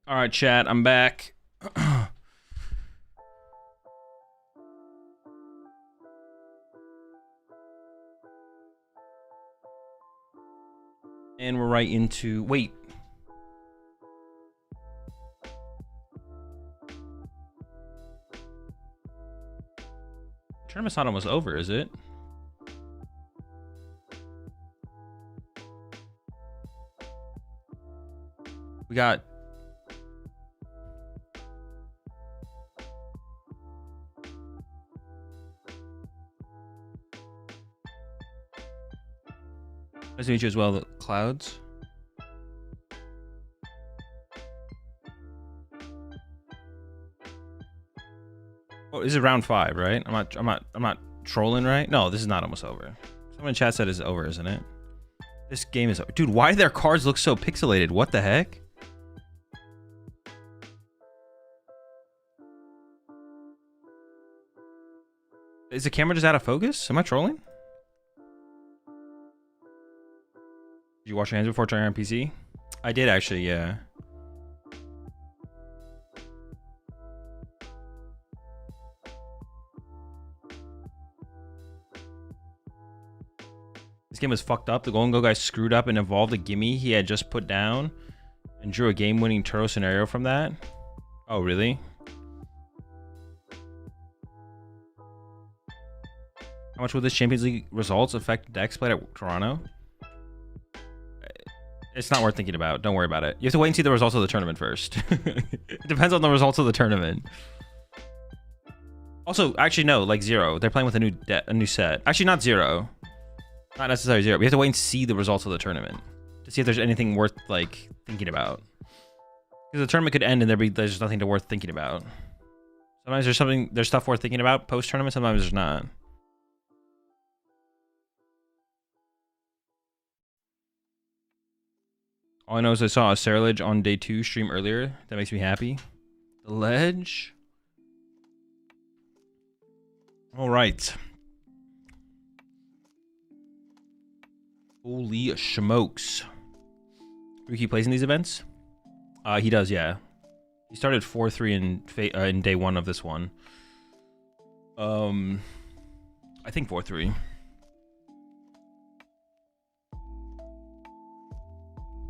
All right, chat, I'm back. And we're right into... Wait. Tournament's not almost over, is it? We got... Nice to meet you as well, the Clouds. Oh, this is round 5, right? I'm not trolling, right? No, this is not almost over. Someone in chat said it's over, isn't it? This game is over. Dude, why do their cards look so pixelated? What the heck? Is the camera just out of focus? Am I trolling? Did you wash your hands before trying on PC? I did actually, yeah. This game was fucked up. The Golden Go guy screwed up and evolved a gimme he had just put down and drew a game-winning turtle scenario from that. Oh, really? How much will this Champions League results affect decks played at Toronto? It's not worth thinking about. Don't worry about it. You have to wait and see the results of the tournament first. It depends on the results of the tournament. Also, actually, no, like 0. They're playing with a new set. Actually, not 0. Not necessarily 0. We have to wait and see the results of the tournament to see if there's anything worth like thinking about. Because the tournament could end and there's nothing worth thinking about. Sometimes there's stuff worth thinking about post tournament. Sometimes there's not. All I know is I saw a Sarah on day 2 stream earlier. That makes me happy. The ledge. All right. Holy smokes. Ricky plays in these events? He does, yeah. He started 4-3 in day 1 of this one. I think 4-3.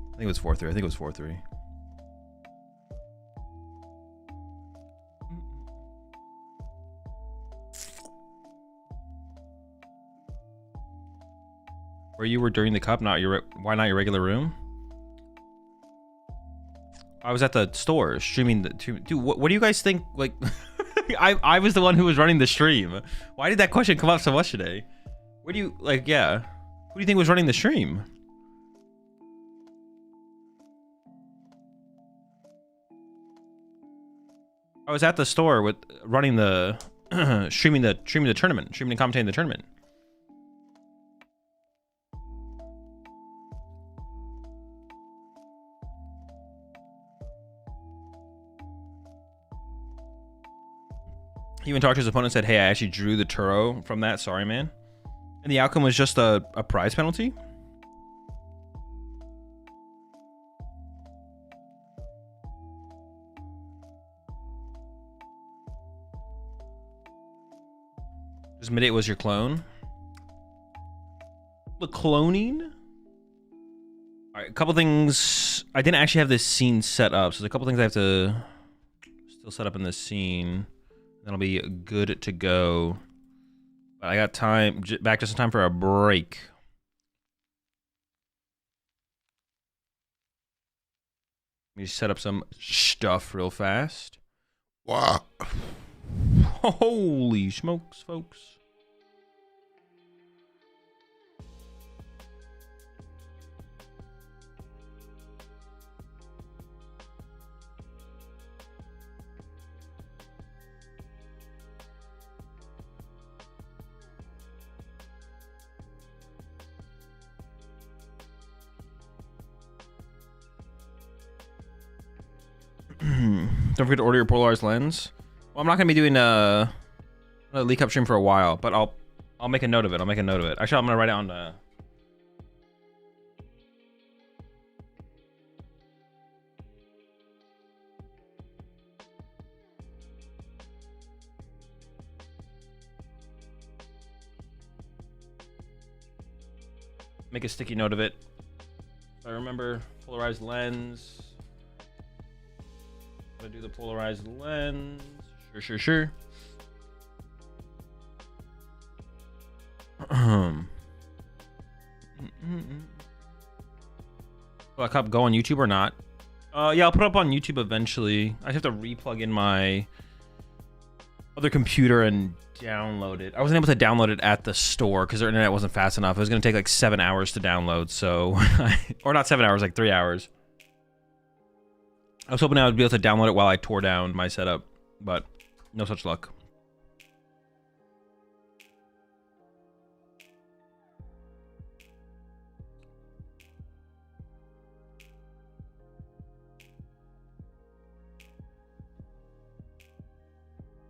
I think it was 4-3. I think it was 4-3. Where you were during the cup, why not your regular room? I was at the store streaming dude, what do you guys think? Like, I was the one who was running the stream. Why did that question come up so much today? Where do you, like, yeah. Who do you think was running the stream? I was at the store with running the streaming the tournament, streaming and commentating the tournament. He even talked to his opponent and said, hey, I actually drew the Turo from that. Sorry, man. And the outcome was just a prize penalty. Just admit it was your clone. The cloning? All right, a couple things. I didn't actually have this scene set up, so there's a couple things I have to still set up in this scene. That'll be good to go. But I got time, back just in time for a break. Let me set up some stuff real fast. Wow. Holy smokes, folks. Don't forget to order your polarized lens. Well, I'm not gonna be doing a leak up stream for a while, but I'll make a note of it. I'll make a note of it. Actually, I'm gonna write it on. make a sticky note of it. So I remember polarized lens. Gotta do the polarized lens. Sure. Will that cup go on YouTube or not? Yeah, I'll put it up on YouTube eventually. I just have to re-plug in my other computer and download it. I wasn't able to download it at the store because their internet wasn't fast enough. It was gonna take like 7 hours to download, so or not 7 hours, like 3 hours. I was hoping I would be able to download it while I tore down my setup, but no such luck.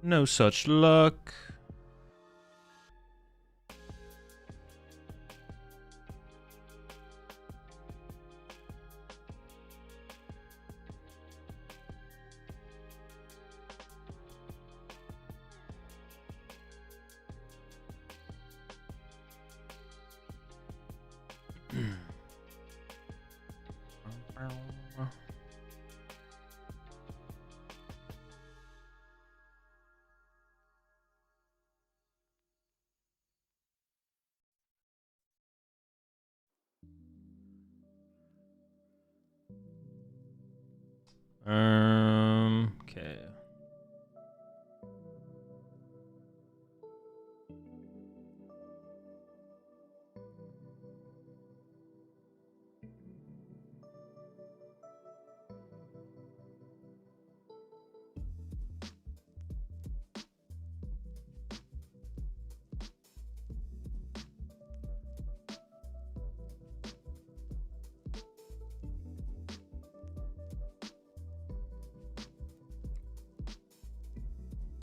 No such luck. Okay.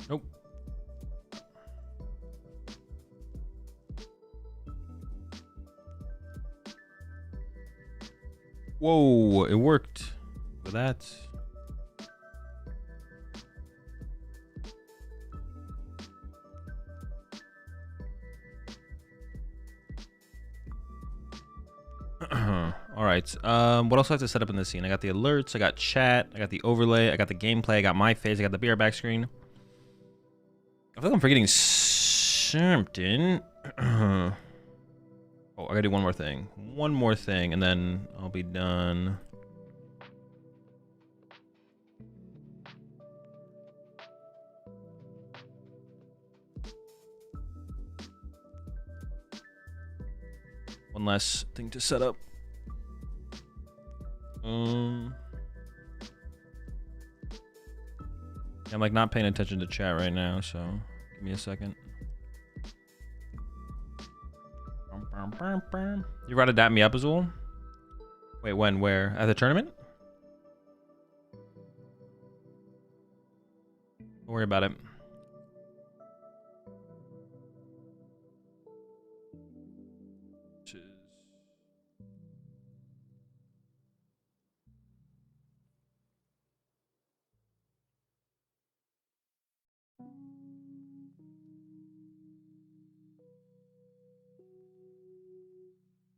Nope. Whoa, it worked for that. All right. What else do I have to set up in this scene? I got the alerts, I got chat, I got the overlay, I got the gameplay, I got my face, I got the BR back screen. I feel like I'm forgetting something. Oh, I gotta do one more thing. One more thing, and then I'll be done. One last thing to set up. Yeah, I'm like not paying attention to chat right now, so give me a second. You brought to dap me up, Azul? Wait, when? Where? At the tournament? Don't worry about it.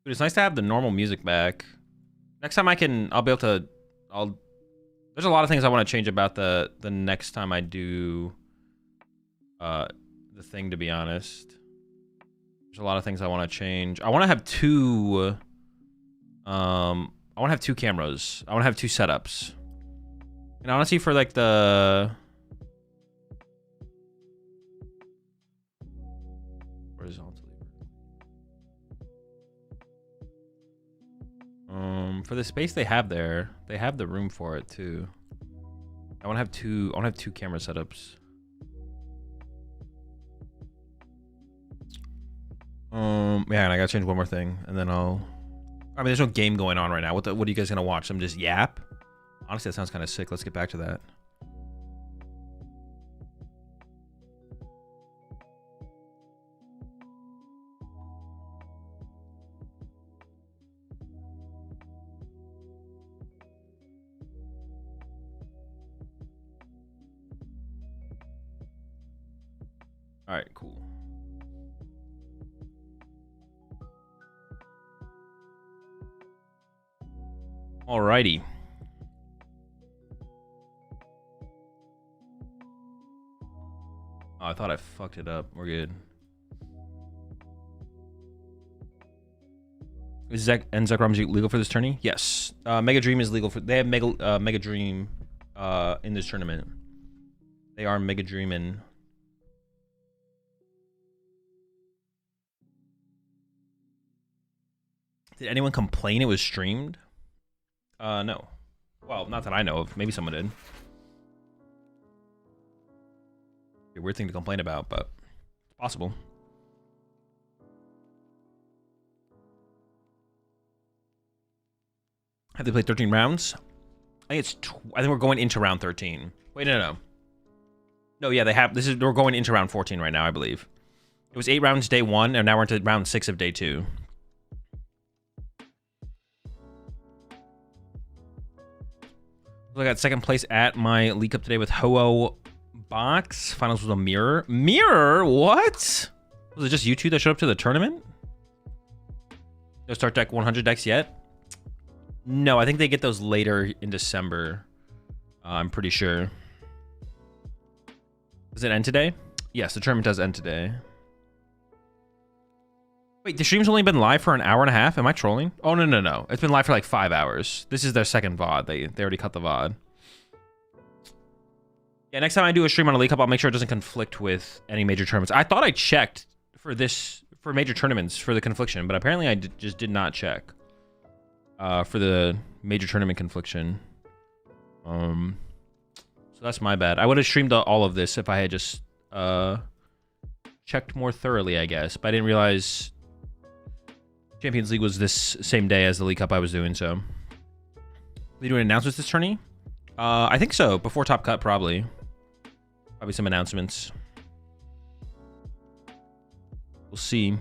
Dude, it's nice to have the normal music back. Next time I'll be able to, there's a lot of things I want to change about the next time I do the thing, to be honest. There's a lot of things I want to change. I want to have two, I want to have two cameras. I want to have two setups. And honestly, for like the, for the space they have there, they have the room for it too. I want to have two camera setups. Yeah, and I gotta change one more thing, and then I mean, there's no game going on right now. What are you guys gonna watch? Them just yap? Honestly, that sounds kind of sick. Let's get back to that. All right, cool. Alrighty. Oh, I thought I fucked it up. We're good. Is Zekrom legal for this tourney? Yes. Mega Dream is legal for. They have Mega Dream in this tournament. They are Mega Dreamin'. Did anyone complain it was streamed? No. Well, not that I know of. Maybe someone did. A weird thing to complain about, but it's possible. Have they played 13 rounds? I think I think we're going into round 13. Wait, no. No, yeah, they have. We're going into round 14 right now, I believe. It was 8 rounds day 1, and now we're into round 6 of day 2. I got second place at my League Cup today with Ho-Oh Box. Finals was a mirror. Mirror? What? Was it just you two that showed up to the tournament? No start deck 100 decks yet? No, I think they get those later in December. I'm pretty sure. Does it end today? Yes, the tournament does end today. Wait, the stream's only been live for an hour and a half? Am I trolling? Oh, no. It's been live for like 5 hours. This is their second VOD. They already cut the VOD. Yeah, next time I do a stream on a League Cup, I'll make sure it doesn't conflict with any major tournaments. I thought I checked for major tournaments for the confliction, but apparently I just did not check for the major tournament confliction. So that's my bad. I would have streamed all of this if I had just checked more thoroughly, I guess. But I didn't realize Champions League was this same day as the League Cup I was doing, so. We doing announcements this tourney? I think so. Before Top Cut, probably. Probably some announcements. We'll see.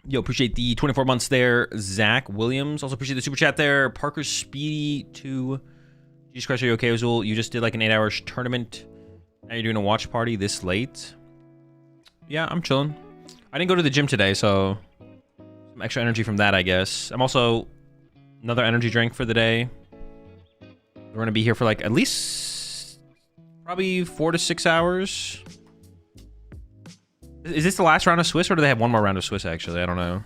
Yo, appreciate the 24 months there, Zach Williams. Also appreciate the super chat there. Parker Speedy to Jesus Christ, are you okay, Azul? You just did like an 8-hour tournament. Now you're doing a watch party this late. Yeah, I'm chilling. I didn't go to the gym today, so some extra energy from that, I guess. I'm also another energy drink for the day. We're gonna be here for like at least probably 4 to 6 hours. Is this the last round of Swiss, or do they have one more round of Swiss, actually? I don't know.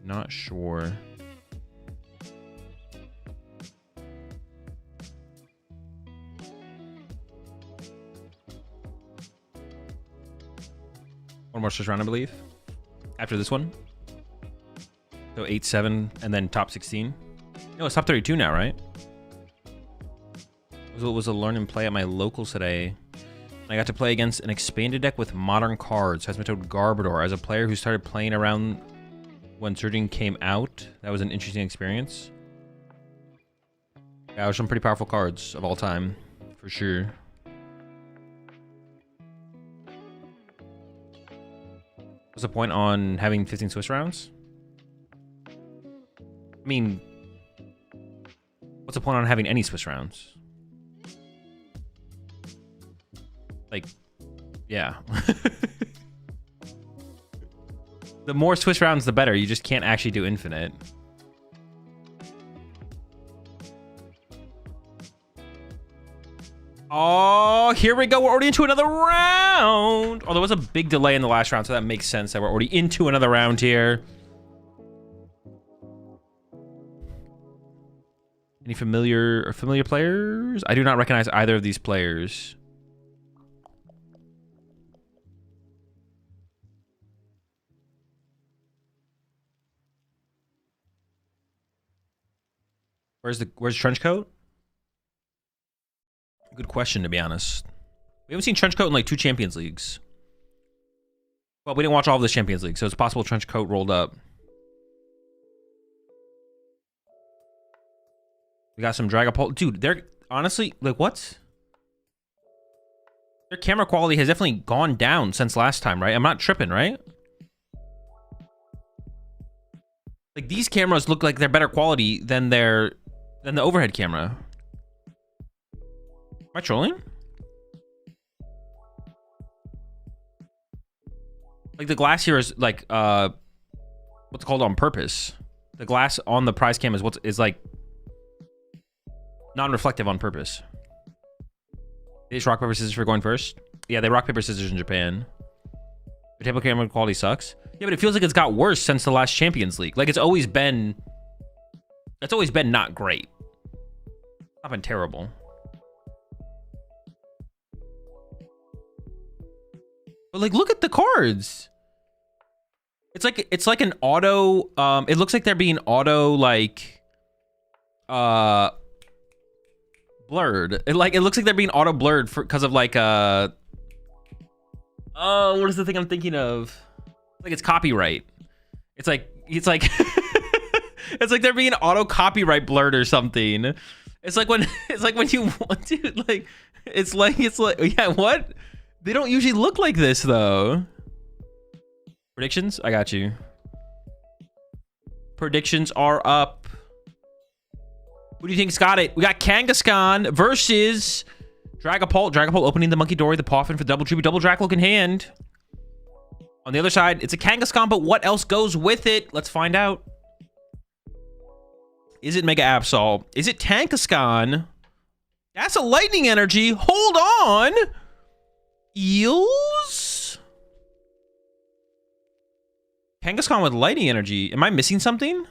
Not sure. One more Swiss round, I believe. After this one. So 8-7, and then top 16. No, it's top 32 now, right? It was a learn and play at my locals today. I got to play against an expanded deck with modern cards. Hasmatoad Garbodor. As a player who started playing around when Surging came out, that was an interesting experience. Yeah, there's some pretty powerful cards of all time, for sure. What's the point on having 15 Swiss rounds? I mean, what's the point on having any Swiss rounds? Like, yeah. The more Swiss rounds, the better. You just can't actually do infinite. Oh, here we go. We're already into another round. Oh, there was a big delay in the last round, so that makes sense that we're already into another round here. Any familiar players? I do not recognize either of these players. Where's Trenchcoat? Good question, to be honest. We haven't seen Trenchcoat in like 2 Champions Leagues. Well, we didn't watch all of the Champions League, so it's possible Trenchcoat rolled up. We got some Dragapult. Dude, they're honestly, like, what? Their camera quality has definitely gone down since last time, right? I'm not tripping, right? Like, these cameras look like they're better quality than the overhead camera. Am I trolling? Like, the glass here is like what's called on purpose. The glass on the prize cam is like non-reflective on purpose. They just rock paper scissors for going first. Yeah, they rock paper scissors in Japan. The table camera quality sucks. Yeah, but it feels like it's got worse since the last Champions League. Like, it's always been not great. It's not been terrible. But like, look at the cards. It's like an auto. It looks like they're being auto like blurred. It looks like they're being auto blurred because of like oh, what is the thing I'm thinking of? Like, it's copyright. It's like it's like they're being auto copyright blurred or something. It's like when you want to like it's like yeah, what? They don't usually look like this though. Predictions? I got you. Predictions are up. Who do you think's got it? We got Kangaskhan versus Dragapult. Dragapult opening the Monkey Dory, the Poffin for double tribute, double Drac looking hand. On the other side, it's a Kangaskhan, but what else goes with it? Let's find out. Is it Mega Absol? Is it Tankaskhan? That's a lightning energy. Hold on. Eels? Kangaskhan with lightning energy. Am I missing something?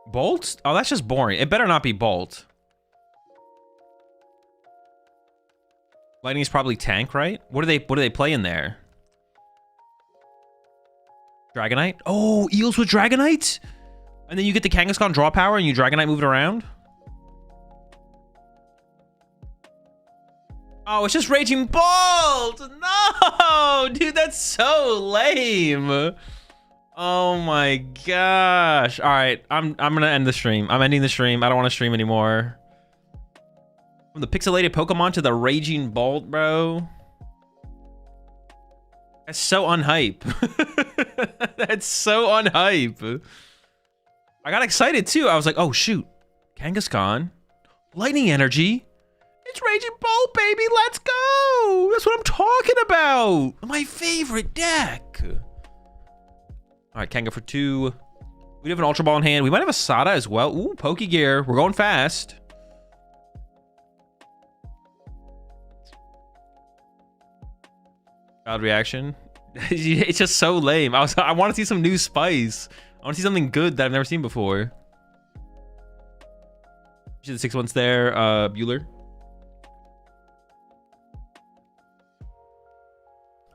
Bolt? Oh, that's just boring. It better not be Bolt. Lightning is probably tank, right? What do they play in there? Dragonite? Oh, Eels with Dragonite? And then you get the Kangaskhan draw power and you Dragonite move it around? Oh, it's just Raging Bolt! No! Dude, that's so lame. Oh my gosh. Alright, I'm gonna end the stream. I'm ending the stream. I don't want to stream anymore. From the pixelated Pokemon to the Raging Bolt, bro. That's so unhype. That's so unhype. I got excited too. I was like, oh shoot. Kangaskhan. Lightning energy. It's Raging Bolt, baby. Let's go. That's what I'm talking about. My favorite deck. All right, Kanga for 2. We have an Ultra Ball in hand. We might have a Sada as well. Ooh, Pokegear. We're going fast. God reaction. It's just so lame. I want to see some new spice. I want to see something good that I've never seen before. See the 6-1s there. Bueller.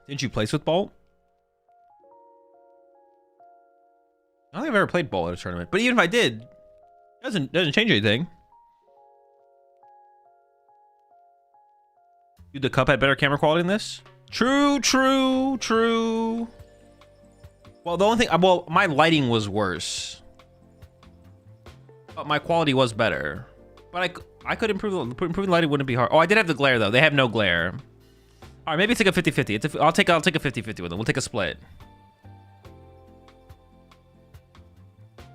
Didn't you place with Bolt? I don't think I've ever played Bolt at a tournament. But even if I did, it doesn't change anything. Dude, the cup had better camera quality than this? True. Well, the only thing, well, my lighting was worse, but my quality was better. But I could improve. Improving lighting wouldn't be hard. Oh, I did have the glare though. They have no glare. All right, maybe it's like a 50-50. I'll take a 50-50 with them. We'll take a split.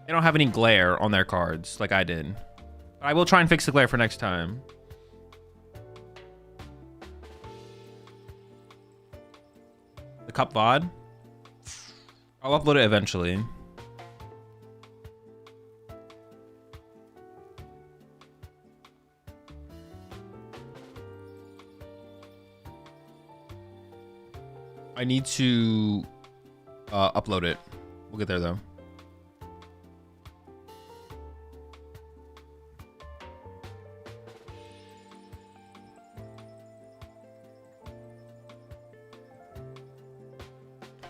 They don't have any glare on their cards like I did. I will try and fix the glare for next time. The cup VOD. I'll upload it eventually. I need to upload it. We'll get there though.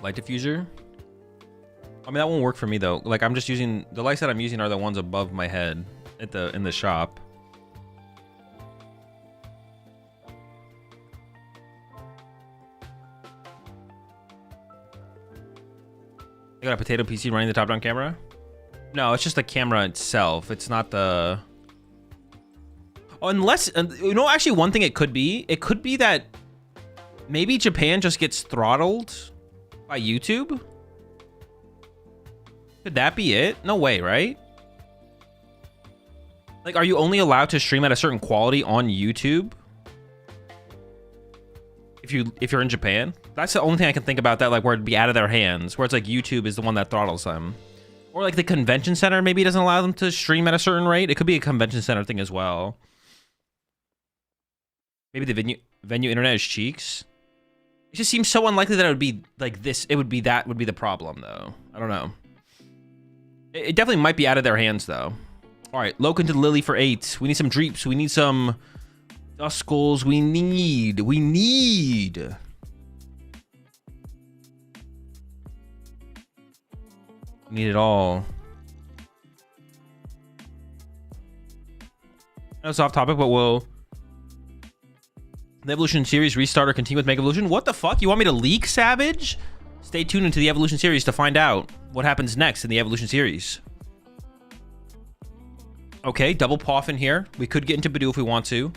Light diffuser. I mean, that won't work for me though. Like, I'm just using the lights that I'm using are the ones above my head in the shop. You got a potato PC running the top-down camera? No, it's just the camera itself. It's not the... Unless, you know, actually one thing it could be that maybe Japan just gets throttled by YouTube. Could that be it? No way, right? Like, are you only allowed to stream at a certain quality on YouTube if you're in Japan? That's the only thing I can think about that, like, where it'd be out of their hands, where it's like YouTube is the one that throttles them. Or like the convention center maybe doesn't allow them to stream at a certain rate. It could be a convention center thing as well. Maybe the venue internet is cheeks. It just seems so unlikely that it would be like this. It would be that would be the problem, though. I don't know. It definitely might be out of their hands, though. All right, Loken to Lily for 8. We need some Dreeps. We need some Duskulls. We need it all. That's off topic, but will the Evolution Series restart or continue with Mega Evolution? What the fuck? You want me to leak, Savage? Stay tuned into the Evolution Series to find out what happens next in the Evolution Series. Okay, double Poff in here. We could get into Badoo if we want to.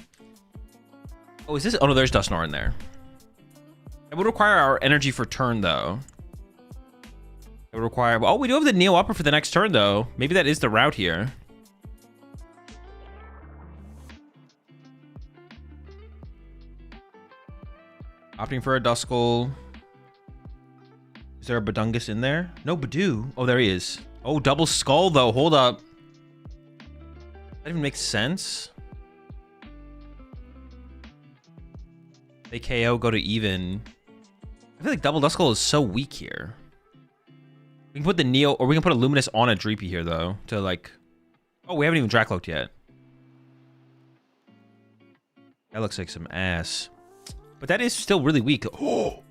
Oh, is this? Oh, no, there's Dusknoir in there. It would require our energy for turn, though. It would require... Oh, we do have the Neo Upper for the next turn, though. Maybe that is the route here. Opting for a Duskull. Is there a Badungus in there? No Badoo. Oh, there he is. Oh, double Skull, though. Hold up. That even makes sense. They KO, go to even. I feel like double Duskull is so weak here. We can put the Neo, or we can put a Luminous on a Dreepy here, though, to like... Oh, we haven't even Dracloaked yet. That looks like some ass. But that is still really weak. Oh!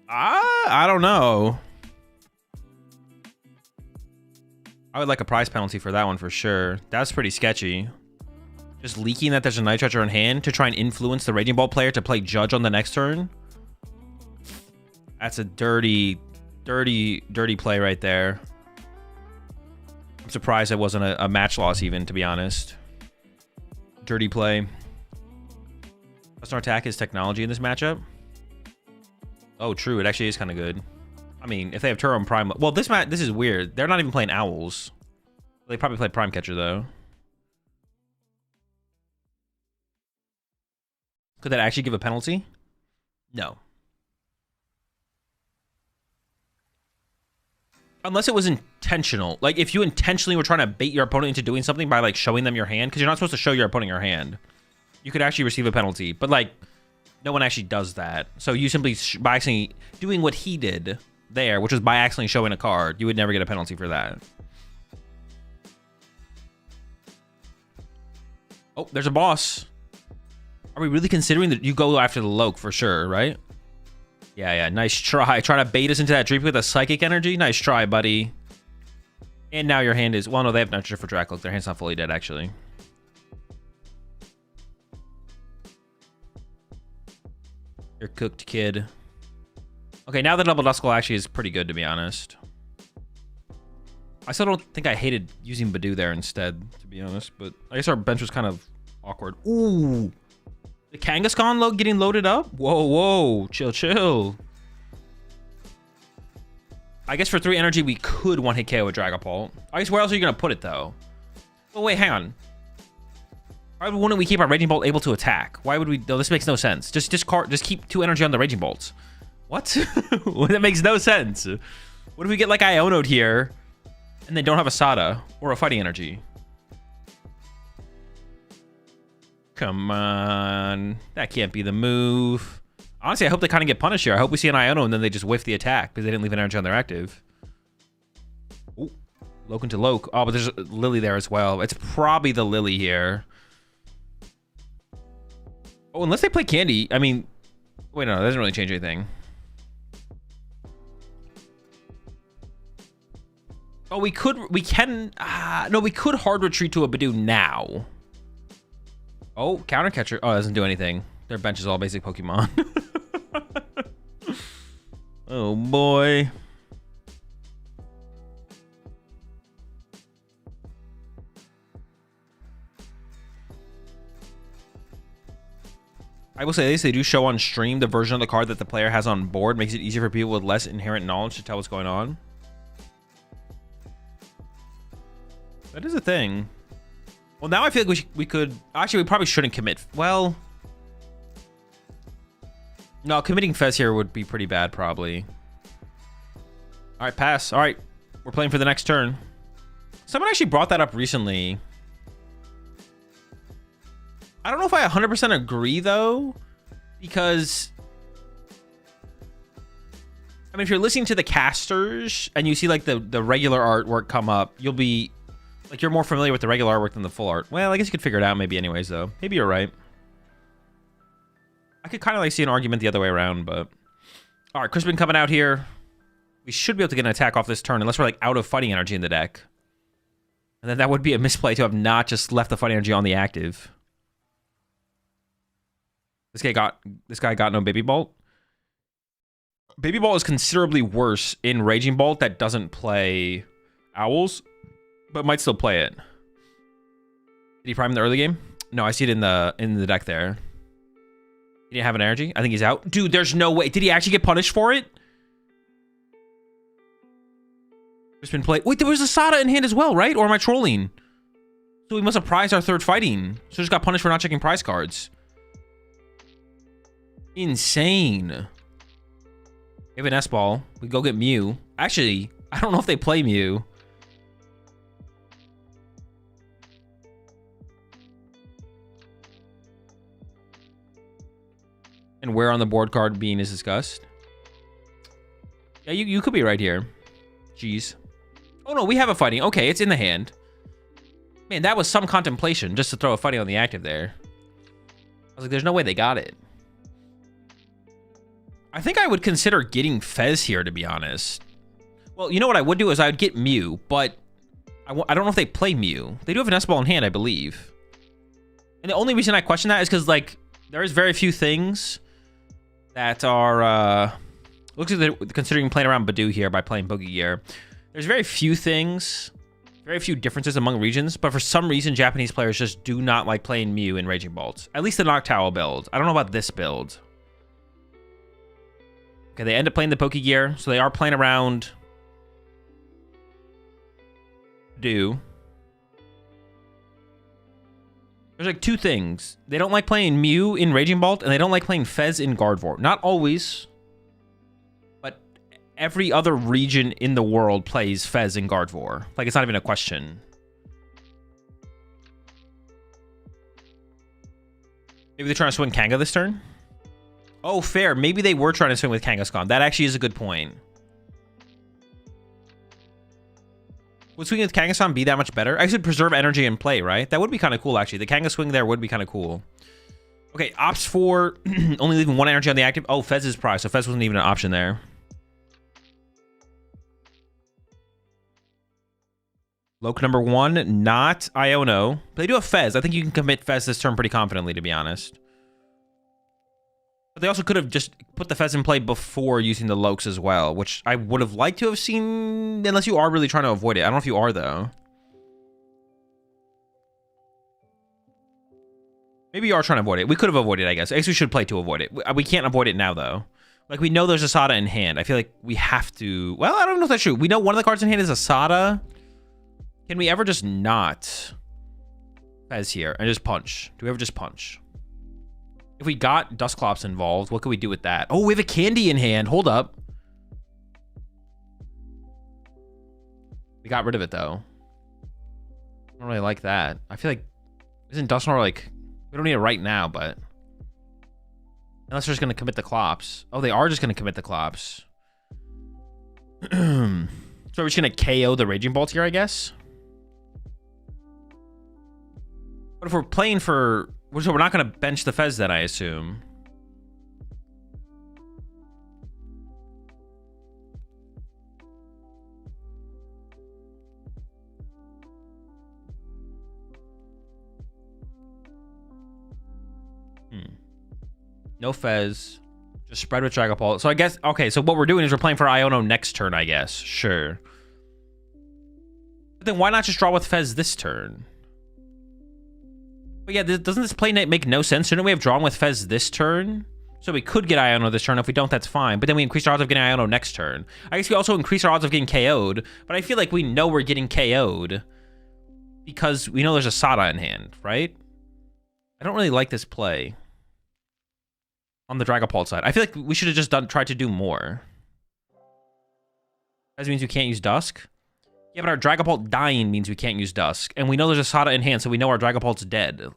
I don't know. I would like a prize penalty for that one for sure. That's pretty sketchy. Just leaking that there's a Night Treasure in hand to try and influence the Raging Ball player to play Judge on the next turn. That's a dirty play right there. I'm surprised it wasn't a match loss even, to be honest. Dirty play. Dusknoir attack is technology in this matchup. Oh, true. It actually is kind of good. I mean, if they have Turo and Prime... Well, this is weird. They're not even playing Owls. They probably play Prime Catcher, though. Could that actually give a penalty? No. Unless it was intentional. Like, if you intentionally were trying to bait your opponent into doing something by, like, showing them your hand. Because you're not supposed to show your opponent your hand. You could actually receive a penalty. But, like, no one actually does that. So you simply, by accidentally doing what he did there, which was by accidentally showing a card, you would never get a penalty for that. Oh, there's a boss. Are we really considering that you go after the Loke for sure, right? Yeah, nice try. Trying to bait us into that Dreep with a Psychic Energy. Nice try, buddy. And now your hand is... Well, no, they have Nurture for Dracloak. Their hand's not fully dead, actually. You're cooked, kid. Okay, now the double Duskull actually is pretty good, to be honest. I still don't think I hated using Badoo there instead, to be honest. But I guess our bench was kind of awkward. Ooh! The Kangaskhan getting loaded up? Whoa. Chill. I guess for 3 energy, we could one-hit KO with Dragapult. I guess where else are you going to put it, though? Oh, wait, hang on. Why wouldn't we keep our Raging Bolt able to attack? Why would we... No, this makes no sense. Just keep 2 energy on the Raging Bolts. What? That makes no sense. What if we get, like, Iono'd here, and they don't have a Sada or a Fighting Energy? Come on. That can't be the move. Honestly, I hope they kind of get punished here. I hope we see an Iono and then they just whiff the attack because they didn't leave an energy on their active. Ooh. Loken to Loke. Oh, but there's a Lily there as well. It's probably the Lily here. Oh, unless they play Candy. I mean... Wait, no, that doesn't really change anything. Oh, we could hard retreat to a Badoo now. Oh, Counter Catcher. Oh, it doesn't do anything. Their bench is all basic Pokemon. Oh, boy. I will say this, they do show on stream the version of the card that the player has on board. Makes it easier for people with less inherent knowledge to tell what's going on. That is a thing. Well, now I feel like we could... Actually, we probably shouldn't commit. Well... No, committing Fez here would be pretty bad, probably. All right, pass. All right, we're playing for the next turn. Someone actually brought that up recently. I don't know if I 100% agree, though, because... I mean, if you're listening to the casters and you see, like, the regular artwork come up, you'll be... Like, you're more familiar with the regular artwork than the full art. Well, I guess you could figure it out maybe anyways, though. Maybe you're right. I could kind of, like, see an argument the other way around, but... All right, Crispin coming out here. We should be able to get an attack off this turn, unless we're, like, out of fighting energy in the deck. And then that would be a misplay to have not just left the fighting energy on the active. This guy got no Baby Bolt. Baby Bolt is considerably worse in Raging Bolt that doesn't play Owls, but might still play it. Did he prime in the early game? No, I see it in the deck there. He didn't have an energy. I think he's out. Dude, there's no way. Did he actually get punished for it? Just been played. Wait, there was a Sada in hand as well, right? Or am I trolling? So we must have prized our third fighting. So just got punished for not checking prize cards. Insane. We have an S-ball. We go get Mew. Actually, I don't know if they play Mew. And where on the board card Bean is discussed. Yeah, you could be right here. Jeez. Oh no, we have a fighting. Okay, it's in the hand. Man, that was some contemplation just to throw a fighting on the active there. I was like, there's no way they got it. I think I would consider getting Fez here, to be honest. Well, you know what I would do is I would get Mew, but I don't know if they play Mew. They do have an S-ball in hand, I believe. And the only reason I question that is because, like, there's very few things that are... looks like they're considering playing around Badu here by playing Boogie Gear. There's very few things, very few differences among regions, but for some reason, Japanese players just do not like playing Mew in Raging Bolt. At least the Noctowl build. I don't know about this build. Okay, they end up playing the Poke Gear, so they are playing around There's like two things. They don't like playing Mew in Raging Bolt, and they don't like playing Fez in Gardevoir. Not always, but every other region in the world plays Fez in Gardevoir. Like, it's not even a question. Maybe they're trying to swing Kanga this turn? Oh, fair. Maybe they were trying to swing with Kangaskhan. That actually is a good point. Would swinging with Kangaskhan be that much better? I should preserve energy and play, right? That would be kind of cool, actually. The Kanga swing there would be kind of cool. Okay, opts for only leaving one energy on the active. Oh, Fez is prize, so Fez wasn't even an option there. Loke number 1, not Iono. But they do have Fez. I think you can commit Fez this turn pretty confidently, to be honest. But they also could have just put the Fez in play before using the Lokes as well, which I would have liked to have seen, unless you are really trying to avoid it. I don't know if you are, though. Maybe you are trying to avoid it. We could have avoided it, I guess. I guess we should play to avoid it. We can't avoid it now, though. Like, we know there's a Sada in hand. I feel like we have to... Well, I don't know if that's true. We know one of the cards in hand is a Sada. Can we ever just not Fez here and just punch? Do we ever just punch? If we got Dusclops involved, what could we do with that? Oh, we have a Candy in hand. Hold up. We got rid of it, though. I don't really like that. I feel like... Isn't Dusknoir like... We don't need it right now, but... Unless they're just going to commit the Clops. Oh, they are just going to commit the Clops. So we're just going to KO the Raging Bolt here, I guess? But if we're playing for... So we're not going to bench the Fez then, I assume. No Fez. Just spread with Dragapult. So I guess... Okay, so what we're doing is we're playing for Iono next turn, I guess. Sure. But then why not just draw with Fez this turn? But yeah, doesn't this play make no sense? Shouldn't we have drawn with Fez this turn? So we could get Iono this turn. If we don't, that's fine. But then we increase our odds of getting Iono next turn. I guess we also increase our odds of getting KO'd. But I feel like we know we're getting KO'd because we know there's a Sada in hand, right? I don't really like this play on the Dragapult side. I feel like we should have just tried to do more. That means we can't use Dusk. Yeah, but our Dragapult dying means we can't use Dusk. And we know there's a Sada in hand, so we know our Dragapult's dead.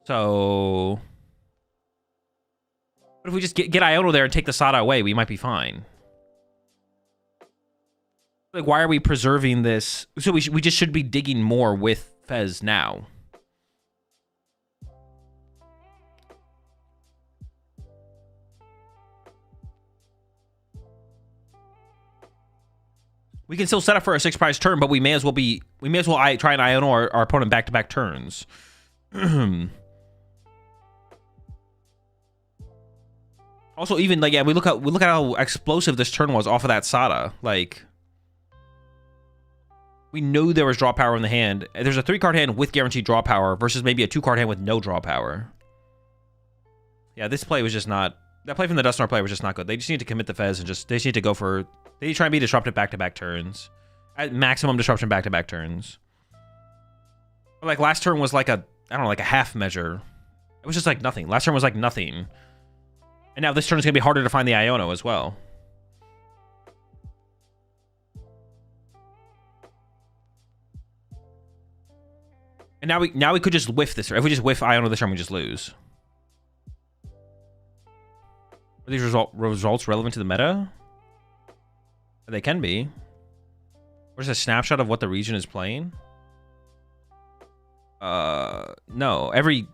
So... But if we just get Iono there and take the Sada away, we might be fine. Like, why are we preserving this? So we just should be digging more with Fez now. We can still set up for a 6-prize turn, but we may as well try and Iono our opponent back-to-back turns. Also, even like, yeah, we look at how explosive this turn was off of that Sada. Like, we knew there was draw power in the hand. There's a 3-card hand with guaranteed draw power versus maybe a 2-card hand with no draw power. Yeah, this play was just not. That play from the Dusknoir player was just not good. They just need to commit the Fez and they just need to go for. They need to try and be disruptive back-to-back turns. At maximum disruption back-to-back turns. But like last turn was like I don't know, like a half measure. It was just like nothing. Last turn was like nothing. And now this turn is going to be harder to find the Iono as well. And now we could just whiff this. If we just whiff Iono this turn, we just lose. Are these results relevant to the meta? They can be. Or just a snapshot of what the region is playing? No. Every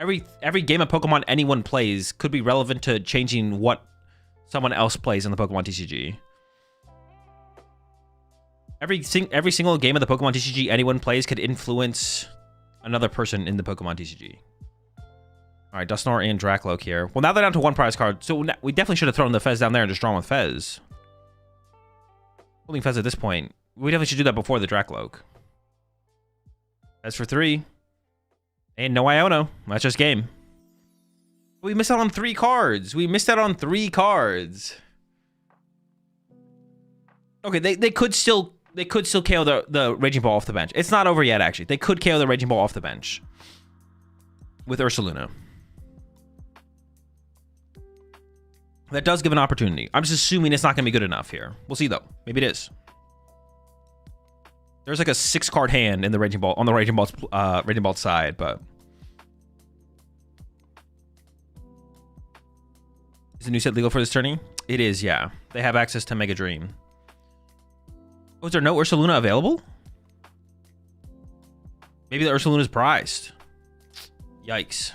game of Pokemon anyone plays could be relevant to changing what someone else plays in the Pokemon TCG. Every single game of the Pokemon TCG anyone plays could influence another person in the Pokemon TCG. All right, Dusknoir and Dracloak here. Well, now they're down to 1 prize card, so we definitely should have thrown the Fez down there and just drawn with Fez. Holding Fez at this point. We definitely should do that before the Dracloak. Fez for 3. And no Iono. That's just game. We missed out on 3 cards. We missed out on 3 cards. Okay, they could still KO the Raging Ball off the bench. It's not over yet, actually. They could KO the Raging Ball off the bench with Ursaluna. That does give an opportunity. I'm just assuming it's not going to be good enough here. We'll see, though. Maybe it is. There's like a 6-card hand in the Raging Ball on the Raging Ball's side, but is the new set legal for this tourney? It is, yeah. They have access to Mega Dream. Oh, is there no Ursaluna available? Maybe the Ursaluna is prized. Yikes.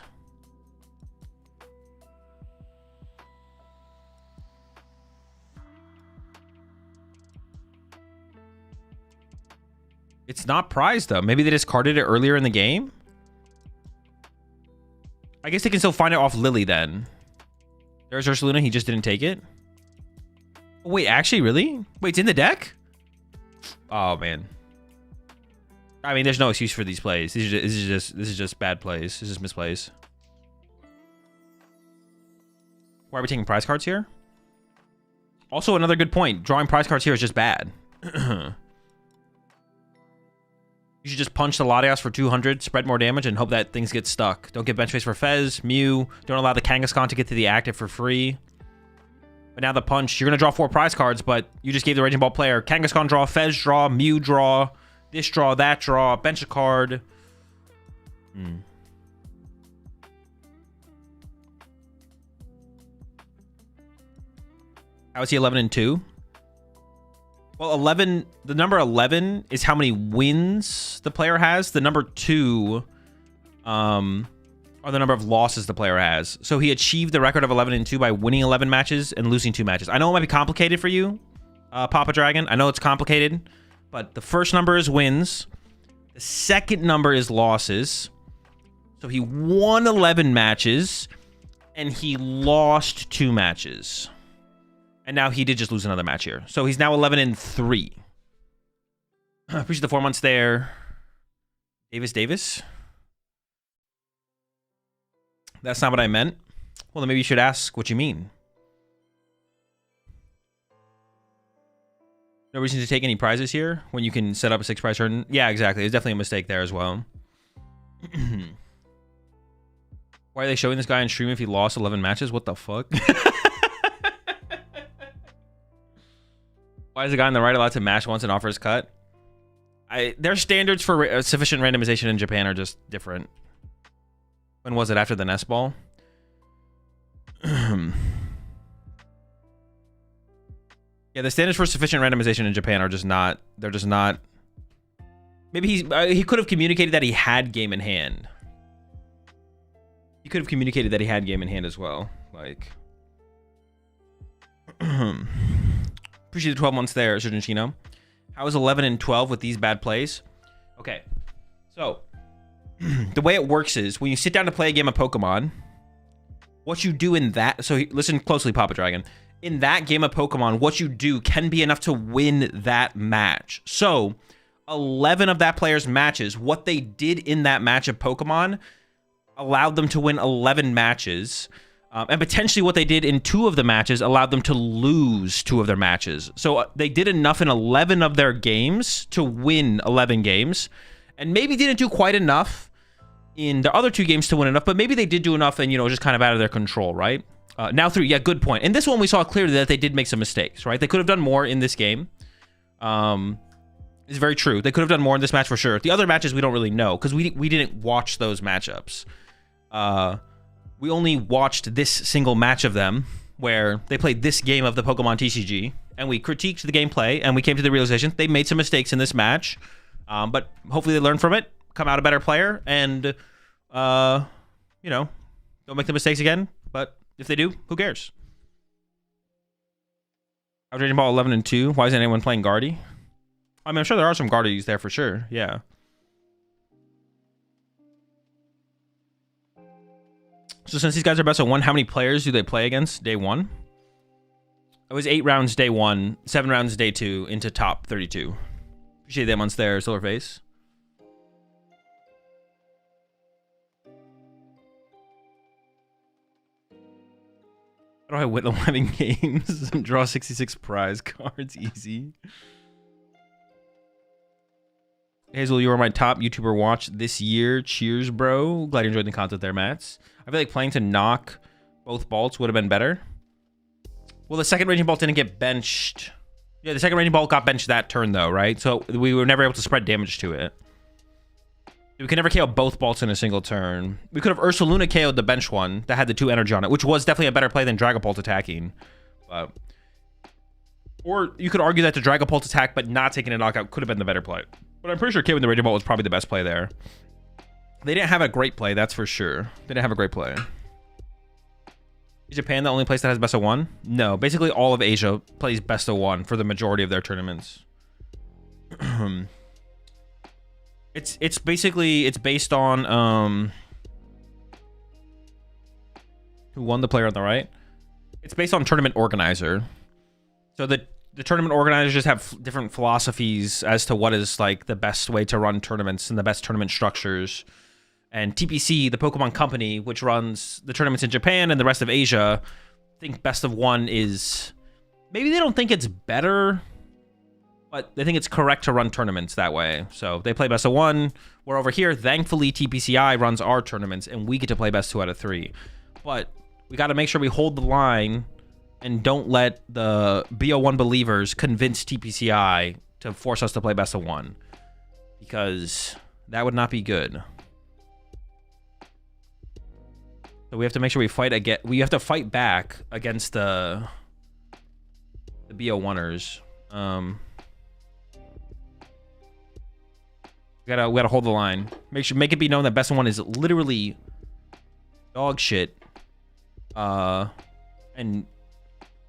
It's not prized, though. Maybe they discarded it earlier in the game? I guess they can still find it off Lily, then. There's Ursaluna. He just didn't take it. Oh, wait, actually, really? Wait, it's in the deck? Oh, man. I mean, there's no excuse for these plays. This is just bad plays. This is misplays. Why are we taking prize cards here? Also, another good point. Drawing prize cards here is just bad. You should just punch the Latias for 200, spread more damage, and hope that things get stuck. Don't get bench space for Fez, Mew. Don't allow the Kangaskhan to get to the active for free. But now the punch, you're going to draw 4 prize cards, but you just gave the Raging Ball player Kangaskhan draw, Fez draw, Mew draw, this draw, that draw, bench a card. How is he 11-2? Well, 11, the number 11 is how many wins the player has. The number 2 are the number of losses the player has. So he achieved the record of 11-2 by winning 11 matches and losing 2 matches. I know it might be complicated for you, Papa Dragon. I know it's complicated, but the first number is wins. The second number is losses. So he won 11 matches and he lost 2 matches. And now he did just lose another match here. So he's now 11-3. Appreciate the 4 months there. Davis? That's not what I meant. Well, then maybe you should ask what you mean. No reason to take any prizes here when you can set up a 6 prize turn. Yeah, exactly. There's definitely a mistake there as well. Why are they showing this guy on stream if he lost 11 matches? What the fuck? Why is the guy on the right allowed to mash once and offer his cut? Their standards for sufficient randomization in Japan are just different. When was it? After the nest ball? Yeah, the standards for sufficient randomization in Japan are just not... They're just not... Maybe he could have communicated that he had game in hand. He could have communicated that he had game in hand as well. Like... Appreciate the 12 months there, Surgeon. How is 11 and 12 with these bad plays? Okay. So, the way it works is when you sit down to play a game of Pokemon, what you do in that... So, listen closely, Papa Dragon. In that game of Pokemon, what you do can be enough to win that match. So, 11 of that player's matches, what they did in that match of Pokemon allowed them to win 11 matches. And potentially what they did in 2 of the matches allowed them to lose 2 of their matches. So they did enough in 11 of their games to win 11 games. And maybe didn't do quite enough in the other 2 games to win enough, but maybe they did do enough and, you know, just kind of out of their control, right? Now 3, yeah, good point. In this one, we saw clearly that they did make some mistakes, right? They could have done more in this game. It's very true. They could have done more in this match for sure. The other matches, we don't really know because we didn't watch those matchups. We only watched this single match of them where they played this game of the Pokemon TCG and we critiqued the gameplay and we came to the realization they made some mistakes in this match. But hopefully they learn from it, come out a better player, and, you know, don't make the mistakes again. But if they do, who cares? Outraging Ball 11 and 2. Why isn't anyone playing Guardy? I mean, I'm sure there are some Guardies there for sure. Yeah. So since these guys are best of 1, how many players do they play against day 1? It was 8 rounds day 1, 7 rounds day 2 into top 32. Appreciate that months there, Silverface. How do I win 11 games and draw 66 prize cards? Easy. Hazel, you are my top YouTuber watch this year. Cheers, bro. Glad you enjoyed the content there, Mats. I feel like playing to knock both bolts would have been better. Well, the second Raging Bolt didn't get benched. Yeah, the second Raging Bolt got benched that turn, though, right? So we were never able to spread damage to it. We could never KO both bolts in a single turn. We could have Ursaluna KO'd the bench one that had the 2 energy on it, which was definitely a better play than Dragapult attacking. But... Or you could argue that the Dragapult attack, but not taking a knockout, could have been the better play. But I'm pretty sure KOing the Raging Bolt was probably the best play there. They didn't have a great play, that's for sure. They didn't have a great play. Is Japan the only place that has best of 1? No, basically all of Asia plays best of 1 for the majority of their tournaments. It's based on who won the player on the right. It's based on tournament organizer. So the tournament organizers just have different philosophies as to what is like the best way to run tournaments and the best tournament structures. And TPC, the Pokemon company, which runs the tournaments in Japan and the rest of Asia, think best of 1 is... Maybe they don't think it's better, but they think it's correct to run tournaments that way. So they play best of 1. We're over here. Thankfully, TPCI runs our tournaments, and we get to play best 2 out of 3. But we got to make sure we hold the line and don't let the BO1 believers convince TPCI to force us to play best of 1. Because that would not be good. So we have to make sure we fight again. We have to fight back against the BO1ers. We gotta hold the line. Make it be known that best of 1 is literally dog shit. And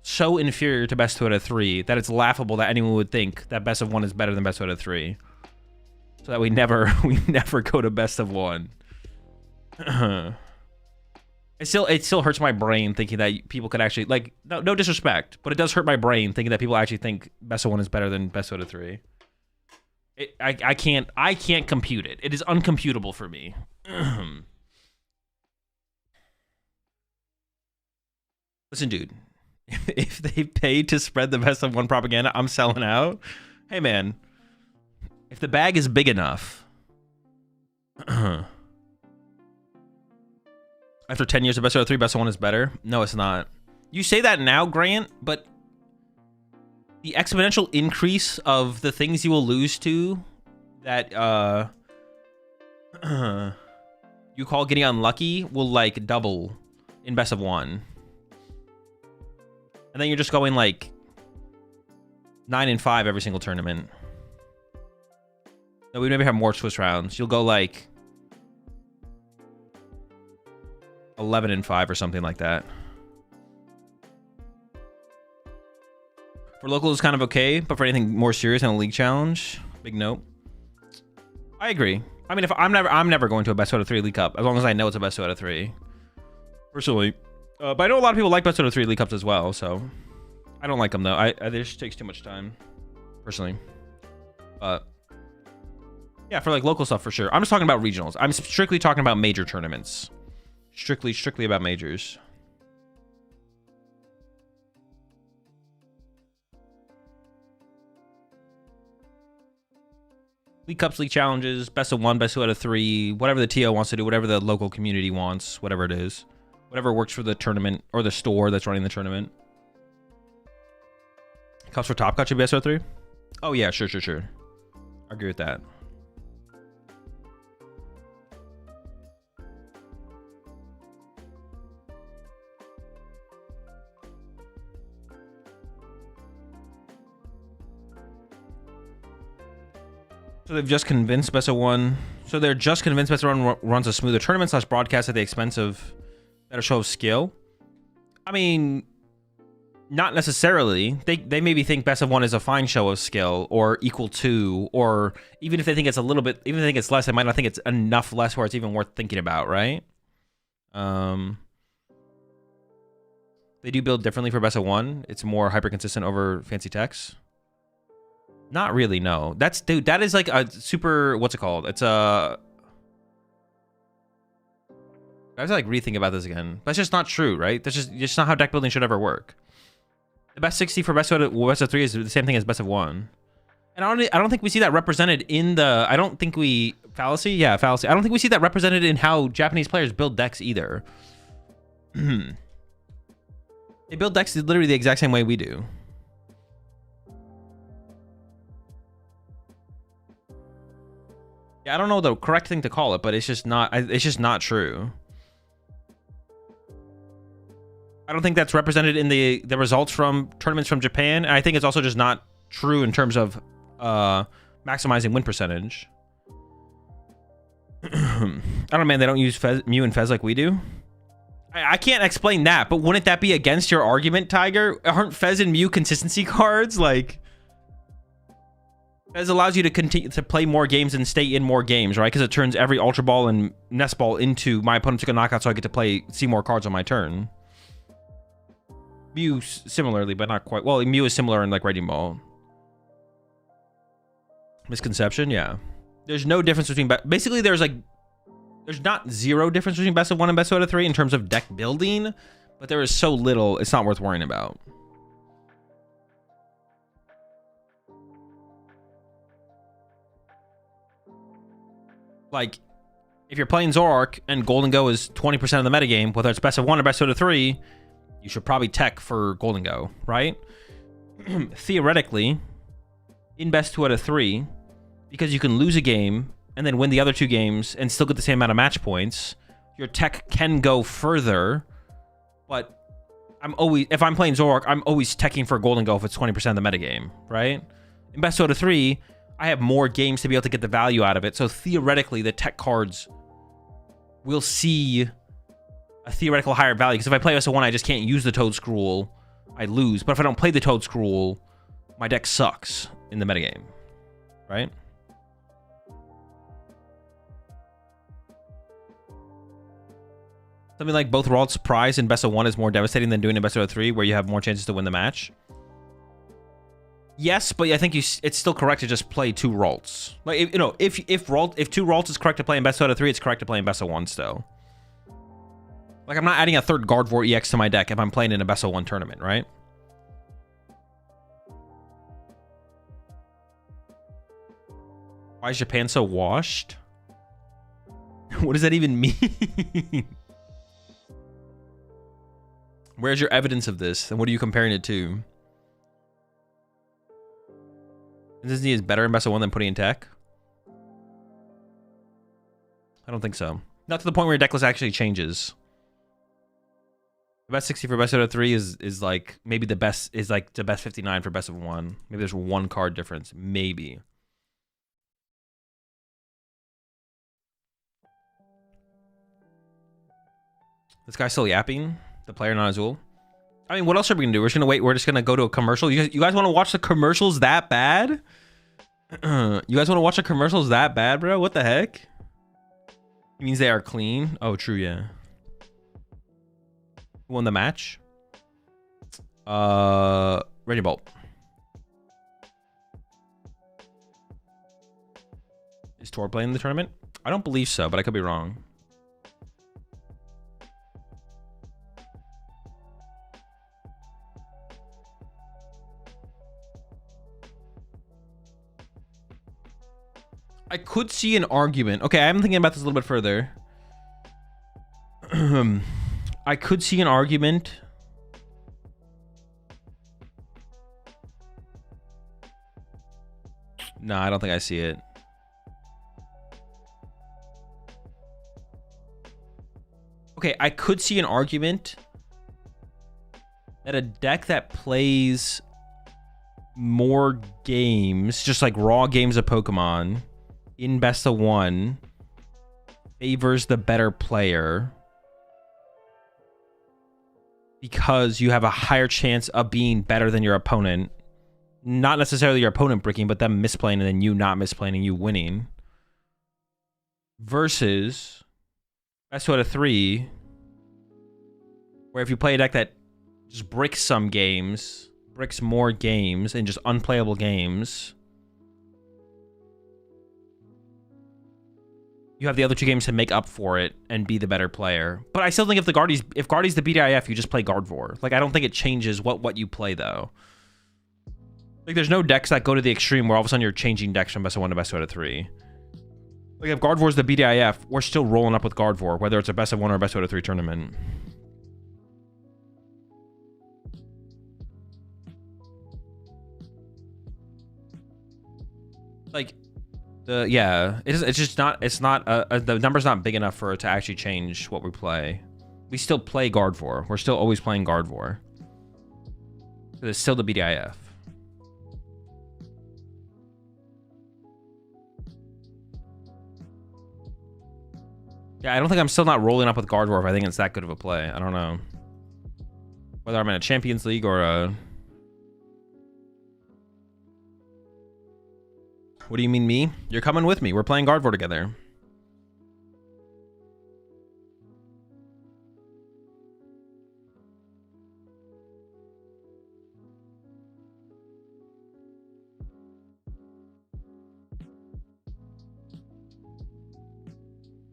so inferior to best 2 out of 3 that it's laughable that anyone would think that best of 1 is better than best 2 out of 3. So that we never go to best of 1. It still hurts my brain thinking that people could actually, like, no disrespect, but it does hurt my brain thinking that people actually think best of 1 is better than best out of 3. I can't compute it. It is uncomputable for me. Listen, dude, if they pay to spread the best of one propaganda, I'm selling out. Hey, man, if the bag is big enough, after 10 years of best out of 3, best of 1 is better. No, it's not. You say that now, Grant, but the exponential increase of the things you will lose to that you call getting unlucky will like double in best of 1. And then you're just going like 9 and 5 every single tournament. No, we maybe have more Swiss rounds. You'll go like 11 and 5 or something like that. For local is kind of okay, but for anything more serious than a league challenge, big nope. I agree. I mean, if I'm never going to a best out of 3 League Cup as long as I know it's a best out of 3. Personally, but I know a lot of people like best out of 3 League Cups as well, so I don't like them though. I this takes too much time, personally. But yeah, for like local stuff for sure. I'm just talking about regionals. I'm strictly talking about major tournaments. Strictly about majors. League Cups, League Challenges, best of 1, best of 3, whatever the TO wants to do, whatever the local community wants, whatever it is. Whatever works for the tournament or the store that's running the tournament. Cups for Top Cut should be best of 3? Oh yeah, sure. I agree with that. So they've just convinced best of 1. So they're just convinced best of 1 runs a smoother tournament / broadcast at the expense of better show of skill. I mean, not necessarily. They maybe think best of 1 is a fine show of skill or equal to, or even if they think it's a little bit, even if they think it's less, they might not think it's enough less where it's even worth thinking about, right? They do build differently for best of 1. It's more hyper consistent over fancy techs. Not really, no. Dude, that is like a super, what's it called? It's a... I have to like rethink about this again. That's just not true, right? That's just not how deck building should ever work. The best 60 for best of 3 is the same thing as best of 1. And I don't think we see that represented in the... I don't think we... Fallacy? Yeah, fallacy. I don't think we see that represented in how Japanese players build decks either. They build decks literally the exact same way we do. Yeah, I don't know the correct thing to call it, but it's just not true. I don't think that's represented in the results from tournaments from Japan. And I think it's also just not true in terms of maximizing win percentage. I don't know, man. They don't use Mew and Fez like we do. I can't explain that, but wouldn't that be against your argument, Tiger? Aren't Fez and Mew consistency cards? Like, Fez allows you to continue to play more games and stay in more games, right? Because it turns every Ultra Ball and Nest Ball into my opponent took a knockout, so I get to see more cards on my turn. Mew similarly, but not quite. Well, Mew is similar in like Raging Ball. Misconception, yeah. There's no difference between... Basically, there's not zero difference between best of 1 and best of 3 in terms of deck building, but there is so little, it's not worth worrying about. Like, if you're playing Zoroark and Golden Go is 20% of the metagame, whether it's best of 1 or best of 3, you should probably tech for Golden Go, right? Theoretically, in best 2 out of 3, because you can lose a game and then win the other 2 games and still get the same amount of match points, your tech can go further. But if I'm playing Zoroark, I'm always teching for Golden Go if it's 20% of the metagame, right? In best 2 out of 3, I have more games to be able to get the value out of it. So theoretically, the tech cards will see a theoretical higher value. Because if I play best of 1, I just can't use the Toad Scroll. I lose. But if I don't play the Toad Scroll, my deck sucks in the metagame, right? Something like both World Surprise in best of 1 is more devastating than doing in best of 3, where you have more chances to win the match. Yes, but I think it's still correct to just play 2 Ralts. Like, if 2 Ralts is correct to play in best out of 3, it's correct to play in best of 1 still. Like, I'm not adding a 3rd Gardevoir EX to my deck if I'm playing in a best of 1 tournament, right? Why is Japan so washed? What does that even mean? Where's your evidence of this? And what are you comparing it to? Disney is better in best of 1 than putting in tech? I don't think so. Not to the point where your deck list actually changes. The best 60 for best out of 3 is like maybe the best is like the best 59 for best of 1. Maybe there's 1 card difference. Maybe. This guy's still yapping. The player not Azul. I mean, what else are we gonna do? We're just gonna wait. We're just gonna go to a commercial. You guys want to watch the commercials that bad? You guys want to watch the commercials that bad, bro? What the heck? It means they are clean. Oh, true, yeah. Who won the match? Reggie Bolt. Is Tor playing in the tournament? I don't believe so, but I could be wrong. I could see an argument. Okay, I'm thinking about this a little bit further. I could see an argument. No, I don't think I see it. Okay, I could see an argument that a deck that plays more games, just like raw games of Pokemon, in best of 1 favors the better player because you have a higher chance of being better than your opponent. Not necessarily your opponent breaking, but them misplaying and then you not misplaying and you winning. Versus best out of 3, where if you play a deck that just bricks some games, bricks more games, and just unplayable games, you have the other 2 games to make up for it and be the better player. But I still think if Guardy's the BDIF, you just play Gardevoir. Like, I don't think it changes what you play, though. Like, there's no decks that go to the extreme where all of a sudden you're changing decks from best of 1 to best out of 3. Like, if Gardevoir's the BDIF, we're still rolling up with Gardevoir, whether it's a best of 1 or a best out of 3 tournament. Like, yeah, it's just not, the number's not big enough for it to actually change what we play. We still play Gardevoir. We're still always playing Gardevoir. It's still the BDIF. Yeah, I don't think I'm still not rolling up with Gardevoir if I think it's that good of a play. I don't know. Whether I'm in a Champions League or a... What do you mean me? You're coming with me. We're playing Gardevoir together.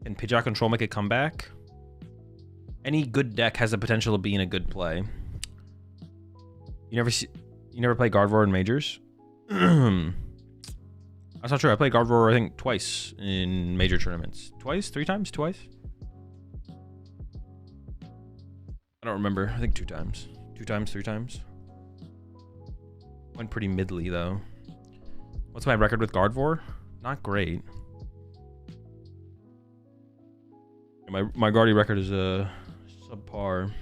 Can Pidgeot Control make a comeback? Any good deck has the potential of being a good play. You never play Gardevoir in majors? That's not true. I played Gardevoir, I think, twice in major tournaments. Twice? 3 times? Twice? I don't remember. I think 2 times. 2 times, 3 times. Went pretty middly, though. What's my record with Gardevoir? Not great. My Guardy record is subpar.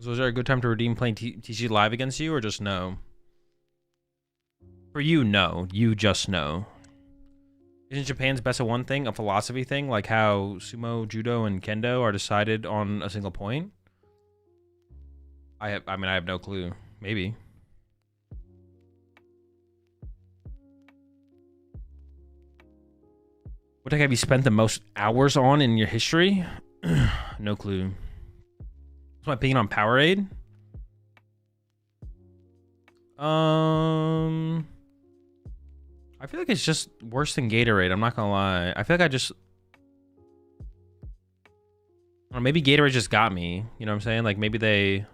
So is there a good time to redeem playing TCG live against you, or just no? For you, no. You just know. Isn't Japan's best of 1 thing a philosophy thing, like how sumo, judo, and kendo are decided on a single point? I mean, I have no clue. Maybe. What deck have you spent the most hours on in your history? No clue. What's my opinion on Powerade? I feel like it's just worse than Gatorade. I'm not gonna lie. I feel like or maybe Gatorade just got me. You know what I'm saying? Like maybe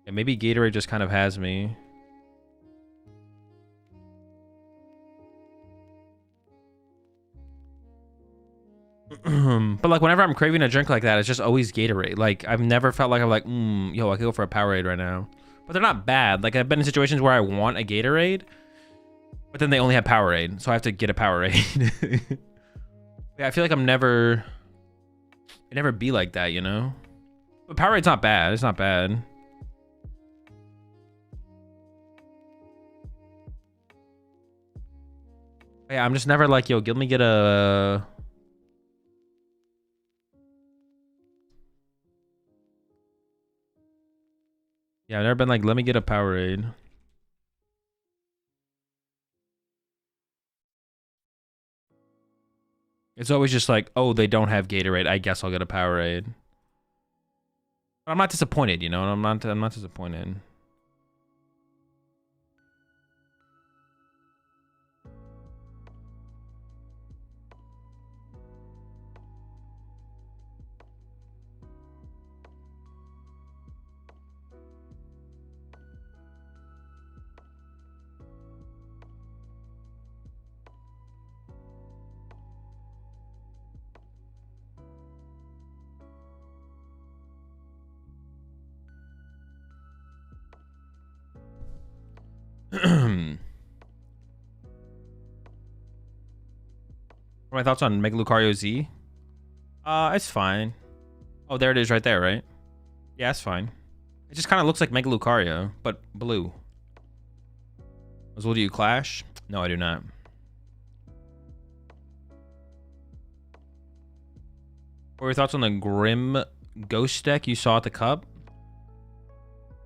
yeah, maybe Gatorade just kind of has me. But like whenever I'm craving a drink like that, it's just always Gatorade. Like I've never felt like I'm like, yo, I could go for a Powerade right now. But they're not bad. Like I've been in situations where I want a Gatorade, but then they only have Powerade, so I have to get a Powerade. Yeah, I feel like it never be like that, you know? But Powerade's not bad. It's not bad. Yeah, I'm just never like, yo, let me get a... Yeah, I've never been like, let me get a Powerade. It's always just like, oh, they don't have Gatorade. I guess I'll get a Powerade. But I'm not disappointed, you know? I'm not disappointed. What are my thoughts on Mega Lucario Z? It's fine. Oh, there it is right there, right? Yeah, it's fine. It just kind of looks like Mega Lucario, but blue. Azul, do you Clash? No, I do not. What are your thoughts on the Grim Ghost deck you saw at the Cup?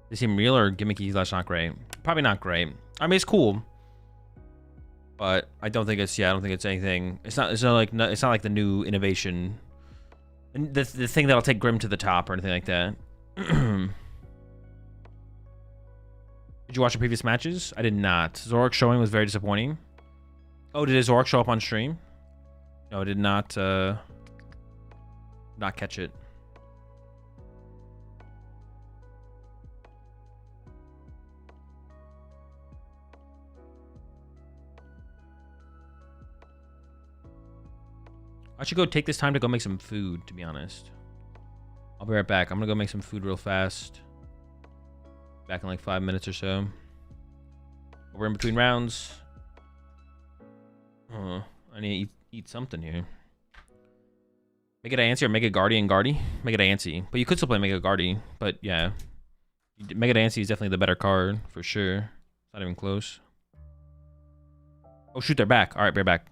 They seem real or gimmicky / not great? Probably not great. I mean, it's cool, but I don't think it's anything. It's not like the new innovation, and the thing that'll take Grim to the top or anything like that. Did you watch the previous matches? I did not. Zorak showing was very disappointing. Oh, did Zorak show up on stream? No, I did not. Not catch it. I should go take this time to go make some food, to be honest. I'll be right back. I'm gonna go make some food real fast. Back in like 5 minutes or so. We're in between rounds. I need to eat something here. Make it Antsy or Mega Guardian Guardy? Make it Antsy. But you could still play Mega Guardy. But yeah. Mega Antsy is definitely the better card, for sure. It's not even close. Oh shoot, they're back. Alright, we're back.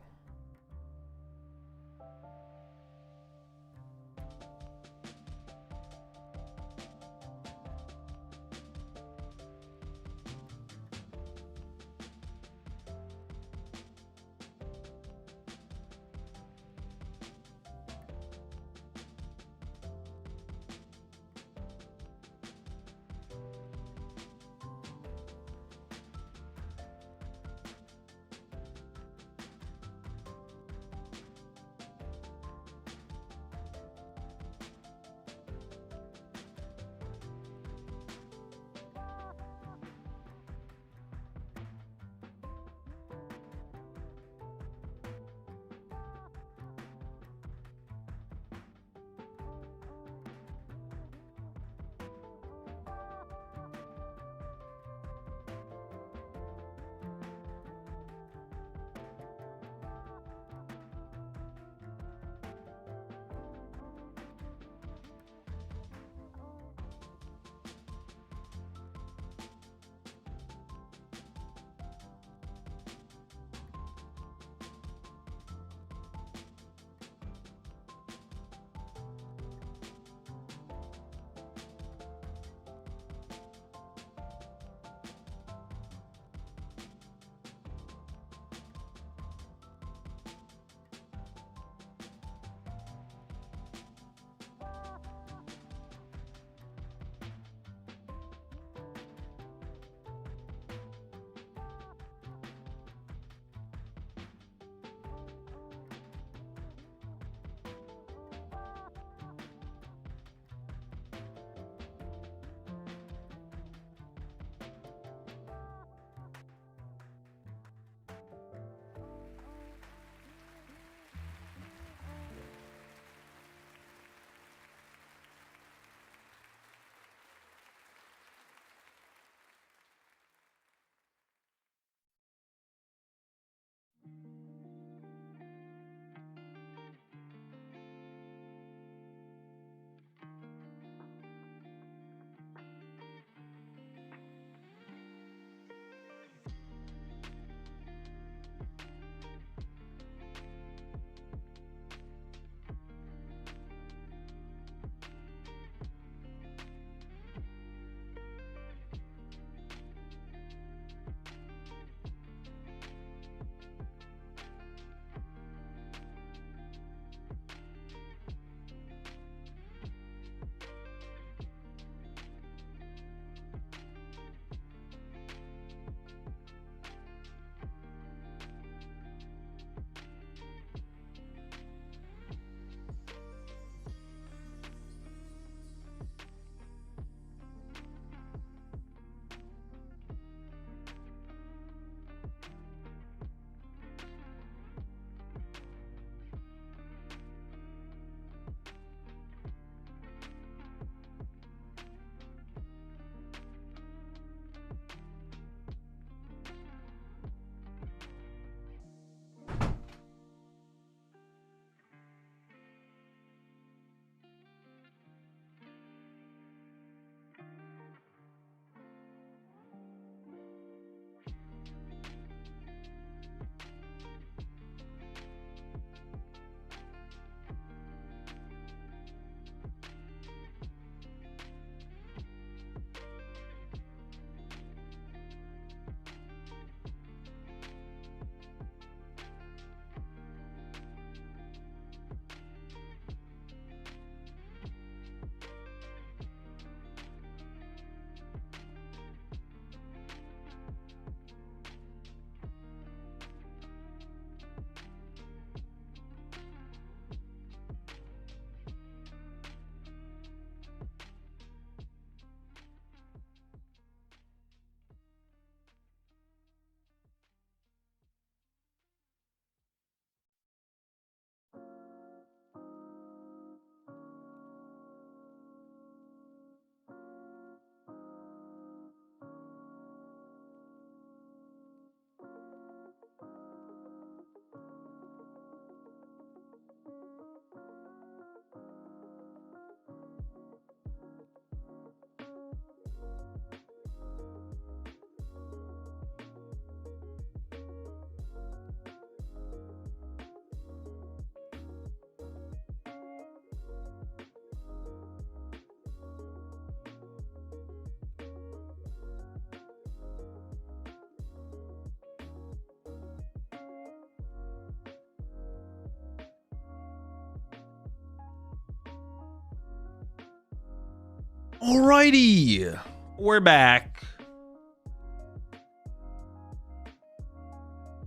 Alrighty, we're back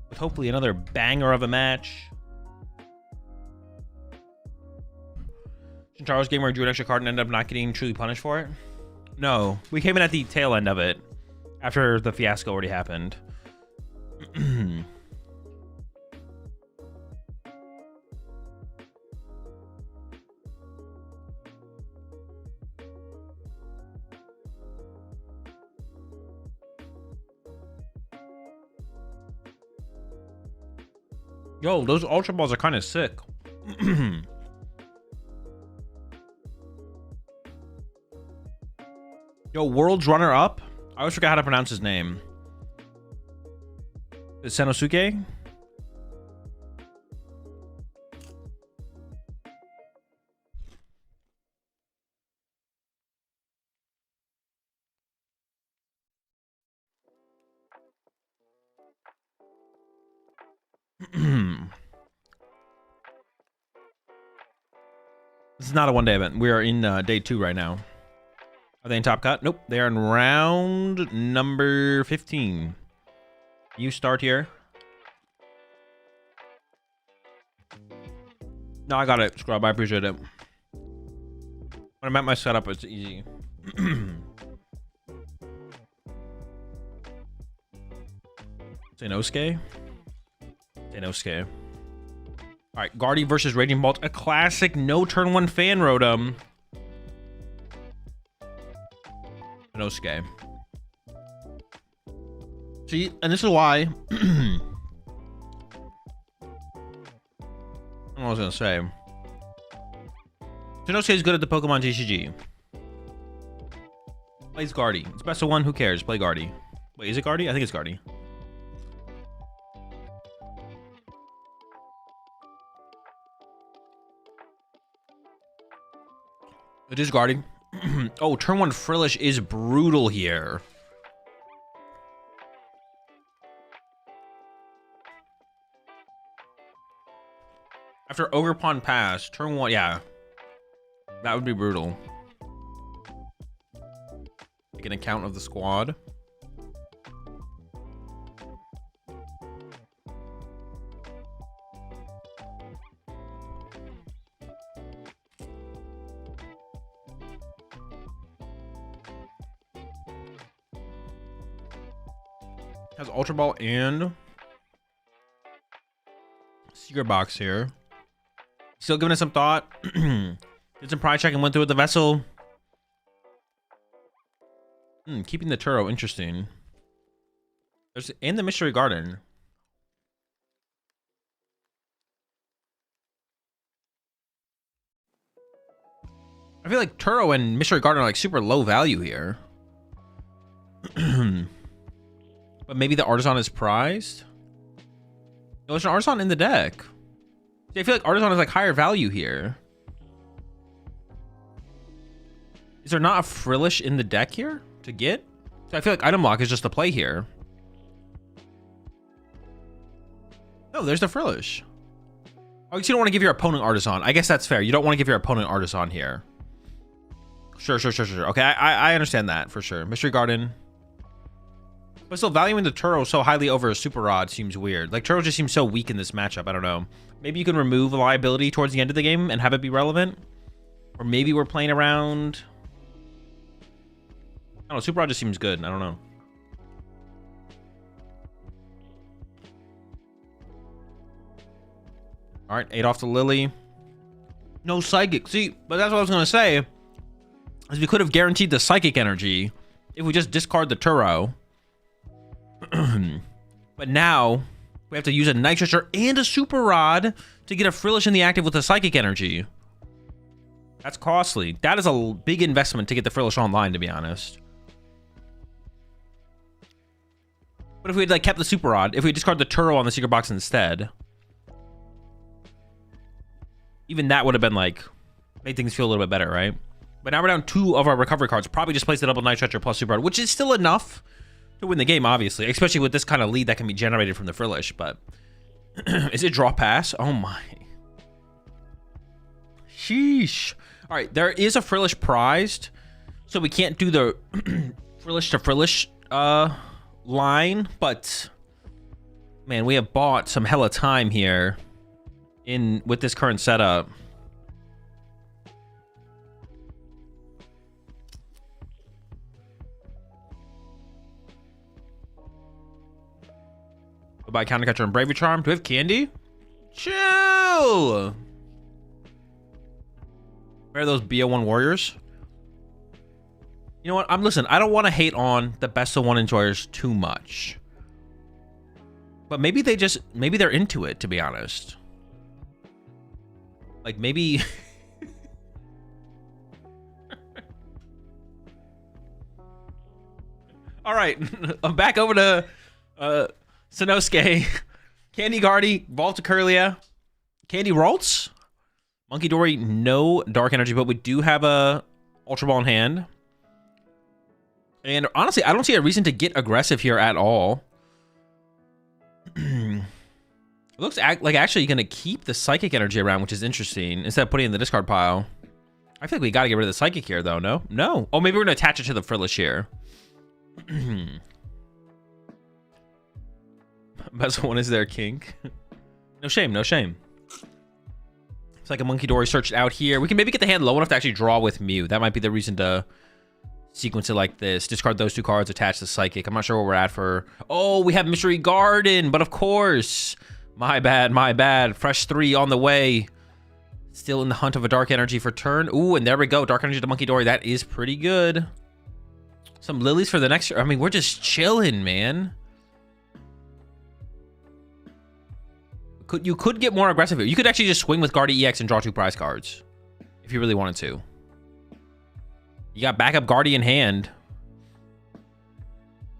with hopefully another banger of a match. Charles game where I drew an extra card and ended up not getting truly punished for it. No, we came in at the tail end of it after the fiasco already happened. Yo, those Ultra Balls are kind of sick. Yo, World's runner-up? I always forgot how to pronounce his name. Is it Sanosuke? This is not a one-day event. We are in day 2 right now. Are they in top cut? Nope. They are in round number 15. You start here. No, I got it, Scrub. I appreciate it. When I'm at my setup, it's easy. Sanosuke? Sanosuke. All right, Guardy versus Raging Bolt. A classic no turn 1 fan rotom. Sanosuke. See, and this is why I don't know what I was gonna say. Sanosuke is good at the PokemonTCG. Plays Guardy. It's best of 1. Who cares? Play Guardy. Wait, is it Guardy? I think it's Guardy. It is Guardy. Oh, turn 1 Frillish is brutal here. After Ogerpon pass, turn 1, yeah. That would be brutal. Take an account of the squad. Has Ultra Ball and Secret Box here. Still giving it some thought. Did some pride check and went through with the vessel. Keeping the Turo interesting. There's and the Mystery Garden. I feel like Turo and Mystery Garden are like super low value here. But maybe the Artisan is prized. No, there's an Artisan in the deck. See, I feel like Artisan is like higher value here. Is there not a Frillish in the deck here to get? So I feel like item lock is just the play here. No, there's the Frillish. Oh, you don't want to give your opponent Artisan. I guess that's fair. You don't want to give your opponent Artisan here. Sure. Okay, I understand that for sure. Mystery Garden. But still, valuing the Turo so highly over a Super Rod seems weird. Like, Turo just seems so weak in this matchup. I don't know. Maybe you can remove a liability towards the end of the game and have it be relevant. Or maybe we're playing around... I don't know. Super Rod just seems good. I don't know. All right, 8 off the Lily. No Psychic. See, but that's what I was going to say. Is we could have guaranteed the Psychic energy if we just discard the Turo. But now we have to use a Night Stretcher and a Super Rod to get a Frillish in the active with a Psychic energy. That's costly. That is a big investment to get the Frillish online, to be honest. But if we had like kept the Super Rod, if we discard the Turo on the Secret Box instead, even that would have been like made things feel a little bit better, right? But now we're down 2 of our recovery cards. Probably just place the double Night Stretcher plus Super Rod, which is still enough to win the game, obviously, especially with this kind of lead that can be generated from the Frillish. But is it draw pass? Oh my. Sheesh. All right, there is a Frillish prized. So we can't do the frillish to frillish line, but man, we have bought some hella time here with this current setup. By Counter Catcher and Bravery Charm. Do we have candy? Chill. Where are those BO1 warriors? You know what? Listen, I don't want to hate on the best of one enjoyers too much. But maybe they're into it, to be honest. Like maybe all right. I'm back over to Sanosuke, Candy Guardy, Vault Curlia, Candy Ralts, Monkey Dory, no Dark Energy, but we do have a Ultra Ball in hand. And honestly, I don't see a reason to get aggressive here at all. It looks like actually you're going to keep the Psychic Energy around, which is interesting, instead of putting it in the discard pile. I feel like we got to get rid of the Psychic here, though, no? No. Oh, maybe we're going to attach it to the Frillish here. Best one is their kink. No shame, no shame. It's like a Monkey Dory searched out here. We can maybe get the hand low enough to actually draw with Mew. That might be the reason to sequence it like this. Discard those two cards, attach the Psychic. I'm not sure where we're at for... Oh, we have Mystery Garden, but of course. My bad, my bad. Fresh 3 on the way. Still in the hunt of a Dark Energy for turn. Ooh, and there we go. Dark Energy to Monkey Dory. That is pretty good. Some lilies for the next... I mean, we're just chilling, man. You could get more aggressive here. You could actually just swing with Guardy EX and draw 2 prize cards. If you really wanted to. You got backup Guardy in hand.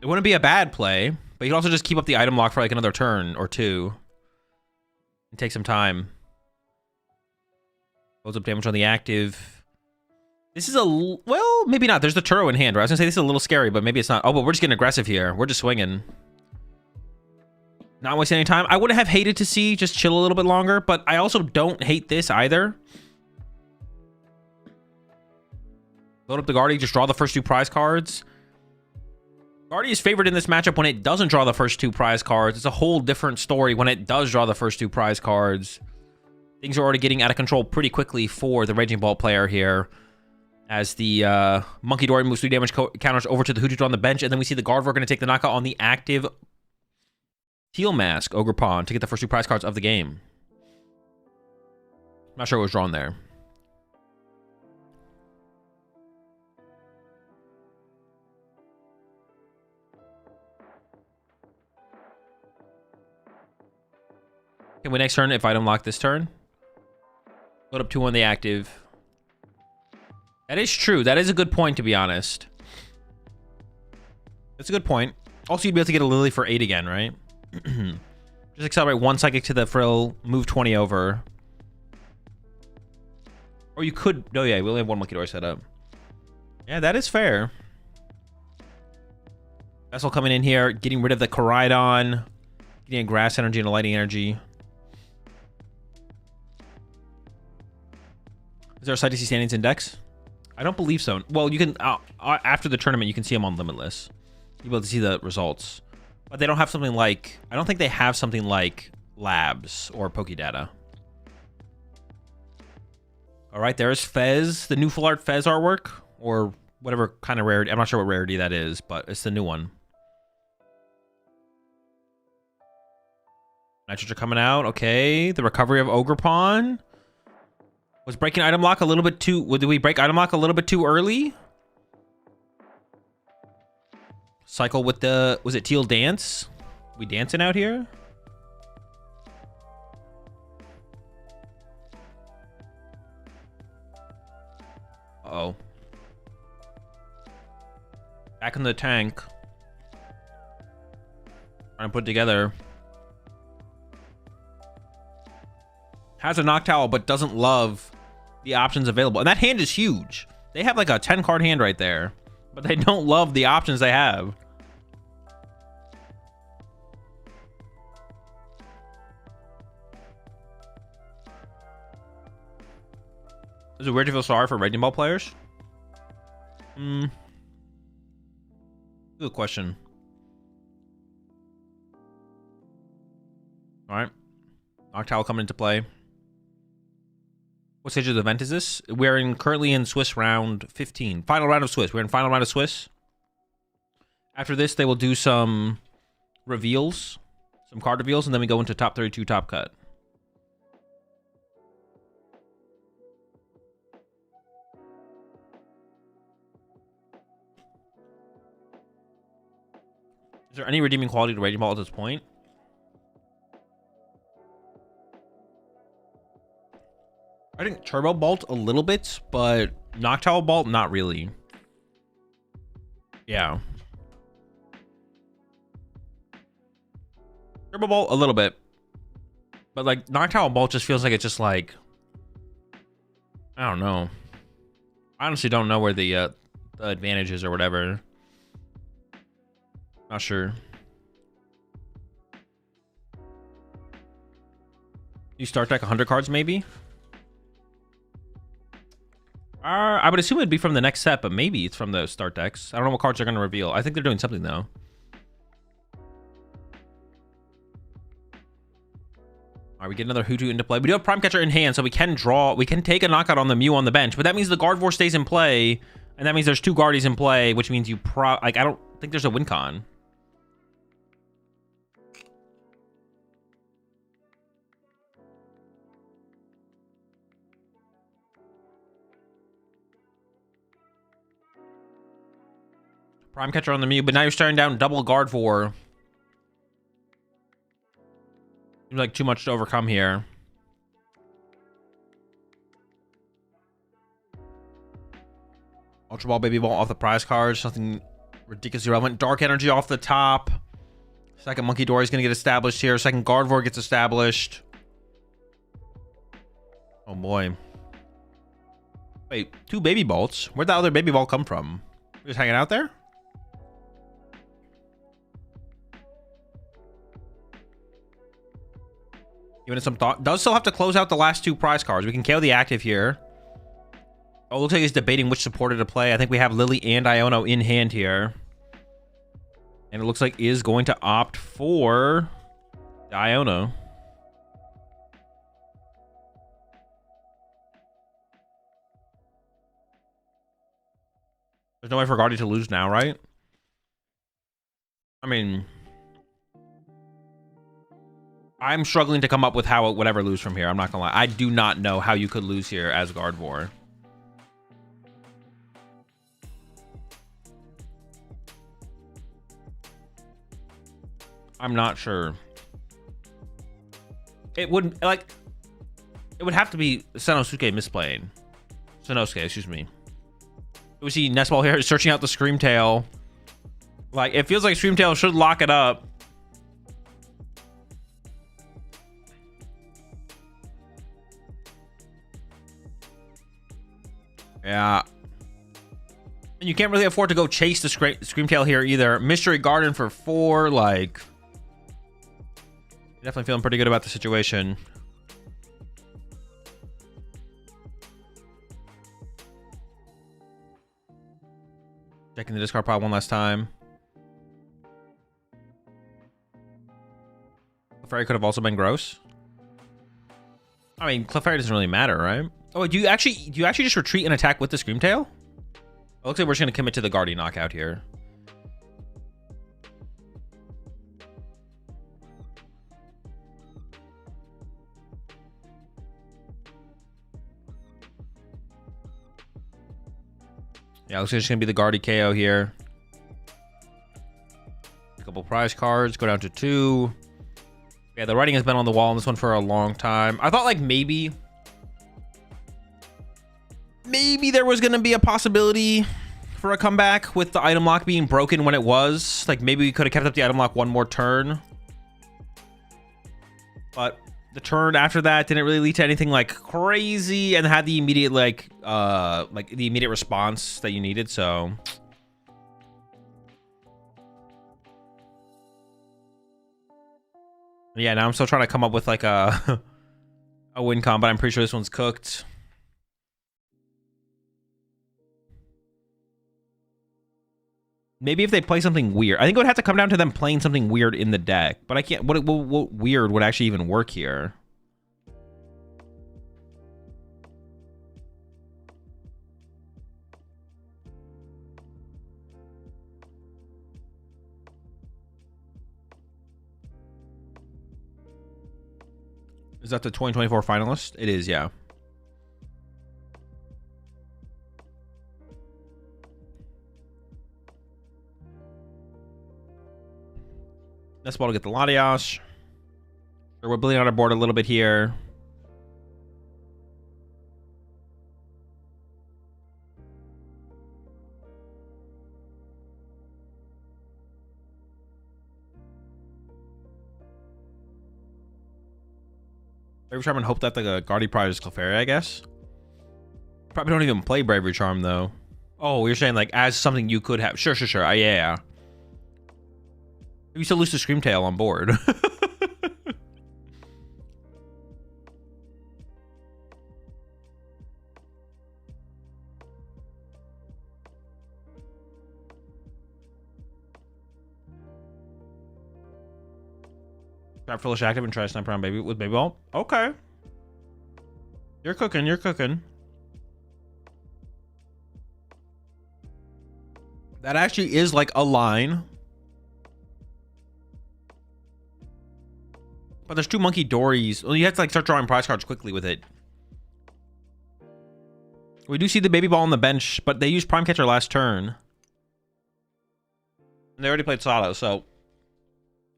It wouldn't be a bad play, but you could also just keep up the item lock for like another turn or 2. And take some time. Builds up damage on the active. This is a... Well, maybe not. There's the Turo in hand, right? I was going to say this is a little scary, but maybe it's not. Oh, but we're just getting aggressive here. We're just swinging. Not wasting any time. I would have hated to see just chill a little bit longer, but I also don't hate this either. Load up the Guardy, just draw the first 2 prize cards. Guardy is favored in this matchup when it doesn't draw the first 2 prize cards. It's a whole different story when it does draw the first 2 prize cards. Things are already getting out of control pretty quickly for the Raging Ball player here. As the Monkey Dory moves 3 damage counters over to the Hoodoo on the bench, and then we see the Gardevoir going to take the knockout on the active Teal Mask Ogre Pawn to get the first 2 prize cards of the game. I'm not sure what was drawn there. Can we next turn if item lock this turn? Load up 2 on the active. That is true. That is a good point, to be honest. That's a good point. Also, you'd be able to get a Lily for 8 again, right? Just accelerate 1 Psychic to the Frill, move 20 over. Or you could... Oh, yeah, we only have 1 Monkey Dory set up. Yeah, that is fair. Vessel coming in here, getting rid of the Koraidon, getting a Grass Energy and a Lighting Energy. Is there a side to see standings index? I don't believe so. Well, you can... after the tournament, you can see them on Limitless. You'll be able to see the results. But they don't have something like... I don't think they have something like Labs or Pokédata. All right, there's Fez, the new full art Fez artwork, or whatever kind of rarity. I'm not sure what rarity that is, but it's the new one. Nitrogen coming out. Okay, the recovery of Ogre Pawn. Was breaking item lock a little bit too... Did we break item lock a little bit too early? Cycle with the... Was it Teal Dance? We dancing out here? Uh-oh. Back in the tank. Trying to put it together. Has a Noctowl, but doesn't love the options available. And that hand is huge. They have like a 10 card hand right there. But they don't love the options they have. Is it weird to feel sorry for Raging Ball players? Good question. All right. Noctowl coming into play. What stage of the event is this? We're currently in Swiss round 15. Final round of Swiss. We're in final round of Swiss. After this, they will do some reveals, some card reveals, and then we go into top 32 top cut. Is there any redeeming quality to Raging Ball at this point? I think Turbo Bolt a little bit, but Noctowl Bolt, not really. Yeah. Turbo Bolt, a little bit. But, like, Noctowl Bolt just feels like it's just, like... I don't know. I honestly don't know where the advantage is or whatever. Not sure. You start deck 100 cards, maybe? I would assume it'd be from the next set, but maybe it's from the start decks. I don't know what cards they're going to reveal. I think they're doing something, though. All right, we get another Hoodoo into play. We do have Prime Catcher in hand, so we can draw. We can take a knockout on the Mew on the bench, but that means the Gardevoir stays in play, and that means there's 2 Guardies in play, which means you like, I don't think there's a win con. Prime Catcher on the Mew, but now you're staring down double Gardevoir. Seems like too much to overcome here. Ultra Ball, Baby Ball off the prize cards. Something ridiculously relevant. Dark Energy off the top. Second Monkey Dory is going to get established here. Second Gardevoir gets established. Oh boy. Wait, 2 Baby Bolts? Where'd the other Baby Ball come from? Just hanging out there? Giving it some thought. Does still have to close out the last 2 prize cards. We can KO the active here. Oh, looks like he's debating which supporter to play. I think we have Lily and Iono in hand here. And it looks like is going to opt for Iono. There's no way for Guardy to lose now, right? I mean... I'm struggling to come up with how it would ever lose from here. I'm not gonna lie. I do not know how you could lose here as Gardevoir. I'm not sure. It wouldn't, like... It would have to be Sanosuke misplaying. Sanosuke, excuse me. We see Nestball here searching out the Screamtail. Like, it feels like Screamtail should lock it up. Yeah. And you can't really afford to go chase the Screamtail here either. Mystery Garden for 4, like... Definitely feeling pretty good about the situation. Checking the discard pile one last time. Clefairy could have also been gross. I mean, Clefairy doesn't really matter, right? Oh, do you actually just retreat and attack with the Screamtail? It looks like we're just gonna commit to the Guardian knockout here. Yeah, looks like it's gonna be the Guardy KO here. A couple prize cards, go down to 2. Yeah, the writing has been on the wall on this one for a long time. I thought like maybe there was gonna be a possibility for a comeback with the item lock being broken when it was. Like maybe we could have kept up the item lock one more turn. But the turn after that didn't really lead to anything like crazy and had the immediate like the immediate response that you needed, so yeah, now I'm still trying to come up with like a win con, but I'm pretty sure this one's cooked. Maybe if they play something weird. I think it would have to come down to them playing something weird in the deck. But I can't... What weird would actually even work here? Is that the 2024 finalist? It is, yeah. That's ball to get the Latias. We're building out our board a little bit here. Bravery Charm and hope that the Guardy Prize is Clefairy, I guess. Probably don't even play Bravery Charm though. Oh, you're saying like as something you could have. Sure. Yeah. You still lose to Screamtail on board. Trap Foolish active and try to snipe around baby with baby ball. Okay. You're cooking. That actually is like a line. But there's 2 Monkey Dories. Well, you have to like start drawing prize cards quickly with it. We do see the baby ball on the bench, but they used Prime Catcher last turn. And they already played Sato, so...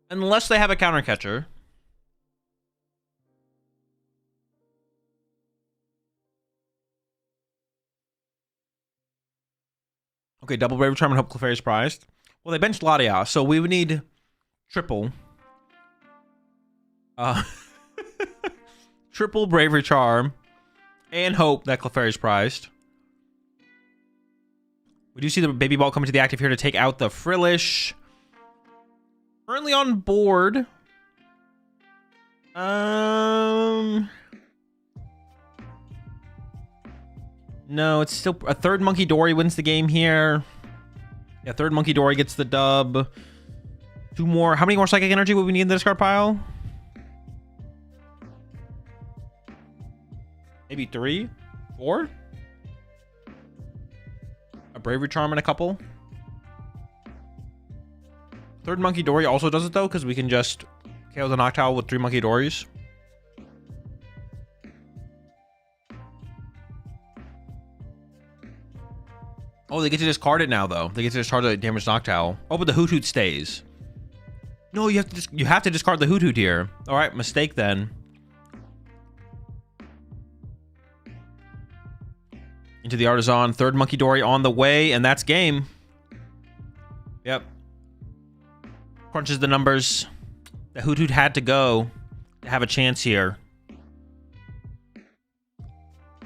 Unless they have a counter catcher. Okay, double Bravery Charm and hope Clefairy is prized. Well, they benched Latias, so we would need triple. Triple Bravery Charm and hope that Clefairy is prized. We do see the baby ball coming to the active here to take out the Frillish. Currently on board. No, it's still a third Monkey Dory wins the game here. Yeah, third Monkey Dory gets the dub. 2 more. How many more Psychic Energy would we need in the discard pile? Maybe 3? 4? A Bravery Charm and a couple. Third Monkey Dory also does it though, because we can just KO the Noctowl with 3 Monkey Dories. Oh, they get to discard it now though. They get to discard the damaged Noctowl. Oh, but the Hoot Hoot stays. No, you have to discard the Hoot Hoot here. All right, mistake then. Into the Artisan, third Monkey Dory on the way, and that's game. Yep. Crunches the numbers. The Hoot Hoot had to go to have a chance here.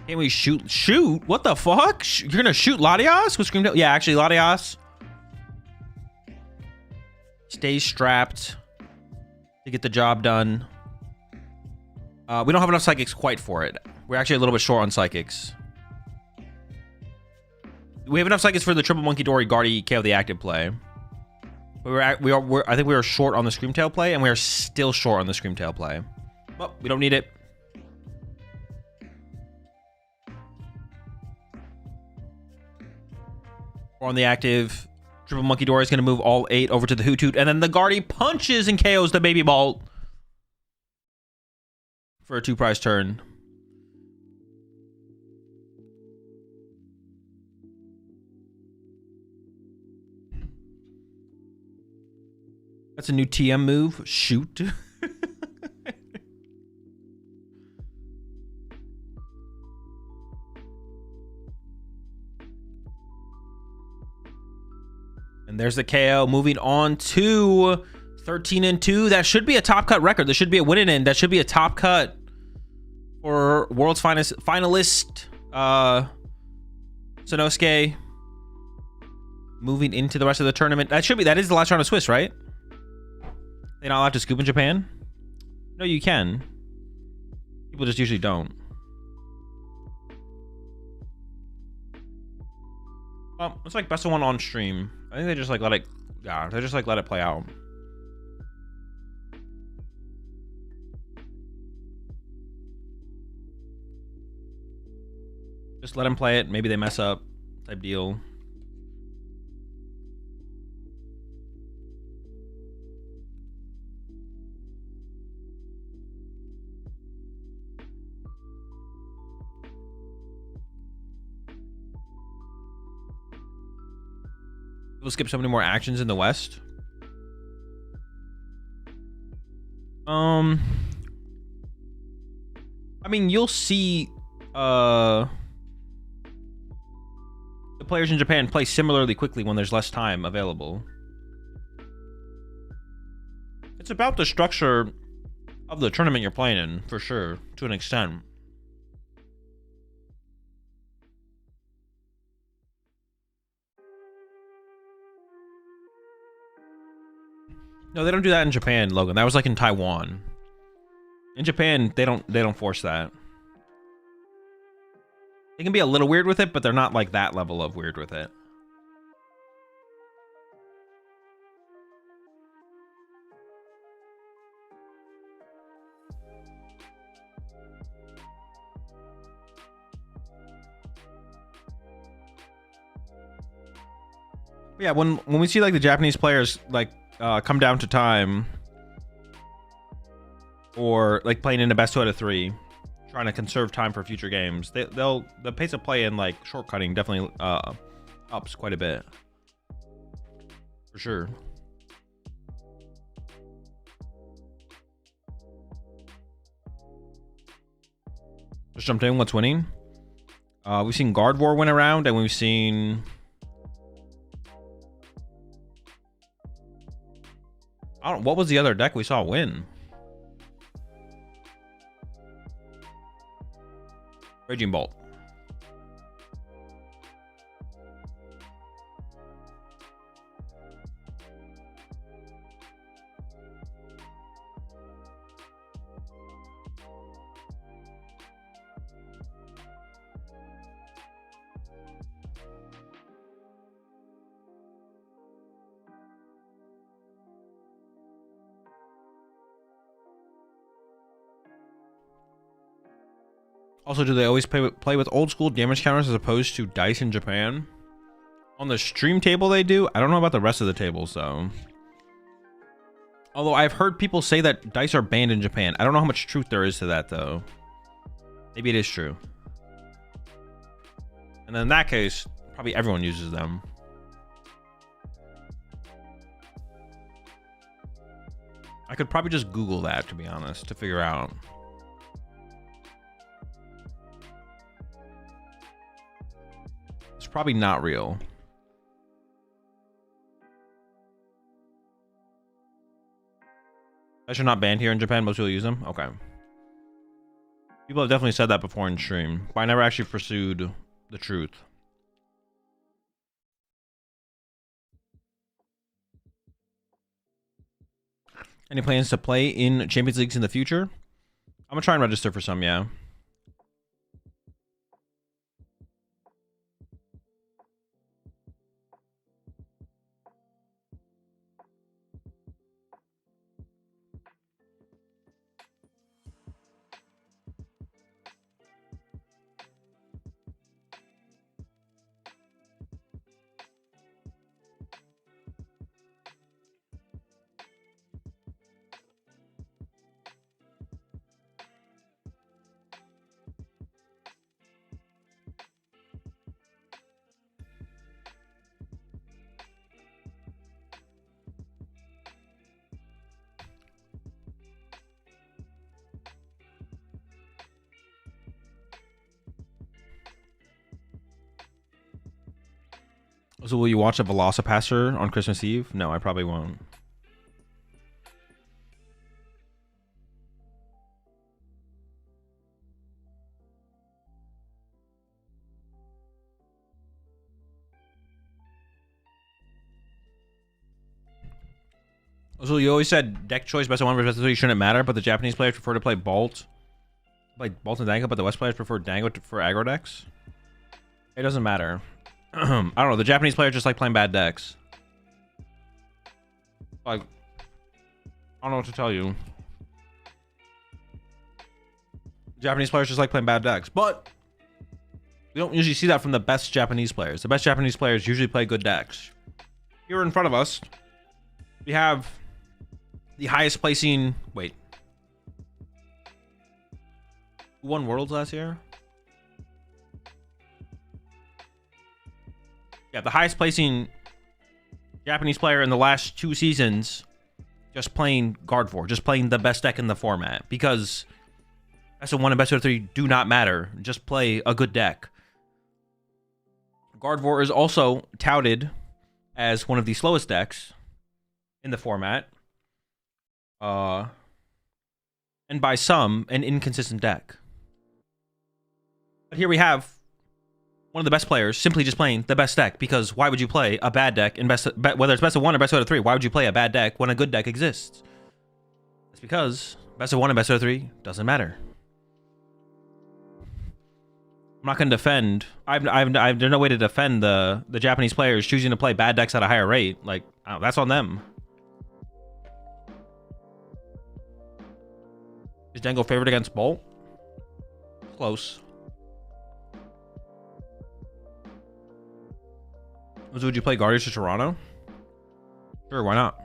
Can we shoot? Shoot? What the fuck? You're gonna shoot Latias with Screamtail? Yeah, actually, Latias stays strapped to get the job done. We don't have enough Psychics quite for it. We're actually a little bit short on Psychics. We have enough Psychics for the triple Monkey Dory Guardy KO the active play. But I think we are short on the Screamtail play, and we are still short on the Screamtail play. Well, we don't need it. We're on the active. Triple Monkey Dory is going to move all 8 over to the Hoot Hoot, and then the Guardy punches and KOs the Baby Bolt for a 2 prize turn. That's a new TM move. Shoot. And there's the KO. Moving on to 13-2. That should be a top cut record. There should be a winning end. That should be a top cut for World's finalist Sanosuke. Moving into the rest of the tournament. That is the last round of Swiss, right? They're not allowed to scoop in Japan? No, you can. People just usually don't. People just usually don't. Well, it's like best of one on stream. I think they just like let it, yeah, they just like let it play out. Just let them play it. Maybe they mess up, type deal. We'll skip so many more actions in the West. I mean, you'll see the players in Japan play similarly quickly when there's less time available. It's about the structure of the tournament you're playing in, for sure, to an extent. No, they don't do that in Japan, Logan. That was like in Taiwan. In Japan, they don't force that. They can be a little weird with it, but they're not like that level of weird with it. Yeah, when we see like the Japanese players like come down to time, or like playing in a best 2 out of 3, trying to conserve time for future games, the pace of play and like shortcutting definitely ups quite a bit, for sure. Just jumped in. What's winning? We've seen Guard War win around, and we've seen what was the other deck we saw win? Raging Bolt. Also, do they always play with old school damage counters as opposed to dice in Japan? On the stream table they do. I don't know about the rest of the tables though. Although I've heard people say that dice are banned in Japan. I don't know how much truth there is to that though. Maybe it is true. And then in that case, probably everyone uses them. I could probably just Google that, to be honest, to figure out. It's probably not real. Dice are not banned here in Japan. Most people use them. Okay. People have definitely said that before in stream, but I never actually pursued the truth. Any plans to play in Champions Leagues in the future? I'm gonna try and register for some, yeah. So will you watch a Velocipasser on Christmas Eve? No, I probably won't. So you always said deck choice best of 1 versus best of 3 shouldn't matter, but the Japanese players prefer to play Bolt. Like Bolt and Dango, but the West players prefer Dango for aggro decks. It doesn't matter. I don't know. The Japanese players just like playing bad decks. Like, I don't know what to tell you. Japanese players just like playing bad decks, but we don't usually see that from the best Japanese players. The best Japanese players usually play good decks. Here in front of us, we have the highest placing. Wait, who won Worlds last year? Yeah, the highest placing Japanese player in the last 2 seasons, just playing Gardevoir, just playing the best deck in the format, because best of 1 and best of 3 do not matter. Just play a good deck. Gardevoir is also touted as one of the slowest decks in the format, and by some, an inconsistent deck. But here we have one of the best players simply just playing the best deck, because why would you play a bad deck in whether it's best of 1 or best of 3? Why would you play a bad deck when a good deck exists? It's because best of 1 and best of 3 doesn't matter. I'm not going to defend. There's no way to defend the Japanese players choosing to play bad decks at a higher rate. Like, that's on them. Is Dango favored against Bolt? Close. Would you play Guardians to Toronto? Sure, why not?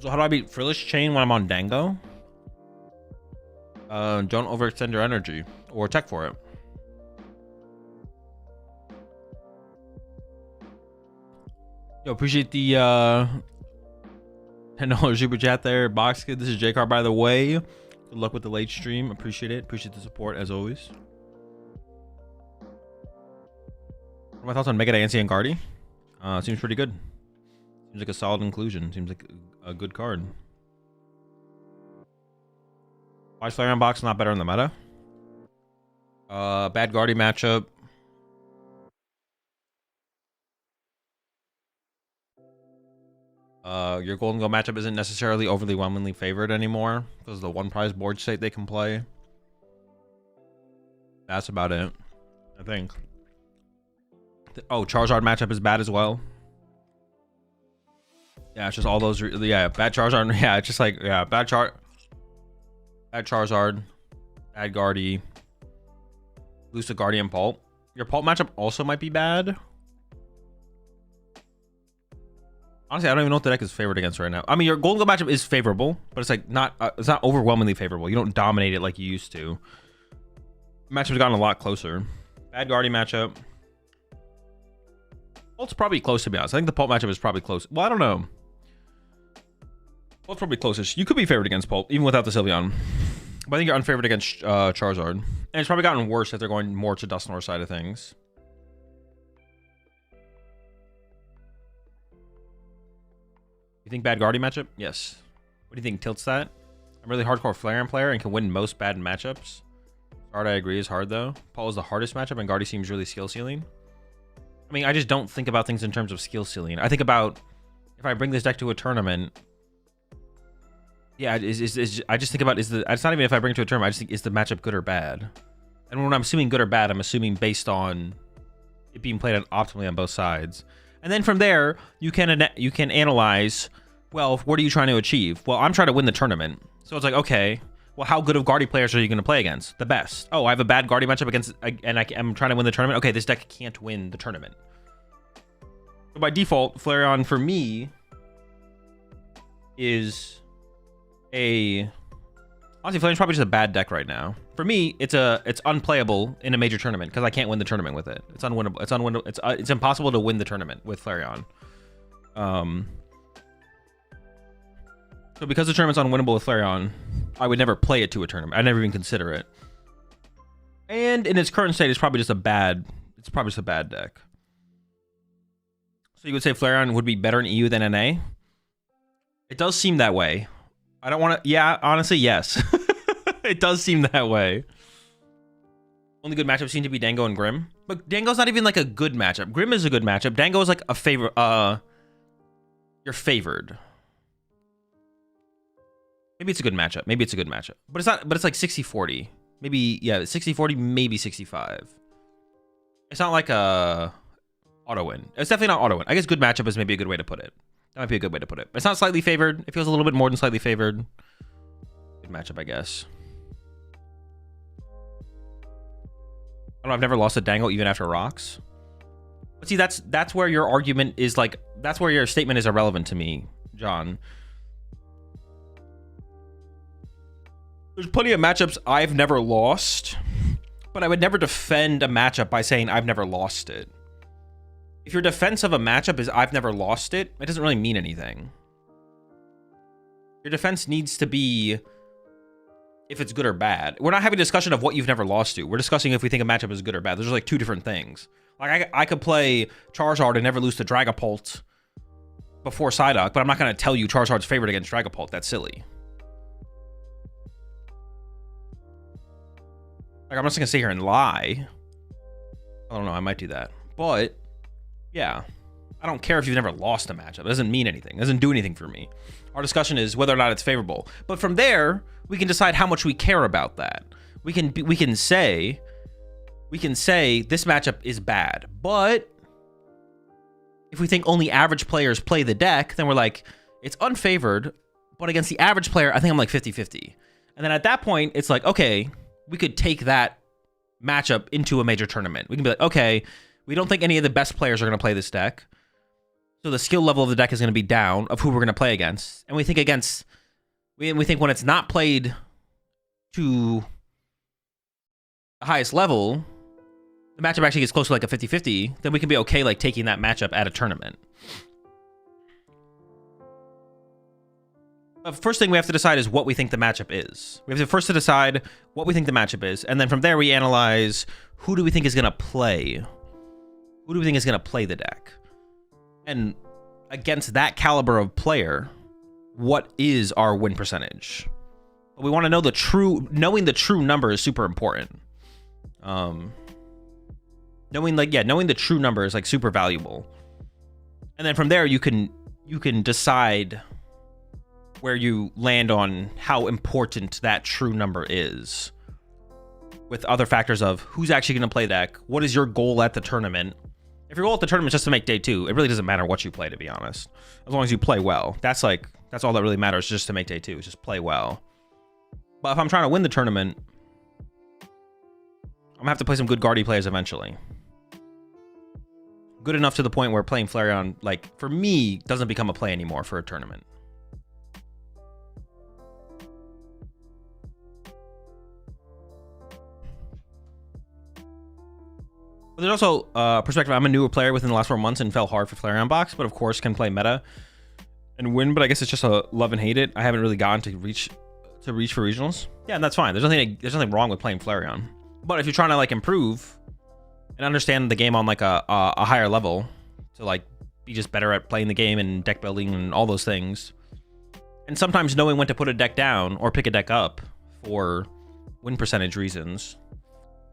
So how do I beat Frillish Chain when I'm on Dango? Don't overextend your energy or tech for it. Yo, appreciate the $10 super chat there, Box Kid. This is J-Car, by the way. Good luck with the late stream. Appreciate it. Appreciate the support as always. What are my thoughts on Mega Dancy and Guardy? Seems pretty good. Seems like a solid inclusion. Seems like a good card. Why is Flareon Box not better in the meta? Bad Guardy matchup. Your Golden Go matchup isn't necessarily overwhelmingly favored anymore because of the one prize board state they can play. That's about it, I think. Oh, Charizard matchup is bad as well. Yeah, it's just all those. Yeah, bad Charizard. Yeah, it's just like, yeah, bad Charizard, bad Guardy, lose to Guardian Pulp. Your Pulp matchup also might be bad. Honestly, I don't even know what the deck is favored against right now. I mean, your Golden Go matchup is favorable, but it's like not. It's not overwhelmingly favorable. You don't dominate it like you used to. Matchups have gotten a lot closer. Bad Guardy matchup. Pulp's probably close, to be honest. I think the Pulp matchup is probably close. Well, I don't know. Pulp's probably closest. You could be favored against Pulp, even without the Sylveon. But I think you're unfavored against Charizard. And it's probably gotten worse if they're going more to Dusknoir side of things. You think bad Guardy matchup? Yes. What do you think tilts that? I'm a really hardcore Flareon player and can win most bad matchups. Hard, I agree, is hard though. Paul is the hardest matchup and Guardy seems really skill ceiling. I mean, I just don't think about things in terms of skill ceiling. I think about if I bring this deck to a tournament. Yeah, I just think about it's not even if I bring it to a tournament. I just think, is the matchup good or bad? And when I'm assuming good or bad, I'm assuming based on it being played optimally on both sides. And then from there, you can analyze, well, what are you trying to achieve? Well, I'm trying to win the tournament. So it's like, okay, well, how good of Guardy players are you going to play against? The best. Oh, I have a bad Guardy matchup against, and I'm trying to win the tournament. Okay, this deck can't win the tournament. So by default, Flareon for me is a... Honestly, Flareon's probably just a bad deck right now. For me, it's unplayable in a major tournament because I can't win the tournament with it. It's unwinnable. It's unwinnable. It's impossible to win the tournament with Flareon. So because the tournament's unwinnable with Flareon, I would never play it to a tournament. I'd never even consider it. And in its current state, it's probably just a bad. It's probably just a bad deck. So you would say Flareon would be better in EU than NA? It does seem that way. I don't want to... Yeah, honestly, yes. It does seem that way. Only good matchups seem to be Dango and Grim. But Dango's not even like a good matchup. Grim is a good matchup. Dango is like a favor... You're favored. Maybe it's a good matchup. Maybe it's a good matchup. But it's not... But it's like 60-40. Maybe... Yeah, 60-40, maybe 65. It's not like a... auto win. It's definitely not auto win. I guess good matchup is maybe a good way to put it. That might be a good way to put it. It's not slightly favored. It feels a little bit more than slightly favored. Good matchup, I guess. I don't know, I've never lost a Dango even after rocks. But see, that's where your argument is like, that's where your statement is irrelevant to me, John. There's plenty of matchups I've never lost, but I would never defend a matchup by saying I've never lost it. If your defense of a matchup is I've never lost it, it doesn't really mean anything. Your defense needs to be if it's good or bad. We're not having a discussion of what you've never lost to. We're discussing if we think a matchup is good or bad. Those are like two different things. Like I could play Charizard and never lose to Dragapult before Psyduck, but I'm not going to tell you Charizard's favored against Dragapult. That's silly. Like I'm not going to sit here and lie. I don't know. I might do that. But yeah, I don't care if you've never lost a matchup. It doesn't mean anything. It doesn't do anything for me. Our discussion is whether or not it's favorable. But from there, we can decide how much we care about that. We can say this matchup is bad. But if we think only average players play the deck, then we're like, it's unfavored. But against the average player, I think I'm like 50-50. And then at that point, it's like, okay, we could take that matchup into a major tournament. We can be like, okay, we don't think any of the best players are going to play this deck. So the skill level of the deck is going to be down of who we're going to play against. And we think we think when it's not played to the highest level, the matchup actually gets close to like a 50-50, then we can be okay like taking that matchup at a tournament. But first thing we have to decide is what we think the matchup is. We have to first decide what we think the matchup is. And then from there we analyze who do we think is going to play. Who do we think is going to play the deck? And against that caliber of player, what is our win percentage? We want to know knowing the true number is super important. Knowing the true number is like super valuable. And then from there you can decide where you land on how important that true number is. With other factors of who's actually going to play deck, what is your goal at the tournament? If your goal at the tournament is just to make day 2, it really doesn't matter what you play, to be honest. As long as you play well. That's all that really matters, just to make day 2, just play well. But if I'm trying to win the tournament, I'm gonna have to play some good Guardy players eventually. Good enough to the point where playing Flareon, like, for me, doesn't become a play anymore for a tournament. But there's also perspective. I'm a newer player within the last 4 months and fell hard for Flareon box, but of course can play meta and win. But I guess it's just a love and hate it. I haven't really gotten to reach for regionals. Yeah, and that's fine. There's nothing wrong with playing Flareon. But if you're trying to like improve and understand the game on like a higher level, to like be just better at playing the game and deck building and all those things, and sometimes knowing when to put a deck down or pick a deck up for win percentage reasons,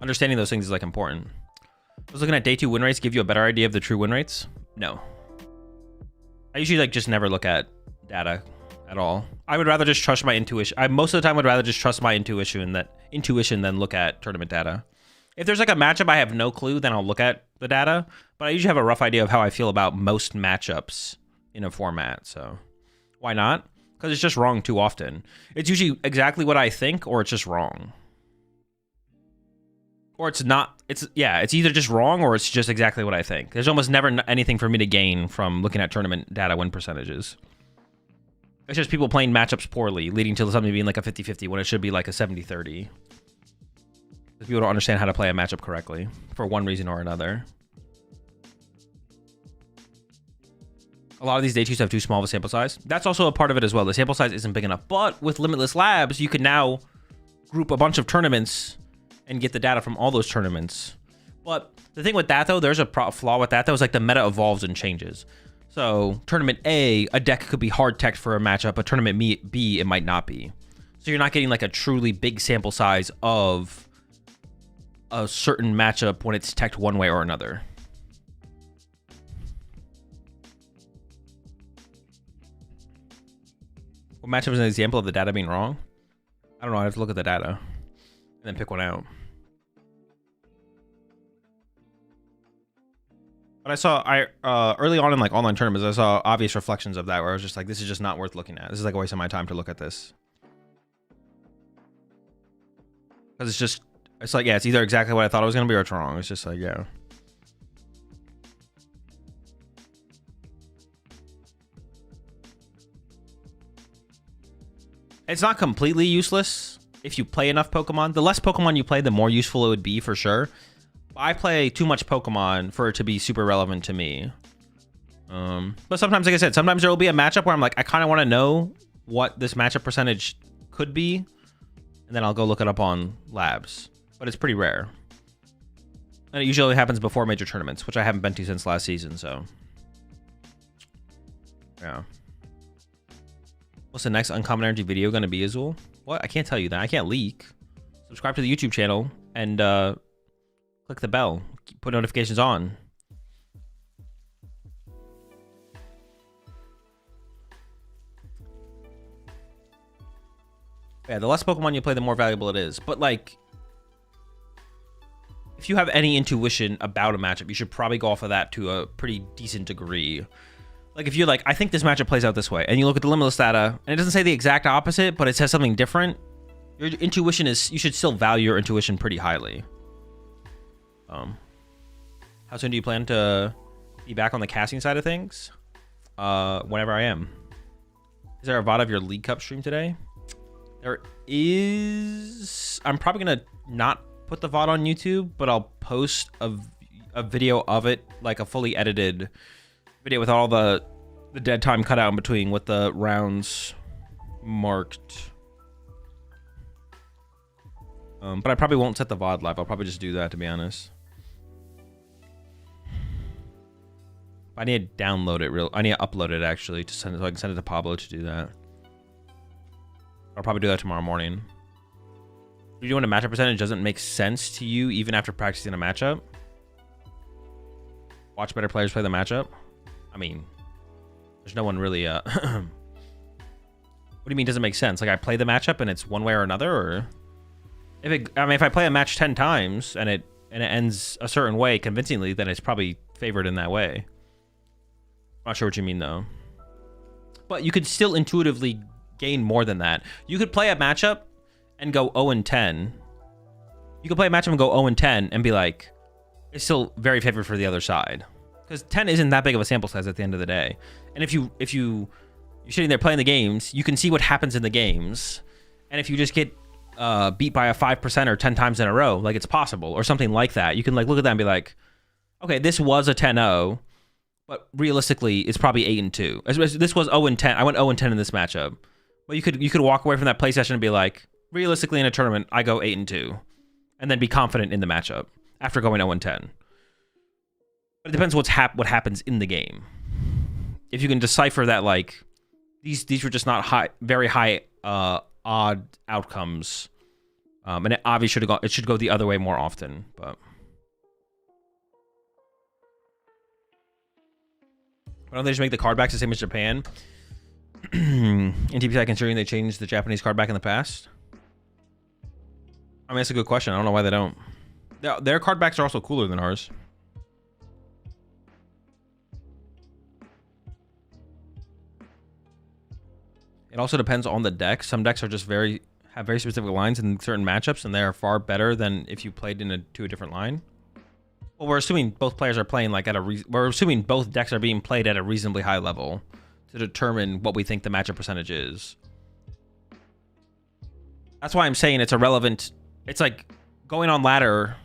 understanding those things is like important. I was looking at day 2 win rates give you a better idea of the true win rates? No. I usually like just never look at data at all. I would rather just trust my intuition. I most of the time would rather just trust my intuition than look at tournament data. If there's like a matchup I have no clue, then I'll look at the data. But I usually have a rough idea of how I feel about most matchups in a format. So why not? Because it's just wrong too often. It's usually exactly what I think, or it's just wrong. Or it's not, it's either just wrong or it's just exactly what I think. There's almost never anything for me to gain from looking at tournament data win percentages. It's just people playing matchups poorly, leading to something being like a 50-50 when it should be like a 70-30. Because people don't understand how to play a matchup correctly for one reason or another. A lot of these day 2s have too small of a sample size. That's also a part of it as well. The sample size isn't big enough. But with Limitless Labs, you can now group a bunch of tournaments and get the data from all those tournaments But the thing with that, though, there's a flaw with that, though, is like the meta evolves and changes. So tournament A deck could be hard teched for a matchup, but tournament B, it might not be. So you're not getting like a truly big sample size of a certain matchup when it's teched one way or another. What matchup is an example of the data being wrong? I don't know. I have to look at the data and then pick one out. But I saw early on in like online tournaments, I saw obvious reflections of that where I was just like, this is just not worth looking at. This is like a waste of my time to look at this. Because it's like, yeah, it's either exactly what I thought it was going to be or it's wrong. It's just like, yeah. It's not completely useless if you play enough Pokemon. The less Pokemon you play, the more useful it would be for sure. I play too much Pokemon for it to be super relevant to me. But sometimes, like I said, sometimes there will be a matchup where I'm like, I kind of want to know what this matchup percentage could be. And then I'll go look it up on labs. But it's pretty rare. And it usually happens before major tournaments, which I haven't been to since last season, so. Yeah. What's the next Uncommon Energy video going to be, Azul? What? I can't tell you that. I can't leak. Subscribe to the YouTube channel and click the bell. Put notifications on. Yeah, the less Pokemon you play, the more valuable it is. But, like, if you have any intuition about a matchup, you should probably go off of that to a pretty decent degree. Like, if you're like, I think this matchup plays out this way, and you look at the limitless data, and it doesn't say the exact opposite, but it says something different, your intuition is, you should still value your intuition pretty highly. How soon do you plan to be back on the casting side of things? Whenever I am. Is there a VOD of your League Cup stream today? There is. I'm probably gonna not put the VOD on YouTube, but I'll post a video of it, like a fully edited video with all the dead time cut out in between with the rounds marked. But I probably won't set the VOD live. I'll probably just do that, to be honest. I need to download it I need to upload it actually to send it so I can send it to Pablo to do that. I'll probably do that tomorrow morning. Do you know when a matchup percentage doesn't make sense to you even after practicing a matchup? Watch better players play the matchup? I mean, there's no one really what do you mean doesn't make sense? Like I play the matchup and it's one way or another, or if I play a match 10 times and it ends a certain way convincingly, then it's probably favored in that way. I'm not sure what you mean though. But you could still intuitively gain more than that. You could play a matchup and go 0-10. You could play a matchup and go 0-10 and be like, it's still very favored for the other side. Because 10 isn't that big of a sample size at the end of the day. And if you're sitting there playing the games, you can see what happens in the games. And if you just get beat by a 5% or 10 times in a row, like it's possible, or something like that, you can like look at that and be like, okay, this was a 10-0, but realistically, it's probably 8-2. This was 0-10. I went 0-10 in this matchup. But you could walk away from that play session and be like, realistically in a tournament, I go 8-2, and then be confident in the matchup after going 0-10. But it depends what happens in the game. If you can decipher that, like these were just not very high odd outcomes, and it obviously should go the other way more often. But why don't they just make the card backs the same as Japan? In TPCI, considering they changed the Japanese card back in the past? I mean, that's a good question. I don't know why they don't. Their card backs are also cooler than ours. It also depends on the deck. Some decks are just have very specific lines in certain matchups, and they are far better than if you played to a different line. Well, we're assuming both players are playing like we're assuming both decks are being played at a reasonably high level to determine what we think the matchup percentage is. That's why I'm saying it's irrelevant. It's like going on ladder.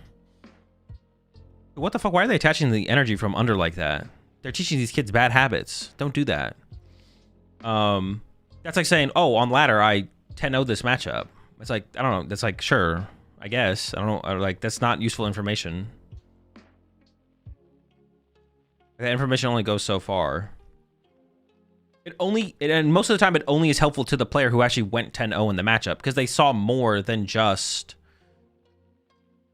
What the fuck? Why are they attaching the energy from under like that? They're teaching these kids bad habits. Don't do that. That's like saying, oh, on ladder, I 10-0 this matchup. It's like, I don't know. That's like, sure, I guess. I don't know. Like, that's not useful information. That information only goes so far. And most of the time, it only is helpful to the player who actually went 10-0 in the matchup because they saw more than just.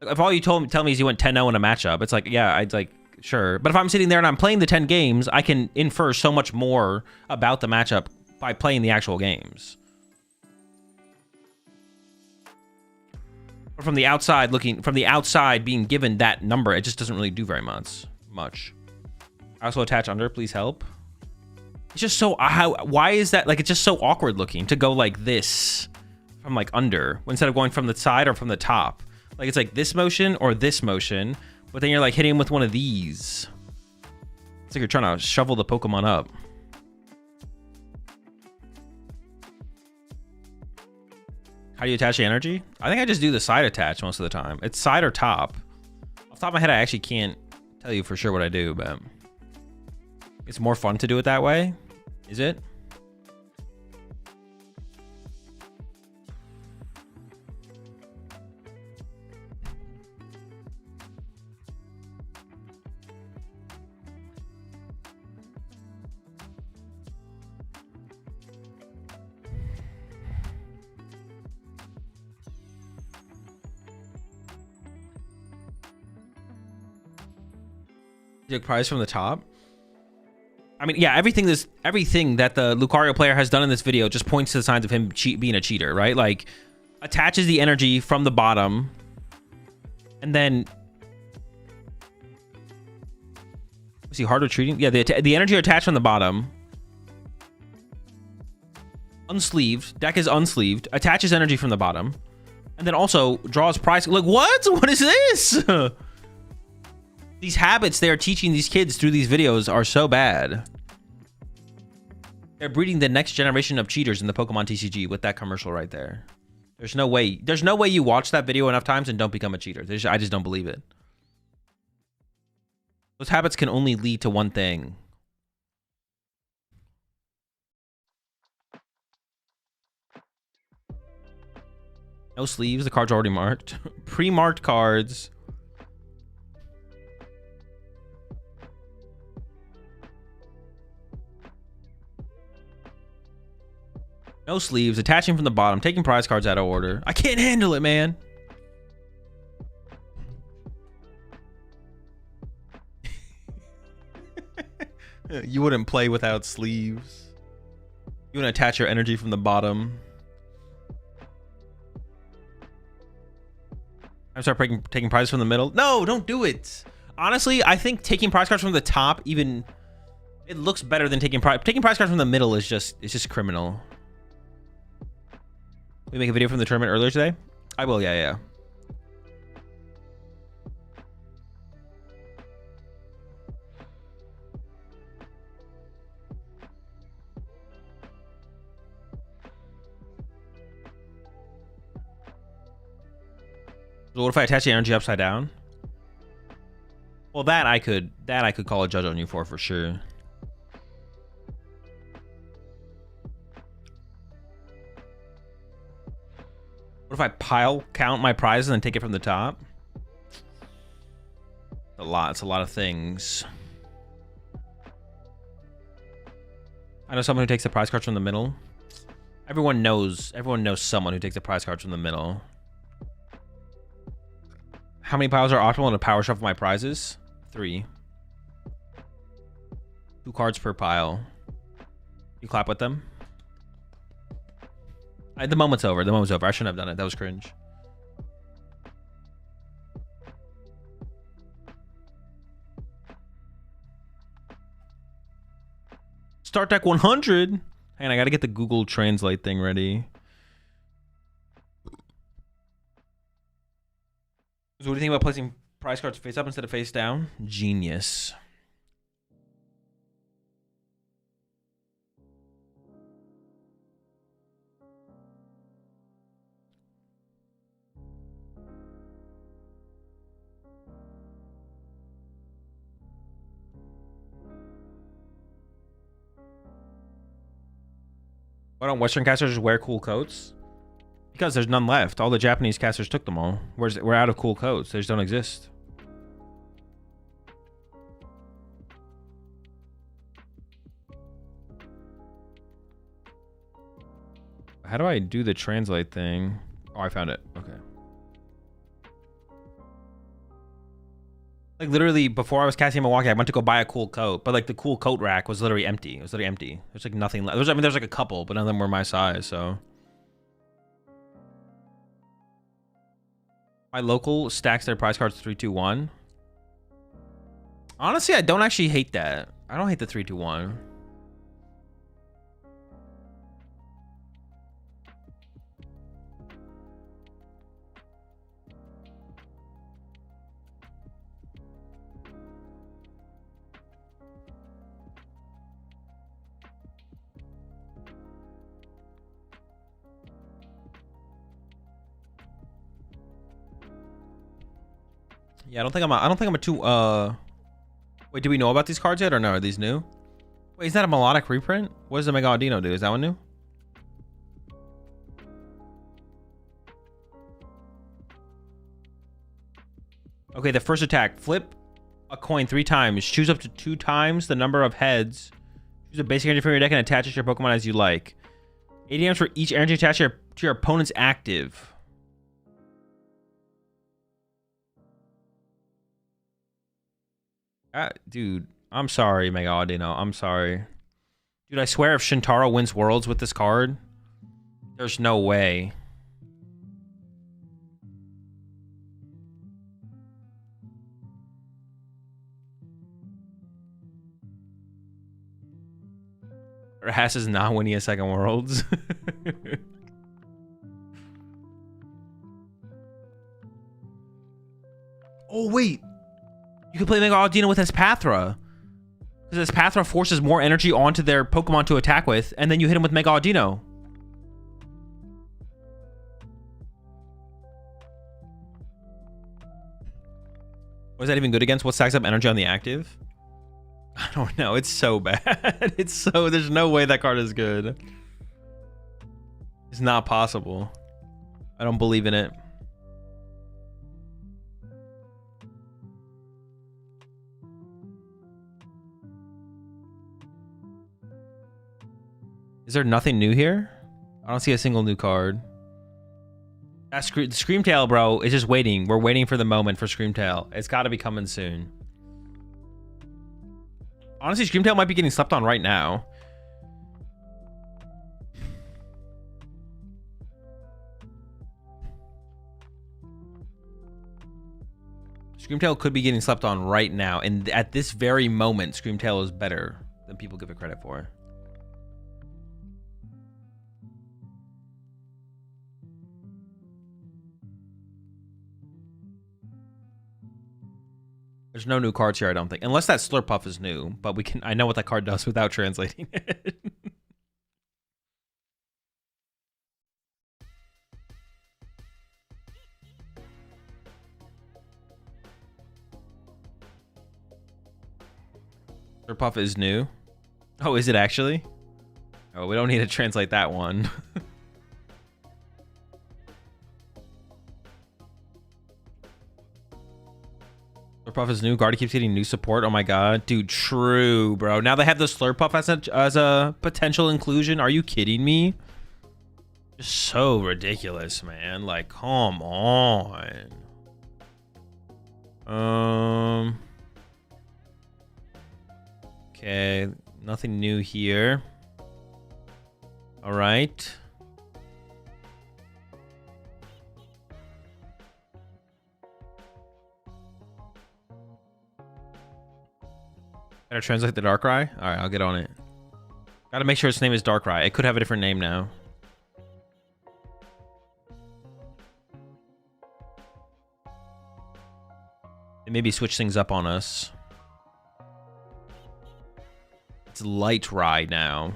If all you tell me is you went 10-0 in a matchup, it's like, yeah, I'd like, sure. But if I'm sitting there and I'm playing the 10 games, I can infer so much more about the matchup by playing the actual games. But from the outside being given that number, it just doesn't really do very much. I also attach under, please help. It's just so, why is that? Like, it's just so awkward looking to go like this from like under instead of going from the side or from the top. Like, it's like this motion or this motion, but then you're like hitting him with one of these. It's like you're trying to shovel the Pokemon up. How do you attach the energy? I think I just do the side attach most of the time. It's side or top. Off the top of my head, I actually can't tell you for sure what I do, but it's more fun to do it that way. Is it? Take prize from the top. I mean, yeah, everything that the Lucario player has done in this video just points to the signs of him being a cheater, right? Like, attaches the energy from the bottom, and then is he hard retreating? Yeah, the energy attached from the bottom, unsleeved. Deck is unsleeved. Attaches energy from the bottom, and then also draws prize. Like, what? What is this? These habits they are teaching these kids through these videos are so bad. They're breeding the next generation of cheaters in the Pokemon TCG with that commercial right there. There's no way you watch that video enough times and don't become a cheater. I just don't believe it. Those habits can only lead to one thing. No sleeves. The cards are already marked. Pre-marked cards. No sleeves, attaching from the bottom, taking prize cards out of order. I can't handle it, man. You wouldn't play without sleeves. You wouldn't attach your energy from the bottom. I start taking prizes from the middle. No, don't do it. Honestly, I think taking prize cards from the top it looks better than taking prize cards from the middle is just criminal. We make a video from the tournament earlier today? I will, yeah. So what if I attach the energy upside down? Well, that I could call a judge on you for sure. What if I pile count my prizes and then take it from the top? It's a lot of things. I know someone who takes the prize cards from the middle. Everyone knows someone who takes the prize cards from the middle. How many piles are optimal in a power shuffle my prizes? 3. 2 cards per pile. You clap with them? The moment's over. I shouldn't have done it. That was cringe. Start deck 100. Hang on, I gotta get the Google Translate thing ready. So what do you think about placing prize cards face up instead of face down? Genius. Why don't Western casters wear cool coats? Because there's none left. All the Japanese casters took them all. We're out of cool coats. They just don't exist. How do I do the translate thing? Oh, I found it. Okay. Like literally before I was casting Milwaukee, I went to go buy a cool coat, but like the cool coat rack was literally empty. It was literally empty. There's like nothing left. I mean, there's like a couple, but none of them were my size, so. My local stacks their prize cards 3-2-1. Honestly, I don't actually hate that. I don't hate the 3-2-1. Yeah, I don't think I'm a two wait, do we know about these cards yet or no? Are these new? Wait, is that a melodic reprint? What does the Mega Audino do? Is that one new? Okay, the first attack. Flip a coin 3 times. Choose up to 2 times the number of heads. Choose a basic energy from your deck and attach it to your Pokemon as you like. 80 items for each energy attached to your opponent's active. Dude, I'm sorry, Mega Audino. I'm sorry. Dude, I swear if Shintaro wins Worlds with this card, there's no way. Hass is not winning a second Worlds. Oh, wait. You can play Mega Audino with Espathra. Because Espathra forces more energy onto their Pokemon to attack with, and then you hit him with Mega Audino. Was that even good against what stacks up energy on the active? I don't know. It's so bad. It's so... There's no way that card is good. It's not possible. I don't believe in it. Is there nothing new here? I don't see a single new card. That Screamtail, bro, is just waiting. We're waiting for the moment for Screamtail. It's got to be coming soon. Honestly, Screamtail might be getting slept on right now. Screamtail could be getting slept on right now. And at this very moment, Screamtail is better than people give it credit for. There's no new cards here, I don't think. Unless that Slurpuff is new, but we can. I know what that card does without translating it. Slurpuff is new. Oh, is it actually? Oh, we don't need to translate that one. Slurpuff is new. Guardy keeps getting new support. Oh my god. Dude, true, bro. Now they have the Slurpuff as a potential inclusion. Are you kidding me? Just so ridiculous, man. Like, come on. Okay. Nothing new here. All right. Better translate the Darkrai? Alright, I'll get on it. Gotta make sure its name is Darkrai. It could have a different name now. They maybe switch things up on us. It's Lightrai now.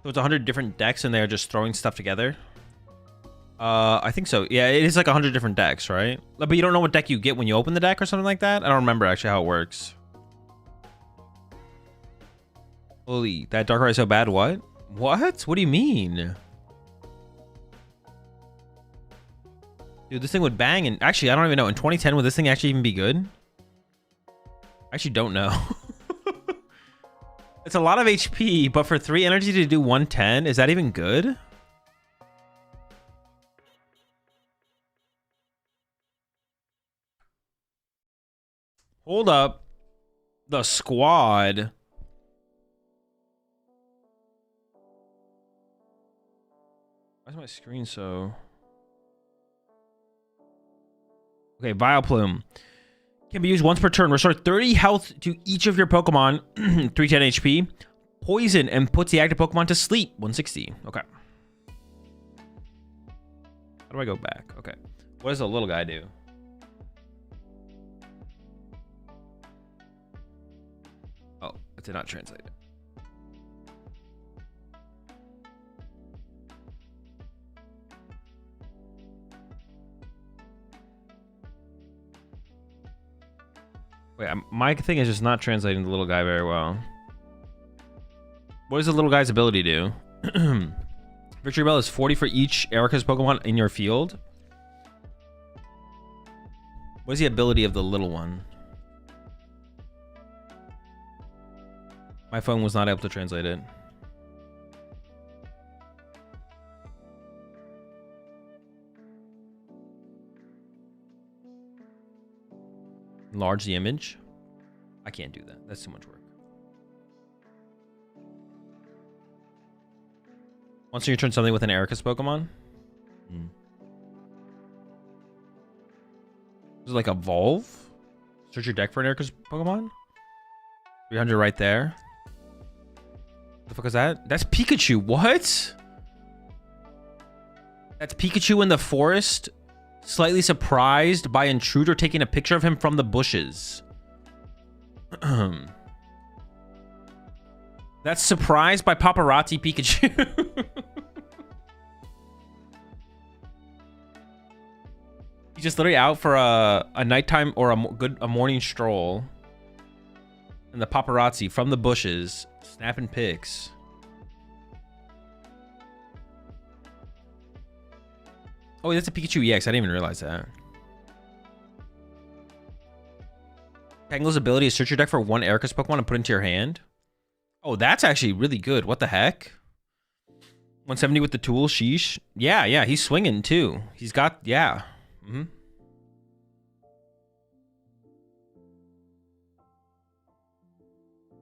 So it's 100 different decks and they're just throwing stuff together? I think so. Yeah, it is like 100 different decks, right? But you don't know what deck you get when you open the deck or something like that? I don't remember actually how it works. Holy, that Darkrai is so bad. What? What? What do you mean? Dude, this thing would bang. And actually, I don't even know. In 2010, would this thing actually even be good? I actually don't know. It's a lot of HP, but for 3 energy to do 110, is that even good? Hold up. The squad. Why is my screen so... Okay, Vileplume. Can be used once per turn. Restore 30 health to each of your Pokemon. 310 HP. Poison and puts the active Pokemon to sleep. 160. Okay. How do I go back? Okay. What does the little guy do? Oh, it did not translate it. Wait, my thing is just not translating the little guy very well. What does the little guy's ability do? Victory Bell is 40 for each Erica's Pokemon in your field. What is the ability of the little one? My phone was not able to translate it. Enlarge the image. I can't do that. That's too much work. Once you turn something with an Erica's Pokemon. Is it like evolve? Search your deck for an Erica's Pokemon. 300 right there. What the fuck is that? That's Pikachu. What? That's Pikachu in the forest. Slightly surprised by intruder taking a picture of him from the bushes. That's surprised by paparazzi Pikachu. He's just literally out for a nighttime or a morning stroll. And the paparazzi from the bushes snapping pics. Oh, that's a Pikachu EX. I didn't even realize that. Tangle's ability is search your deck for one Erica's Pokemon and put it into your hand. Oh, that's actually really good. What the heck? 170 with the tool. Sheesh. Yeah, he's swinging too. He's got, yeah.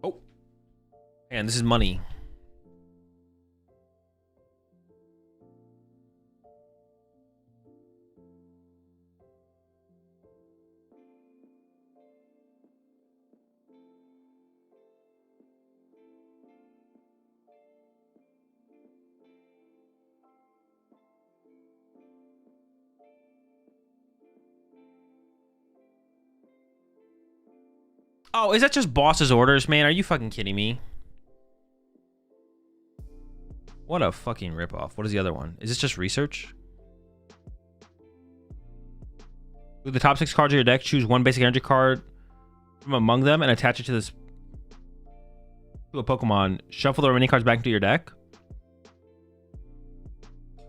Oh. Man, this is money. Oh, is that just boss's orders, man? Are you fucking kidding me? What a fucking ripoff. What is the other one? Is this just research? With the top 6 cards of your deck, choose one basic energy card from among them and attach it to this to a Pokemon. Shuffle the remaining cards back into your deck.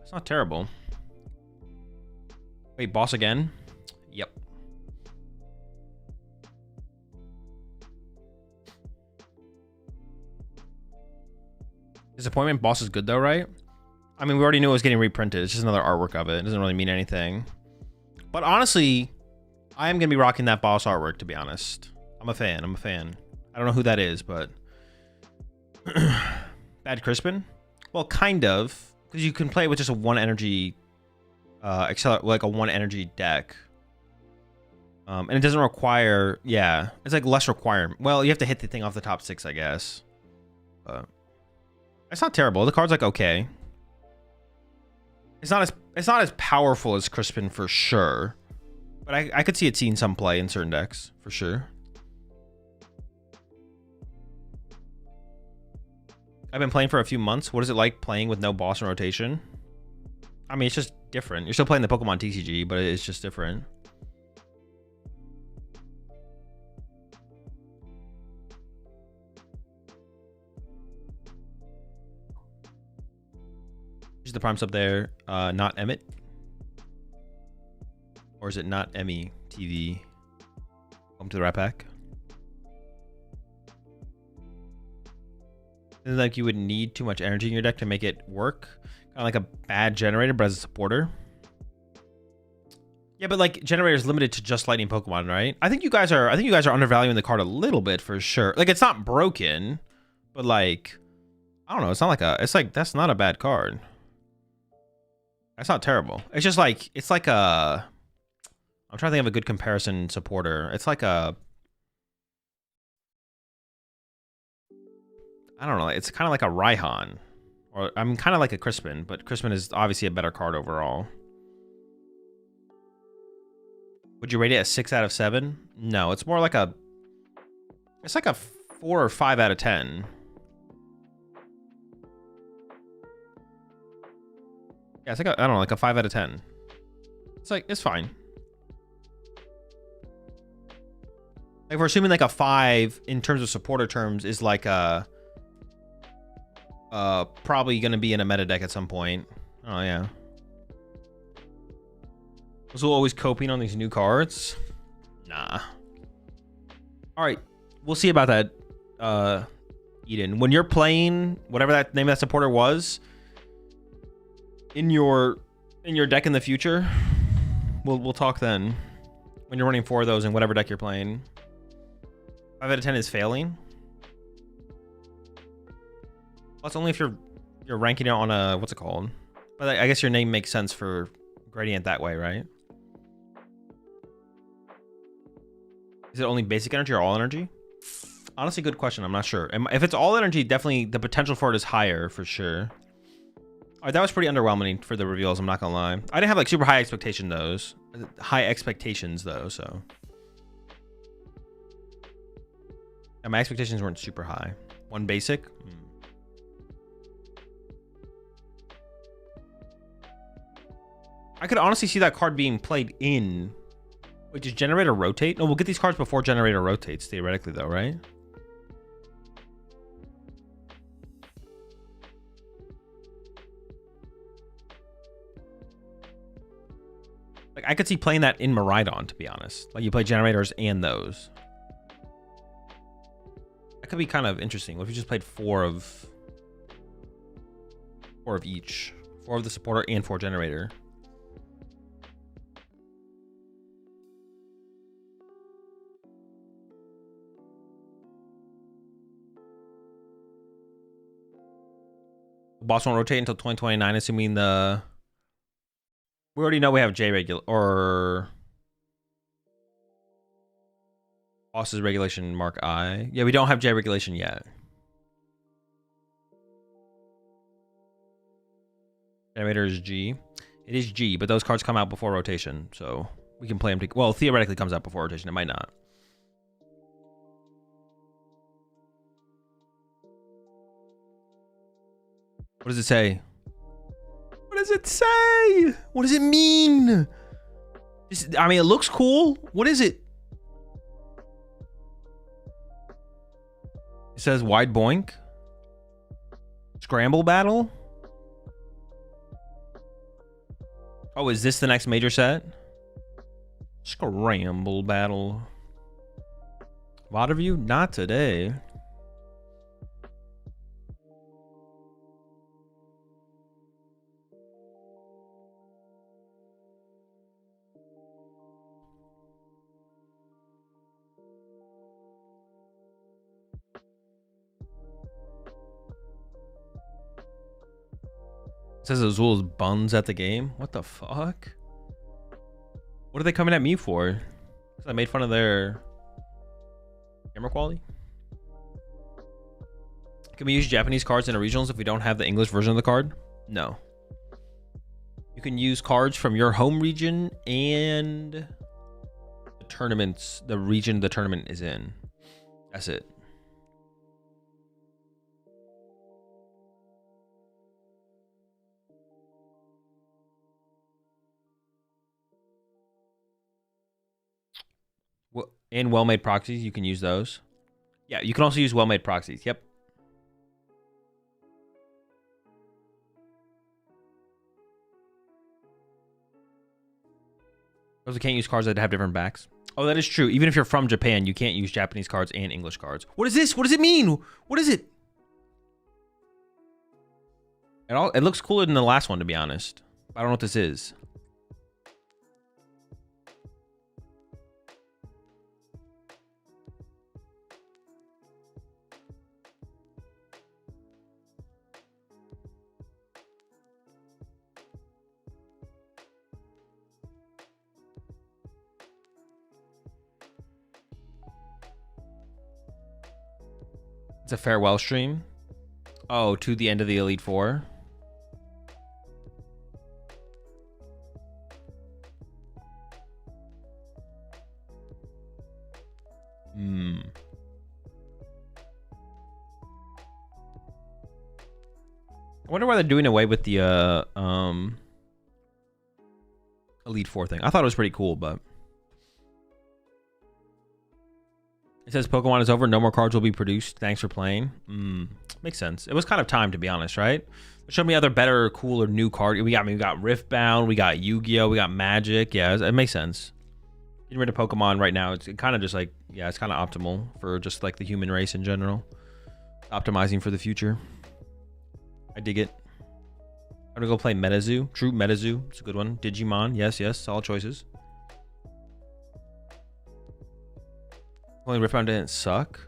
It's not terrible. Wait, boss again? Yep. Disappointment. Boss is good though, right? I mean, we already knew it was getting reprinted. It's just another artwork of it. It doesn't really mean anything. But honestly, I am going to be rocking that boss artwork, to be honest. I'm a fan. I don't know who that is, but... Bad Crispin? Well, kind of. Because you can play with just a 1 energy... like a 1 energy deck. And it doesn't require... Yeah. It's like less requirement. Well, you have to hit the thing off the top 6, I guess. But... It's not terrible. The card's like okay. It's not as powerful as Crispin for sure. But I could see it seeing some play in certain decks, for sure. I've been playing for a few months. What is it like playing with no boss in rotation? I mean, it's just different. You're still playing the PokemonTCG, but it's just different. Use the prime sub there. Not Emmett. Or is it not Emmy TV? Welcome to the Rat Pack. Seems like you would need too much energy in your deck to make it work. Kind of like a bad generator, but as a supporter. Yeah, but like generator is limited to just lightning Pokemon, right? I think you guys are undervaluing the card a little bit for sure. Like it's not broken, but like I don't know, it's like that's not a bad card. That's not terrible. It's just like I'm trying to think of a good comparison supporter. It's like a I don't know, it's kind of like a Raihan. Or I'm kind of like a Crispin, but Crispin is obviously a better card overall. Would you rate it a 6 out of 7? No, it's more like it's like a 4 or 5 out of 10. Yeah, it's like I don't know, like a 5 out of 10. It's fine. Like we're assuming like a 5 in terms of supporter terms is like a probably gonna be in a meta deck at some point. Oh yeah. Was always coping on these new cards? Nah. Alright. We'll see about that, Eden. When you're playing whatever that name of that supporter was in your deck in the future, we'll talk then. When you're running 4 of those in whatever deck you're playing. 5 out of 10 is failing. Well, that's only if you're ranking it on a what's it called? But I guess your name makes sense for gradient that way, right? Is it only basic energy or all energy? Honestly, good question. I'm not sure. If it's all energy, definitely the potential for it is higher for sure. All right, that was pretty underwhelming for the reveals. I'm not gonna lie. I didn't have like super high expectations though. So and my expectations weren't super high. 1 basic. I could honestly see that card being played in. Wait, does Generator rotate? No, we'll get these cards before Generator rotates, theoretically, though, right? Like, I could see playing that in Miraidon, to be honest. Like, you play Generators and those. That could be kind of interesting. What if you just played 4 of each? 4 of the supporter and 4 Generator. Boss won't rotate until 2029, assuming we already know we have J regular or boss's regulation mark I. Yeah, we don't have J regulation yet. Generator is G. It is G, but those cards come out before rotation, so we can play them. Well, theoretically, comes out before rotation. It might not. What does it say? What does it say? What does it mean? I mean, it looks cool. What is it? It says wide boink. Scramble battle. Oh, is this the next major set? Scramble battle. VOD review? Not today. It says Azul's buns at the game. What the fuck? What are they coming at me for? Because I made fun of their camera quality. Can we use Japanese cards in the regionals if we don't have the English version of the card? No. You can use cards from your home region and the tournaments, the region the tournament is in. That's it. And well-made proxies, you can use those. Yeah, you can also use well-made proxies. Yep. Because we can't use cards that have different backs. Oh, that is true. Even if you're from Japan, you can't use Japanese cards and English cards. What is this? What does it mean? What is it? It looks cooler than the last one, to be honest. I don't know what this is. It's a farewell stream. Oh, to the end of the Elite Four. I wonder why they're doing away with the Elite Four thing. I thought it was pretty cool, but it says Pokemon is over. No more cards will be produced. Thanks for playing. Makes sense. It was kind of time, to be honest, right? Show me other better, cooler new card. We got Riftbound. We got Yu-Gi-Oh. We got Magic. Yeah, it makes sense. Getting rid of Pokemon right now, it's kind of just like, yeah, it's kind of optimal for just like the human race in general. Optimizing for the future. I dig it. I'm gonna go play MetaZoo. True, MetaZoo. It's a good one. Digimon. Yes, solid choices. Only Riftbound didn't suck.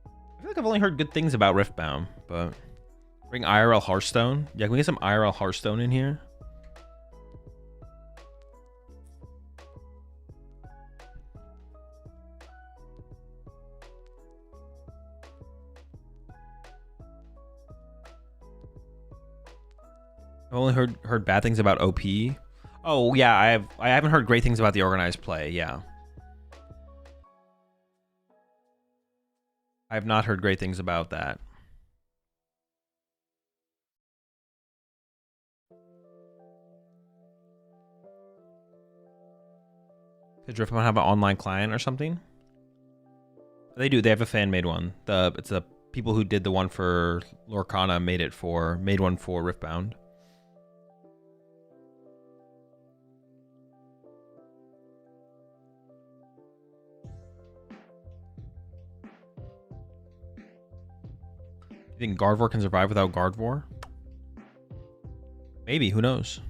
I feel like I've only heard good things about Riftbound, but bring IRL Hearthstone. Yeah, can we get some IRL Hearthstone in here? I've only heard bad things about OP. Oh yeah, I haven't heard great things about the organized play. Yeah. I have not heard great things about that. Does Driftmon have an online client or something? They do. They have a fan-made one. It's the people who did the one for Lorcana made one for Riftbound. You think Gardevoir can survive without Gardevoir? Maybe, who knows?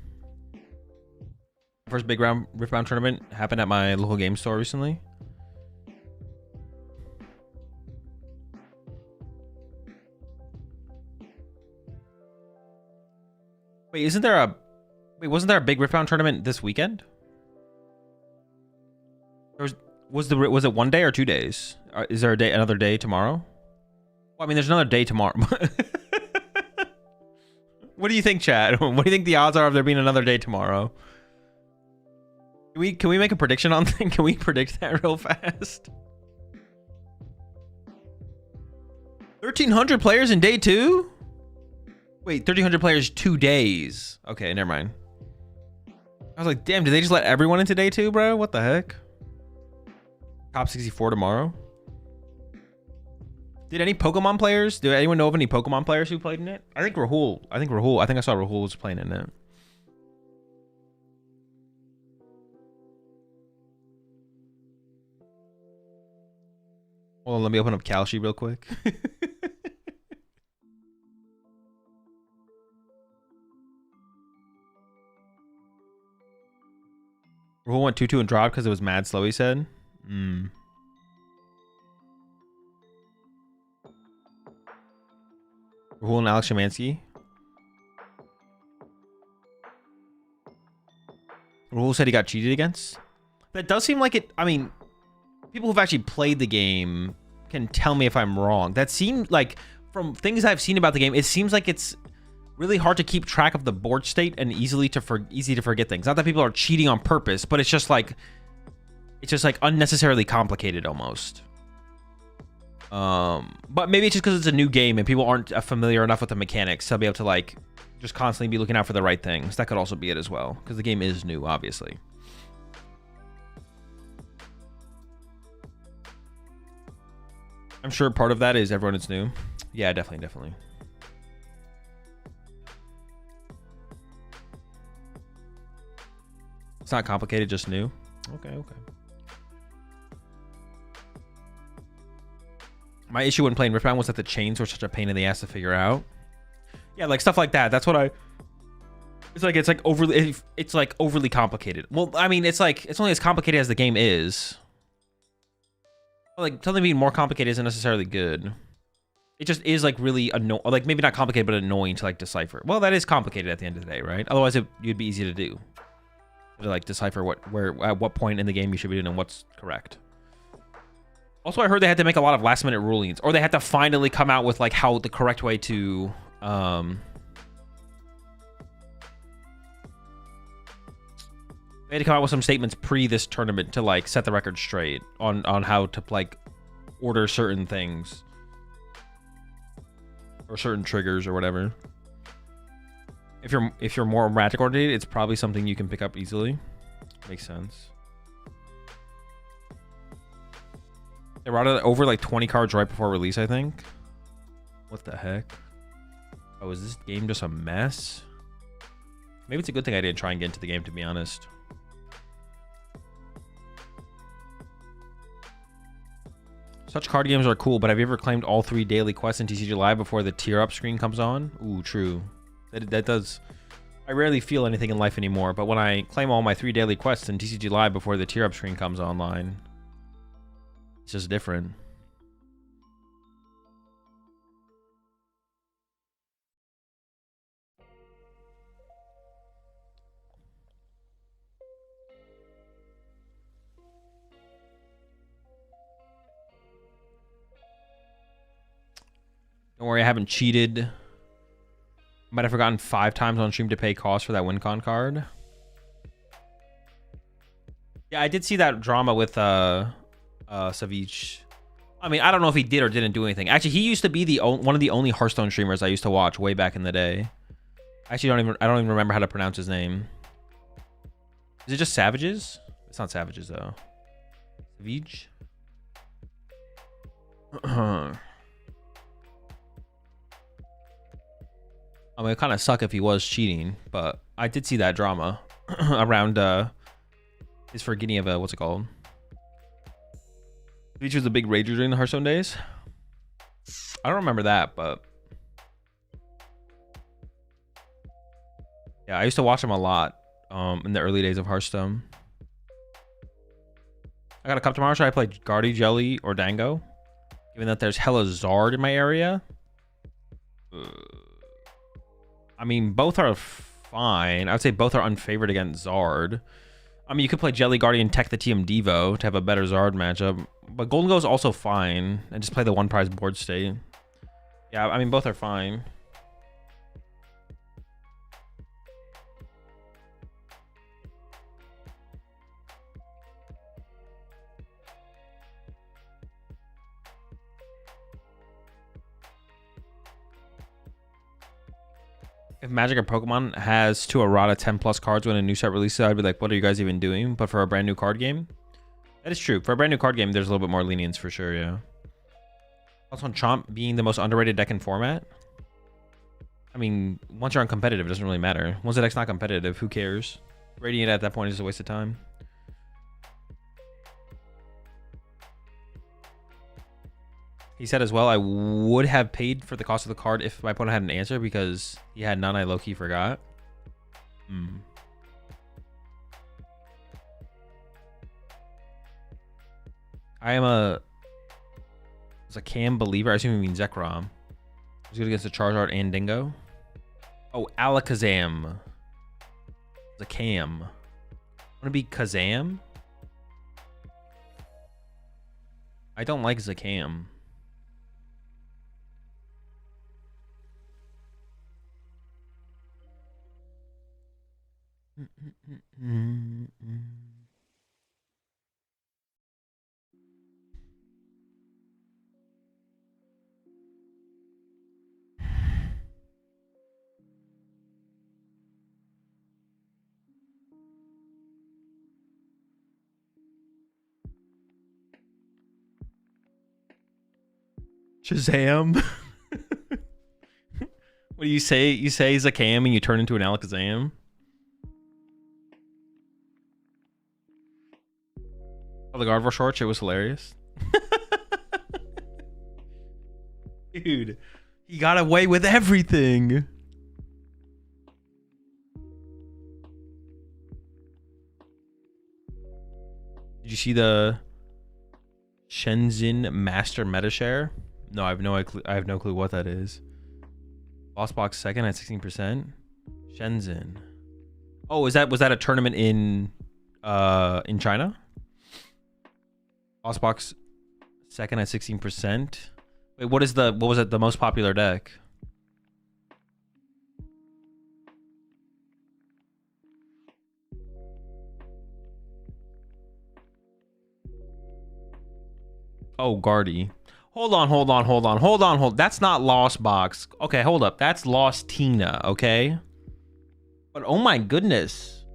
First big round Riftbound tournament happened at my local game store recently. Wait, wasn't there a big Riftbound tournament this weekend? Was it 1 day or 2 days? Is there another day tomorrow? Well, I mean, there's another day tomorrow. What do you think, chat? What do you think the odds are of there being another day tomorrow? Can we make a prediction on thing? Can we predict that real fast? 1,300 players in day 2? Wait, 1,300 players 2 days. Okay, never mind. I was like, damn, did they just let everyone into day 2, bro? What the heck? Top 64 tomorrow. Did any Pokemon players? Do anyone know of any Pokemon players who played in it? I think Rahul. I think I saw Rahul was playing in it. Hold on, let me open up Kalshi real quick. Rahul went 2-2 and dropped because it was mad slow, he said. Rahul and Alex Shemansky. Rahul said he got cheated against. That does seem like it. I mean, people who've actually played the game can tell me if I'm wrong. That seemed like, from things I've seen about the game, it seems like it's really hard to keep track of the board state and easy to forget things. Not that people are cheating on purpose, but it's just like unnecessarily complicated almost. But maybe it's just because it's a new game and people aren't familiar enough with the mechanics to be able to like just constantly be looking out for the right things. That could also be it as well, because the game is new, obviously. I'm sure part of that is everyone is new. Yeah, definitely. It's not complicated, just new. Okay. My issue when playing Riftbound was that the chains were such a pain in the ass to figure out. Yeah, like stuff like that. That's what I. It's like overly. It's like overly complicated. Well, I mean, it's only as complicated as the game is. Like something being more complicated isn't necessarily good. It just is like really annoying. Like maybe not complicated, but annoying to like decipher. Well, that is complicated at the end of the day, right? Otherwise, it'd be easy to do. To like decipher at what point in the game you should be doing and what's correct. Also, I heard they had to make a lot of last minute rulings, or they had to finally come out with like how the correct way to they had to come out with some statements pre this tournament to like set the record straight on how to like order certain things or certain triggers or whatever. If you're more Magic oriented, it's probably something you can pick up easily. Makes sense. They brought it over like 20 cards right before release, I think. What the heck? Oh, is this game just a mess? Maybe it's a good thing I didn't try and get into the game, to be honest. Such card games are cool, but have you ever claimed all 3 daily quests in TCG Live before the tier up screen comes on? Ooh, true. That does. I rarely feel anything in life anymore, but when I claim all my 3 daily quests in TCG Live before the tier up screen comes online, it's just different. Don't worry, I haven't cheated. Might have forgotten 5 times on stream to pay cost for that WinCon card. Yeah, I did see that drama with Savich. I mean, I don't know if he did or didn't do anything. Actually, he used to be one of the only Hearthstone streamers I used to watch way back in the day. Actually, I don't even remember how to pronounce his name. Is it just Savages? It's not Savages though. Savich. I mean, it kind of suck if he was cheating, but I did see that drama around his forgetting of what's it called? Savich was a big rager during the Hearthstone days. I don't remember that, but yeah, I used to watch him a lot in the early days of Hearthstone. I got a cup tomorrow. Should I play Guardy, Jelly, or Dango? Given that there's hella Zard in my area. I mean, both are fine. I would say both are unfavored against Zard. I mean, you could play Jelly Guardian, tech the TM Devo to have a better Zard matchup. But Golden Go is also fine. And just play the one prize board state. Yeah, I mean, both are fine. If Magic or Pokemon has to errata 10 plus cards when a new set releases, I'd be like, what are you guys even doing? But for a brand new card game, that is true. For a brand new card game, there's a little bit more lenience for sure, yeah. Also on Chomp being the most underrated deck in format. I mean, once you're uncompetitive, it doesn't really matter. Once the deck's not competitive, who cares? Radiant at that point is a waste of time. He said as well, I would have paid for the cost of the card if my opponent had an answer because he had none. I low-key forgot. I am a Cam believer. I assume you mean Zekrom. He's good against the Charizard and Dingo. Oh, Alakazam. Zakam. Want to be Kazam? I don't like Zakam. Shazam. What do you say? You say Zakam and you turn into an Alakazam? Oh, the Gardevoir short shit was hilarious. Dude, he got away with everything. Did you see the Shenzhen Master Meta Share? No, I have no clue what that is. Lost Box second at 16%. Shenzhen. Oh, was that a tournament in China? Lost Box second at 16%. Wait, what was it the most popular deck? Oh, Guardy. Hold on. That's not Lost Box. Okay, hold up. That's Lost Tina, okay? But oh my goodness.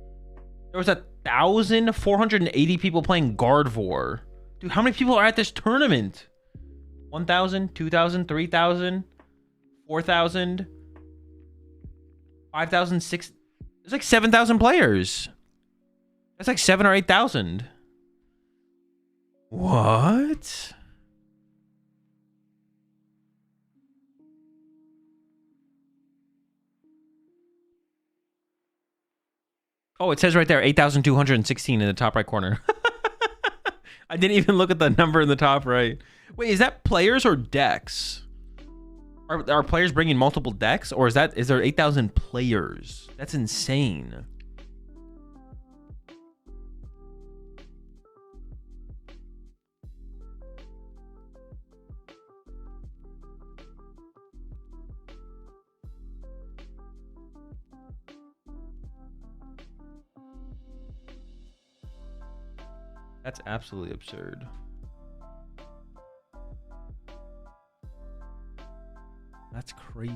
There was 1,480 people playing Gardevoir. Dude, how many people are at this tournament? 1,000, 2,000, 3,000, 4,000, 5,000, 6,000. There's like 7,000 players. That's like 7,000 or 8,000. What? Oh, it says right there, 8,216 in the top right corner. I didn't even look at the number in the top right. Wait, is that players or decks? Are players bringing multiple decks, or is there 8,000 players? That's insane. That's absolutely absurd. That's crazy.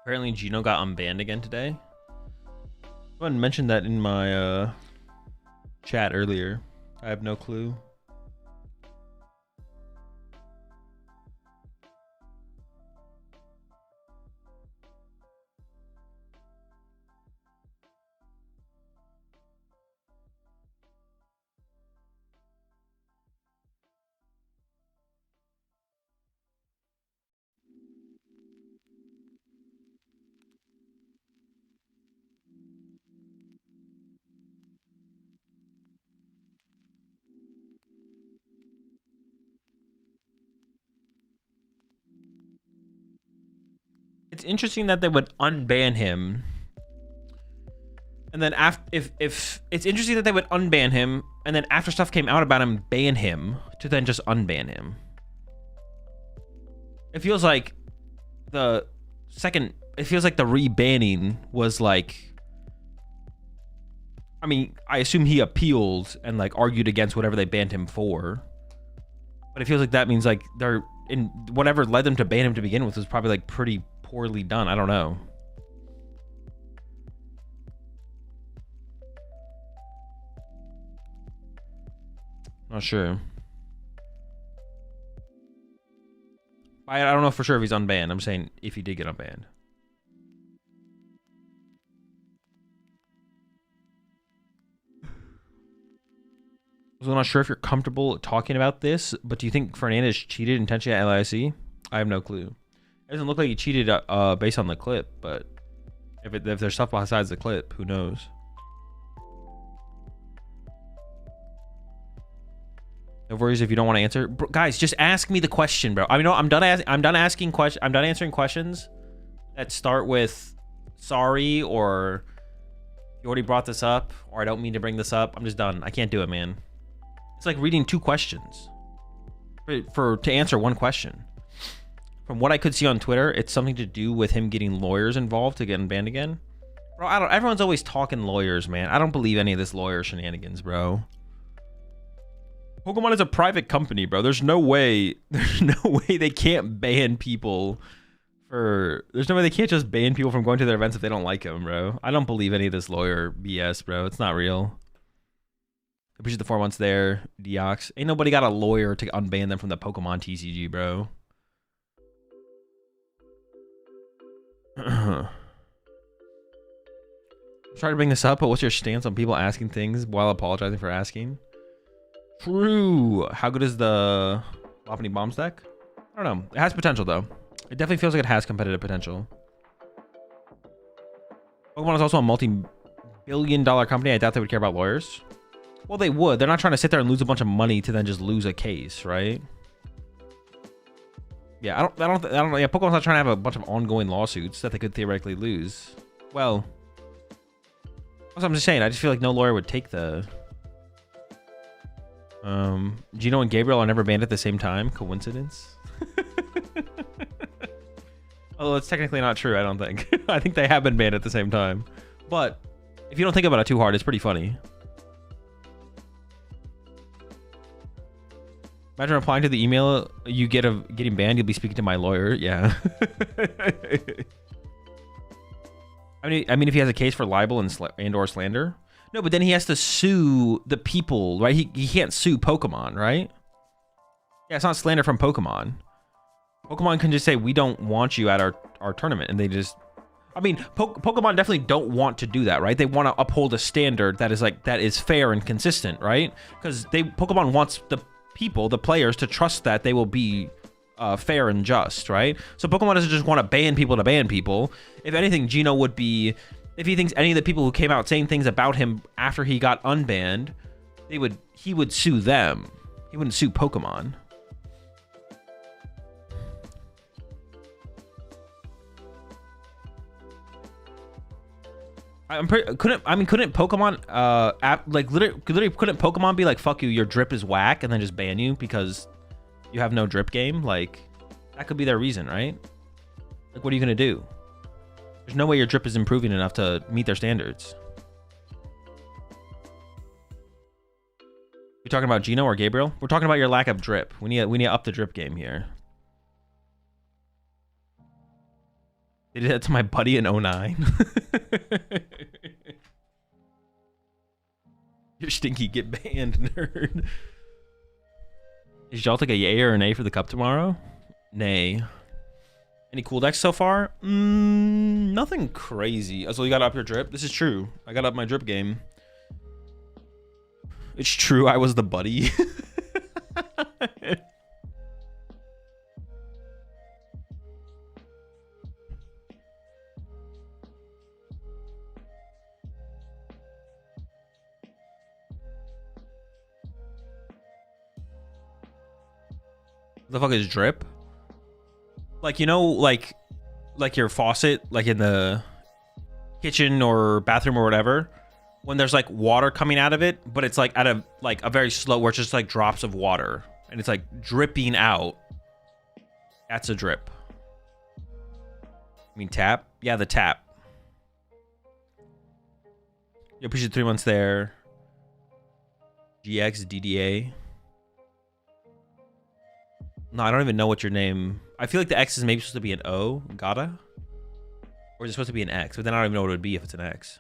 Apparently Gino got unbanned again today. Someone mentioned that in my chat earlier. I have no clue. It's interesting that they would unban him. And then if it's interesting that they would unban him, and then after stuff came out about him, ban him to then just unban him. It feels like the rebanning was like, I mean, I assume he appealed and like argued against whatever they banned him for. But it feels like that means like they're in whatever led them to ban him to begin with was probably like pretty poorly done. I don't know. Not sure. I don't know for sure if he's unbanned. I'm saying if he did get unbanned. I'm not sure if you're comfortable talking about this, but do you think Fernandez cheated intentionally at LIC? I have no clue. It doesn't look like he cheated based on the clip, but if there's stuff besides the clip, who knows? No worries if you don't want to answer. Bro, guys, just ask me the question, bro. I mean, no, I'm done asking questions. I'm done answering questions that start with sorry or you already brought this up or I don't mean to bring this up. I'm just done. I can't do it, man. It's like reading 2 questions to answer 1 question. From what I could see on Twitter, it's something to do with him getting lawyers involved to get him banned again. Bro, everyone's always talking lawyers, man. I don't believe any of this lawyer shenanigans, bro. Pokemon is a private company, bro. There's no way they can't ban people there's no way they can't just ban people from going to their events if they don't like them, bro. I don't believe any of this lawyer BS, bro. It's not real. Appreciate the 4 months there, Deox. Ain't nobody got a lawyer to unban them from the PokemonTCG, bro. I'm sorry to bring this up, but what's your stance on people asking things while apologizing for asking? True. How good is the Lopunny Bombs deck? I don't know. It has potential, though. It definitely feels like it has competitive potential. Pokemon is also a multi-billion-dollar company. I doubt they would care about lawyers. Well, they would. They're not trying to sit there and lose a bunch of money to then just lose a case, right? Yeah, I don't. Yeah, Pokemon's not trying to have a bunch of ongoing lawsuits that they could theoretically lose. Well, that's what I'm just saying. I just feel like no lawyer would take the. Gino and Gabriel are never banned at the same time. Coincidence? Although it's technically not true, I don't think. I think they have been banned at the same time. But if you don't think about it too hard, it's pretty funny. Imagine replying to the email you get of getting banned. You'll be speaking to my lawyer. Yeah. I mean, if he has a case for libel and or slander. No, but then he has to sue the people, right? He can't sue Pokemon, right? Yeah, it's not slander from Pokemon. Pokemon can just say, we don't want you at our tournament. And they just... I mean, Pokemon definitely don't want to do that, right? They want to uphold a standard that is fair and consistent, right? Because Pokemon wants the people, the players, to trust that they will be fair and just, right? So Pokemon doesn't just want to ban people to ban people. If anything, Gino would be... If he thinks any of the people who came out saying things about him after he got unbanned, he would sue them. He wouldn't sue Pokemon. Couldn't Pokemon literally couldn't Pokemon be like, fuck you, your drip is whack, and then just ban you because you have no drip game? Like, that could be their reason, right? Like, what are you gonna do? There's no way your drip is improving enough to meet their standards. You talking about Gino or Gabriel? We're talking about your lack of drip. We need to up the drip game here. They did that to my buddy in 09. You're stinky, get banned, nerd. Is Jaltic a yay or an A for the cup tomorrow? Nay. Any cool decks so far? Nothing crazy. So you got up your drip? This is true. I got up my drip game. It's true, I was the buddy. The fuck is drip? Like, you know, like your faucet, like in the kitchen or bathroom or whatever, when there's like water coming out of it, but it's like at a very slow, where it's just like drops of water and it's like dripping out. That's a drip. I mean, tap? Yeah, the tap. You appreciate 3 months there. GX, DDA. No, I don't even know what your name... I feel like the X is maybe supposed to be an O, Gata? Or is it supposed to be an X? But then I don't even know what it would be if it's an X.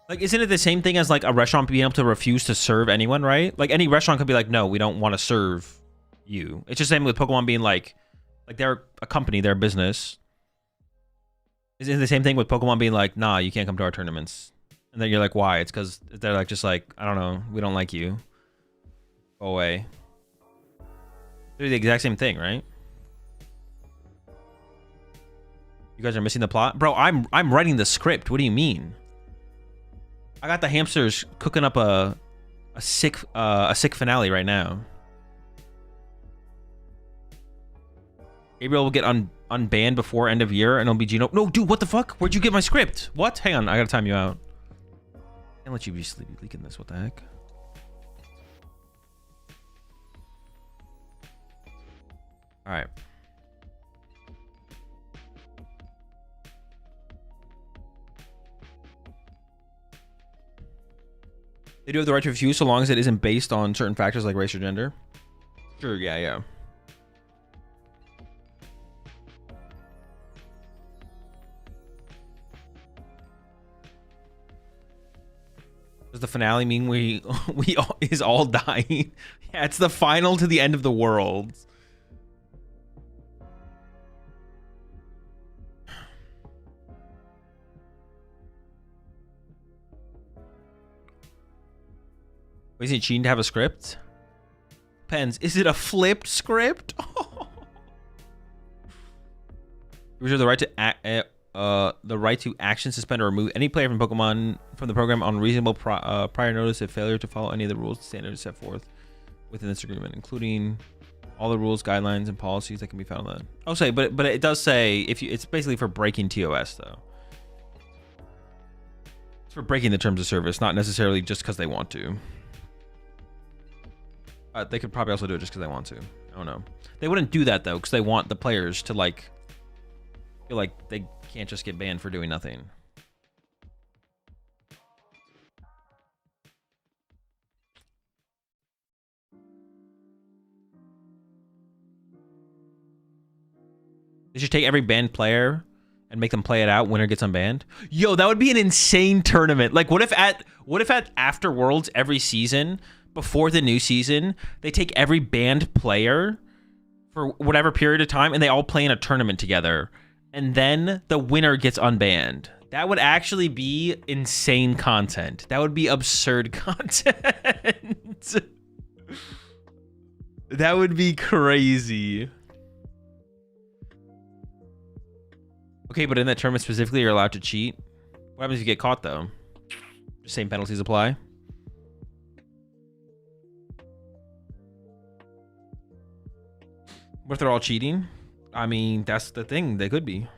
Like, isn't it the same thing as like a restaurant being able to refuse to serve anyone, right? Like any restaurant could be like, no, we don't want to serve you. It's just the same with Pokemon being like they're a company, they're a business. Is it the same thing with Pokemon being like, nah, you can't come to our tournaments? And then you're like, why? It's because they're like, just like, I don't know, we don't like you. Go away. They're the exact same thing, right? You guys are missing the plot? Bro, I'm writing the script. What do you mean? I got the hamsters cooking up a sick finale right now. Gabriel will get unbanned before end of year, and it'll be Gino. No, dude, what the fuck? Where'd you get my script? What? Hang on, I gotta time you out. Can't let you be sleepy leaking this. What the heck? All right. They do have the right to refuse so long as it isn't based on certain factors like race or gender. Sure, yeah. Does the finale mean we is all dying? Yeah, it's the final to the end of the world. Is it cheating to have a script? Depends. Is it a flipped script? Reserve the right to action, suspend, or remove any player from Pokemon from the program on reasonable prior notice if failure to follow any of the rules and standards set forth within this agreement, including all the rules, guidelines, and policies that can be found on that. I'll say, but it does say if you, it's basically for breaking TOS though. It's for breaking the terms of service, not necessarily just because they want to. They could probably also do it just because they want to. I don't know. They wouldn't do that though because they want the players to like feel like they can't just get banned for doing nothing. They should take every banned player and make them play it out. Winner gets unbanned. Yo, that would be an insane tournament. Like, what if at After Worlds every season, before the new season, they take every banned player for whatever period of time and they all play in a tournament together, and then the winner gets unbanned. That would actually be insane content. That would be absurd content. That would be crazy. Okay, but in that tournament specifically, you're allowed to cheat. What happens if you get caught, though? The same penalties apply? What if they're all cheating? I mean, that's the thing. They could be.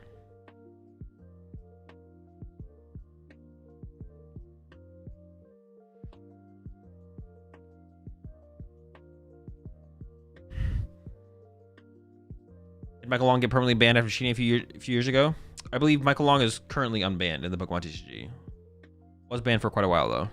Did Michael Long get permanently banned after cheating a few years ago? I believe Michael Long is currently unbanned in the PokemonTCG. Was banned for quite a while, though.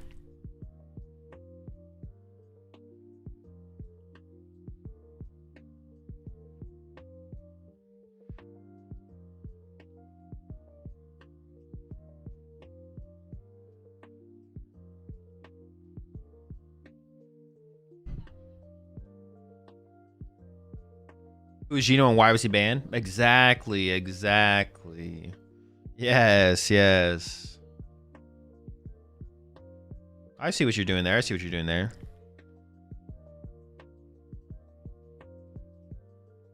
Who's Gino and why was he banned? Exactly. Yes. I see what you're doing there.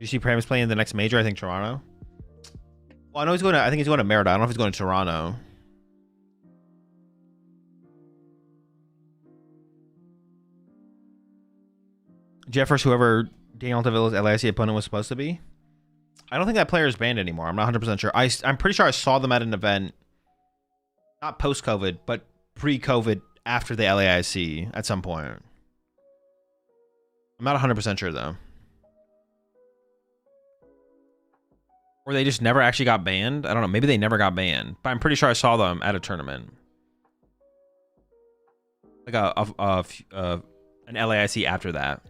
You see Pramus playing in the next major? I think Toronto. Well, I know he's going to. I think he's going to Merida. I don't know if he's going to Toronto. Jeffers, whoever Daniel Tavilla's LAC opponent was supposed to be. I don't think that player is banned anymore. I'm not 100% sure. I'm pretty sure I saw them at an event, not post-COVID, but pre-COVID after the LAIC at some point. I'm not 100% sure, though. Or they just never actually got banned. I don't know. Maybe they never got banned. But I'm pretty sure I saw them at a tournament. Like an LAIC after that.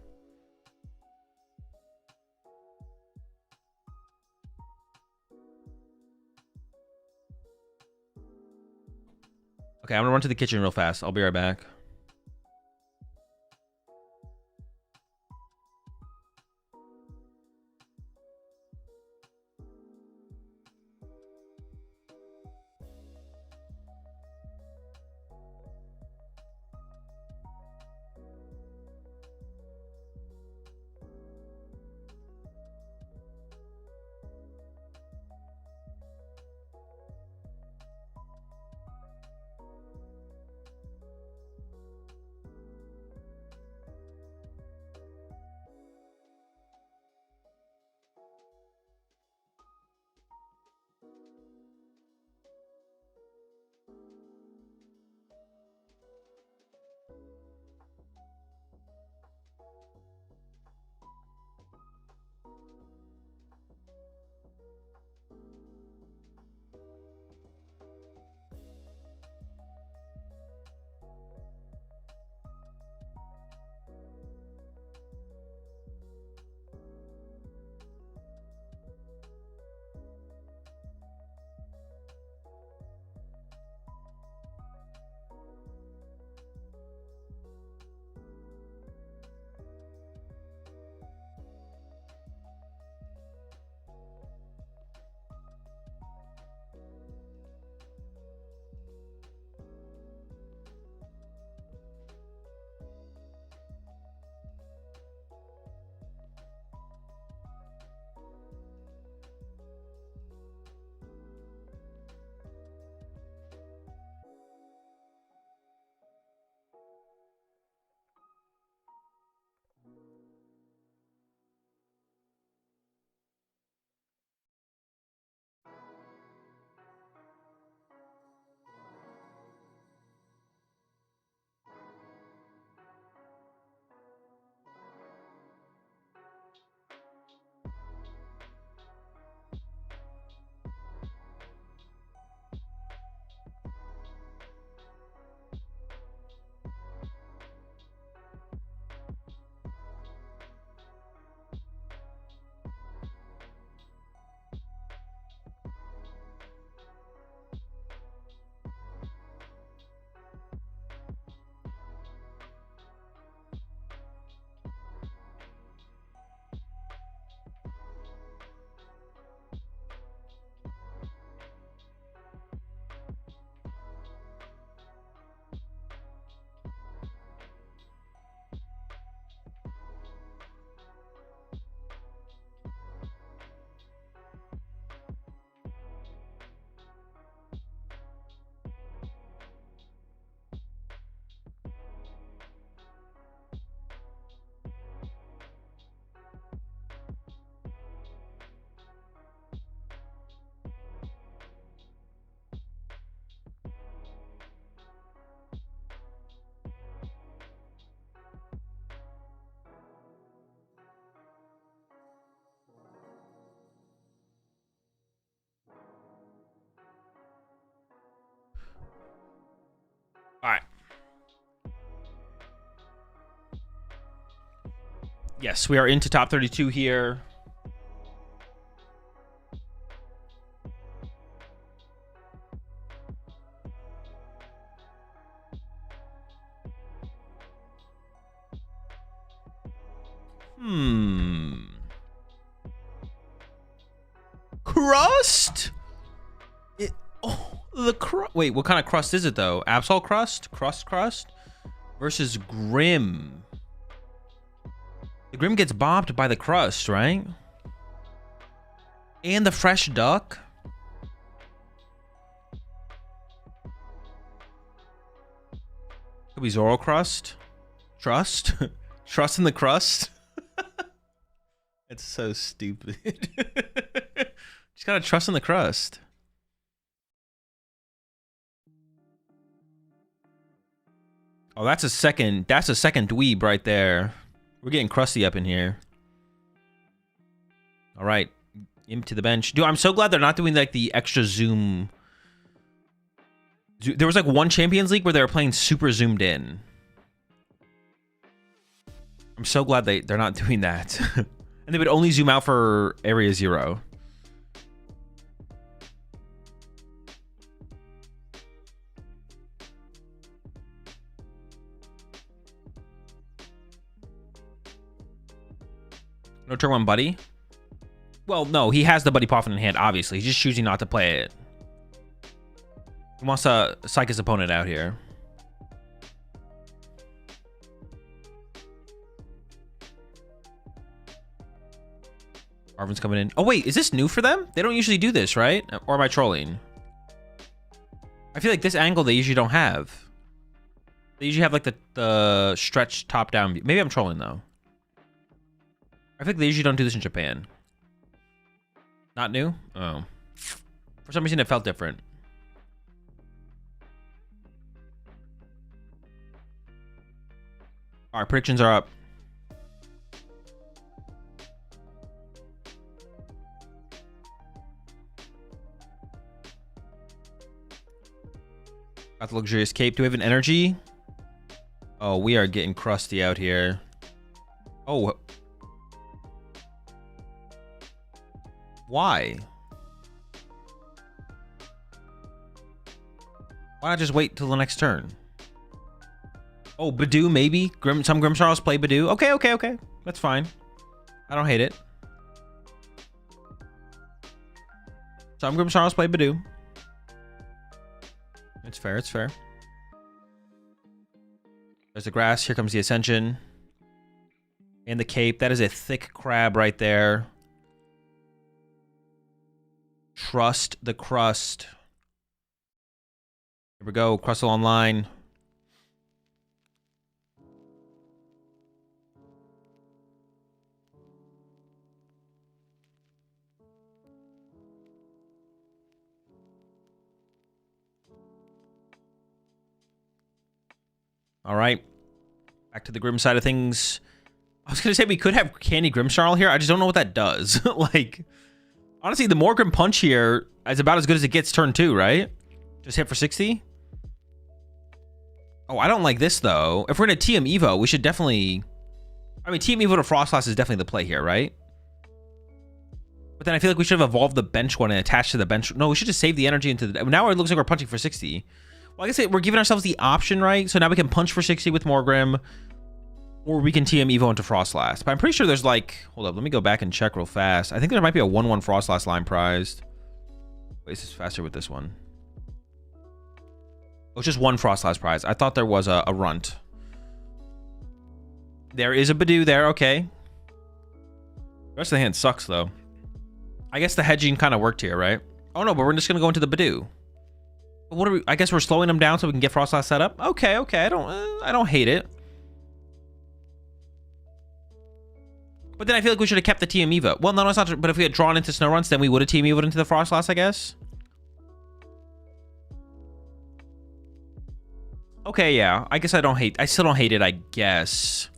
Okay, I'm gonna run to the kitchen real fast. I'll be right back. Yes, we are into top 32 here. Crust? Wait, what kind of crust is it though? Absol crust? Crust? Versus Grim. The Grim gets bopped by the crust, right? And the fresh duck? Could be Zoro crust? Trust? Trust in the crust? It's so stupid. Just gotta trust in the crust. Oh, that's a second dweeb right there. We're getting crusty up in here. All right, Imp to the bench. Dude, I'm so glad they're not doing like the extra zoom. There was like one Champions League where they were playing super zoomed in. I'm so glad they're not doing that. And they would only zoom out for Area 0. No turn 1 buddy? Well, no, he has the buddy Poffin in hand, obviously. He's just choosing not to play it. He wants to psych his opponent out here. Arvin's coming in. Oh, wait, is this new for them? They don't usually do this, right? Or am I trolling? I feel like this angle they usually don't have. They usually have like the stretch top-down view. Maybe I'm trolling, though. I think they usually don't do this in Japan. Not new? Oh. For some reason, it felt different. All right, predictions are up. Got the luxurious cape. Do we have an energy? Oh, we are getting crusty out here. Oh. Why? Why not just wait till the next turn? Oh, Badoo, maybe? Some Grimmsnarls play Badoo. Okay. That's fine. I don't hate it. Some Grimmsnarls play Badoo. It's fair, it's fair. There's the grass. Here comes the Ascension. And the cape. That is a thick crab right there. Trust the crust. Here we go. Crustle online. All right. Back to the Grim side of things. I was going to say we could have Candy Grimmsnarl here. I just don't know what that does. Like, honestly, the more Grim Punch here is about as good as it gets turn 2, right? Just hit for 60. Oh, I don't like this, though. If we're going to TM Evo, we should definitely... I mean, TM Evo to Frostlass is definitely the play here, right? But then I feel like we should have evolved the bench one and attached to the bench. No, we should just save the energy into the... Now it looks like we're punching for 60. Well, I guess we're giving ourselves the option, right? So now we can punch for 60 with more Grim. Or we can TM Evo into Frostlass. But I'm pretty sure there's like... Hold up, let me go back and check real fast. I think there might be a 1-1 Frostlass line prized. Wait, this is faster with this one. Oh, it's just one Frostlass prize. I thought there was a runt. There is a Badoo there, okay. The rest of the hand sucks, though. I guess the hedging kind of worked here, right? Oh, no, but we're just going to go into the Badoo. But what are we... I guess we're slowing them down so we can get Frostlass set up? Okay. I don't hate it. But then I feel like we should have kept the TM Evo. Well, no, it's not. But if we had drawn into Snow Runs, then we would have TM Evo'd into the Frostlass, I guess. Okay, yeah. I guess I still don't hate it, I guess.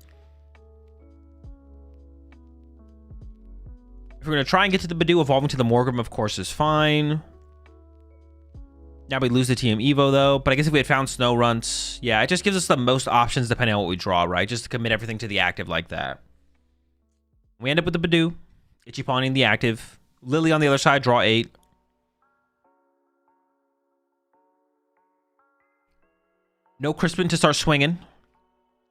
If we're going to try and get to the Badoo, evolving to the Morgrim, of course, is fine. Now we lose the TM Evo, though. But I guess if we had found Snow Runts, yeah, it just gives us the most options depending on what we draw, right? Just to commit everything to the active like that. We end up with the Badoo. Ichipawning the active. Lily on the other side, draw 8. No Crispin to start swinging.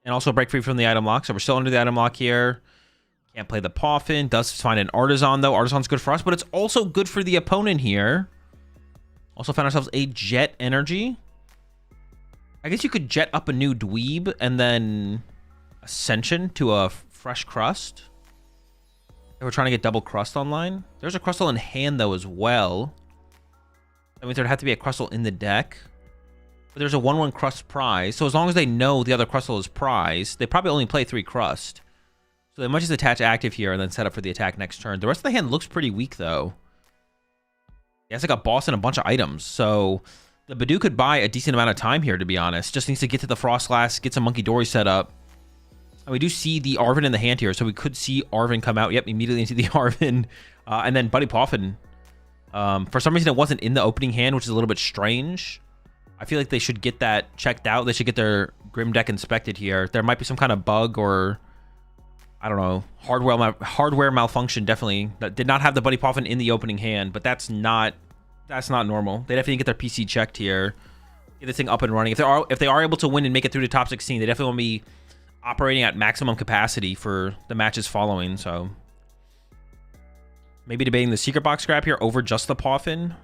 And also break free from the item lock. So we're still under the item lock here. Can't play the Poffin. Does find an Artisan, though. Artisan's good for us, but it's also good for the opponent here. Also found ourselves a Jet Energy. I guess you could jet up a new Dweeb and then Ascension to a fresh Crust. We're trying to get double Crust online. There's a Crustle in hand, though, as well. That means there'd have to be a Crustle in the deck. But there's a 1/1 Crust prize. So as long as they know the other Crustle is prize, they probably only play 3 Crust. So they might just attach active here and then set up for the attack next turn. The rest of the hand looks pretty weak, though. He has like a boss and a bunch of items. So the Badoo could buy a decent amount of time here, to be honest. Just needs to get to the Frostlass, get some Monkey Dory set up. And we do see the Arven in the hand here, so we could see Arven come out. Yep, immediately into the Arven. And then Buddy Poffin. For some reason, it wasn't in the opening hand, which is a little bit strange. I feel like they should get that checked out. They should get their Grim deck inspected here. There might be some kind of bug or, I don't know, hardware malfunction, definitely. That did not have the Buddy Poffin in the opening hand, but that's not normal. They definitely get their PC checked here. Get this thing up and running. If they are able to win and make it through to top 16, they definitely want to be operating at maximum capacity for the matches following. So maybe debating the secret box grab here over just the Poffin.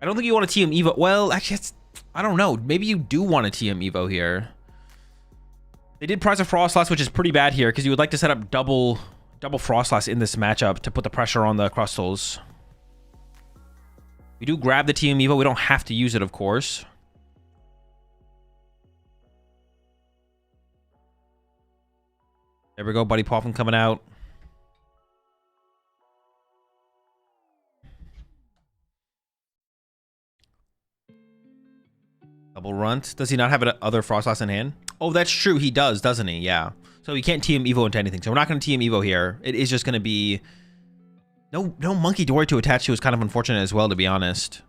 I don't think you want to TM Evo. Well, actually, I don't know. Maybe you do want to TM Evo here. They did prize a Frostlass, which is pretty bad here because you would like to set up double Frostlass in this matchup to put the pressure on the Crustles. We do grab the TM Evo. We don't have to use it, of course. There we go, Buddy Poffin coming out. Double Runt. Does he not have other Frostlass in hand? Oh, that's true. He does, doesn't he? Yeah. So he can't TM Evo into anything. So we're not going to TM Evo here. It is just going to be... No Monkey Dory to attach to is kind of unfortunate as well, to be honest.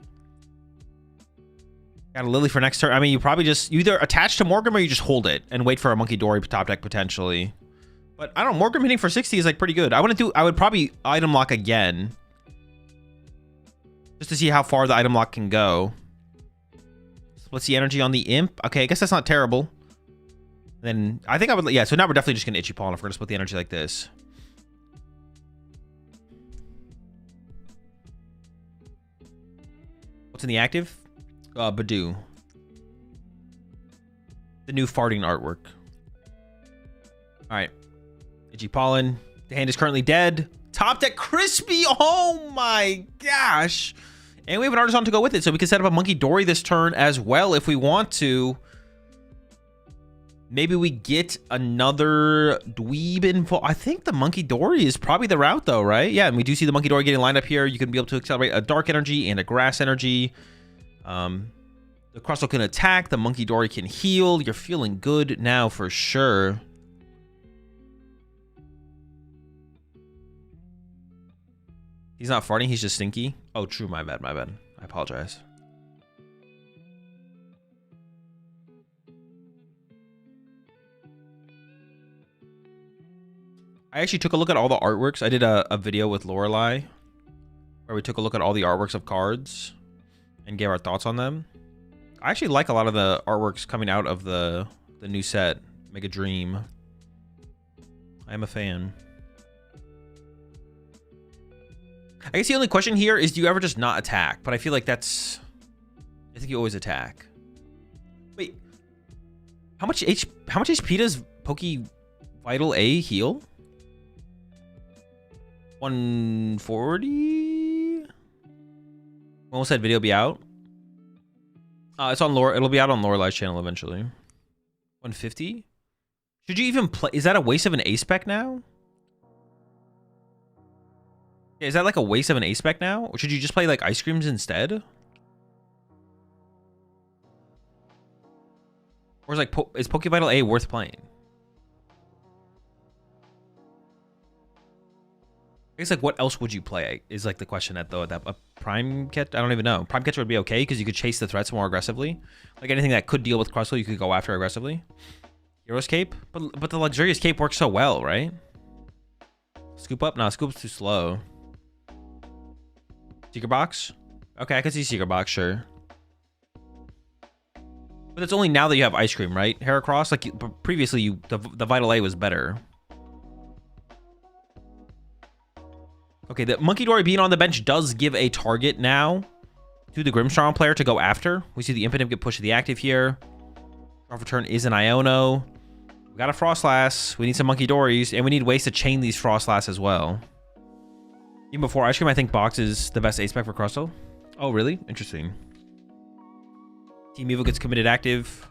Got a Lily for next turn. I mean, you probably just... You either attach to Morgrim or you just hold it and wait for a Monkey Dory top deck, potentially. But I don't know, Morgrim hitting for 60 is like pretty good. I would probably item lock again. Just to see how far the item lock can go. What's the energy on the Imp? Okay, I guess that's not terrible. Then I think I would, yeah, so now we're definitely just gonna Ichipawin if we're gonna split the energy like this. What's in the active? Badoo. The new farting artwork. Alright. Ichipawin. The hand is currently dead. Top deck Crispy. Oh my gosh. And we have an Artisan to go with it, so we can set up a Monkey Dory this turn as well if we want to. Maybe we get another Dweeb info. I think the Monkey Dory is probably the route, though, right? Yeah, and we do see the Monkey Dory getting lined up here. You can be able to accelerate a Dark Energy and a Grass Energy. The Crustle can attack. The Monkey Dory can heal. You're feeling good now for sure. He's not farting, he's just stinky. Oh, true, my bad. I apologize. I actually took a look at all the artworks. I did a video with Lorelei where we took a look at all the artworks of cards and gave our thoughts on them. I actually like a lot of the artworks coming out of the new set, Mega Dream. I am a fan. I guess the only question here is, do you ever just not attack? But I feel like that's... I think you always attack. Wait. How much HP does Poke Vital A heal? 140? When will that video be out? It's on Lore. It'll be out on Lorelei's channel eventually. 150? Should you even play? Is that a waste of an A spec now? Yeah, is that like a waste of an A spec now? Or should you just play like Ice Creams instead? Or is like is Poke Vital A worth playing? I guess like what else would you play is like the question at though. That a Prime Catcher? I don't even know. Prime Catcher would be okay because you could chase the threats more aggressively. Like anything that could deal with Crustle, you could go after aggressively. Hero's Cape? But the Luxurious Cape works so well, right? Scoop up? No, scoop's too slow. Secret box? Okay, I can see secret box, sure. But it's only now that you have ice cream, right? Heracross? Like, previously, the Vital A was better. Okay, the Monkey Dory being on the bench does give a target now to the Grimmsnarl player to go after. We see the Impidimp get pushed to the active here. Off return is an Iono. We got a Frostlass. We need some Monkey Dories, and we need ways to chain these Frostlass as well. Even before Ice Cream, I think Box is the best ace spec for Crustle. Oh, really? Interesting. Team Evo gets committed active.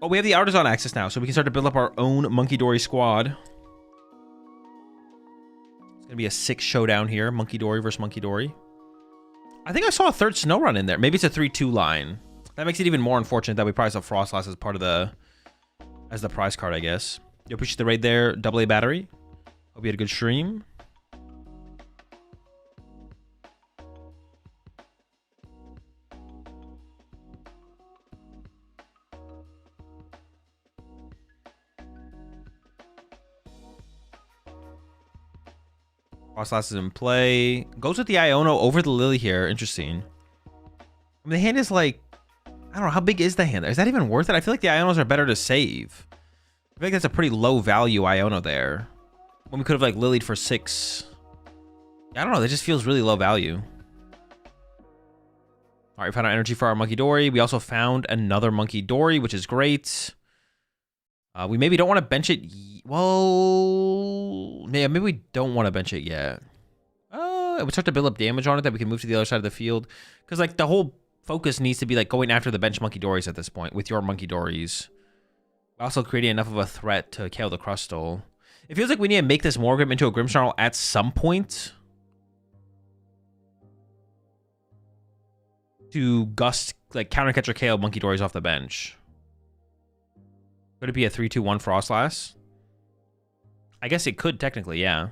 Oh, we have the Artisan access now, so we can start to build up our own Monkey Dory squad. It's going to be a 6 showdown here. Monkey Dory versus Monkey Dory. I think I saw a third Snow Run in there. Maybe it's a 3-2 line. That makes it even more unfortunate that we probably saw Frostlass as part of the... as the prize card, I guess. You appreciate the raid there. AA battery. Hope you had a good stream. Frostlass is in play. Goes with the Iono over the Lily here. Interesting. I mean, the hand is like... I don't know. How big is the hand? Is that even worth it? I feel like the Ionos are better to save. I feel like that's a pretty low value Iono there. When we could have like Lilied for 6. I don't know. That just feels really low value. All right, we found our energy for our Monkey Dory. We also found another Monkey Dory, which is great. We maybe don't want to bench it. Well, yeah, maybe we don't want to bench it yet. It would start to build up damage on it that we can move to the other side of the field. Because like the whole focus needs to be like going after the bench Monkey Dories at this point with your Monkey Dories. Also creating enough of a threat to KO the Crustle. It feels like we need to make this Morgrim into a Grimmsnarl at some point. To gust, like, counter catch or KO Monkey Dories off the bench. Could it be a 3-2-1 Frostlass? I guess it could technically, yeah.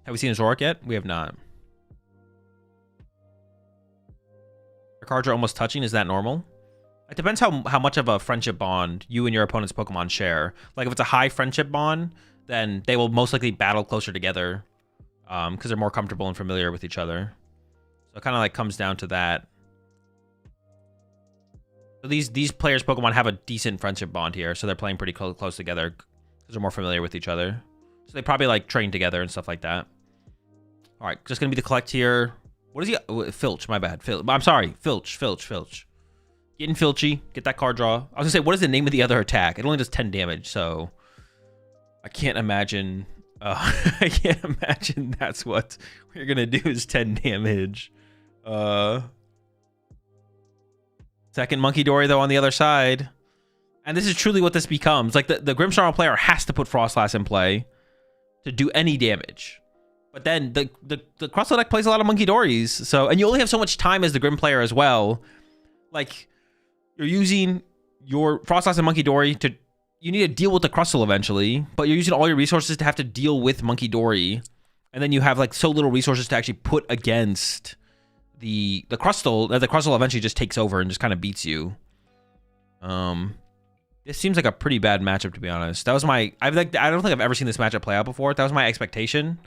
Have we seen a Zoroark yet? We have not. Our cards are almost touching. Is that normal? It depends how much of a friendship bond you and your opponent's Pokemon share. Like, if it's a high friendship bond, then they will most likely battle closer together. Because they're more comfortable and familiar with each other. So it kind of like comes down to that. So these players' Pokemon have a decent friendship bond here, so they're playing pretty close together because they're more familiar with each other. So they probably like train together and stuff like that. All right, just gonna be the collect here. What is he? Filch, my bad. I'm sorry, Filch. Getting Filchy, get that card draw. I was gonna say, what is the name of the other attack? It only does 10 damage, so I can't imagine. I can't imagine that's what you're gonna do is 10 damage. Second Monkey Dory though on the other side, and this is truly what this becomes. Like the Grimmsnarl player has to put Frostlass in play to do any damage. But then the Crustle deck plays a lot of Monkey Dories, so and you only have so much time as the Grim player as well. Like you're using your Frostlass and Monkey Dory to you need to deal with the Crustle eventually, but you're using all your resources to have to deal with Monkey Dory, and then you have like so little resources to actually put against the Crustle that the Crustle eventually just takes over and just kind of beats you. This seems like a pretty bad matchup, to be honest. That was my I don't think I've ever seen this matchup play out before. That was my expectation.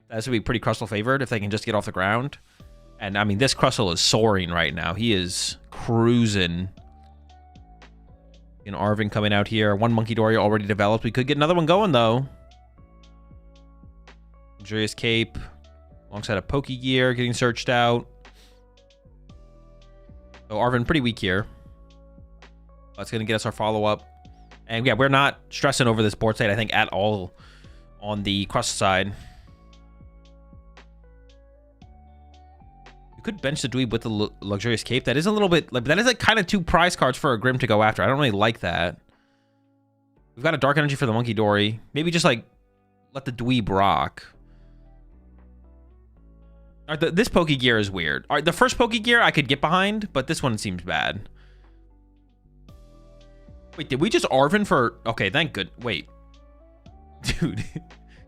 That this would be pretty Crustle favored if they can just get off the ground. And I mean, this Crustle is soaring right now. He is cruising. And Arvin coming out here. One Monkey Dory already developed. We could get another one going though. Luxurious Cape alongside a Pokegear getting searched out. So Arvin pretty weak here. That's going to get us our follow-up. And yeah, we're not stressing over this board state, I think, at all on the Crust side. You could bench the Dweeb with the Luxurious Cape. That is a little bit... that is like kind of 2 prize cards for a Grim to go after. I don't really like that. We've got a Dark Energy for the Monkey Dory. Maybe just like let the Dweeb rock. All right, this Pokegear is weird. All right, the first Pokegear I could get behind, but this one seems bad. Wait, did we just Arvin for... Okay, thank good. Wait. Dude.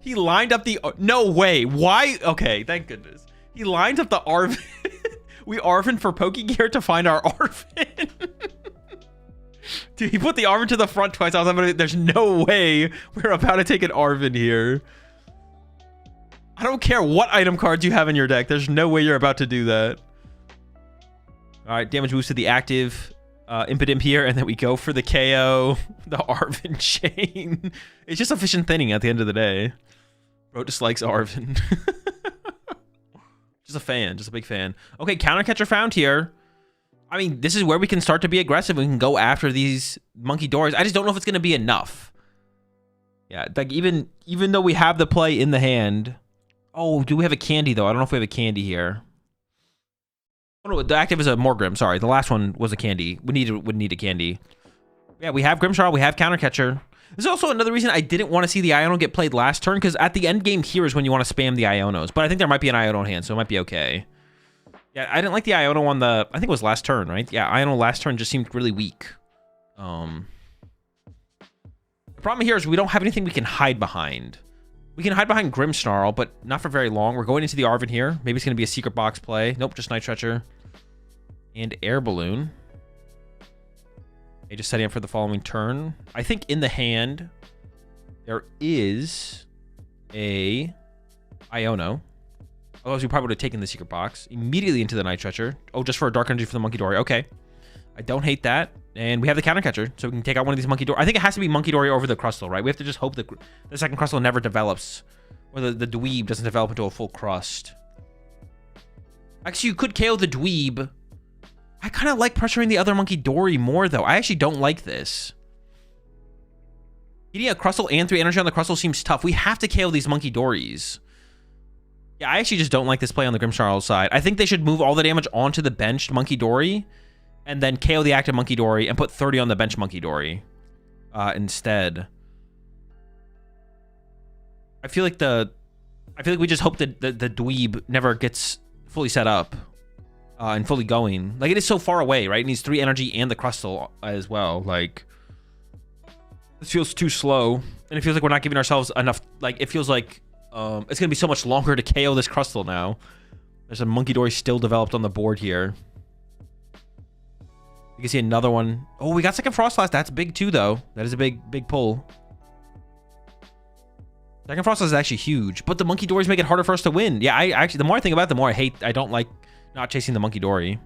He lined up the... No way. Why? Okay, thank goodness. He lined up the Arvin. We Arvin for Pokegear to find our Arvin. Dude, he put the Arven to the front twice. I was like, there's no way we're about to take an Arven here. I don't care what item cards you have in your deck. There's no way you're about to do that. All right, damage boost to the active Impidimp here, and then we go for the KO, the Arven chain. It's just efficient thinning at the end of the day. Bro dislikes Arven. Just a fan, just a big fan. Okay, counter catcher found here. I mean, this is where we can start to be aggressive. We can go after these Monkey Dories. I just don't know if it's going to be enough. Yeah, like even though we have the play in the hand. Oh, do we have a candy, though? I don't know if we have a candy here. Oh, no, the active is a Morgrim. Sorry, the last one was a candy. Would need a candy. Yeah, we have Grimmsnarl. We have counter catcher. This is also another reason I didn't want to see the Iono get played last turn, because at the end game here is when you want to spam the Ionos. But I think there might be an Iono in hand, so it might be okay. Yeah, I didn't like the Iono on the... I think it was last turn, right? Yeah, Iono last turn just seemed really weak. The problem here is we don't have anything we can hide behind. We can hide behind Grimmsnarl, but not for very long. We're going into the Arven here. Maybe it's going to be a secret box play. Nope, just Night Stretcher. And Air Balloon. Okay, just setting up for the following turn. I think in the hand, there is a Iono. Otherwise, we probably would have taken the secret box immediately into the Night Stretcher. Oh, just for a Dark Energy for the Monkey Dory. Okay. I don't hate that. And we have the counter catcher, so we can take out one of these Monkey Dory. I think it has to be Monkey Dory over the Crustle, right? We have to just hope that the second Crustle never develops, or the Dweeb doesn't develop into a full crust. Actually, you could KO the Dweeb. I kind of like pressuring the other Monkey Dory more, though. I actually don't like this. Hitting a Crustle and 3 energy on the Crustle seems tough. We have to KO these Monkey Dories. Yeah, I actually just don't like this play on the Grimmsnarl side. I think they should move all the damage onto the benched Monkey Dory, and then KO the active Monkey Dory and put 30 on the bench Monkey Dory instead. I feel like we just hope that the Dweeb never gets fully set up and fully going. Like, it is so far away, right? It needs 3 energy and the Crustle as well. Like, this feels too slow, and it feels like we're not giving ourselves enough. Like, it feels like it's gonna be so much longer to KO this Crustle now. There's a Monkey Dory still developed on the board here. You can see another one. Oh, we got second Frostlass. That's big too, though. That is a big pull. Second Frostlass is actually huge, but the Monkey Dories make it harder for us to win. Yeah, I actually, the more I think about it, the more I don't like not chasing the Monkey Dory.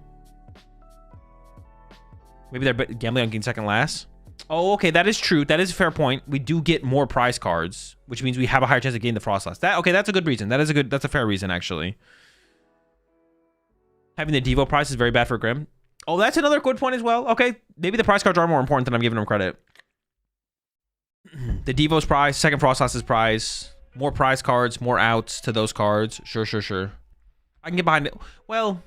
Maybe they're gambling on getting second last. Oh, okay, that is true. That is a fair point. We do get more prize cards, which means we have a higher chance of getting the Frostlass. Okay, that's a good reason. That's a fair reason, actually. Having the Devo prize is very bad for Grim. Oh, that's another good point as well. Okay, maybe the prize cards are more important than I'm giving them credit. The Devo's prize, second Frostlass's prize, more prize cards, more outs to those cards. Sure. I can get behind it. Well,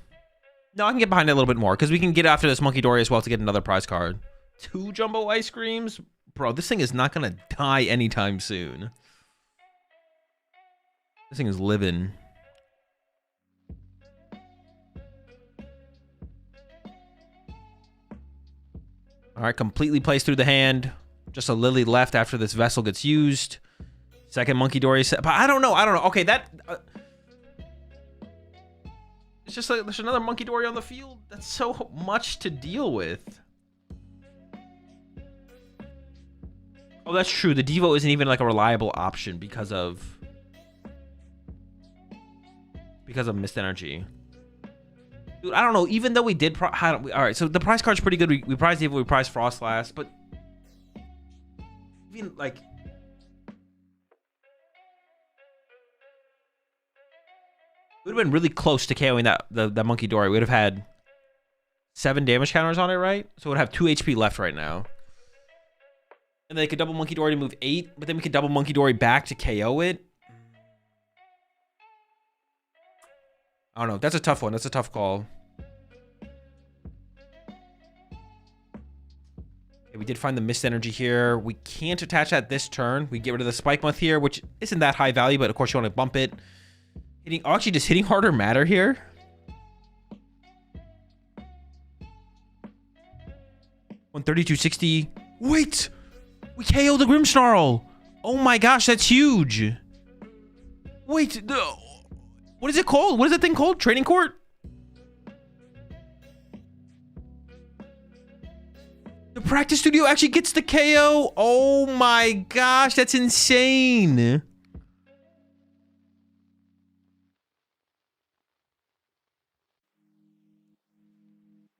no, I can get behind it a little bit more, because we can get after this Monkey Dory as well to get another prize card. 2 Jumbo Ice Creams? Bro, this thing is not going to die anytime soon. This thing is living. All right, completely plays through the hand. Just a Lily left after this Vessel gets used. Second Monkey Dory set. But I don't know. Okay, that... it's just like there's another Monkey Dory on the field. That's so much to deal with. Oh, that's true. The Devo isn't even like a reliable option because of missed energy. Dude, I don't know. Even though we did, all right. So the prize card's pretty good. We prized Devo, we prized Frostlass, but even like, we would have been really close to KOing that Monkey Dory. We would have had 7 damage counters on it, right? So it would have 2 HP left right now. And they could double Monkey Dory to move 8, but then we could double Monkey Dory back to KO it. I don't know. That's a tough one. That's a tough call. Okay, we did find the missed energy here. We can't attach that this turn. We get rid of the Spike Month here, which isn't that high value, but of course you want to bump it. Actually, does hitting harder matter here? $132.60. Wait! We KO the Grimmsnarl! Oh my gosh, that's huge! Wait, what is it called? What is that thing called? Training Court? The practice studio actually gets the KO. Oh my gosh, that's insane.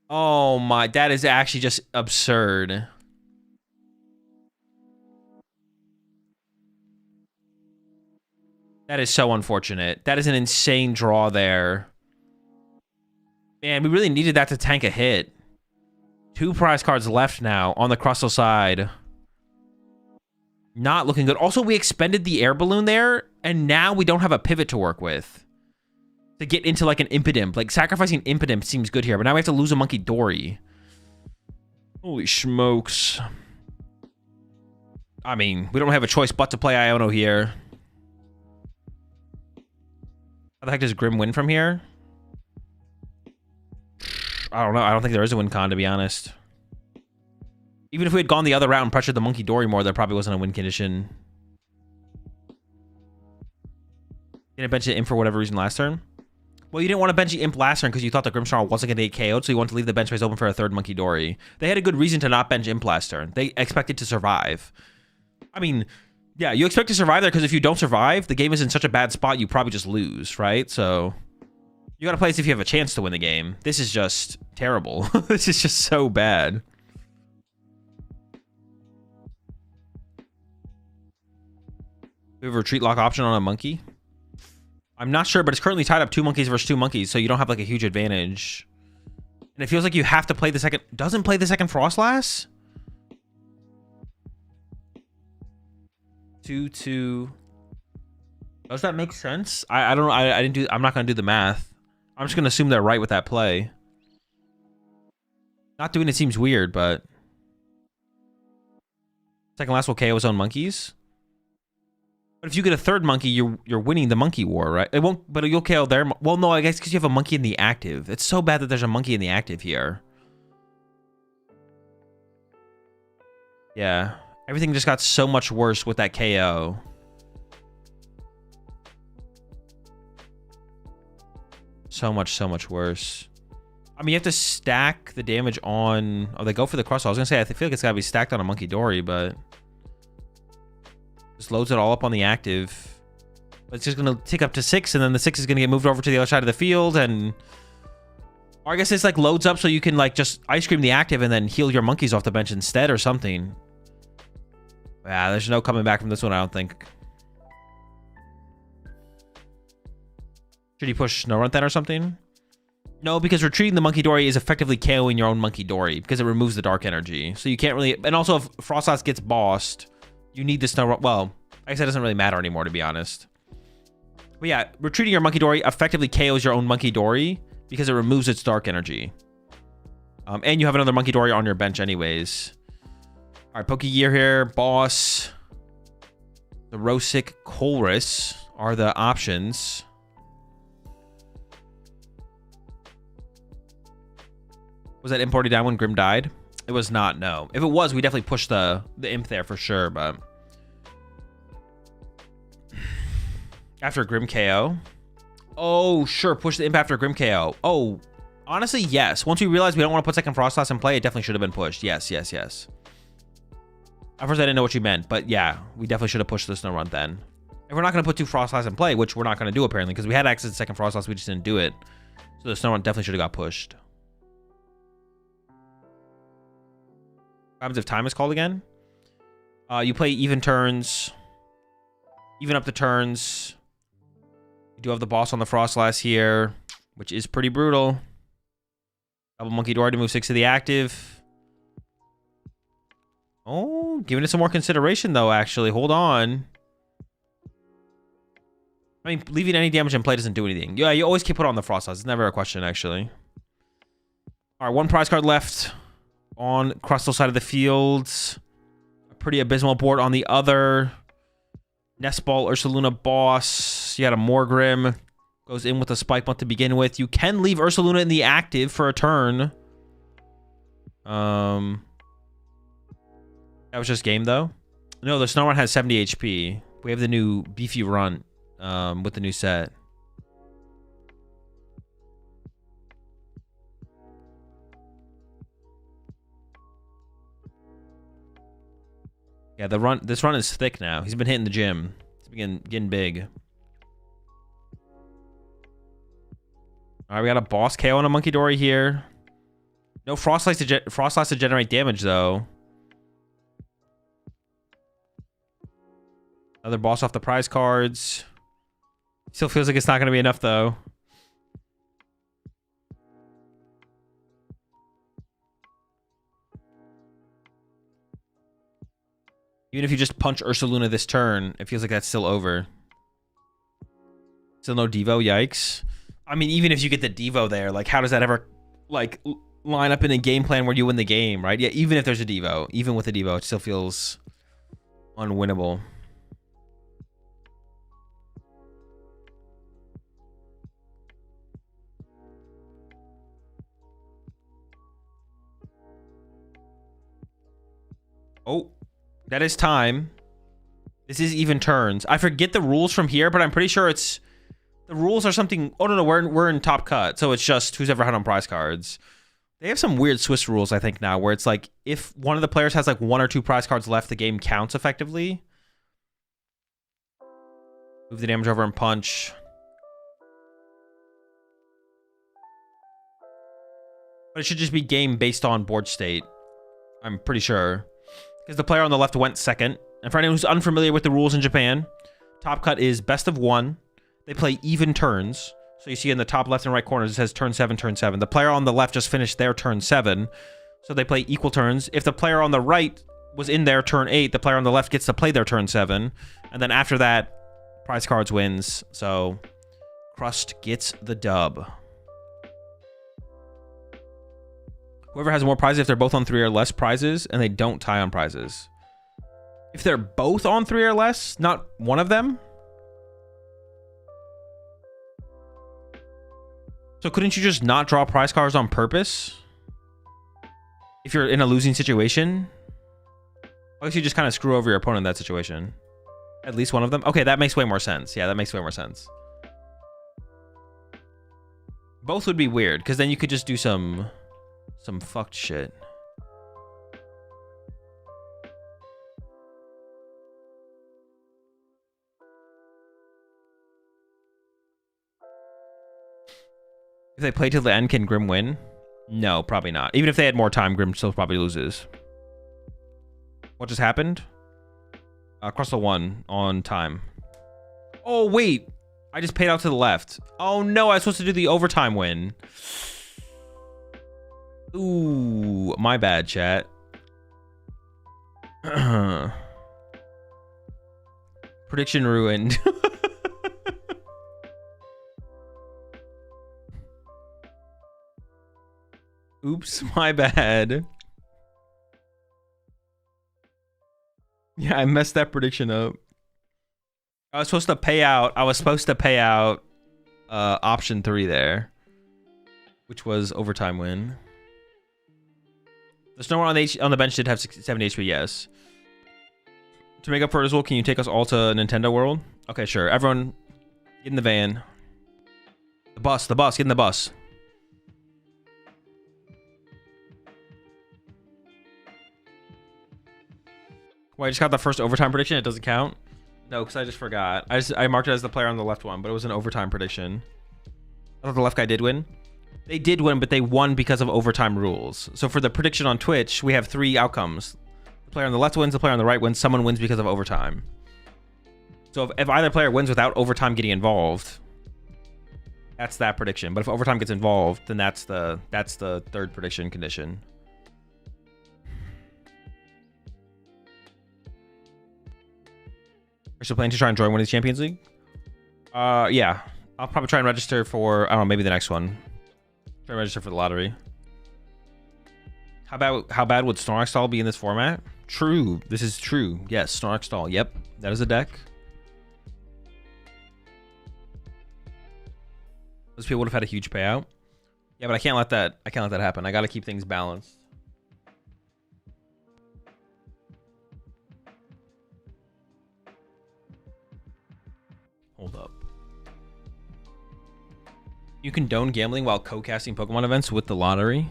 Oh my, that is actually just absurd. That is so unfortunate. That is an insane draw there. Man, we really needed that to tank a hit. 2 prize cards left now on the Crustle side. Not looking good. Also, we expended the air balloon there, and now we don't have a pivot to work with. To get into like an Impidimp. Like, sacrificing Impidimp seems good here, but now we have to lose a Monkey Dory. Holy smokes. I mean, we don't have a choice but to play Iono here. How the heck does Grim win from here? I don't know. I don't think there is a win con, to be honest. Even if we had gone the other route and pressured the Monkey Dory more, there probably wasn't a win condition. Didn't bench the Imp for whatever reason last turn? Well, you didn't want to bench the Imp last turn because you thought the Grimmsnarl wasn't going to get KO'd, so you wanted to leave the bench space open for a 3rd Monkey Dory. They had a good reason to not bench Imp last turn. They expected to survive. I mean, yeah, you expect to survive there because if you don't survive, the game is in such a bad spot, you probably just lose, right? So you got to play as if you have a chance to win the game. This is just terrible. This is just so bad. We have a retreat lock option on a monkey. I'm not sure, but it's currently tied up 2 monkeys versus 2 monkeys, so you don't have like a huge advantage. And it feels like you have to play the second. Doesn't play the second Frostlass? 2-2. Does that make sense? I don't know. I didn't do. I'm not gonna do the math. I'm just gonna assume they're right with that play. Not doing it seems weird, but second last will KO his own monkeys. But if you get a 3rd monkey, you're winning the monkey war, right? It won't, but you'll KO their. Well, no, I guess because you have a monkey in the active. It's so bad that there's a monkey in the active here. Yeah, everything just got so much worse with that KO. So much worse. I mean, you have to stack the damage on. Oh, they go for the cross. I was gonna say I feel like it's gotta be stacked on a Monkey Dory, but just loads it all up on the active. But it's just gonna tick up to 6, and then the 6 is gonna get moved over to the other side of the field, and or I guess it's like loads up so you can like just ice cream the active and then heal your monkeys off the bench instead or something. Yeah, there's no coming back from this one, I don't think. Should he push Snow Run then or something? No, because retreating the Monkey Dory is effectively KOing your own Monkey Dory because it removes the dark energy. So you can't really... And also, if Frostlass gets bossed, you need the Snow Run... Well, I guess that doesn't really matter anymore, to be honest. But yeah, retreating your Monkey Dory effectively KOs your own Monkey Dory because it removes its dark energy. And you have another Monkey Dory on your bench anyways. All right, Pokegear here. Boss. The Rosic Colress are the options. Was that Imp already down when Grim died? It was not, no. If it was, we definitely pushed the Imp there for sure, but... After Grim KO? Oh, sure, push the Imp after Grim KO. Oh, honestly, yes. Once we realized we don't want to put second Frostlass in play, it definitely should have been pushed. Yes. At first, I didn't know what you meant, but yeah, we definitely should have pushed the Snow Run then. If we're not going to put 2 Frostlass in play, which we're not going to do apparently, because we had access to second Frostlass, we just didn't do it. So the Snow Run definitely should have got pushed. What happens if time is called again? You play even turns. Even up the turns. You do have the boss on the Frostlass here, which is pretty brutal. Double Monkey Dory to move 6 to the active. Oh, giving it some more consideration, though, actually. Hold on. I mean, leaving any damage in play doesn't do anything. Yeah, you always keep put on the Frostlass. It's never a question, actually. All right, 1 prize card left on Crustle side of the field. A pretty abysmal board on the other. Nestball, Ursaluna boss. You got a Morgrim. Goes in with a Spike Blunt to begin with. You can leave Ursaluna in the active for a turn. That was just game, though. No, the Snow Run has 70 HP. We have the new Beefy Runt with the new set. Yeah, this run is thick now. He's been hitting the gym. It's getting big. All right, we got a boss KO on a Monkey Dory here. No Frost Slice to generate damage though. Another boss off the prize cards. Still feels like it's not going to be enough though. Even if you just punch Ursaluna this turn, it feels like that's still over. Still no Devo, yikes. I mean, even if you get the Devo there, like, how does that ever, like, line up in a game plan where you win the game, right? Yeah, even if there's a Devo, even with a Devo, it still feels unwinnable. Oh, that is time. This is even turns. I forget the rules from here, but I'm pretty sure it's... The rules are something... Oh, no, we're in top cut, so it's just who's ever had on prize cards. They have some weird Swiss rules, I think, now, where it's like, if one of the players has, like, 1 or 2 prize cards left, the game counts effectively. Move the damage over and punch. But it should just be game based on board state. I'm pretty sure. Because the player on the left went second. And for anyone who's unfamiliar with the rules in Japan, top cut is best of 1. They play even turns. So you see in the top left and right corners, it says turn 7, turn 7. The player on the left just finished their turn 7. So they play equal turns. If the player on the right was in their turn 8, the player on the left gets to play their turn 7. And then after that, prize cards wins. So Crust gets the dub. Whoever has more prizes, if they're both on 3 or less prizes, and they don't tie on prizes. If they're both on 3 or less, not one of them. So couldn't you just not draw prize cards on purpose? If you're in a losing situation? I guess you just kind of screw over your opponent in that situation. At least one of them? Okay, that makes way more sense. Yeah, that makes way more sense. Both would be weird, because then you could just do some fucked shit. If they play till the end, can Grim win? No, probably not. Even if they had more time, Grim still probably loses. What just happened? Crustle won on time. Oh, wait. I just paid out to the left. Oh, no. I was supposed to do the overtime win. Ooh, my bad, chat. Prediction ruined. Oops, my bad. Yeah, I messed that prediction up. I was supposed to pay out. Option 3 there, which was overtime win. The snowman on the bench did have 70 HP, yes. To make up for it as well, can you take us all to Nintendo World? Okay, sure. Everyone, get in the van. The bus, get in the bus. Well, I just got the first overtime prediction. It doesn't count. No, because I just forgot. I marked it as the player on the left one, but it was an overtime prediction. I thought the left guy did win. They did win, but they won because of overtime rules. So for the prediction on Twitch, we have 3 outcomes. The player on the left wins, the player on the right wins, someone wins because of overtime. So if either player wins without overtime getting involved, that's that prediction. But if overtime gets involved, then that's the third prediction condition. Are you still planning to try and join one of these Champions League? Yeah. I'll probably try and register for, I don't know, maybe the next one. Try and register for the lottery. How bad would Snorlax Stall be in this format? True. This is true. Yes, Snorlax Stall. Yep. That is a deck. Those people would have had a huge payout. Yeah, but I can't let that happen. I gotta keep things balanced. Hold up. You condone gambling while co-casting Pokemon events with the lottery?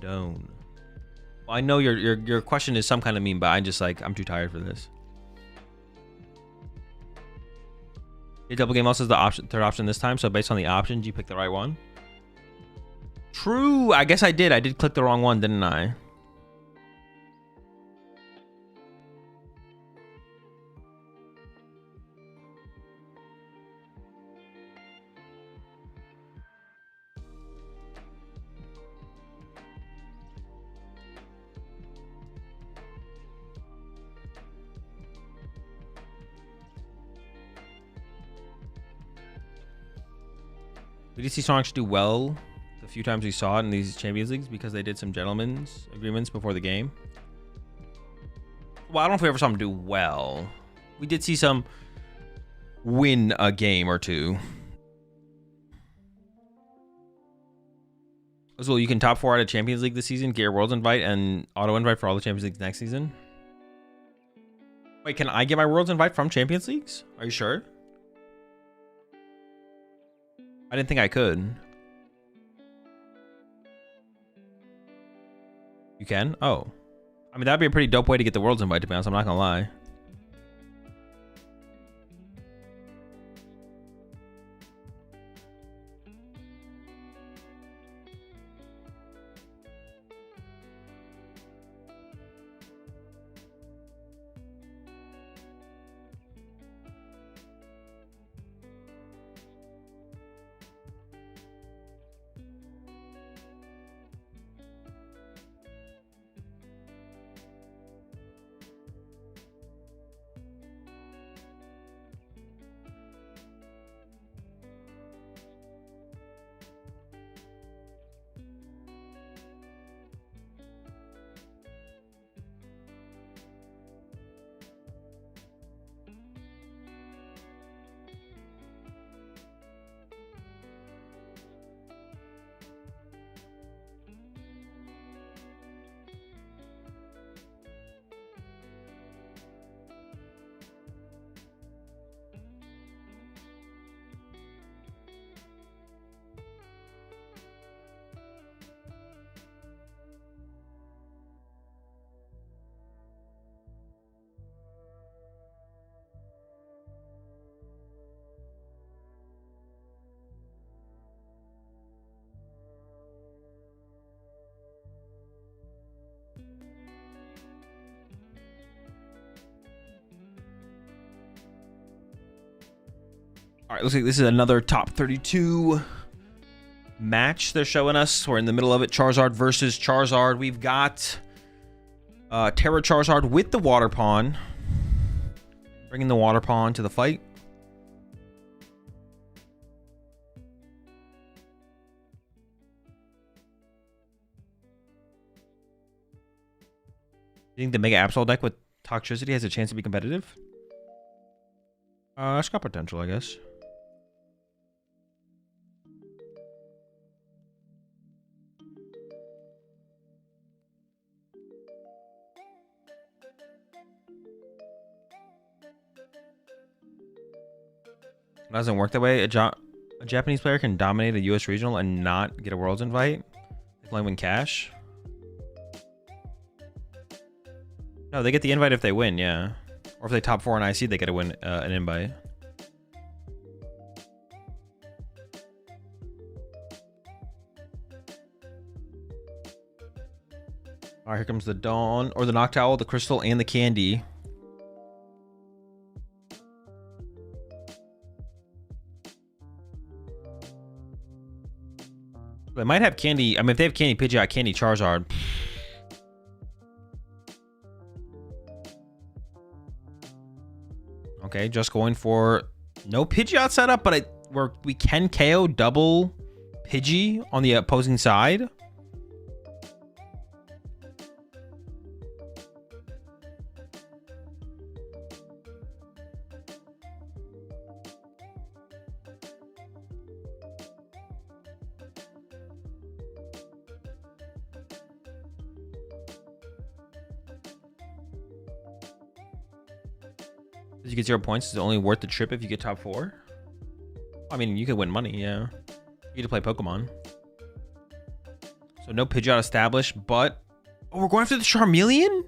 Condone. Well, I know your question is some kind of meme, but I'm just like, I'm too tired for this. Your double game also is the third option this time, so based on the options, you picked the right one. True. I guess I did. I did click the wrong one, didn't I? We did see Sonic do well the few times we saw it in these Champions Leagues because they did some gentlemen's agreements before the game. Well, I don't know if we ever saw him do well. We did see some win a game or two. Azul, you can top 4 out of Champions League this season, get your Worlds invite, and auto invite for all the Champions Leagues next season. Wait, can I get my Worlds invite from Champions Leagues? Are you sure? I didn't think I could. You can? Oh. I mean, that'd be a pretty dope way to get the Worlds invite, to be honest. I'm not gonna lie. All right, looks like this is another top 32 match they're showing us. We're in the middle of it. Charizard versus Charizard. We've got Terra Charizard with the Water Pawn. Bringing the Water Pawn to the fight. You think the Mega Absol deck with Toxtricity has a chance to be competitive? It's got potential, I guess. It doesn't work that way. A Japanese player can dominate a US regional and not get a Worlds invite. They can only win cash. No, they get the invite if they win, yeah. Or if they top 4 in IC, they get to win an invite. All right, here comes the Dawn, or the Noctowl, the Crystal, and the Candy. They might have Candy. I mean, if they have Candy Pidgeot, Candy Charizard. Okay, just going for no Pidgeot setup, but we can KO double Pidgey on the opposing side. You get 0 points. Is it only worth the trip if you get top 4? I mean, you could win money, yeah. You get to play Pokemon. So no Pidgeot established, but... Oh, we're going after the Charmeleon?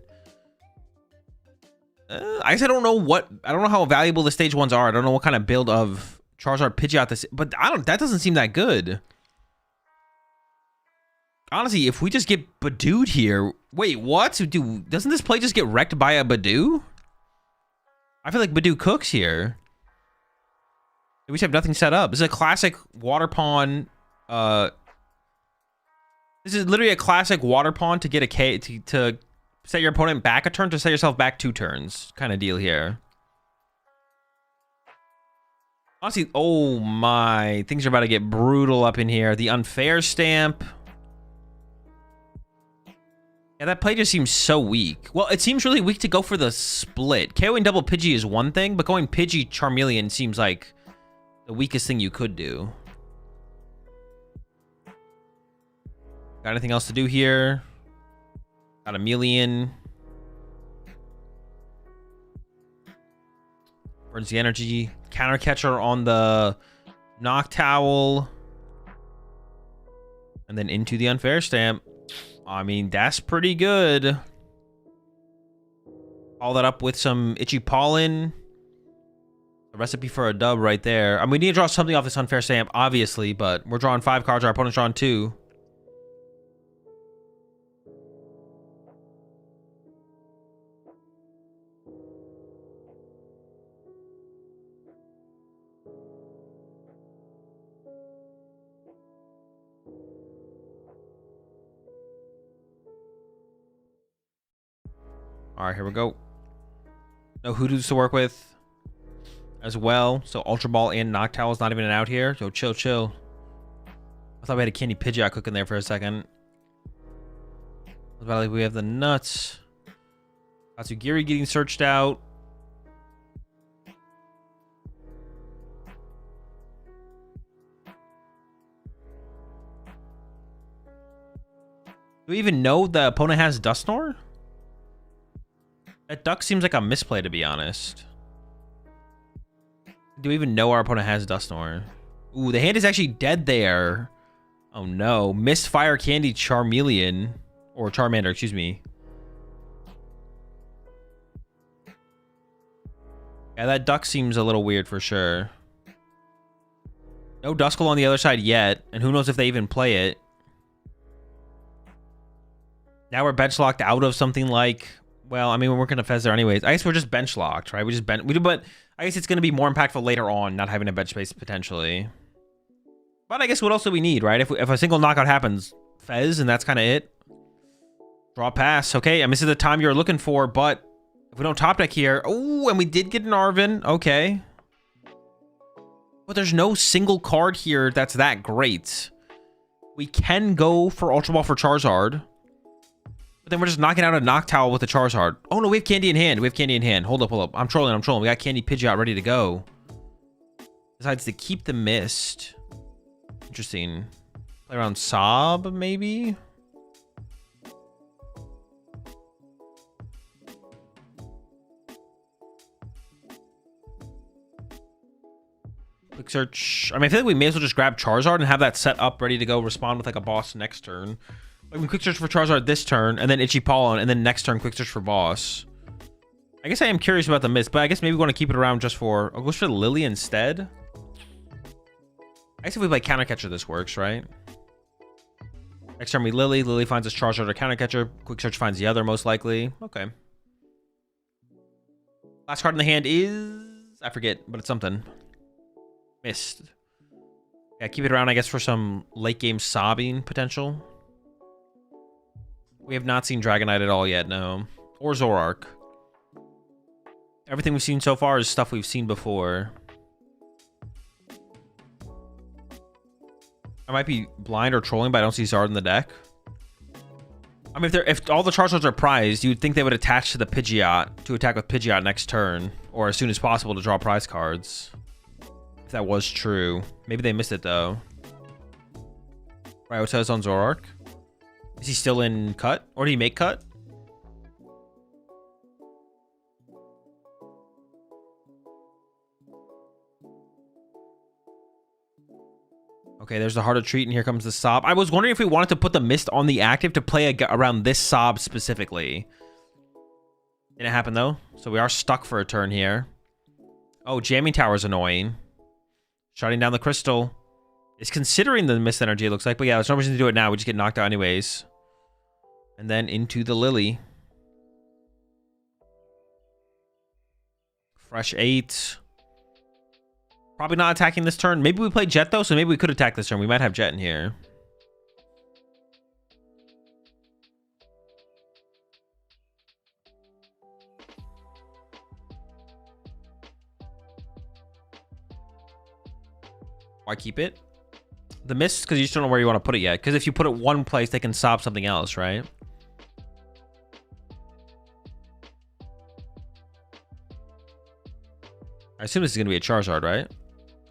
I guess I don't know what... I don't know how valuable the stage ones are. I don't know what kind of build of Charizard Pidgeot this... But that doesn't seem that good. Honestly, if we just get Badooed here... Wait, what? Doesn't this play just get wrecked by a Badoo? I feel like Badoo cooks here. We just have nothing set up. This is a classic water pawn. This is literally a classic water pawn to get a K to set your opponent back a turn to set yourself back 2 turns kind of deal here. Honestly, oh my, things are about to get brutal up in here. The unfair stamp. Yeah, that play just seems so weak. Well, it seems really weak to go for the split. KOing double Pidgey is one thing, but going Pidgey Charmeleon seems like the weakest thing you could do. Got anything else to do here? Got a Melian. Burns the energy. Counter catcher on the Noctowl. And then into the unfair stamp. I mean, that's pretty good. Follow that up with some Itchy Pollen. A recipe for a dub right there. I mean, we need to draw something off this unfair stamp, obviously, but we're drawing 5 cards. Our opponent's drawing 2. All right, here we go. No Hoodoos to work with as well. So Ultra Ball and Noctowl is not even out here. So chill, chill. I thought we had a Candy Pidgeot cooking there for a second. We have the nuts. Atsugiri getting searched out. Do we even know the opponent has Dusknoir? That duck seems like a misplay, to be honest. Do we even know our opponent has Dusknoir? Ooh, the hand is actually dead there. Oh no. Missed Fire Candy Charmeleon. Or Charmander, excuse me. Yeah, that duck seems a little weird for sure. No Duskull on the other side yet. And who knows if they even play it. Now we're bench locked out of something like... Well, I mean, we're working to Fez there anyways. I guess we're just bench locked, right? But I guess it's going to be more impactful later on, not having a bench space potentially. But I guess what else do we need, right? If a single knockout happens, Fez, and that's kind of it. Draw pass. Okay, I mean, this is the time you're looking for, but if we don't top deck here... Oh, and we did get an Arven. Okay. But there's no single card here that's that great. We can go for Ultra Ball for Charizard. But then we're just knocking out a Noctowl with a Charizard. Oh, no, we have Candy in hand. We have Candy in hand. Hold up, hold up. I'm trolling. We got Candy Pidgeot ready to go. Decides to keep the Mist. Interesting. Play around Sob, maybe? Quick search. I mean, I feel like we may as well just grab Charizard and have that set up ready to go respond with like a boss next turn. Like we quick search for Charizard this turn, and then Itchy Pollen, and then next turn quick search for boss. I guess I am curious about the Mist, but I guess maybe we want to keep it around just for... I'll go for Lily instead. I guess if we play Counter Catcher, this works, right? Next turn we Lily. Lily finds us Charizard or Counter Catcher. Quick search finds the other, most likely. Okay. Last card in the hand is... I forget, but it's something. Mist. Yeah, keep it around, I guess, for some late game sobbing potential. We have not seen Dragonite at all yet, no. Or Zoroark. Everything we've seen so far is stuff we've seen before. I might be blind or trolling, but I don't see Zard in the deck. I mean, if all the Charizards are prized, you'd think they would attach to the Pidgeot to attack with Pidgeot next turn. Or as soon as possible to draw prize cards. If that was true. Maybe they missed it, though. Ryota's on Zoroark. Is he still in cut? Or did he make cut? Okay, there's the harder treat, and here comes the Sob. I was wondering if we wanted to put the Mist on the active to play around this Sob specifically. Didn't happen, though. So we are stuck for a turn here. Oh, Jamming Tower is annoying. Shutting down the Crystal. Is considering the Mist energy, it looks like. But yeah, there's no reason to do it now. We just get knocked out anyways. And then into the Lily. Fresh 8. Probably not attacking this turn. Maybe we play Jet, though, so maybe we could attack this turn. We might have Jet in here. Why keep it? The Mist, because you just don't know where you want to put it yet. Because if you put it one place, they can stop something else, right? I assume this is going to be a Charizard, right?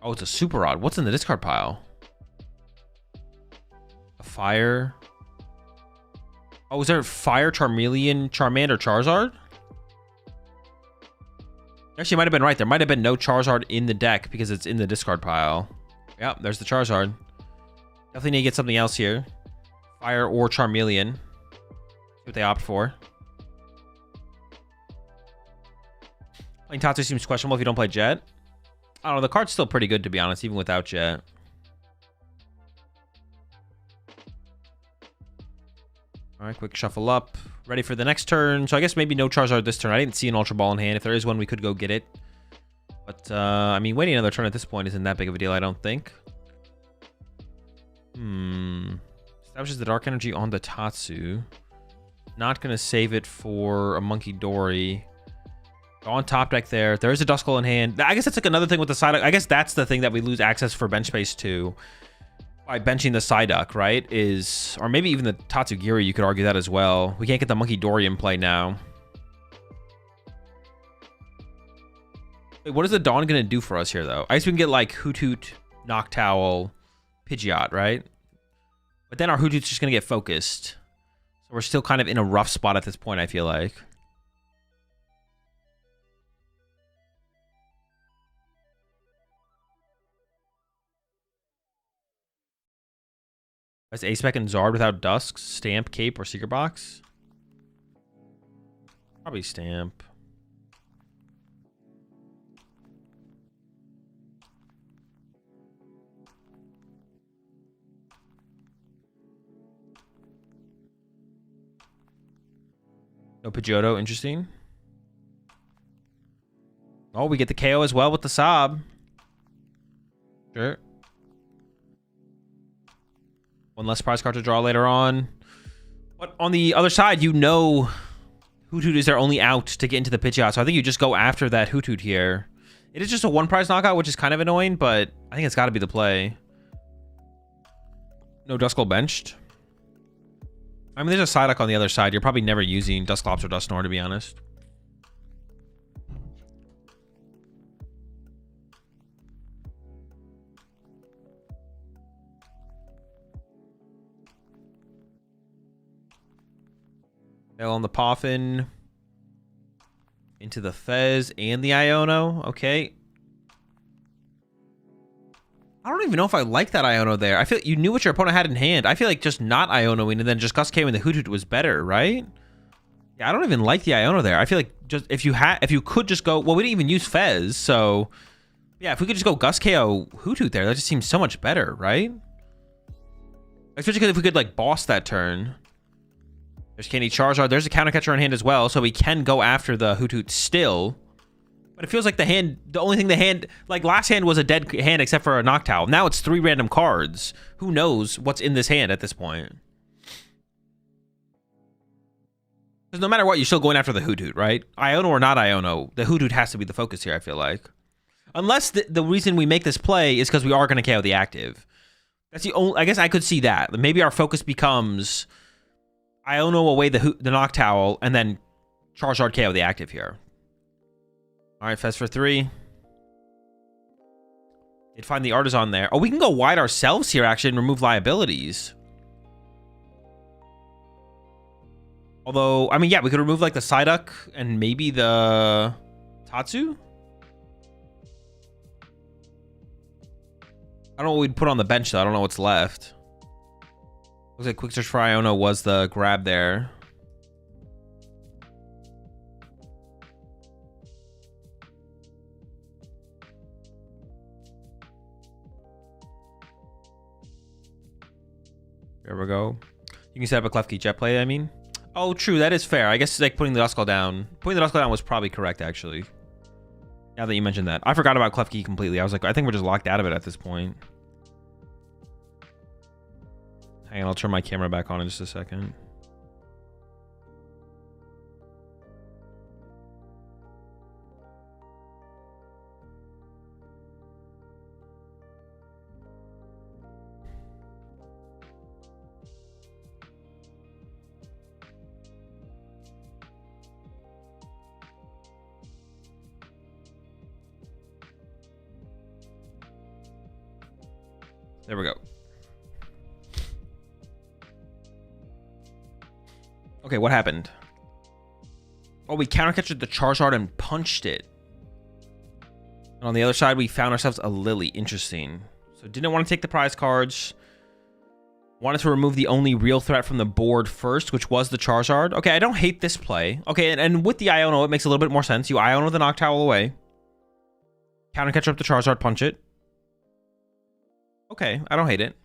Oh, it's a Super Rod. What's in the discard pile? A Fire. Oh, is there Fire, Charmeleon, Charmander, Charizard? Actually, might have been right. There might have been no Charizard in the deck because it's in the discard pile. Yeah, there's the Charizard. Definitely need to get something else here. Fire or Charmeleon. See what they opt for. Playing Tatsu seems questionable if you don't play Jet. I don't know. The card's still pretty good, to be honest, even without Jet. All right, quick shuffle up. Ready for the next turn. So I guess maybe no Charizard this turn. I didn't see an Ultra Ball in hand. If there is one, we could go get it. But, I mean, waiting another turn at this point isn't that big of a deal, I don't think. Establishes the Dark Energy on the Tatsu. Not going to save it for a Monkey Dory. Go on top deck there. There is a Duskull in hand. I guess that's like another thing with the Psyduck. I guess that's the thing that we lose access for bench space to. By benching the Psyduck, right? Is, or maybe even the Tatsugiri, you could argue that as well. We can't get the Monkey Dory in play now. Wait, what is the Dawn going to do for us here, though? I guess we can get, like, Hoothoot, Noctowl, Pidgeot, right? But then our Hoothoot's just going to get focused. So we're still kind of in a rough spot at this point, I feel like. That's Ace-Spec and Zard without Dusk, Stamp, Cape, or Secret Box? Probably Stamp. No Pidgeotto, interesting. Oh, we get the KO as well with the Sob. Sure. One less prize card to draw later on. But on the other side, you know Hoothoot is their only out to get into the Pidgeot. So I think you just go after that Hoothoot here. It is just a one prize knockout, which is kind of annoying, but I think it's got to be the play. No Duskull benched. I mean, there's a Psyduck on the other side. You're probably never using Dusclops or Dusknoir, to be honest. Fail on the Poffin. Into the Fez and the Iono. Okay. I don't even know if I like that Iono there. I feel like you knew what your opponent had in hand. I feel like just not Ionoing and then just Gust KOing the Hoothoot was better, right? Yeah, I don't even like the Iono there. I feel like just if you could just go, well, we didn't even use Fez, so yeah, if we could just go Gust KO Hoothoot there, that just seems so much better, right? Especially because if we could like boss that turn. There's Candy Charizard. There's a counter catcher in hand as well, so we can go after the Hoothoot still. But it feels like the only thing the hand, like last hand was a dead hand except for a Noctowl. Now it's 3 random cards. Who knows what's in this hand at this point? Because no matter what, you're still going after the Hoothoot, right? Iono or not Iono, the Hoothoot has to be the focus here, I feel like. Unless the reason we make this play is because we are going to KO the active. That's the only, I guess I could see that. Maybe our focus becomes Iono away the Noctowl and then Charizard KO the active here. All right, Fez for 3. Did find the Artisan there. Oh, we can go wide ourselves here, actually, and remove liabilities. Although, I mean, yeah, we could remove, like, the Psyduck and maybe the Tatsu. I don't know what we'd put on the bench, though. I don't know what's left. Looks like Quick Search for Iono was the grab there. There we go. You can set up a Klefki jet play, I mean. Oh, true. That is fair. I guess like putting the Duskull down. Putting the Duskull down was probably correct, actually. Now that you mentioned that. I forgot about Klefki completely. I was like, I think we're just locked out of it at this point. Hang on, I'll turn my camera back on in just a second. There we go. Okay, what happened? Oh, we counter-catched the Charizard and punched it. And on the other side, we found ourselves a Lily. Interesting. So didn't want to take the prize cards. Wanted to remove the only real threat from the board first, which was the Charizard. Okay, I don't hate this play. Okay, and with the Iono, it makes a little bit more sense. You Iono the Noctowl away. Counter-catch up the Charizard, punch it. Okay, I don't hate it.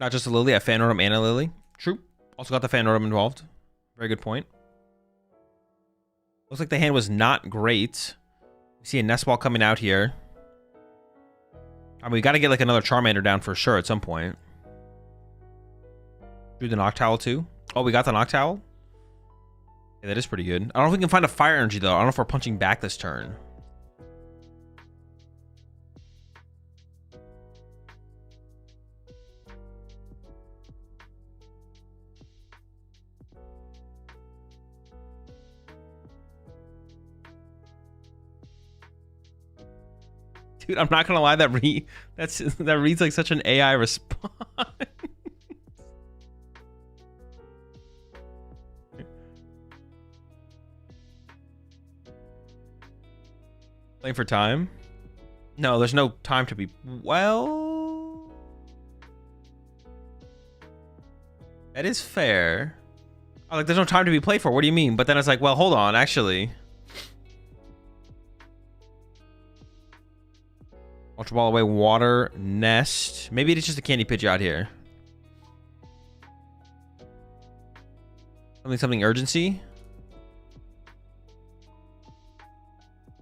Not just a Lily, a Phantom and a Lily. True. Also got the Phantom involved. Very good point. Looks like the hand was not great. We see a Nest Ball coming out here. I mean, we got to get like another Charmander down for sure at some point. Drew the Noctowl too. Oh, we got the Noctowl? Yeah, that is pretty good. I don't know if we can find a Fire Energy though. I don't know if we're punching back this turn. Dude, I'm not gonna lie, that reads like such an AI response. Playing for time? No, there's no time to be... Well... That is fair. Oh, like, there's no time to be played for. What do you mean? But then it's like, well, hold on, actually. Ultra Ball away, water, nest. Maybe it's just a Candy Pidgeot here. Something urgency.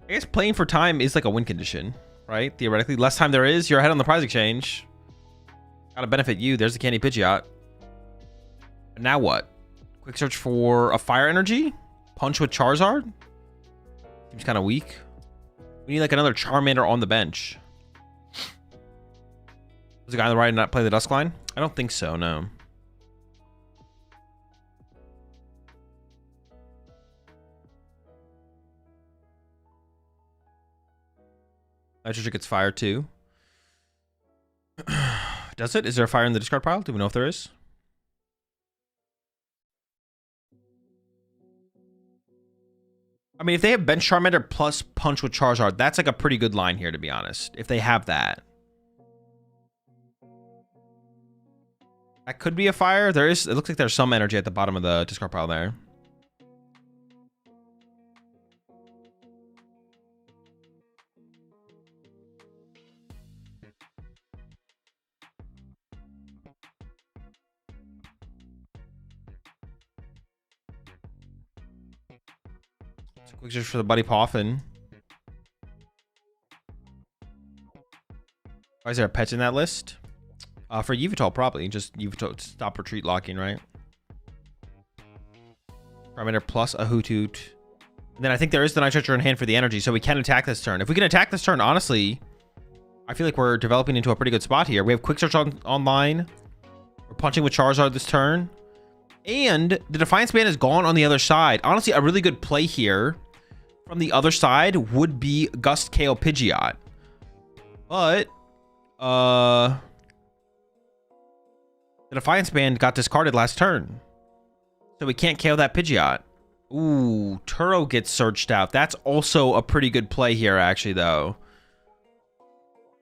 I guess playing for time is like a win condition, right? Theoretically, less time there is, you're ahead on the prize exchange. Gotta benefit you. There's the Candy Pidgeot. But now what? Quick search for a Fire Energy? Punch with Charizard? Seems kind of weak. We need like another Charmander on the bench. Was the guy on the right not play the Duskline? I don't think so, no. Nitrogen gets fire too. Does it? Is there a fire in the discard pile? Do we know if there is? I mean, if they have Bench Charmander plus Punch with Charizard, that's like a pretty good line here, to be honest. If they have that. That could be a fire. There is. It looks like there's some energy at the bottom of the discard pile there. Quick search for the Buddy Poffin. Why is there a pet in that list? For Yveltal, probably. Just Yveltal, stop retreat locking, right? Charmander plus a Hoothoot. And then I think there is the Nitrogen in hand for the energy, so we can attack this turn. If we can attack this turn, honestly, I feel like we're developing into a pretty good spot here. We have Quick Search online. We're punching with Charizard this turn. And the Defiance Band is gone on the other side. Honestly, a really good play here from the other side would be Gust KO Pidgeot. But, the Defiance Band got discarded last turn. So we can't KO that Pidgeot. Ooh, Turo gets searched out. That's also a pretty good play here, actually, though.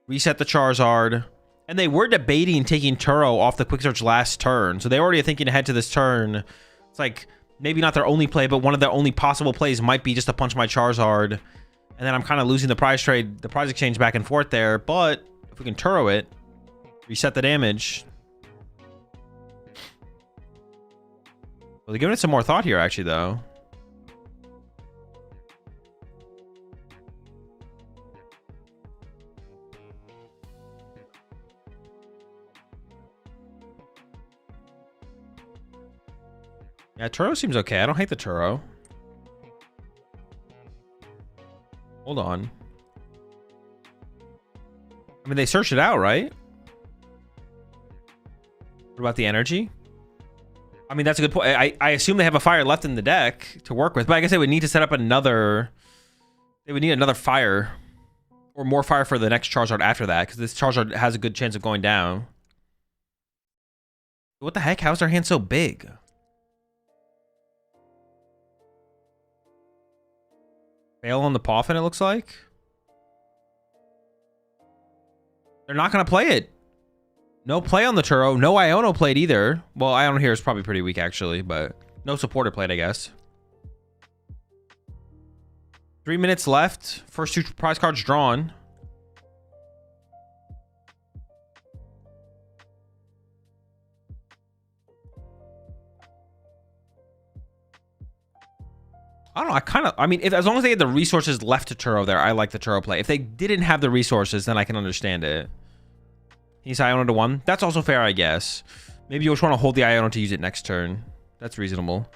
Reset the Charizard. And they were debating taking Turo off the quick search last turn. So they already are thinking ahead to this turn. It's like, maybe not their only play, but one of their only possible plays might be just to punch my Charizard. And then I'm kind of losing the prize trade, the prize exchange back and forth there. But if we can Turo it, reset the damage. Well, they're giving it some more thought here, actually, though. Yeah, Turo seems okay. I don't hate the Turo. Hold on. I mean, they searched it out, right? What about the energy? I mean, that's a good point. I assume they have a fire left in the deck to work with, but I guess they would need to set up another... They would need another fire. Or more fire for the next Charizard after that, because this Charizard has a good chance of going down. What the heck? How is their hand so big? Fail on the Poffin, it looks like. They're not going to play it. No play on the Turo. No Iono played either. Well, Iono here is probably pretty weak, actually, but no supporter played, I guess. 3 minutes left. First 2 prize cards drawn. I don't know. I mean, as long as they had the resources left to Turo there, I like the Turo play. If they didn't have the resources, then I can understand it. He's Iono to 1. That's also fair, I guess. Maybe you just want to hold the Iono to use it next turn. That's reasonable.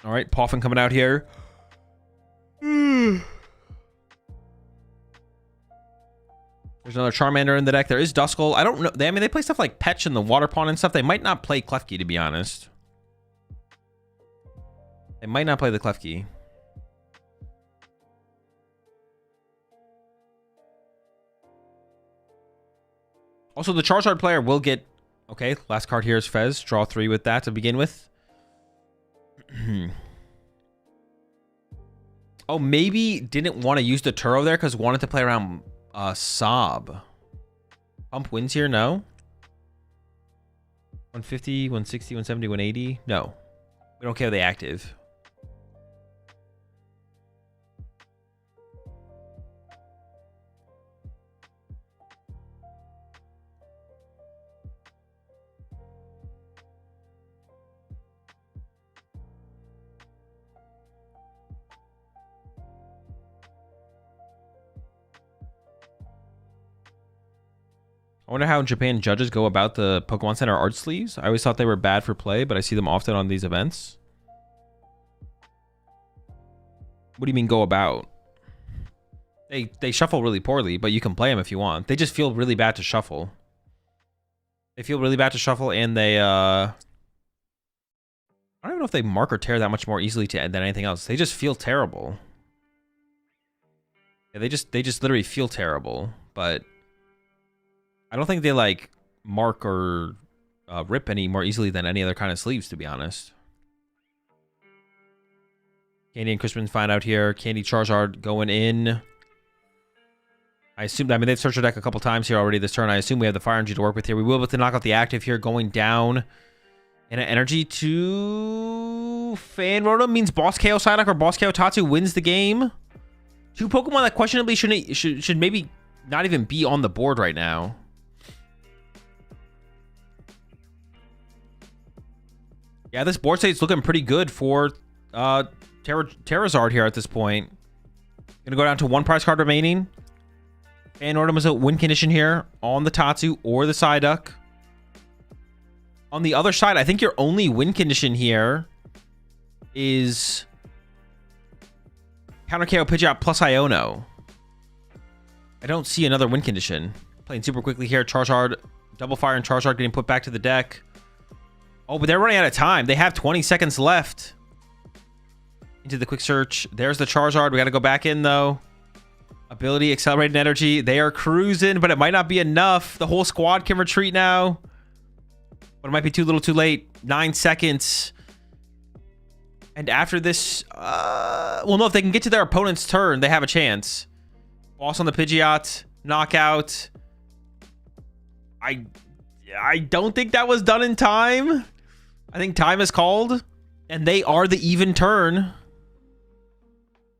All right, Poffin coming out here. There's another Charmander in the deck. There is Duskull. I don't know. I mean, they play stuff like Petch and the Water Pawn and stuff. They might not play Klefki, to be honest. They might not play the Klefki. Also, the Charizard player will get... Okay, last card here is Fez. Draw 3 with that to begin with. Oh, maybe didn't want to use the Turo there because wanted to play around Sob. Pump wins here? No. 150, 160, 170, 180? No. We don't care if they active. I wonder how Japan judges go about the Pokemon Center art sleeves. I always thought they were bad for play, but I see them often on these events. What do you mean go about? They shuffle really poorly, but you can play them if you want. They just feel really bad to shuffle. They feel really bad to shuffle, and they I don't even know if they mark or tear that much more easily than anything else. They just feel terrible. Yeah, they just literally feel terrible, but I don't think they like mark or rip any more easily than any other kind of sleeves, to be honest. Candy and Crispin find out here. Candy Charizard going in. I assume, I mean, they've searched the deck a couple times here already this turn. I assume we have the Fire Energy to work with here. We will be able to knock out the active here, going down. And an energy to Fan Rotom means Boss KO Psyduck or Boss KO Tatsu wins the game. 2 Pokemon that questionably should maybe not even be on the board right now. Yeah, this board state's looking pretty good for Terrazard here at this point. Gonna go down to 1 prize card remaining. And Rotom is a win condition here on the Tatsu or the Psyduck. On the other side, I think your only win condition here is counter KO Pidgeot plus Iono. I don't see another win condition. Playing super quickly here. Charizard, double fire and Charizard getting put back to the deck. Oh, but they're running out of time. They have 20 seconds left. Into the quick search. There's the Charizard. We got to go back in, though. Ability, accelerated energy. They are cruising, but it might not be enough. The whole squad can retreat now. But it might be too little too late. 9 seconds. And after this, well, no, if they can get to their opponent's turn, they have a chance. Boss on the Pidgeot, knockout. I don't think that was done in time. I think time is called, and they are the even turn,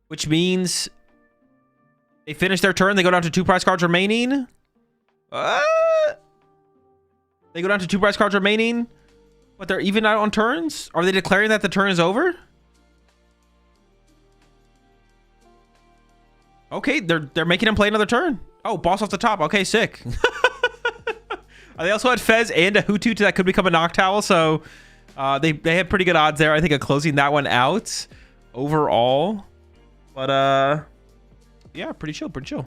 which means they finish their turn. They go down to 2 prize cards remaining. They go down to 2 prize cards remaining, but they're even out on turns. Are they declaring that the turn is over? Okay, they're making him play another turn. Oh, boss off the top. Okay, sick. They also had Fez and a Hoothoot that could become a Noctowl, so they had pretty good odds there, I think, of closing that one out overall. But yeah, pretty chill, pretty chill.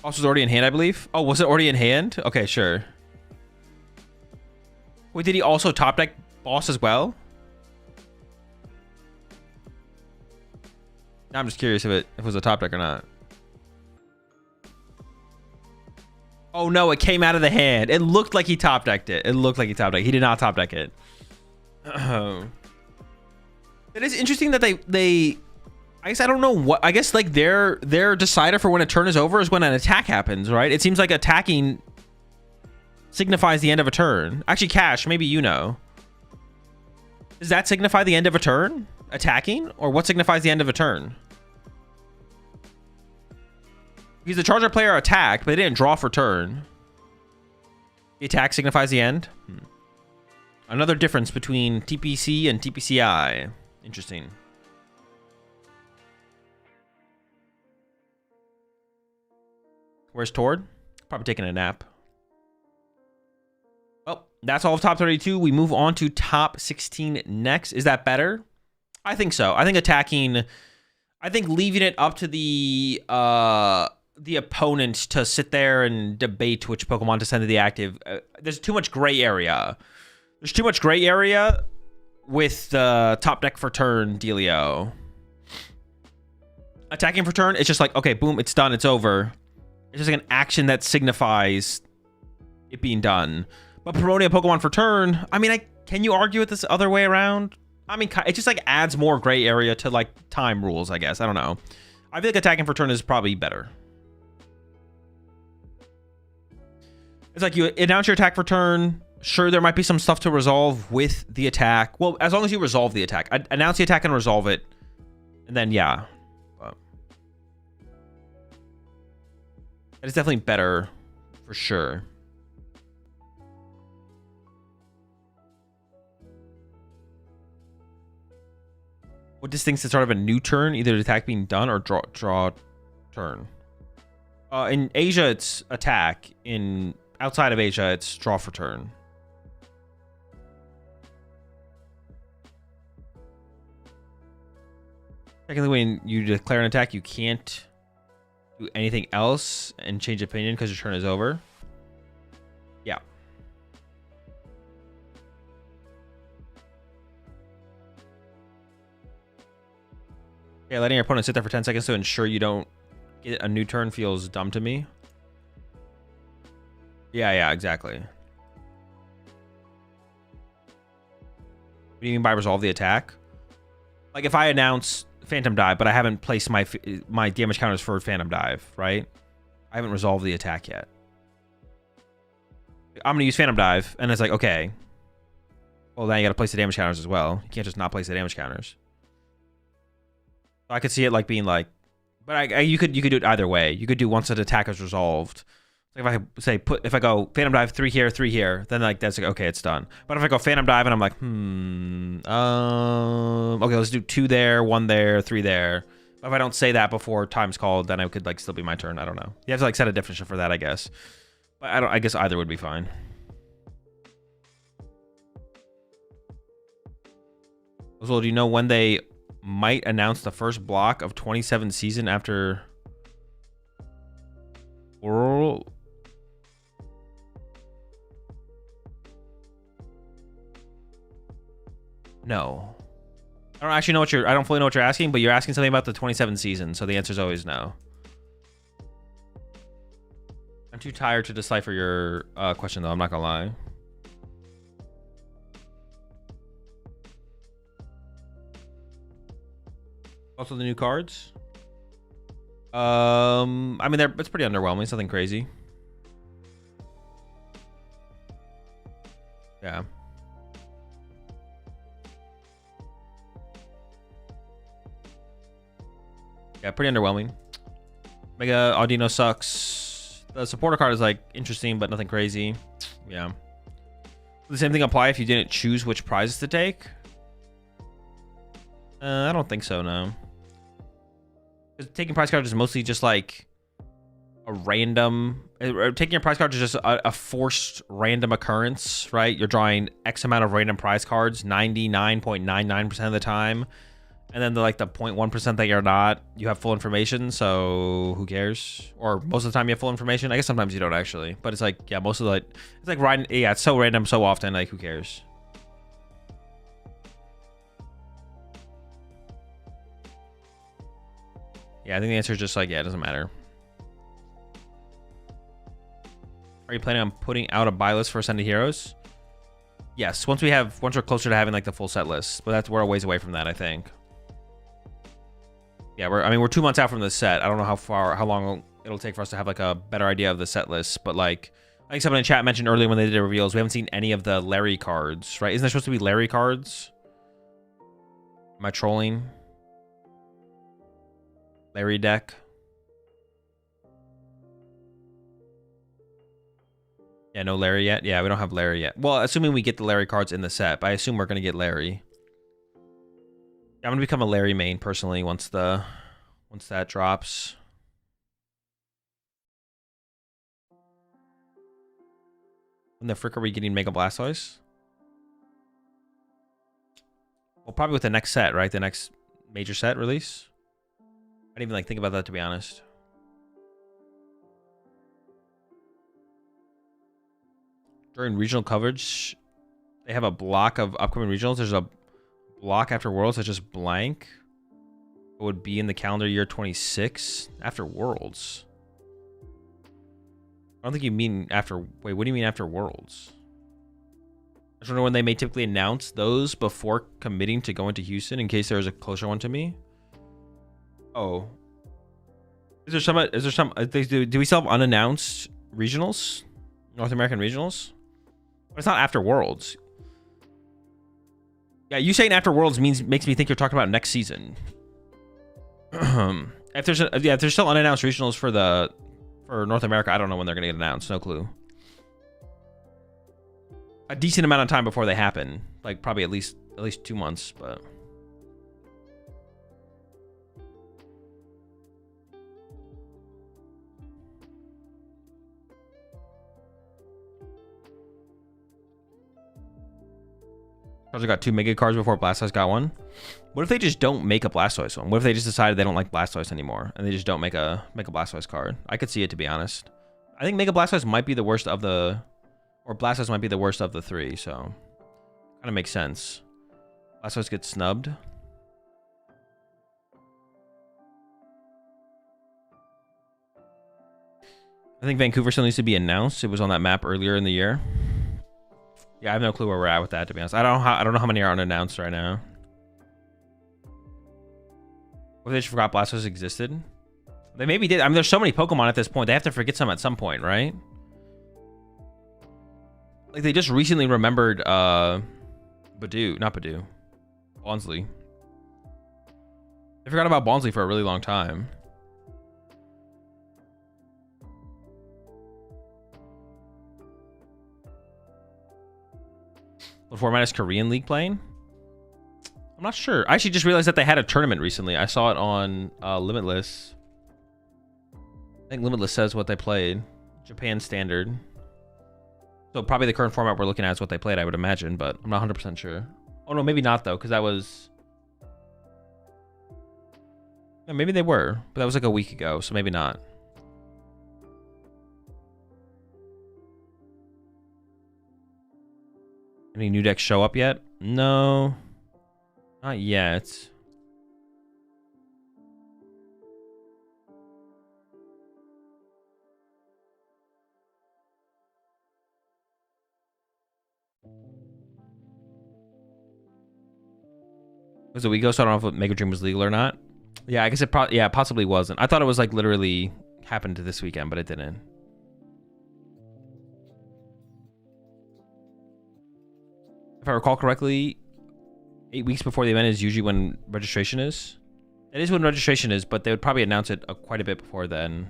Boss was already in hand, I believe. Oh, was it already in hand? Okay, sure. Wait, did he also top deck boss as well? Now I'm just curious if it was a top deck or not. Oh no, it came out of the hand. It looked like he top decked it. It looked like he top decked it. He did not top deck it. It is interesting that they I guess I don't know what, I guess like their decider for when a turn is over is when an attack happens, right? It seems like attacking signifies the end of a turn. Actually, Cash, maybe you know. Does that signify the end of a turn? Attacking? Or what signifies the end of a turn? Because the Charger player attacked, but they didn't draw for turn. The attack signifies the end? Another difference between TPC and TPCI. Interesting. Where's Tord? Probably taking a nap. Well, that's all of top 32. We move on to top 16 next. Is that better? I think so. I think attacking, I think leaving it up to the opponent to sit there and debate which Pokemon to send to the active. There's too much gray area. There's too much gray area with the top deck for turn dealio. Attacking for turn, it's just like, okay, boom, it's done, it's over. It's just like an action that signifies it being done. But promoting a Pokemon for turn, I mean, can you argue with this other way around? I mean, it just like adds more gray area to like time rules, I guess. I don't know. I feel like attacking for turn is probably better. It's like you announce your attack for turn. Sure, there might be some stuff to resolve with the attack. Well, as long as you resolve the attack. Announce the attack and resolve it. And then, yeah. That is definitely better, for sure. What distincts the start of a new turn? Either the attack being done or draw turn. In Asia, it's attack. Outside of Asia, it's draw for turn. Technically, when you declare an attack, you can't do anything else and change opinion because your turn is over. Yeah. Yeah, letting your opponent sit there for 10 seconds to ensure you don't get a new turn feels dumb to me. Yeah, exactly. What do you mean by resolve the attack? Like if I announce Phantom Dive, but I haven't placed my damage counters for Phantom Dive, right? I haven't resolved the attack yet. I'm gonna use Phantom Dive, and it's like, okay. Well, then you gotta place the damage counters as well. You can't just not place the damage counters. So I could see it like being like, but you could do it either way. You could do once the attack is resolved. Like if I say if I go Phantom Dive 3 here, then like that's like okay, it's done. But if I go Phantom Dive and I'm like, okay, let's do 2 there, 1 there, 3 there. But if I don't say that before time's called, then it could like still be my turn. I don't know. You have to like set a definition for that, I guess. But I guess either would be fine. Well, do you know when they might announce the first block of 27 season after oral? No. I don't actually know what I don't fully know what you're asking, but you're asking something about the 27 season, so the answer is always no. I'm too tired to decipher your question, though. I'm not gonna lie. Also the new cards. I mean, it's pretty underwhelming. It's nothing crazy. Yeah. Yeah, pretty underwhelming. Mega Audino sucks. The supporter card is like interesting, but nothing crazy. Yeah. The same thing apply if you didn't choose which prizes to take? I don't think so, no. Taking prize cards is mostly just like a random... Taking your prize card is just a forced random occurrence, right? You're drawing X amount of random prize cards 99.99% of the time. And then the 0.1% that you're not, you have full information, so who cares? Or most of the time you have full information. I guess sometimes you don't actually, but it's like, yeah, most of the, it's like, yeah, it's so random so often, like, who cares? Yeah, I think the answer is just like, yeah, it doesn't matter. Are you planning on putting out a buy list for Ascended Heroes? Yes, once we're closer to having like the full set list, but we're a ways away from that, I think. Yeah, we're 2 months out from the set. I don't know how long it'll take for us to have like a better idea of the set list, but like I think someone in chat mentioned earlier when they did the reveals, we haven't seen any of the Larry cards, right? Isn't there supposed to be Larry cards? Am I trolling? Larry deck. Yeah, no Larry yet. Yeah, we don't have Larry yet. Well, assuming we get the Larry cards in the set, but I assume we're gonna get Larry. Yeah, I'm gonna become a Larry main personally once that drops. When the frick are we getting Mega Blastoise? Well, probably with the next set, right? The next major set release. I didn't even think about that, to be honest. During regional coverage, they have a block of upcoming regionals. There's a block after Worlds that's just blank. It would be in the calendar year 26 after Worlds. I don't think you mean after... Wait, what do you mean after Worlds? I just wonder when they may typically announce those before committing to going to Houston in case there's a closer one to me. Oh. Is there some... Do we still have unannounced regionals? North American regionals? But it's not after Worlds. Yeah, you saying after Worlds makes me think you're talking about next season. If there's still unannounced regionals for North America, I don't know when they're gonna get announced. No clue. A decent amount of time before they happen, like probably at least 2 months, but. Cards got 2 Mega cards before Blastoise got one. What if they just don't make a Blastoise one? What if they just decided they don't like Blastoise anymore and they just don't make a Blastoise card? I could see it, to be honest. I think Mega Blastoise might be the worst of the, or Blastoise might be the worst of the 3, so kind of makes sense. Blastoise gets snubbed. I think Vancouver still needs to be announced. It was on that map earlier in the year. Yeah, I have no clue where we're at with that, to be honest. I don't know how many are unannounced right now. What if they just forgot Blastoise existed? They maybe did. I mean, there's so many Pokemon at this point. They have to forget some at some point, right? Like, they just recently remembered, Not Badoo. Bonsley. They forgot about Bonsley for a really long time. What format is Korean League playing? I'm not sure. I actually just realized that they had a tournament recently. I saw it on Limitless. I think Limitless says what they played. Japan Standard. So probably the current format we're looking at is what they played, I would imagine, but I'm not 100% sure. Oh, no, maybe not, though, because that was... Yeah, maybe they were, but that was like a week ago, so maybe not. Any new decks show up yet? No. Not yet. It was a week ago, so I don't know if Mega Dream was legal or not. Yeah, I guess it possibly wasn't. I thought it was like literally happened this weekend, but it didn't. If I recall correctly, 8 weeks before the event is usually when registration is. It is when registration is, but they would probably announce it quite a bit before then.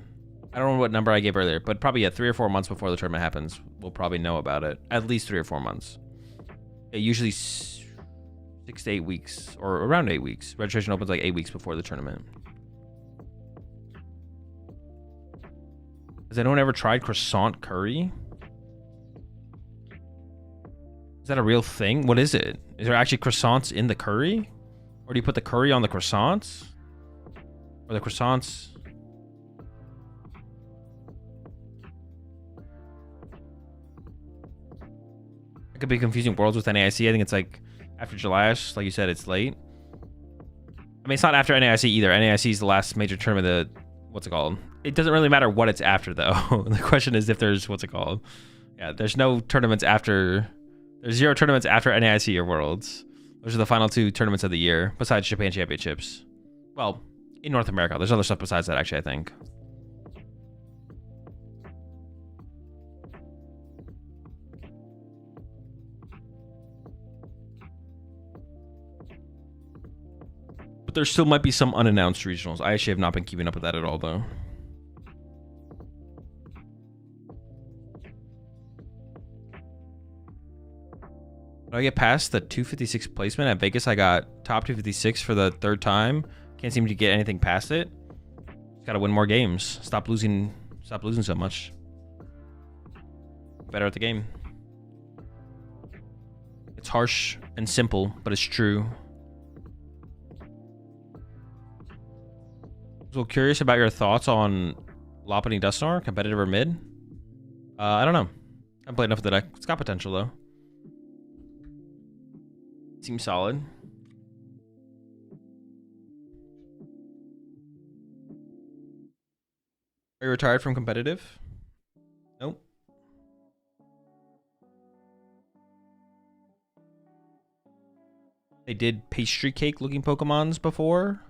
I don't know what number I gave earlier, but probably 3 or 4 months before the tournament happens, we'll probably know about it. At least 3 or 4 months. Usually 6 to 8 weeks, or around 8 weeks. Registration opens like 8 weeks before the tournament. Has anyone ever tried croissant curry? Is that a real thing? What is it? Is there actually croissants in the curry? Or do you put the curry on the croissants? Or the croissants... It could be confusing worlds with NAIC. I think it's like after July-ish. Like you said, it's late. I mean, it's not after NAIC either. NAIC is the last major tournament that... What's it called? It doesn't really matter what it's after, though. The question is if there's... What's it called? Yeah, there's no tournaments after... There's 0 tournaments after NAIC or Worlds. Those are the final 2 tournaments of the year, besides Japan Championships. Well, in North America. There's other stuff besides that, actually, I think. But there still might be some unannounced regionals. I actually have not been keeping up with that at all, though. Did I get past the 256 placement at Vegas? I got top 256 for the 3rd time. Can't seem to get anything past it. Got to win more games. Stop losing so much. Better at the game. It's harsh and simple, but it's true. So curious about your thoughts on Lopunny Dusknoir, competitive or mid? I don't know. I haven't played enough of the deck. It's got potential though. Seems solid. Are you retired from competitive? Nope. They did pastry cake looking Pokemons before.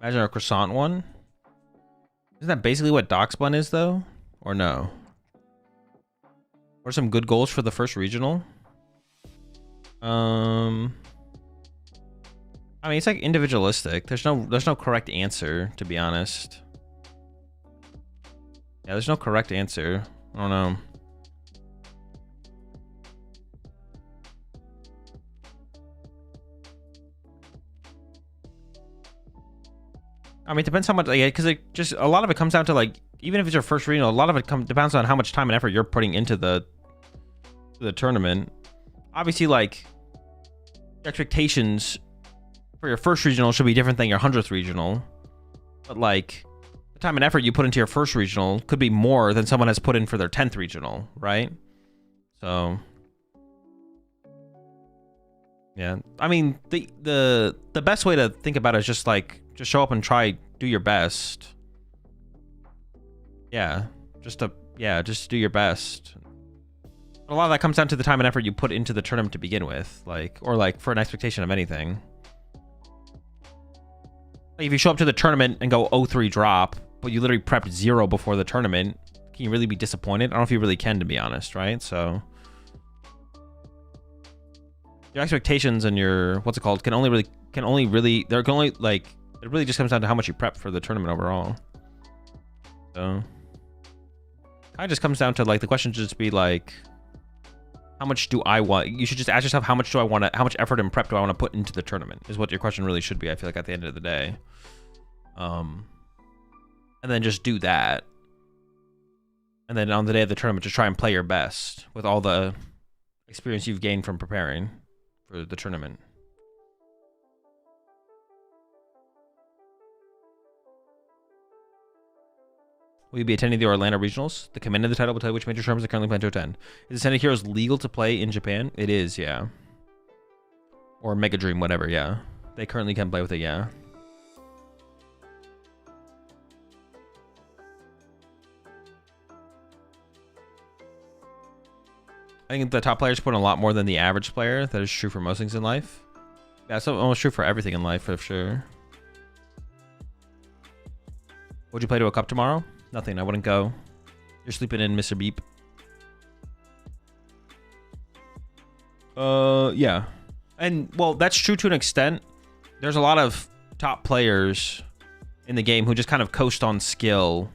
Imagine a croissant one. Isn't that basically what Doxbun is though? Or no? What are some good goals for the first regional? I mean, it's like individualistic. There's no correct answer, to be honest. Yeah, there's no correct answer. I don't know. I mean, it depends how much, like, because it just, a lot of it comes down to, like, even if it's your first regional, a lot of it depends on how much time and effort you're putting into the tournament. Obviously, like, your expectations for your first regional should be different than your 100th regional. But, like, the time and effort you put into your first regional could be more than someone has put in for their 10th regional, right? So, yeah. I mean, the best way to think about it is just, like, just show up and try, do your best. Yeah, just do your best. But a lot of that comes down to the time and effort you put into the tournament to begin with, like, or like for an expectation of anything. Like if you show up to the tournament and go 0-3 drop, but you literally prepped 0 before the tournament, can you really be disappointed? I don't know if you really can, to be honest, right? So your expectations and your it really just comes down to how much you prep for the tournament overall. So kind of just comes down to, like, the question should just be like, how much do I want? You should just ask yourself, how much effort and prep do I want to put into the tournament, is what your question really should be, I feel like, at the end of the day. And then just do that. And then on the day of the tournament, just try and play your best with all the experience you've gained from preparing for the tournament. Will you be attending the Orlando Regionals? The command of the title will tell you which major tournaments are currently planned to attend. Is Ascended Heroes legal to play in Japan? It is, yeah. Or Mega Dream, whatever, yeah. They currently can play with it, yeah. I think the top players put in a lot more than the average player. That is true for most things in life. That's almost true for everything in life, for sure. Would you play to a cup tomorrow? Nothing. I wouldn't go. You're sleeping in, Mr. Beep. Yeah. And, well, that's true to an extent. There's a lot of top players in the game who just kind of coast on skill,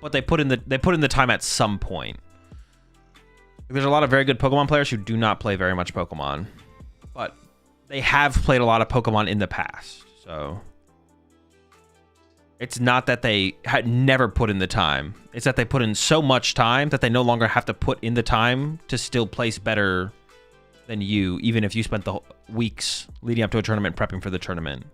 but they put in the time at some point. There's a lot of very good Pokemon players who do not play very much Pokemon, but they have played a lot of Pokemon in the past. So it's not that they had never put in the time. It's that they put in so much time that they no longer have to put in the time to still place better than you, even if you spent the weeks leading up to a tournament prepping for the tournament.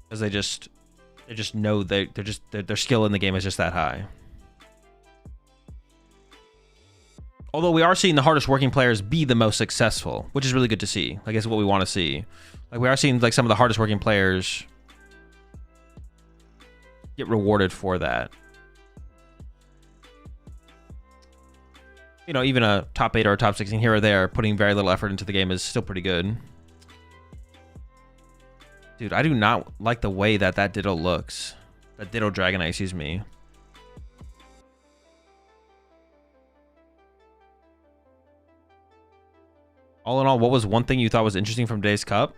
Because they just know their skill in the game is just that high. Although we are seeing the hardest working players be the most successful, which is really good to see. I guess what we want to see. Like, we are seeing like some of the hardest working players get rewarded for that. You know, even a top 8 or a top 16 here or there, putting very little effort into the game is still pretty good. Dude, I do not like the way that Ditto looks. That Ditto Dragonite, excuse me. All in all, what was one thing you thought was interesting from today's cup?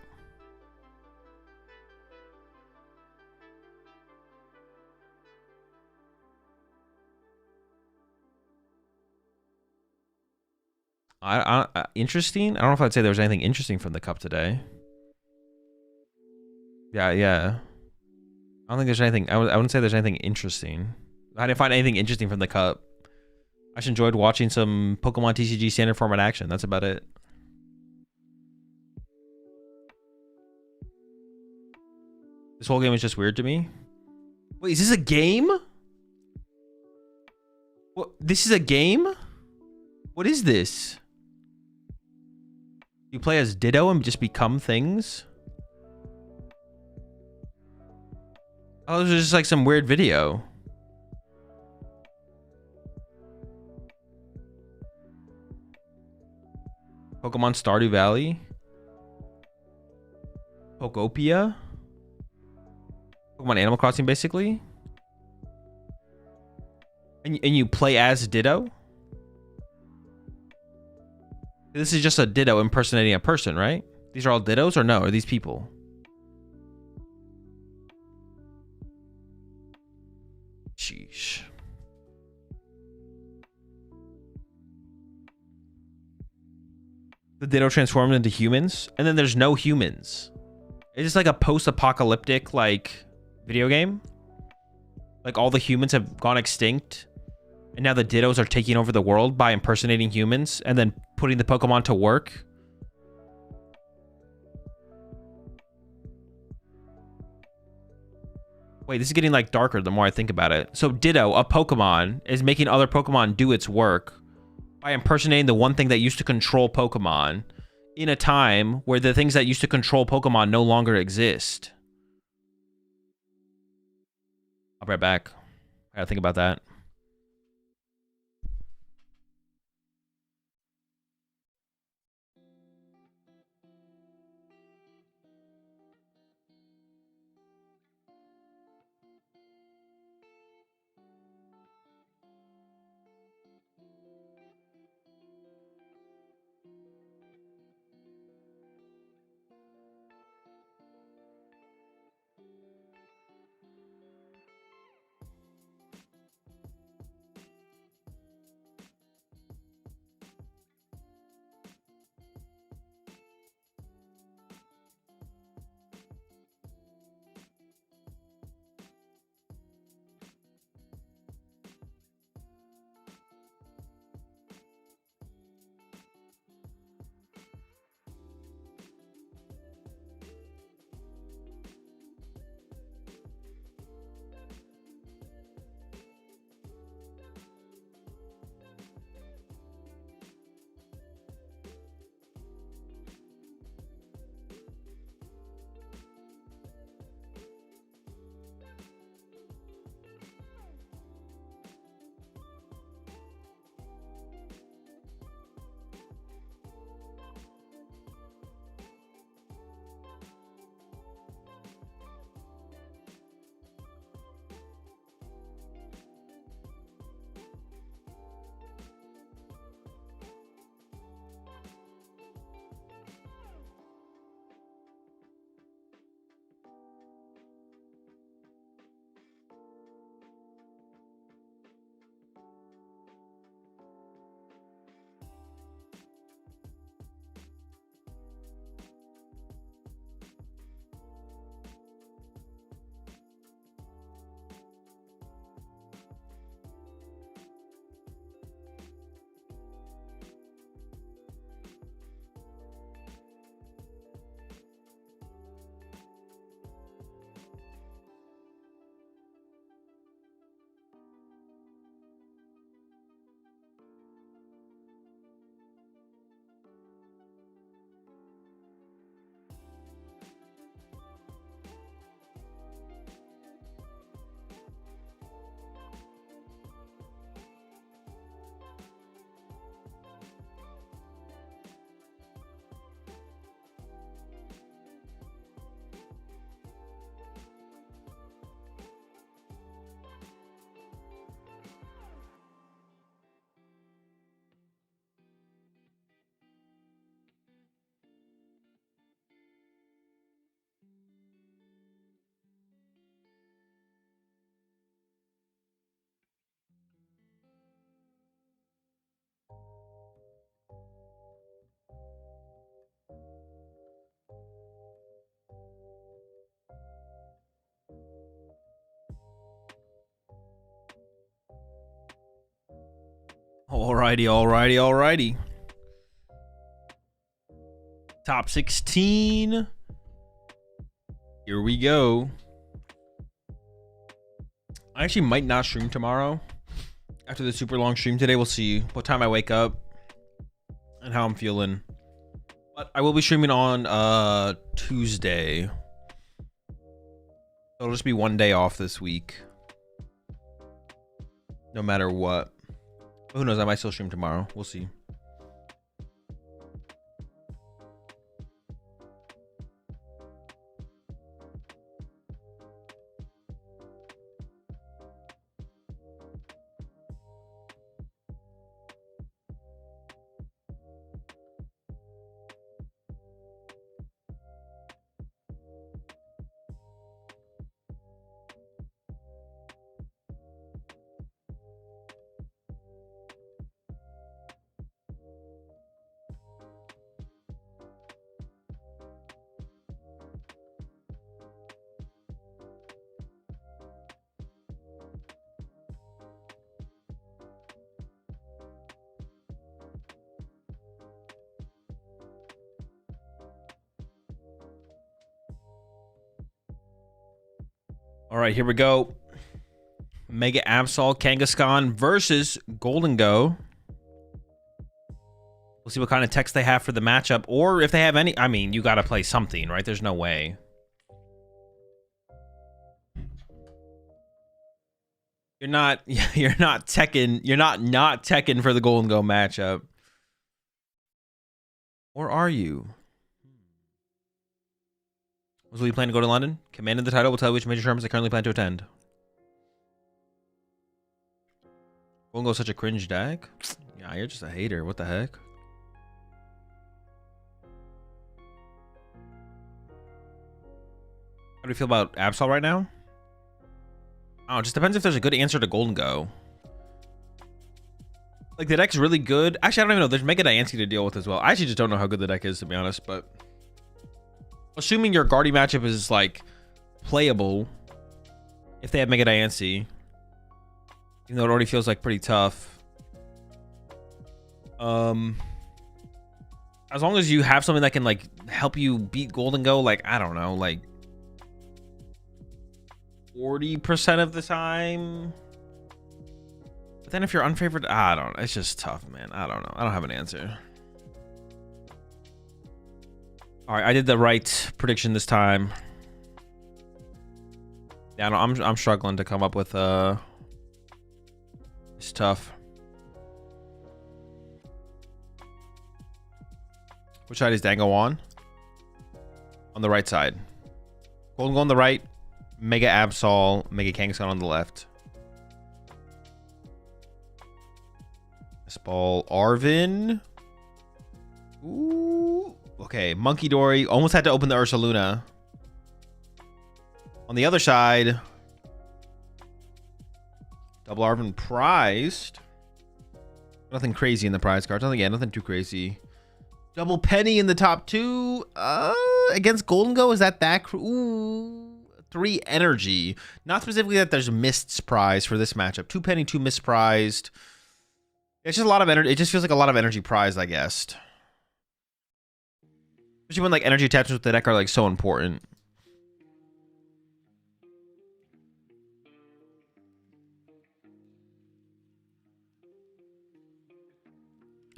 Interesting? I don't know if I'd say there was anything interesting from the cup today. Yeah. I don't think there's anything. I wouldn't say there's anything interesting. I didn't find anything interesting from the cup. I just enjoyed watching some Pokemon TCG standard format action. That's about it. This whole game is just weird to me. Wait, is this a game? What? This is a game? What is this? You play as Ditto and just become things? Oh, this is just like some weird video. Pokemon Stardew Valley? Pokopia? Pokemon Animal Crossing, basically? And you play as Ditto? This is just a Ditto impersonating a person, right? These are all Dittos, or no? Are these people? Sheesh. The Ditto transformed into humans, and then there's no humans. It's just like a post-apocalyptic, like, video game. Like, all the humans have gone extinct, and now the Dittos are taking over the world by impersonating humans and then putting the Pokemon to work. Wait, this is getting, like, darker the more I think about it. So Ditto, a Pokemon, is making other Pokemon do its work by impersonating the one thing that used to control Pokemon in a time where the things that used to control Pokemon no longer exist. I'll be right back. I gotta think about that. Alrighty. Top 16. Here we go. I actually might not stream tomorrow. After the super long stream today, we'll see what time I wake up and how I'm feeling. But I will be streaming on Tuesday. It'll just be one day off this week. No matter what. Who knows, I might still stream tomorrow. We'll see. All right, here we go. Mega Absol Kangaskhan versus Golden Go. We'll see what kind of text they have for the matchup, or if they have any. I mean, you got to play something, right? There's no way. You're not teching. You're not teching for the Golden Go matchup. Or are you? Will you plan to go to London? Commanded the title will tell you which major tournaments they currently plan to attend. Golden Go such a cringe deck? Yeah, you're just a hater. What the heck? How do you feel about Absol right now? Oh, it just depends if there's a good answer to Golden Go. Like, the deck's really good. Actually, I don't even know. There's Mega Diancie to deal with as well. I actually just don't know how good the deck is, to be honest, but... Assuming your Guardy matchup is, like, playable, if they have Mega Diancie, even though it already feels, like, pretty tough. As long as you have something that can, like, help you beat Golden Go, like, I don't know, like, 40% of the time. But then if you're unfavored, I don't know. It's just tough, man. I don't know. I don't have an answer. All right, I did the right prediction this time. Yeah, no, I'm struggling to come up with it's tough. Which side is Dango on? On the right side. Golden Go on the right. Mega Absol, Mega Kangaskhan on the left. This ball, Arvin. Ooh. Okay, Monkey Dory almost had to open the Ursaluna. On the other side, double Arvin prized. Nothing crazy in the prize cards. Nothing too crazy. Double Penny in the top two. Against Golden Go, is that ooh, 3 energy. Not specifically that there's Mist's prize for this matchup. 2 Penny, 2 Mist prized. It's just a lot of energy. It just feels like a lot of energy prized, I guess. Especially when, like, energy attachments with the deck are, like, so important.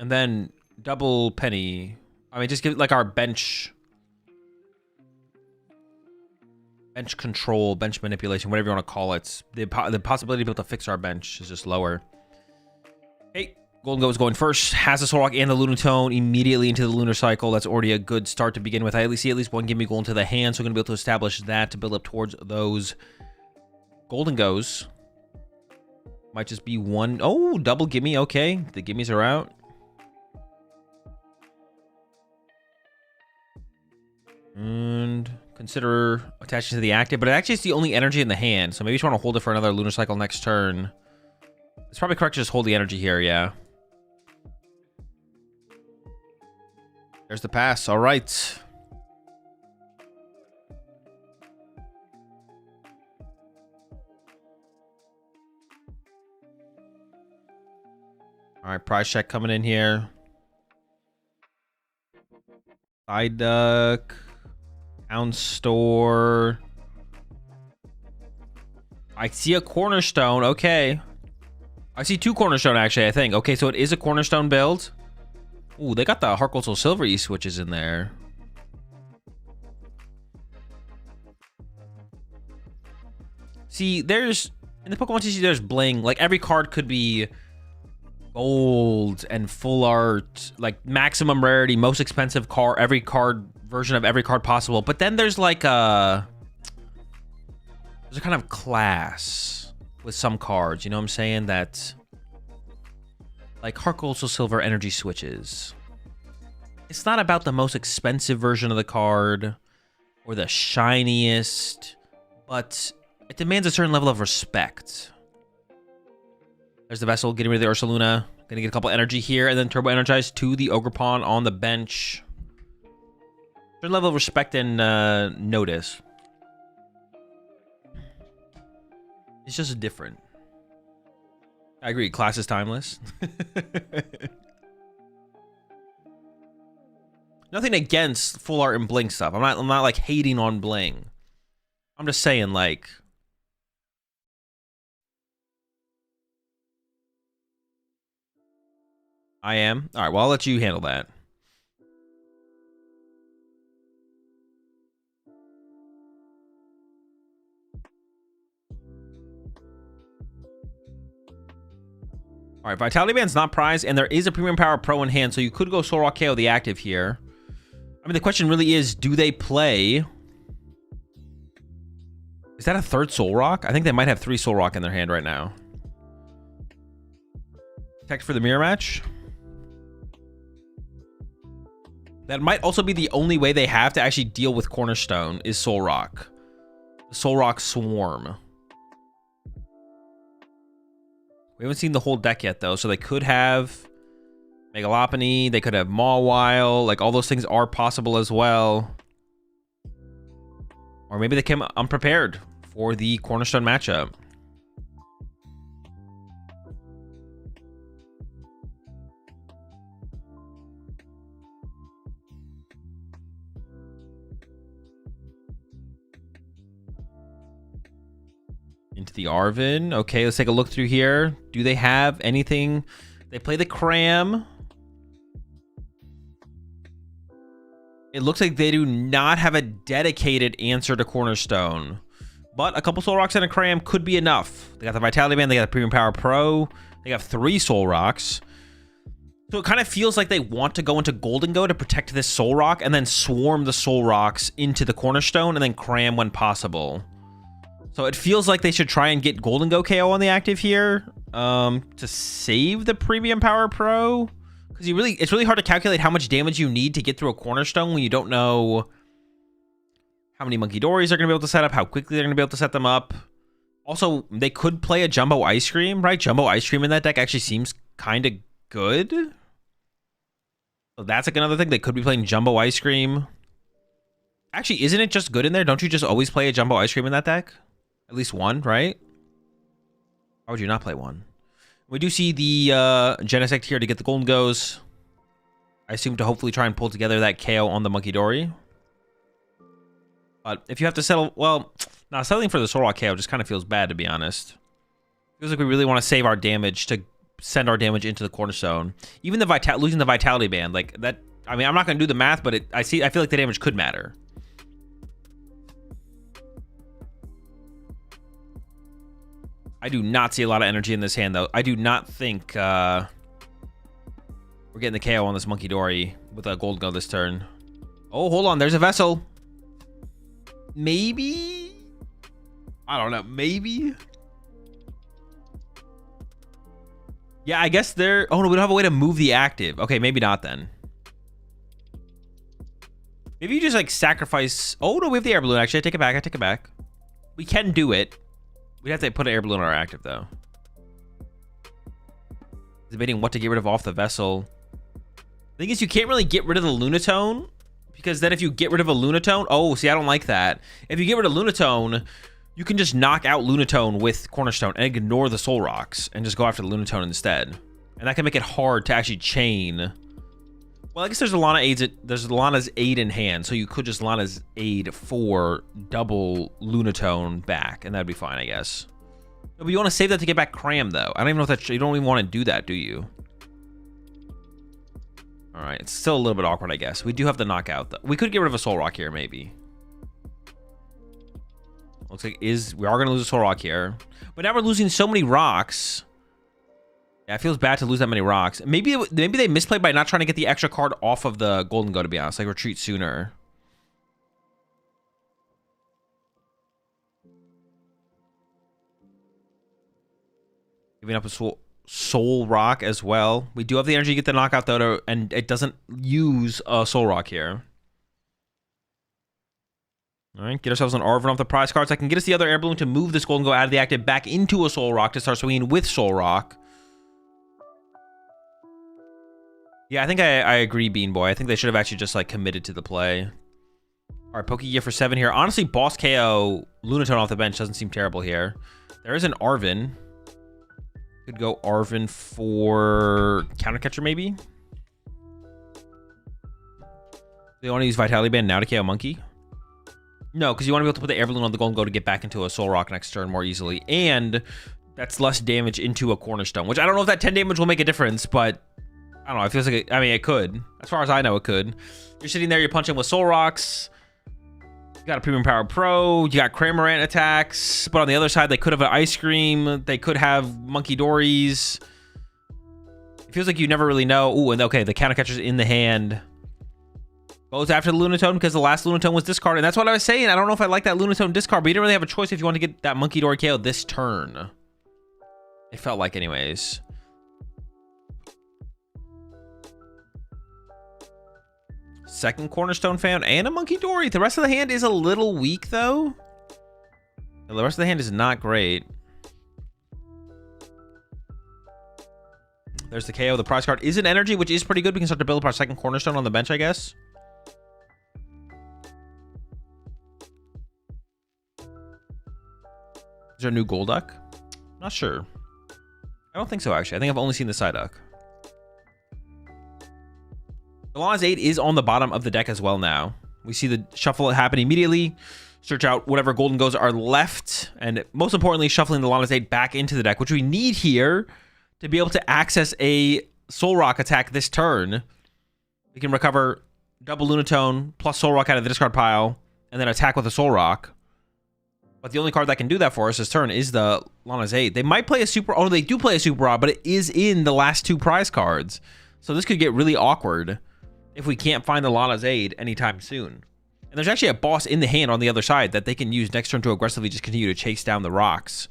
And then double Penny. I mean, just give, like, our bench control, bench manipulation, whatever you want to call it. The possibility to be able to fix our bench is just lower. Hey. Golden Go is going first. Has the Solrock and the Lunatone immediately into the Lunar Cycle. That's already a good start to begin with. I see at least one Gimme Gold into the hand, so we're going to be able to establish that to build up towards those Golden Goes. Might just be one. Oh, double Gimme. Okay, the Gimmes are out. And consider attaching to the active, but it actually is the only energy in the hand, so maybe you just want to hold it for another Lunar Cycle next turn. It's probably correct to just hold the energy here, yeah. There's the pass. All right. All All right, prize check coming in here. Side duck. Town store. I see a cornerstone. Okay. I see 2 cornerstone, actually, I think. Okay, so it is a cornerstone build. Ooh, they got the Heart Gold Soul Silver E-switches in there. See, there's... In the Pokemon TCG, there's bling. Like, every card could be gold and full art. Like, maximum rarity, most expensive card. Every card, version of every card possible. But then there's, like, a... There's a kind of class with some cards. You know what I'm saying? That... Like, Heart Gold Soul Silver energy switches. It's not about the most expensive version of the card. Or the shiniest. But... It demands a certain level of respect. There's the Vessel getting rid of the Ursaluna. Gonna get a couple energy here, and then Turbo Energize to the Ogerpon on the bench. Certain level of respect and notice. It's just different. I agree. Class is timeless. Nothing against full art and bling stuff. I'm not like hating on bling. I'm just saying, like. I am. All right, well, I'll let you handle that. All right, Vitality Band's not prized, and there is a Premium Power Pro in hand, so you could go Soul Rock KO the active here. I mean, the question really is, do they play... Is that a 3rd Soul Rock? I think they might have 3 Soul Rock in their hand right now. Protect for the mirror match. That might also be the only way they have to actually deal with Cornerstone is Soul Rock. The Soul Rock Swarm. We haven't seen the whole deck yet, though, so they could have Megalopony, they could have Mawile, like, all those things are possible as well. Or maybe they came unprepared for the Cornerstone matchup. Into the Arvin. Okay, let's take a look through here. Do they have anything? They play the Cram. It looks like they do not have a dedicated answer to Cornerstone. But a couple Soul Rocks and a Cram could be enough. They got the Vitality Band, they got the Premium Power Pro, they got 3 Soul Rocks. So it kind of feels like they want to go into Golden Go to protect this Soul Rock and then swarm the Soul Rocks into the Cornerstone and then Cram when possible. So it feels like they should try and get Golden Go KO on the active here to save the Premium Power Pro. Because it's really hard to calculate how much damage you need to get through a Cornerstone when you don't know how many Monkey Dories are going to be able to set up, how quickly they're going to be able to set them up. Also, they could play a Jumbo Ice Cream, right? Jumbo Ice Cream in that deck actually seems kind of good. So that's like another thing. They could be playing Jumbo Ice Cream. Actually, isn't it just good in there? Don't you just always play a Jumbo Ice Cream in that deck? At least one, right? Why would you not play one? We do see the Genesect here to get the Golden Goes. I assume to hopefully try and pull together that KO on the Monkey Dory. But if you have to settle... Well, now settling for the Soul Rock KO just kind of feels bad, to be honest. Feels like we really want to save our damage to send our damage into the Cornerstone. Even the losing the Vitality Band, like that... I mean, I'm not going to do the math, but I feel like the damage could matter. I do not see a lot of energy in this hand, though. I do not think we're getting the KO on this Monkey Dory with a Golden Go this turn. Oh, hold on. There's a Vessel. Maybe? I don't know. Maybe? Yeah, I guess they're... Oh, no, we don't have a way to move the active. Okay, maybe not then. Maybe you just, like, sacrifice... Oh, no, we have the Air Balloon, actually. I take it back. We can do it. We'd have to put an Air Balloon on our active, though. Debating what to get rid of off the Vessel. The thing is, you can't really get rid of the Lunatone, because then if you get rid of a Lunatone... Oh, see, I don't like that. If you get rid of Lunatone, you can just knock out Lunatone with Cornerstone and ignore the Soul Rocks and just go after the Lunatone instead. And that can make it hard to actually chain. Well, I guess there's Lana's aid in hand, so you could just Lana's aid for double Lunatone back, and that'd be fine, I guess. No, but you want to save that to get back Cram, though. I don't even know if that... You don't even want to do that, do you? All right, it's still a little bit awkward, I guess. We do have the knockout, though. We could get rid of a Soul Rock here, maybe. Looks like we are going to lose a Soul Rock here. But now we're losing so many rocks. Yeah, it feels bad to lose that many rocks. Maybe they misplayed by not trying to get the extra card off of the Golden Go, to be honest. Like, retreat sooner. Giving up a Soul Rock as well. We do have the energy to get the knockout, though, and it doesn't use a Soul Rock here. All right, get ourselves an Arven off the prize cards. I can get us the other Air Balloon to move this Golden Go out of the active back into a Soul Rock to start swinging with Soul Rock. Yeah, I think I agree, Bean Boy. I think they should have actually just, like, committed to the play. All right, Pokegear for 7 here. Honestly, Boss KO Lunatone off the bench doesn't seem terrible here. There is an Arven. Could go Arven for Counter Catcher, maybe? They want to use Vitality Band now to KO Monkey? No, because you want to be able to put the Air Balloon on the Golden Go to get back into a Soul Rock next turn more easily. And that's less damage into a Cornerstone, which I don't know if that 10 damage will make a difference, but I don't know. It feels like it could. As far as I know, it could. You're sitting there, you're punching with Soul Rocks. You got a Premium Power Pro. You got Cramorant attacks. But on the other side, they could have an Ice Cream. They could have Monkey Dories. It feels like you never really know. Ooh, and okay, the Counter Catcher's in the hand. Goes after the Lunatone because the last Lunatone was discarded. And that's what I was saying. I don't know if I like that Lunatone discard, but you didn't really have a choice if you want to get that Monkey Dory KO this turn. It felt like anyways. Second Cornerstone found and a Monkey Dory. The rest of the hand is a little weak, though. The rest of the hand is not great. There's the KO. The prize card is an energy, which is pretty good. We can start to build up our second Cornerstone on the bench, I guess. Is there a new Golduck? Not sure. I don't think so, actually. I think I've only seen the Psyduck. Lana's 8 is on the bottom of the deck as well now. We see the shuffle happen immediately. Search out whatever Golden Goes are left. And most importantly, shuffling the Lana's 8 back into the deck, which we need here to be able to access a Soul Rock attack this turn. We can recover double Lunatone plus Soul Rock out of the discard pile and then attack with a Soul Rock. But the only card that can do that for us this turn is the Lana's 8. They might play a Super... Oh, they do play a Super Rod, but it is in the last 2 prize cards. So this could get really awkward if we can't find the Lana's Aid anytime soon. And there's actually a boss in the hand on the other side that they can use next turn to aggressively just continue to chase down the rocks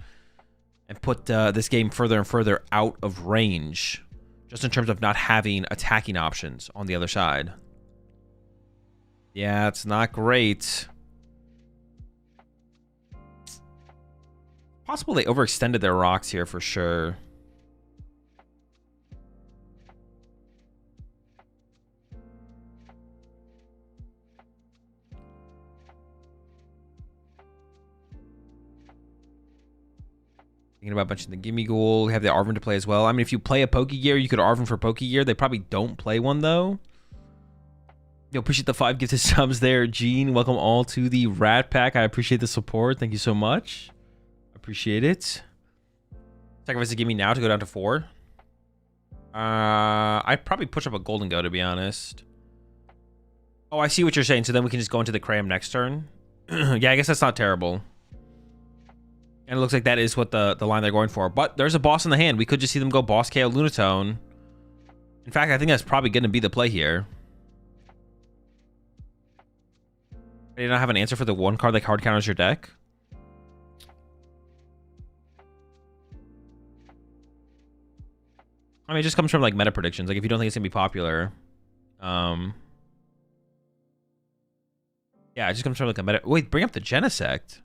and put this game further and further out of range, just in terms of not having attacking options on the other side. Yeah, it's not great. Possible they overextended their rocks here for sure. Thinking about bunching the Gimme Ghoul. We have the Arven to play as well. I mean, if you play a Pokegear, you could Arven for Pokegear. They probably don't play one, though. Yo, appreciate the 5 gifted subs there, Gene. Welcome all to the Rat Pack. I appreciate the support. Thank you so much. Appreciate it. Sacrifice a Gimme now to go down to 4. I'd probably push up a Golden Go, to be honest. Oh, I see what you're saying. So then we can just go into the Cram next turn. Yeah, I guess that's not terrible. And it looks like that is what the line they're going for. But there's a boss in the hand. We could just see them go Boss KO Lunatone. In fact, I think that's probably going to be the play here. Do you not have an answer for the one card that hard counters your deck? I mean, it just comes from, like, meta predictions. Like, if you don't think it's going to be popular. Yeah, it just comes from, like, a meta... Wait, bring up the Genesect.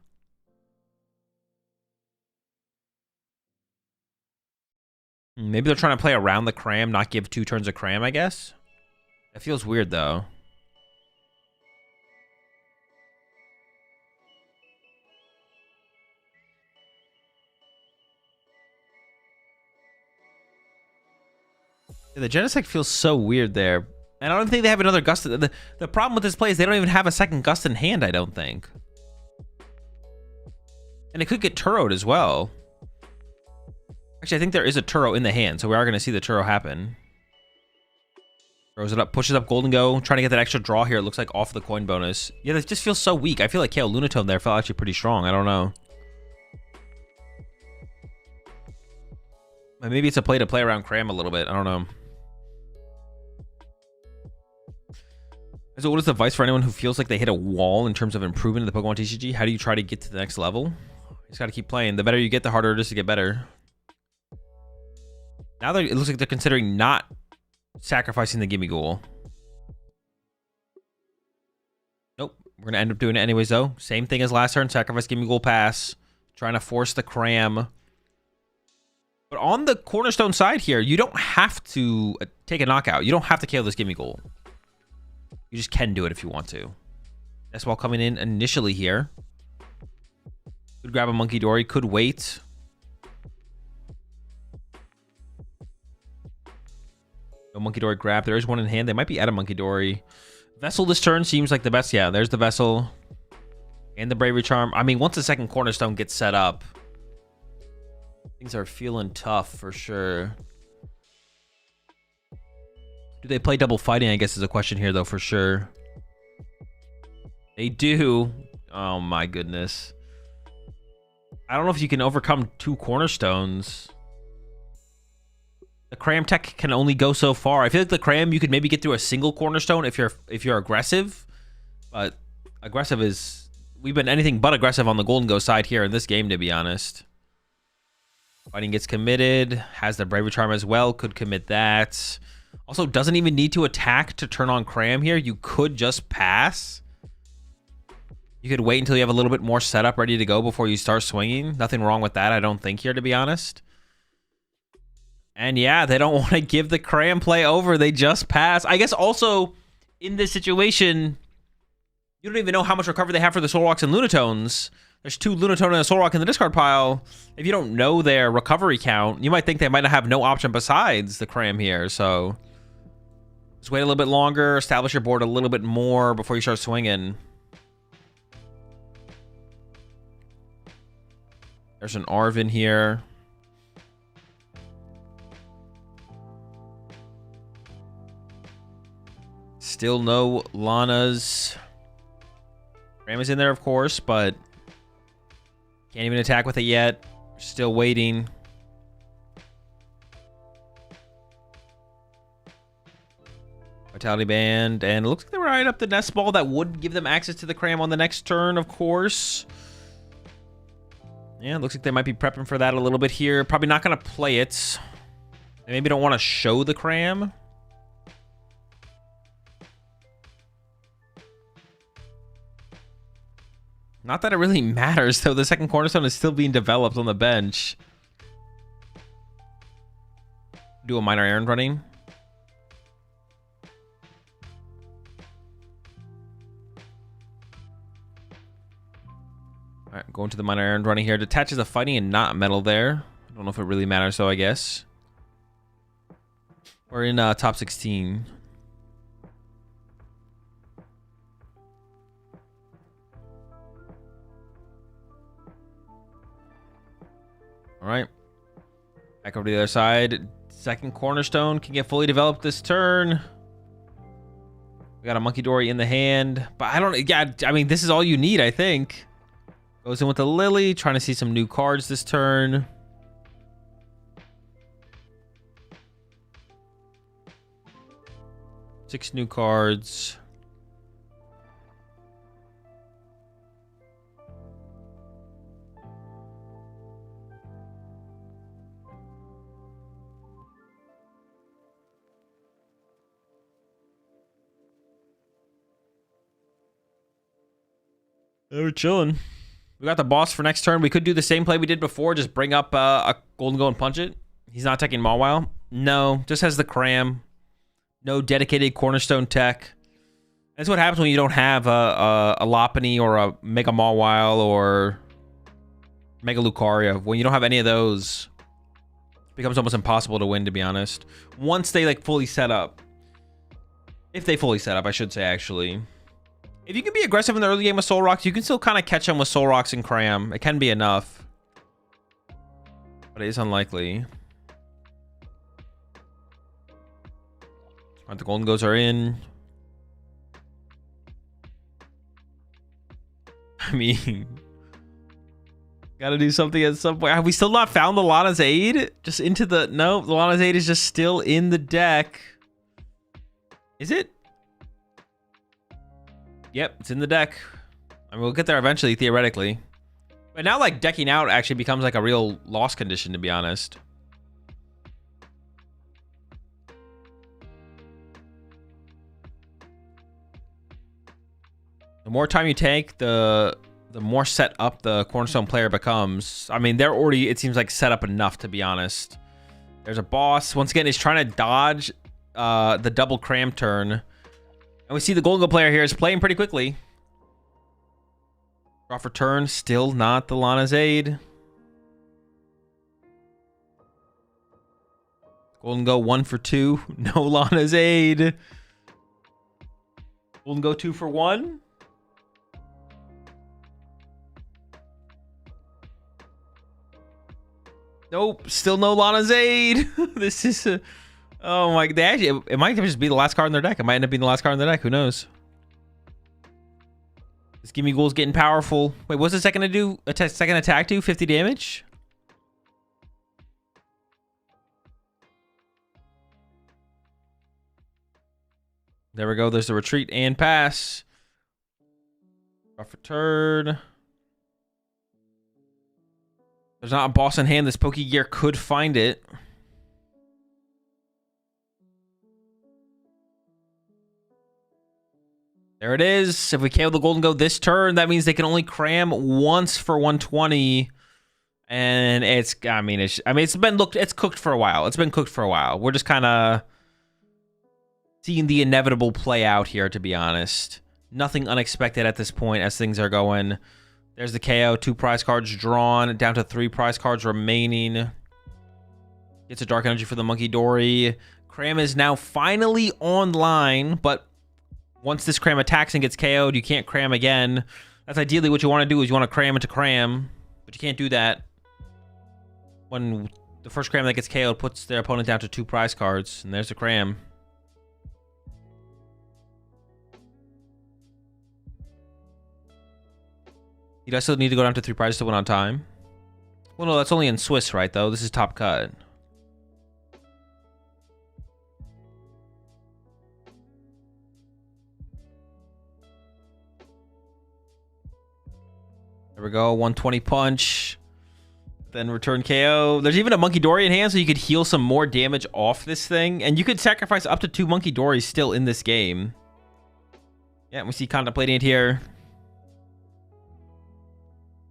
Maybe they're trying to play around the Cram, not give 2 turns of Cram, I guess. That feels weird, though. Yeah, the Genesect feels so weird there. And I don't think they have another Gust. The problem with this play is they don't even have a second Gust in hand, I don't think. And it could get Turo'd as well. Actually, I think there is a Turo in the hand, so we are going to see the Turo happen. Throws it up, pushes up Golden Go, trying to get that extra draw here. It looks like off the coin bonus. Yeah, this just feels so weak. I feel like KO Lunatone there felt actually pretty strong. I don't know. Maybe it's a play to play around Cram a little bit. I don't know. So what is the advice for anyone who feels like they hit a wall in terms of improvement in the Pokemon TCG? How do you try to get to the next level? You just got to keep playing. The better you get, the harder it is to get better. Now it looks like they're considering not sacrificing the Gimme Ghoul. Nope. We're going to end up doing it anyways, though. Same thing as last turn. Sacrifice Gimme Ghoul pass. Trying to force the Cram. But on the Cornerstone side here, you don't have to take a knockout. You don't have to KO this Gimme Ghoul. You just can do it if you want to. That's while coming in initially here. Could grab a Monkey Dory. Could wait. No Monkey Dory grab. There is one in hand. They might be out of Monkey Dory. Vessel this turn seems like the best. Yeah, there's the Vessel. And the Bravery Charm. I mean, once the second Cornerstone gets set up, things are feeling tough for sure. Do they play double fighting, I guess is a question here, though, for sure. They do. Oh, my goodness. I don't know if you can overcome two Cornerstones. The Cram tech can only go so far. I feel like the Cram, you could maybe get through a single Cornerstone if you're aggressive. But aggressive is... We've been anything but aggressive on the Golden Go side here in this game, to be honest. Fighting gets committed. Has the Bravery Charm as well. Could commit that. Also, doesn't even need to attack to turn on Cram here. You could just pass. You could wait until you have a little bit more setup ready to go before you start swinging. Nothing wrong with that, I don't think, here, to be honest. And yeah, they don't want to give the Cram play over. They just pass. I guess also, in this situation, you don't even know how much recovery they have for the Soul Rocks and Lunatones. There's two Lunatone and a Soul Rock in the discard pile. If you don't know their recovery count, you might think they might not have no option besides the Cram here. So just wait a little bit longer, establish your board a little bit more before you start swinging. There's an Arvin here. Still no Lanas. Cram is in there, of course, but can't even attack with it yet. Still waiting. Vitality Band. And it looks like they were eyeing up the Nest Ball. That would give them access to the Cram on the next turn, of course. Yeah, it looks like they might be prepping for that a little bit here. Probably not going to play it. They maybe don't want to show the Cram. Not that it really matters, though. The second Cornerstone is still being developed on the bench. Do a minor errand running. All right, going to the minor errand running here. Detaches a fighting and not metal there. I don't know if it really matters, though, I guess. We're in top 16. All right, back over to the other side. Second Cornerstone can get fully developed this turn. We got a Monkey Dory in the hand, but I don't. Yeah, I mean, this is all you need, I think. Goes in with the Lily, trying to see some new cards this turn. Six new cards. We're chilling. We got the boss for next turn. We could do the same play we did before. Just bring up a Golden Go and punch it. He's not taking Mawile. No, just has the Cram. No dedicated Cornerstone tech. That's what happens when you don't have a Lopunny or a Mega Mawile or Mega Lucario. When you don't have any of those, becomes almost impossible to win, to be honest. Once they like fully set up. If they fully set up, I should say, actually. If you can be aggressive in the early game with Soul Rocks, you can still kind of catch them with Soul Rocks and Cram. It can be enough. But it is unlikely. Alright, the Golden Goats are in. I mean... Gotta do something at some point. Have we still not found the Lana's Aid? Just into the... No, the Lana's Aid is just still in the deck. Is it? Yep, it's in the deck. I mean, we'll get there eventually, theoretically. But now, like, decking out actually becomes like a real loss condition, to be honest. The more time you take, the more set up the Cornerstone player becomes. I mean, they're already, it seems like, set up enough, to be honest. There's a boss. Once again, he's trying to dodge the double Cram turn. And we see the Golden Goat player here is playing pretty quickly. Draw for turn, still not the Lana's Aid. Golden Go 1 for 2, no Lana's Aid. Golden Go 2 for 1. Nope, still no Lana's Aid. This is a... Oh my... They actually... It might just be the last card in their deck. It might end up being the last card in their deck. Who knows? This Gimme Ghoul's getting powerful. Wait, what's the second to do? Second attack do? 50 damage? There we go. There's the retreat and pass. Draw for turn. There's not a boss in hand. This Pokegear could find it. There it is. If we KO the Golden Goat this turn, that means they can only cram once for 120. And it's, I mean, it's been it's cooked for a while. It's been cooked for a while. We're just kind of seeing the inevitable play out here, to be honest. Nothing unexpected at this point as things are going. There's the KO. 2 prize cards drawn. Down to 3 prize cards remaining. Gets a Dark Energy for the Monkey Dory. Cram is now finally online, but once this Cram attacks and gets KO'd, you can't cram again. That's ideally what you want to do, is you want to cram into cram, but you can't do that when the first Cram that gets KO'd puts their opponent down to 2 prize cards, and there's the Cram. You guys still need to go down to 3 prizes to win on time. Well, no, that's only in Swiss, right, though? This is top cut. There we go. 120 punch. Then return KO. There's even a Monkey Dory in hand, so you could heal some more damage off this thing. And you could sacrifice up to 2 Monkey Dories still in this game. Yeah, we see contemplating it here.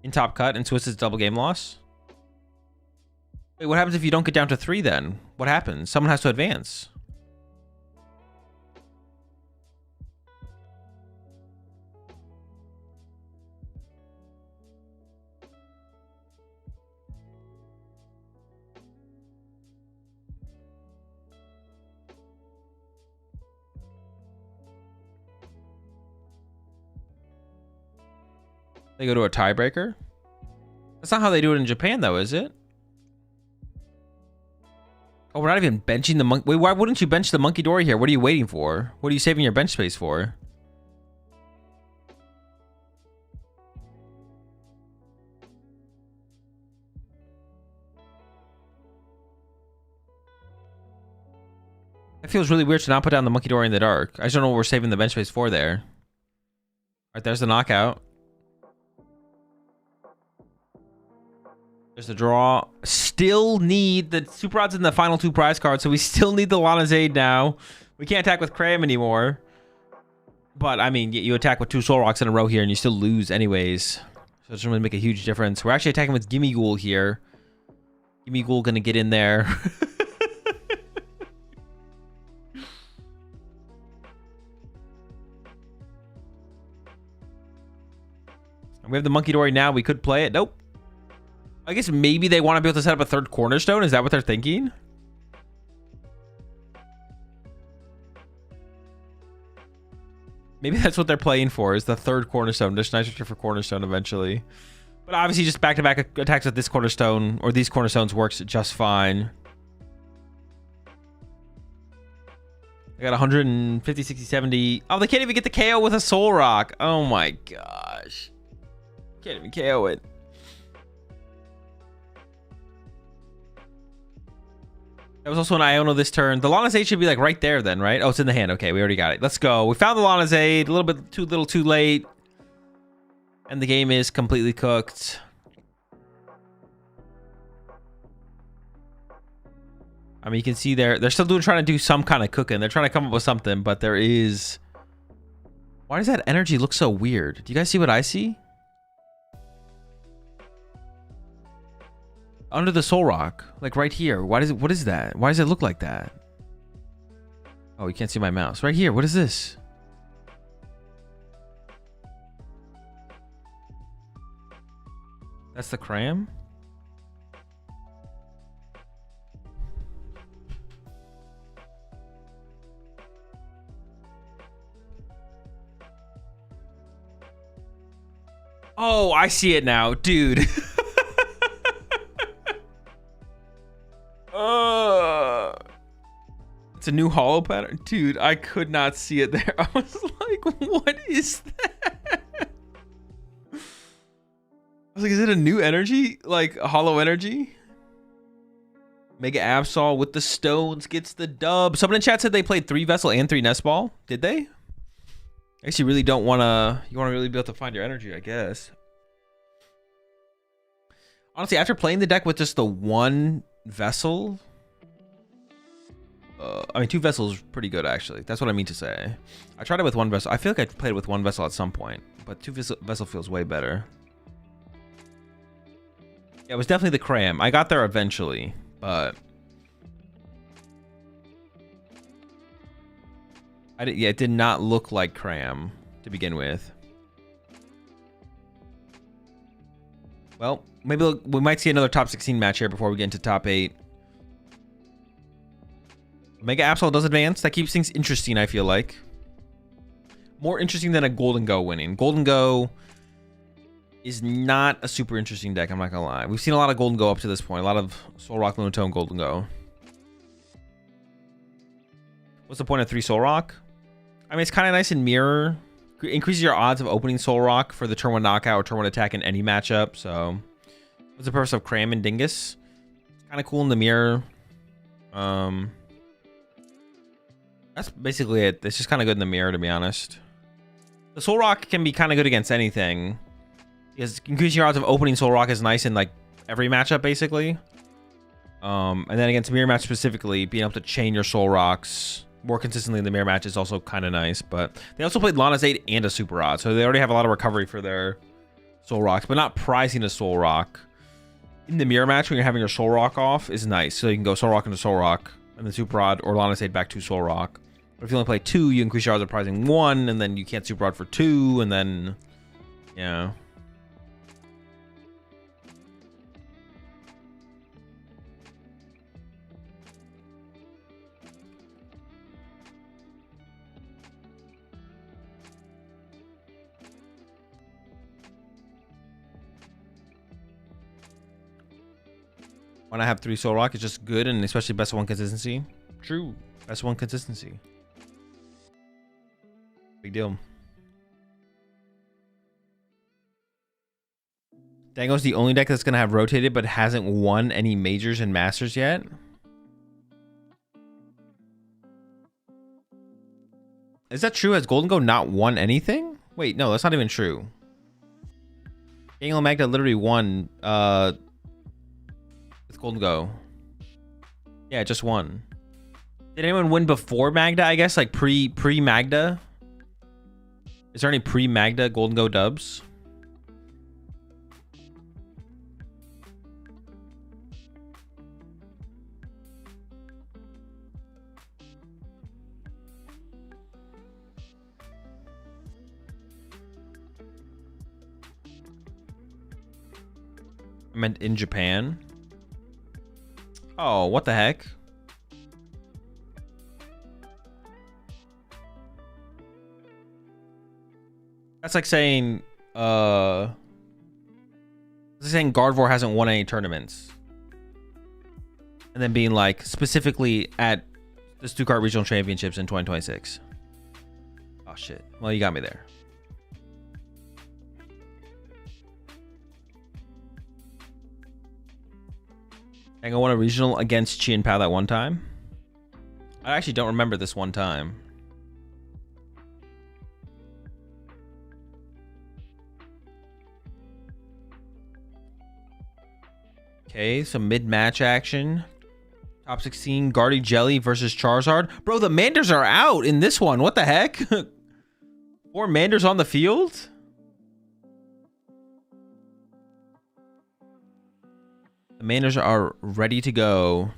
In top cut, and Swiss's double game loss. Wait, what happens if you don't get down to 3 then? What happens? Someone has to advance. They go to a tiebreaker? That's not how they do it in Japan, though, is it? Oh, we're not even benching the monkey. Wait, why wouldn't you bench the Monkey Dory here? What are you waiting for? What are you saving your bench space for? It feels really weird to not put down the Monkey Dory in the dark. I just don't know what we're saving the bench space for there. All right, there's the knockout. There's the draw. Still need the Super Odds in the final 2 prize cards, so we still need the Lana's Aid now. We can't attack with Cram anymore. But, I mean, you attack with 2 Soul Rocks in a row here, and you still lose anyways. So it doesn't really make a huge difference. We're actually attacking with Gimme Ghoul here. Gimme Ghoul gonna get in there. We have the Monkey Dory now. We could play it. Nope. I guess maybe they want to be able to set up a third cornerstone. Is that what they're thinking? Maybe that's what they're playing for, is the third cornerstone. There's nicer for cornerstone eventually. But obviously just back-to-back attacks with this cornerstone, or these cornerstones, works just fine. I got 150, 60, 70. Oh, they can't even get the KO with a Soul Rock. Oh my gosh. Can't even KO it. That was also an Iono this turn. The Lana's Aid should be like right there then, right? Oh, it's in the hand. Okay, we already got it. Let's go. We found the Lana's Aid. A little bit too late. And the game is completely cooked. I mean, you can see they're still trying to do some kind of cooking. They're trying to come up with something, but there is... Why does that energy look so weird? Do you guys see what I see? Under the Soul Rock, like right here. What is that? Why does it look like that? Oh, you can't see my mouse. Right here, what is this? That's the cram? Oh, I see it now, dude. It's a new hollow pattern. Dude, I could not see it there. I was like, what is that? I was like, is it a new energy? Like a hollow energy? Mega Absol with the stones gets the dub. Someone in chat said they played 3 Vessel and 3 Nest Ball. Did they? I guess you really don't want to... You want to really be able to find your energy, I guess. Honestly, after playing the deck with just the 1 Vessel... I mean, 2 Vessels is pretty good, actually. That's what I mean to say. I tried it with 1 Vessel. I feel like I played it with 1 Vessel at some point. But 2 Vessel feels way better. Yeah, it was definitely the cram. I got there eventually, but... yeah, it did not look like cram to begin with. Well, maybe we might see another top 16 match here before we get into top 8. Mega Absol does advance. That keeps things interesting, I feel like. More interesting than a Golden Go winning. Golden Go is not a super interesting deck, I'm not gonna lie. We've seen a lot of Golden Go up to this point. A lot of Soul Rock, Lunatone, Golden Go. What's the point of 3 Soul Rock? I mean, it's kind of nice in Mirror. Increases your odds of opening Soul Rock for the turn 1 knockout or turn 1 attack in any matchup. So, what's the purpose of Cram and Dingus? It's kind of cool in the Mirror. That's basically it. It's just kind of good in the Mirror, to be honest. The Soul Rock can be kind of good against anything. Because increasing your odds of opening Soul Rock is nice in like every matchup, basically. And then against Mirror match specifically, being able to chain your Soul Rocks more consistently in the Mirror match is also kind of nice. But they also played Lana's 8 and a Super Rod, so they already have a lot of recovery for their Soul Rocks. But not prizing a Soul Rock in the Mirror match when you're having your Soul Rock off is nice. So you can go Soul Rock into Soul Rock, and then Super Rod or Lana's 8 back to Soul Rock. But if you only play 2, you increase your odds of prizing 1, and then you can't Super Rod for 2, and then, yeah. When I have 3 Soul Rock, it's just good, and especially best of 1 consistency. True. Best of 1 consistency. Big deal. Dango's the only deck that's going to have rotated but hasn't won any majors and masters yet. Is that true? Has Golden Go not won anything? Wait, no, that's not even true. Gangle Magda literally won with Golden Go. Yeah, it just won. Did anyone win before Magda, I guess? Like pre-Magda? Is there any pre-Magda Golden Go dubs? I meant in Japan. Oh, what the heck? That's like saying, it's saying Gardevoir hasn't won any tournaments. And then being like, specifically at the Stuttgart Regional Championships in 2026. Oh, shit. Well, you got me there. Tango won a regional against Chi and Pao that one time. I actually don't remember this one time. Okay, some mid-match action. Top 16, Guardy Jelly versus Charizard. Bro, the Manders are out in this one. What the heck? 4 Manders on the field? The Manders are ready to go.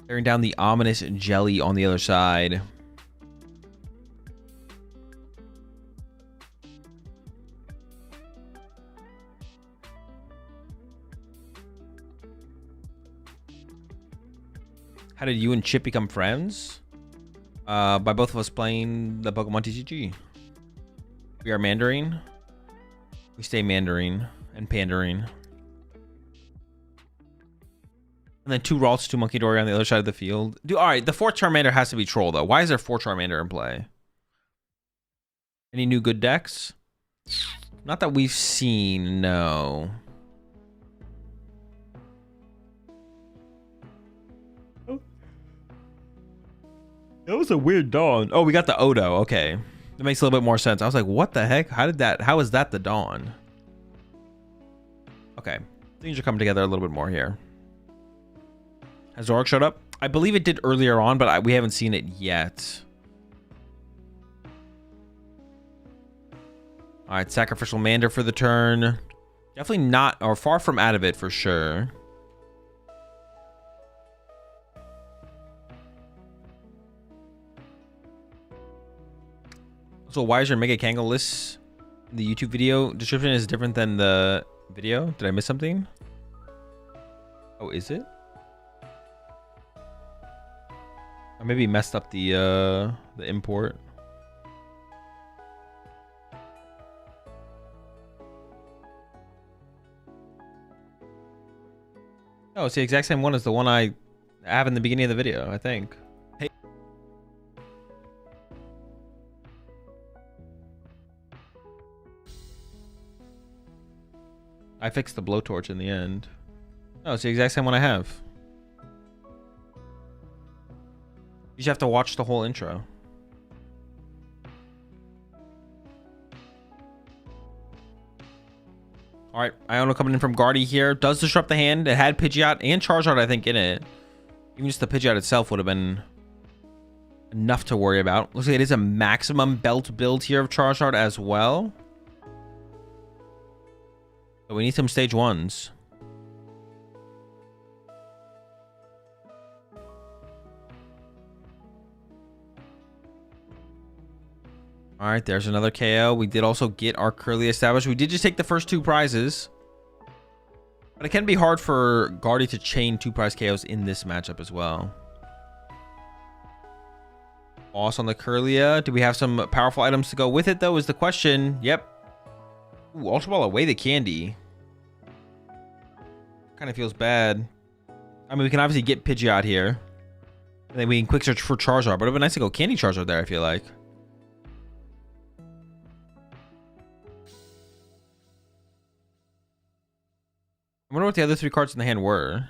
Staring down the ominous Jelly on the other side. How did you and Chip become friends? By both of us playing the PokemonTCG. We are Mandarin. We stay Mandarin and pandering. And then 2 Ralts, 2 Monkey Dory on the other side of the field. Dude, all right, the 4th Charmander has to be Troll, though. Why is there 4 Charmander in play? Any new good decks? Not that we've seen, no. That was a weird Dawn. Oh, we got the Odo. Okay. That makes a little bit more sense. I was like, what the heck? How is that the Dawn? Okay. Things are coming together a little bit more here. Has Zoroark showed up? I believe it did earlier on, but we haven't seen it yet. All right, Sacrificial Mander for the turn. Definitely not, or far from out of it for sure. So why is your Mega Kango list in the YouTube video description is different than the video? Did I miss something? Oh, is it? I maybe messed up the import. No, it's the exact same one as the one I have in the beginning of the video, I think. Hey. I fixed the blowtorch in the end. No, it's the exact same one I have. You just have to watch the whole intro. All right, Iono coming in from Guardy here. Does disrupt the hand. It had Pidgeot and Charizard, I think, in it. Even just the Pidgeot itself would have been enough to worry about. Looks like it is a maximum belt build here of Charizard as well. So we need some stage 1s. All right, there's another KO. We did also get our Curly established. We did just take the first 2 prizes. But it can be hard for Guardy to chain 2 prize KOs in this matchup as well. Boss on the Curlia. Do we have some powerful items to go with it, though, is the question. Yep. Ooh, Ultra Ball away the candy. Kind of feels bad. I mean, we can obviously get Pidgeot here. And then we can quick search for Charizard. But it would be nice to go Candy Charizard there, I feel like. I wonder what the other 3 cards in the hand were.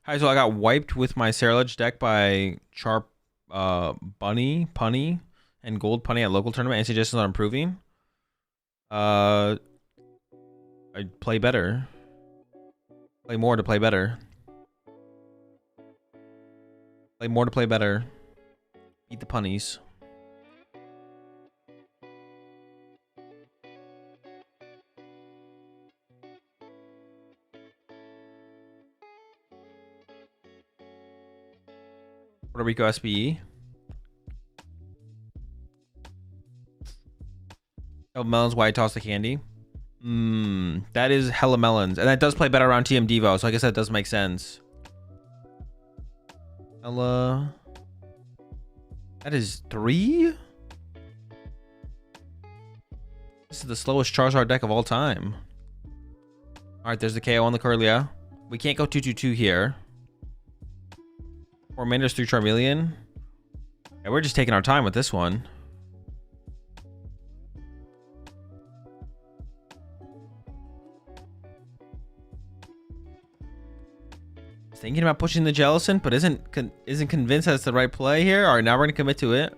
Hi, so I got wiped with my Ceruledge deck by Punny, and Gold Punny at local tournament. Any suggestions on improving? I'd play better. Play more to play better. Play more to play better. Beat the punnies. Puerto Rico SPE. Oh, Melon's why I toss the candy. That is hella melons. And that does play better around TM Devo, so I guess that does make sense. Hella. That is 3? This is the slowest Charizard deck of all time. Alright, there's the KO on the Kirlia. We can't go 2/2/2 here. 4 Manders, 3 Charmeleon. Yeah, we're just taking our time with this one. Thinking about pushing the Jellicent, but isn't convinced that's the right play here. All right, now we're gonna commit to it.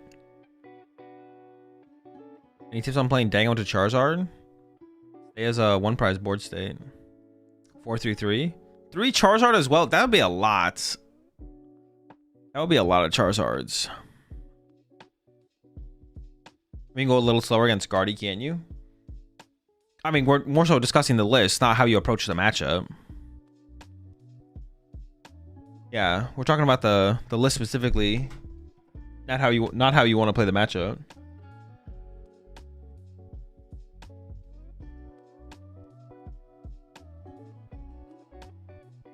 Any tips on playing Dango to Charizard? He has a 1 prize board state. 4/3/3. 3 Charizard as well. That would be a lot. That would be a lot of Charizards. We can go a little slower against Guardy, can't you? I mean, we're more so discussing the list, not how you approach the matchup. Yeah, we're talking about the list specifically, not how you want to play the matchup.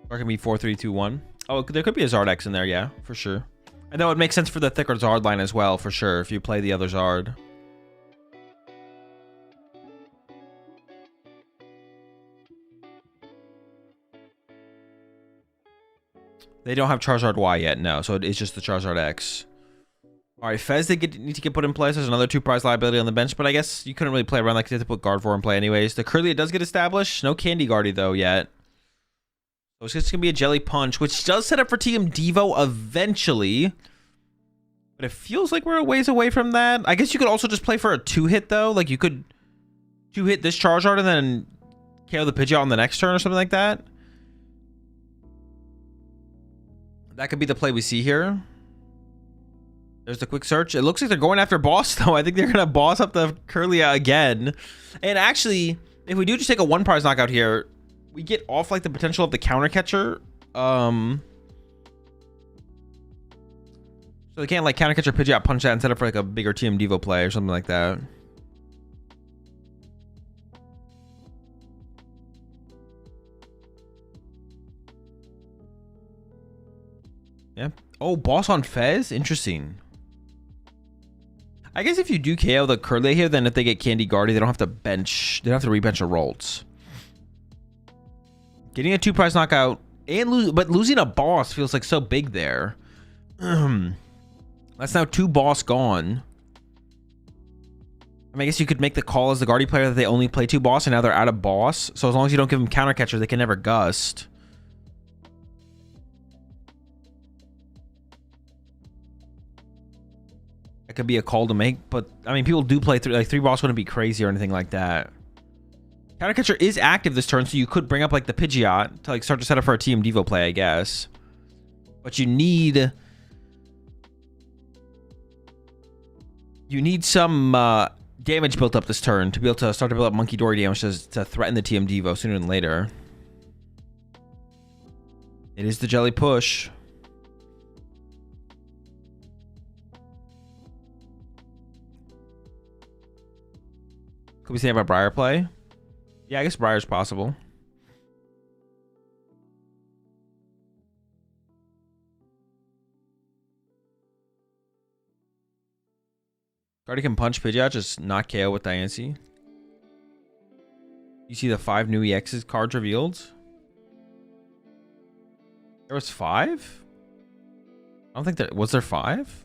Or it can be 4-3-2-1. Oh, there could be a Zardex in there, yeah, for sure. And that would make sense for the thicker Zard line as well, for sure, if you play the other Zard. They don't have Charizard Y yet, no. So it's just the Charizard X. All right, Fez, they need to get put in place. There's another 2 prize liability on the bench, but I guess you couldn't really play around like you had to put Gardevoir in play anyways. The Kirlia does get established. No Candy Guardy, though, yet. So it's just going to be a Jelly Punch, which does set up for TM Devo eventually. But it feels like we're a ways away from that. I guess you could also just play for a 2-hit, though. Like, you could 2-hit this Charizard and then KO the Pidgeot on the next turn or something like that. That could be the play we see here. There's the quick search. It looks like they're going after boss, though. I think they're going to boss up the Kirlia again. And actually, if we do just take a 1 prize knockout here, we get off like the potential of the counter catcher. So they can't like counter catcher Pidgeot, punch that and set up for like a bigger TM Devo play or something like that. Yeah. Oh, boss on Fez? Interesting. I guess if you do KO the Kirlia here, then if they get Candy Guardy, they don't have to bench. They don't have to rebench a Roltz. Getting a 2 prize knockout and but losing a boss feels like so big there. That's now 2 boss gone. I mean, I guess you could make the call as the Guardy player that they only play 2 boss and now they're out of boss. So as long as you don't give them counter catcher, they can never gust. That could be a call to make, but I mean, people do play 3 boss wouldn't be crazy or anything like that. Counter catcher is active this turn, so you could bring up like the Pidgeot to like start to set up for a TM Devo play, I guess. But you need some damage built up this turn to be able to start to build up Monkey Dory damage to threaten the TM Devo sooner than later. It is the Jelly Push. Could we say about Briar play? Yeah, I guess Briar's possible. Guardy can punch Pidgeot, just not KO with Diancie. You see the 5 new EXs cards revealed? There was 5? I don't think there was there 5?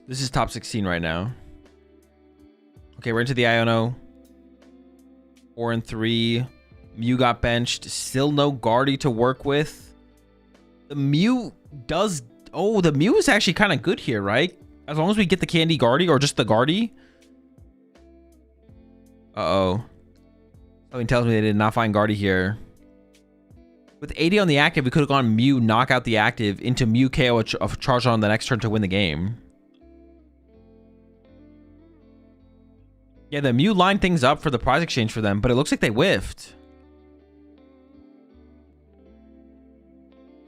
This is top 16 right now. Okay, we're into the Iono. 4-3. Mew got benched. Still no Guardy to work with. The Mew does... Oh, the Mew is actually kind of good here, right? As long as we get the Candy Guardy or just the Guardy. Uh-oh. Something tells me they did not find Guardy here. With 80 on the active, we could have gone Mew, knock out the active, into Mew KO of Charizard on the next turn to win the game. Yeah, the Mew lined things up for the prize exchange for them, but it looks like they whiffed.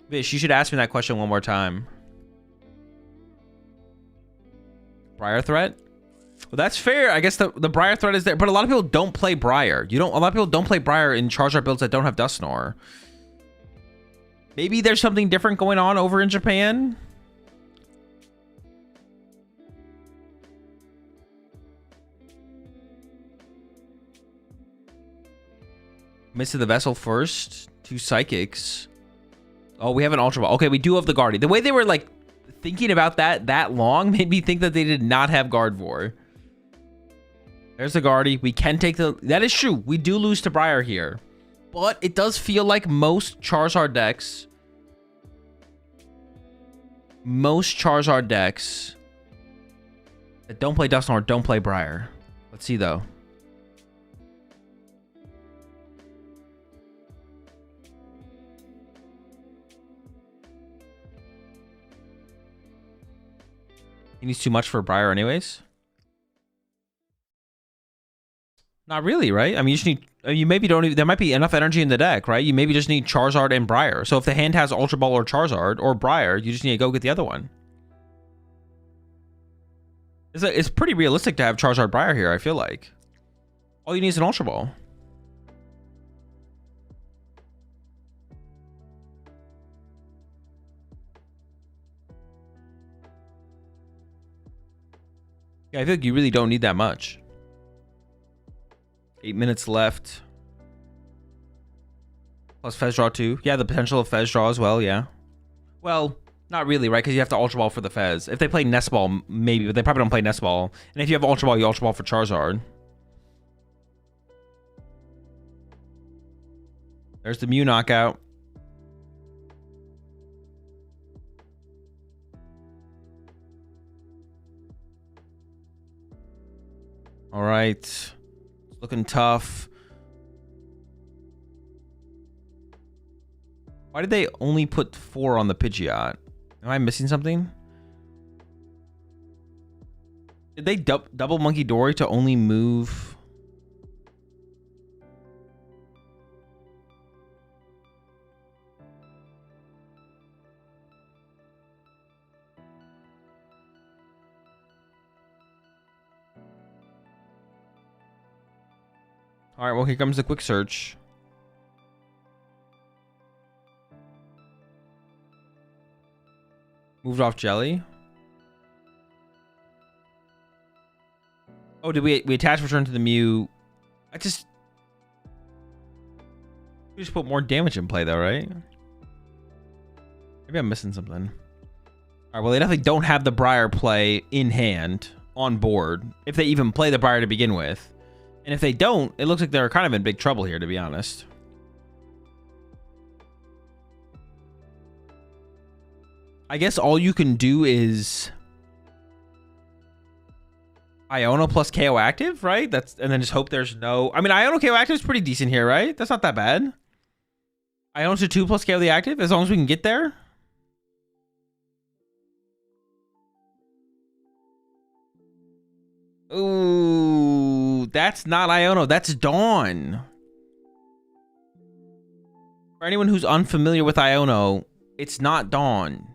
Vish, you should ask me that question one more time. Briar threat? Well, that's fair. I guess the Briar threat is there, but a lot of people don't play Briar. A lot of people don't play Briar in Charizard builds that don't have Dusknoir. Maybe there's something different going on over in Japan. Missed the Vessel first. 2 Psychics. Oh, we have an Ultra Ball. Okay, we do have the Guardian. The way they were like thinking about that long made me think that they did not have Gardevoir. There's the Guardy. We can take the... That is true. We do lose to Briar here. But it does feel like most Charizard decks that don't play Dusknoir don't play Briar. Let's see, though. He needs too much for Briar anyways. Not really, right? I mean, you just need... You maybe don't even... There might be enough energy in the deck, right? You maybe just need Charizard and Briar. So if the hand has Ultra Ball or Charizard or Briar, you just need to go get the other one. It's pretty realistic to have Charizard Briar here, I feel like. All you need is an Ultra Ball. Yeah, I feel like you really don't need that much. 8 minutes left. Plus Fez Draw 2. Yeah, the potential of Fez Draw as well, yeah. Well, not really, right? Because you have to Ultra Ball for the Fez. If they play Nest Ball, maybe, but they probably don't play Nest Ball. And if you have Ultra Ball, you Ultra Ball for Charizard. There's the Mew knockout. All right. It's looking tough. Why did they only put 4 on the Pidgeot? Am I missing something? Did they double Monkey Dory to only move? All right, well, here comes the quick search. Moved off Jelly. Oh, did we attach return to the Mew? We just put more damage in play though, right? Maybe I'm missing something. All right, well, they definitely don't have the Briar play in hand on board, if they even play the Briar to begin with. And if they don't, it looks like they're kind of in big trouble here, to be honest. I guess all you can do is Iono plus KO active, right? And then just hope there's no... I mean, Iono KO active is pretty decent here, right? That's not that bad. Iono to 2 plus KO the active, as long as we can get there. Ooh, that's not Iono. That's Dawn. For anyone who's unfamiliar with Iono, it's not Dawn.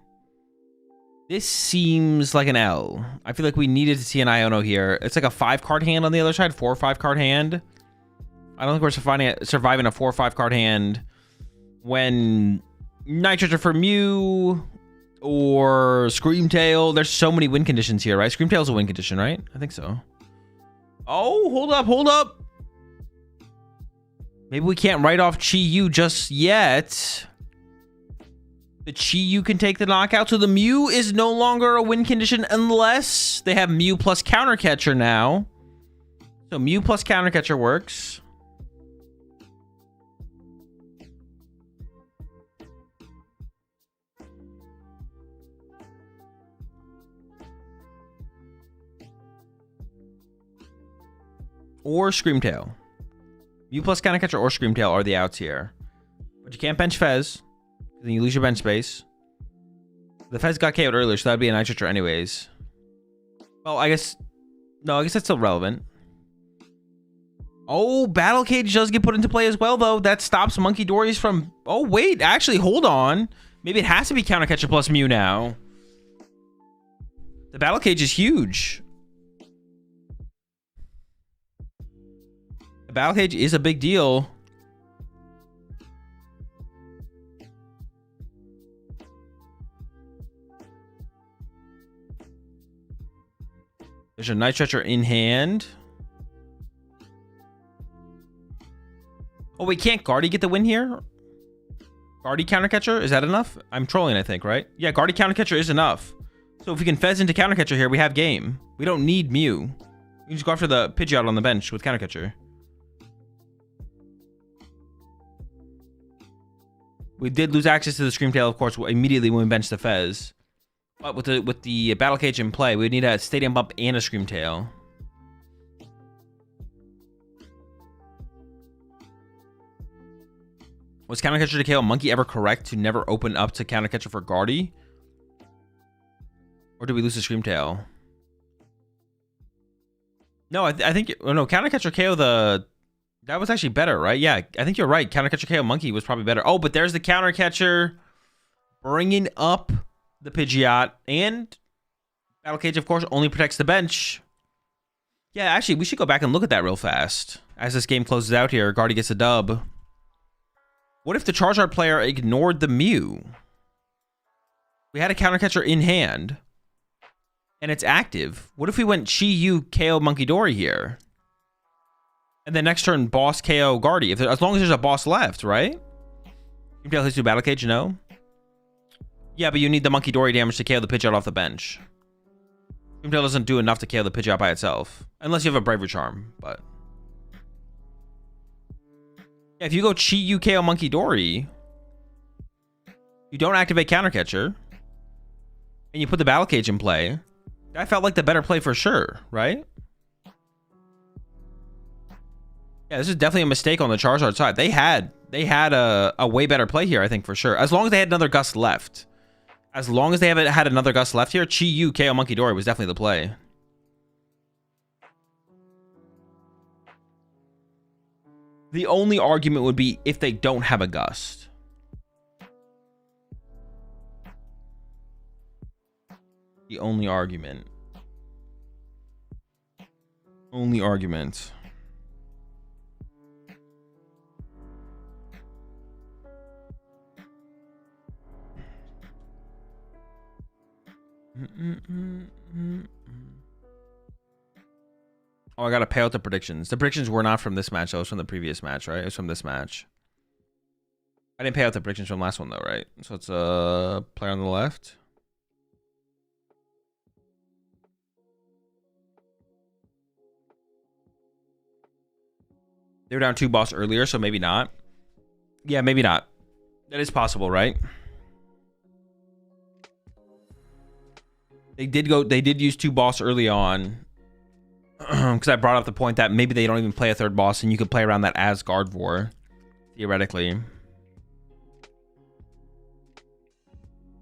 This seems like an L. I feel like we needed to see an Iono here. It's like a 5-card hand on the other side, 4 or 5-card hand. I don't think we're surviving a 4 or 5-card hand when Nitrogen for Mew or Screamtail. There's so many win conditions here, right? Screamtail's a win condition, right? I think so. Oh, hold up. Maybe we can't write off Chi-Yu just yet. The Chi-Yu can take the knockout, so the Mew is no longer a win condition unless they have Mew plus Counter Catcher now. So Mew plus Counter Catcher works. Or Screamtail. Mew plus Counter Catcher or Screamtail are the outs here. But you can't bench Fez. Then you lose your bench space. The Fez got KO'd earlier, so that would be a Night Stretcher anyways. Well, I guess... No, I guess that's still relevant. Oh, Battle Cage does get put into play as well, though. That stops Monkey Dories from... Oh, wait. Actually, hold on. Maybe it has to be Counter Catcher plus Mew now. The Battle Cage is huge. The Battle Cage is a big deal. There's a Night Stretcher in hand. Oh, wait, can't Guardy get the win here? Guardy Counter Catcher? Is that enough? I'm trolling, I think, right? Yeah, Guardy Counter Catcher is enough. So if we can Fez into Counter Catcher here, we have game. We don't need Mew. We can just go after the Pidgeot on the bench with Counter Catcher. We did lose access to the Screamtail, of course, immediately when we benched the Fez. But with the Battle Cage in play, we need a Stadium Bump and a Screamtail. Was Counter Catcher to KO Monkey ever correct to never open up to Counter Catcher for Guardy? Or did we lose the Screamtail? No, I think... Oh, no, Counter Catcher KO the... That was actually better, right? Yeah, I think you're right. Counter Catcher KO Monkey was probably better. Oh, but there's the Counter Catcher bringing up the Pidgeot. And Battle Cage, of course, only protects the bench. Yeah, actually, we should go back and look at that real fast. As this game closes out here, Guardy gets a dub. What if the Charizard player ignored the Mew? We had a Counter Catcher in hand. And it's active. What if we went Chi-Yu KO Monkey Dory here? And then next turn, boss KO Guardy. As long as there's a boss left, right? Screamtail hits you Battle Cage, no? Yeah, but you need the Monkey Dory damage to KO the Pidgeot off the bench. Screamtail doesn't do enough to KO the Pidgeot by itself. Unless you have a Bravery Charm, but... Yeah, if you go Chi-Yu KO Monkey Dory, you don't activate Counter Catcher, and you put the Battle Cage in play, that felt like the better play for sure, right? Yeah, this is definitely a mistake on the Charizard side. They had a way better play here, I think, for sure. As long as they had another Gust left. As long as they haven't had another Gust left here, Chi-Yu KO Monkey Dory was definitely the play. The only argument would be if they don't have a Gust. The only argument. Only argument. Oh, I gotta pay out the predictions. The predictions were not from this match. That was from the previous match, right? It was from this match. I didn't pay out the predictions from last one, though, right? So it's a player on the left. They were down 2 boss earlier, so maybe not. Yeah, maybe not. That is possible, right? They did use 2 boss early on. Because I brought up the point that maybe they don't even play a 3rd boss and you could play around that as Gardevoir, theoretically.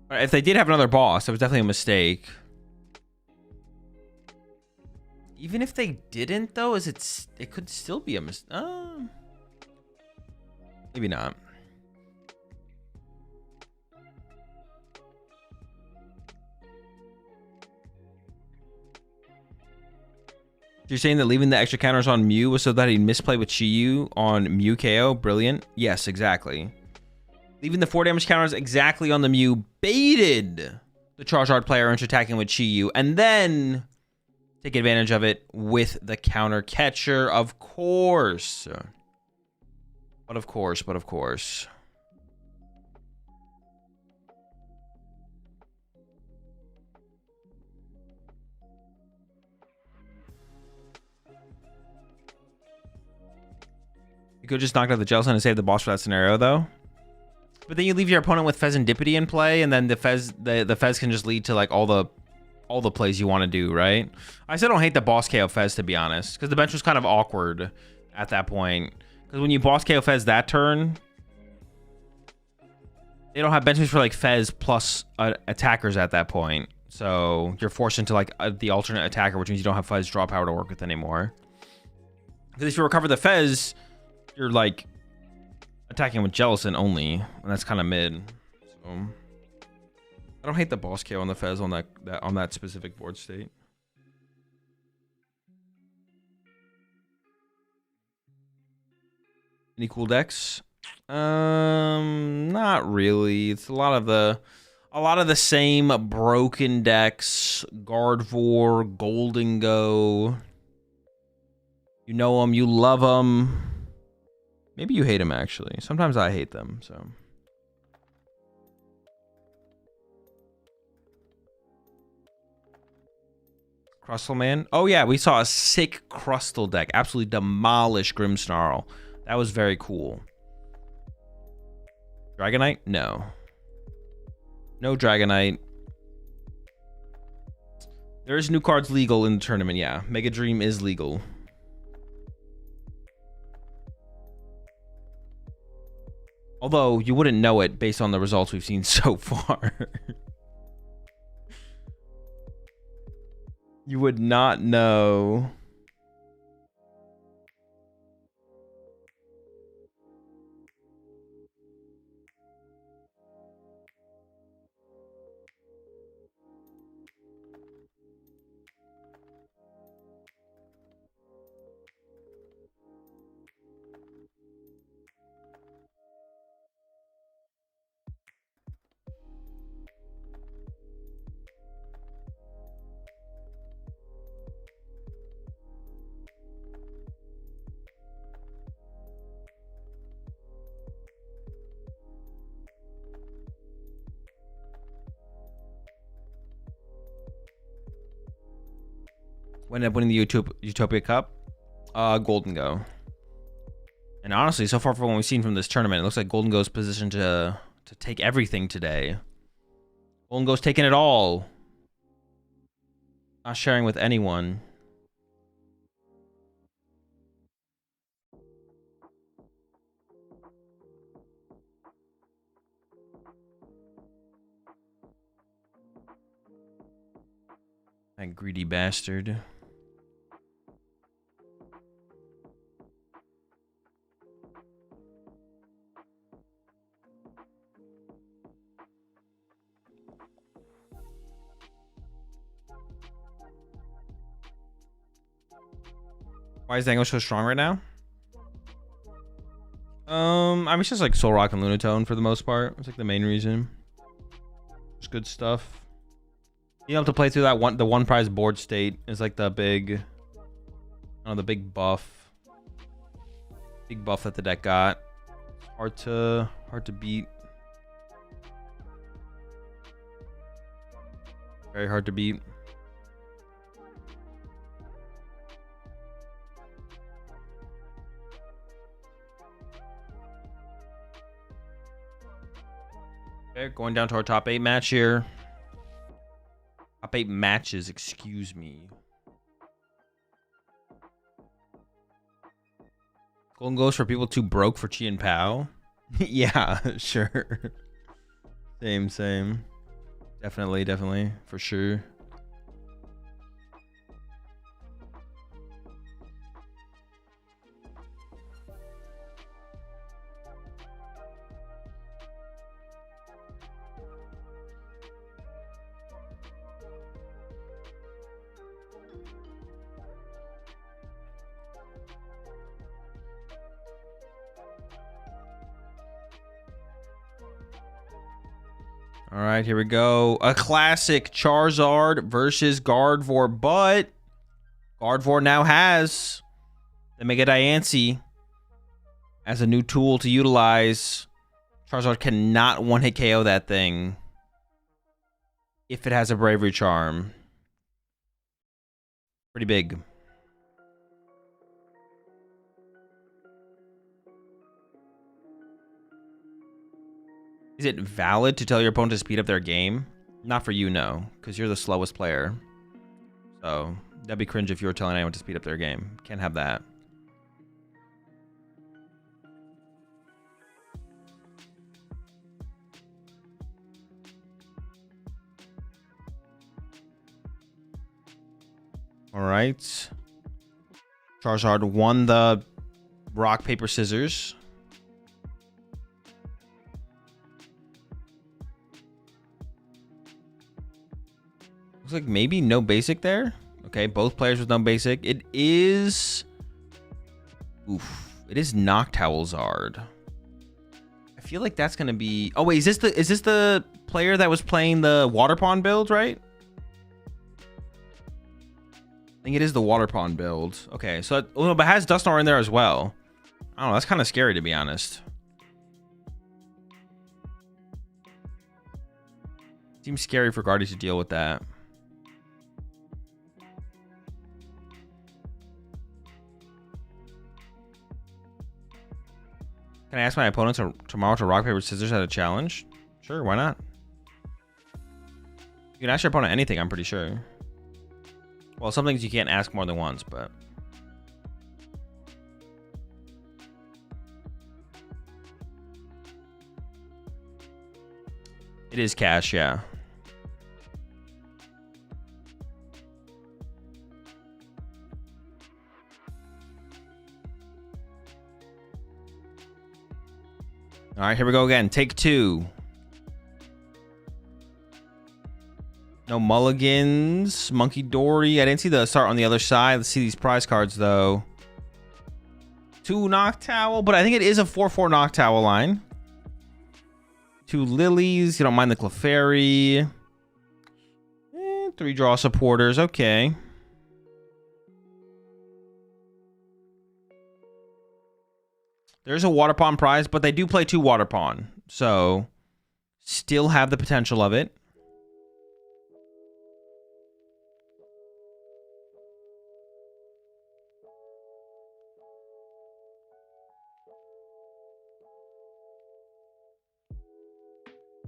But if they did have another boss, it was definitely a mistake. Even if they didn't, though, it could still be a mistake. Maybe not. You're saying that leaving the extra counters on Mew was so that he'd misplay with Chi-Yu on Mew KO? Brilliant. Yes, exactly. Leaving the 4 damage counters exactly on the Mew baited the Charizard player into attacking with Chi-Yu, and then take advantage of it with the Counter Catcher, of course. But of course. You could just knock out the Jellicent and save the boss for that scenario, though. But then you leave your opponent with Fezandipity in play, and then the Fez can just lead to like all the plays you want to do, right? I still don't hate the boss KO Fez, to be honest, because the bench was kind of awkward at that point. Because when you boss KO Fez that turn, they don't have bench space for like Fez plus attackers at that point. So you're forced into like the alternate attacker, which means you don't have Fez draw power to work with anymore. Because if you recover the Fez, you're like attacking with Jellison only, and that's kind of mid. So I don't hate the boss KO on the Fez on that specific board state. Any cool decks? Not really. It's a lot of the same broken decks. Gardevoir, Golden Go. You know them, you love them. Maybe you hate them actually. Sometimes I hate them, so. Crustle Man. Oh yeah, we saw a sick Crustle deck. Absolutely demolish Grimmsnarl. That was very cool. Dragonite? No. No Dragonite. There's new cards legal in the tournament, yeah. Mega Dream is legal. Although, you wouldn't know it based on the results we've seen so far. You would not know. When ended up winning the Utopia Cup? Golden Go. And honestly, so far from what we've seen from this tournament, it looks like Golden Go's positioned to take everything today. Golden Go's taking it all. Not sharing with anyone. That greedy bastard. Why is the English so strong right now? I mean, it's just like Soul Rock and Lunatone for the most part. It's like the main reason. It's good stuff. Being able to play through that the one prize board state is like the big, the big buff. Big buff that the deck got. Hard to beat. Very hard to beat. Okay, going down to our top 8 match here. Top 8 matches, excuse me. Golden goes for people too broke for Chi and Pao. Yeah, sure. Same. Definitely, for sure. All right, here we go. A classic Charizard versus Gardevoir, but Gardevoir now has the Mega Diancie as a new tool to utilize. Charizard cannot one-hit KO that thing if it has a Bravery Charm. Pretty big. Is it valid to tell your opponent to speed up their game? Not for you, no, because you're the slowest player. So that'd be cringe if you were telling anyone to speed up their game. Can't have that. All right. Charizard won the rock, paper, scissors. Looks like maybe no basic there. Okay, both players with no basic. It is... Oof. It is Noctowlzard. I feel like that's going to be... Oh, wait, is this the player that was playing the Water Pond build, right? I think it is the Water Pond build. Okay, so... Oh, no, but it has Dusknoir in there as well. I don't know, that's kind of scary, to be honest. Seems scary for Guardy to deal with that. Can I ask my opponent tomorrow to rock, paper, scissors at a challenge? Sure, why not? You can ask your opponent anything, I'm pretty sure. Well, some things you can't ask more than once, but... It is cash, yeah. All right, here we go again. Take two. No mulligans. Monkey Dory. I didn't see the start on the other side. Let's see these prize cards, though. 2 Noctowl, but I think it is a 4/4 Noctowl line. 2 Lilies. You don't mind the Clefairy. 3 draw supporters. Okay. There's a Water Pond prize, but they do play 2 Water Pond. So, still have the potential of it.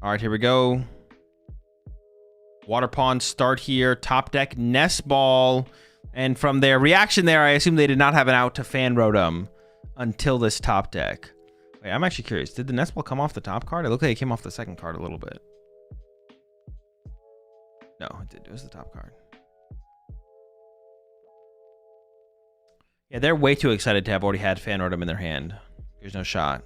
All right, here we go. Water Pond start here. Top deck Nest Ball. And from their reaction there, I assume they did not have an out to Fan Rotom until this top deck. Wait, I'm actually curious. Did the Nest Ball come off the top card? It looked like it came off the second card a little bit. No, it did. It was the top card. Yeah, they're way too excited to have already had Fan Rotom in their hand. There's no shot.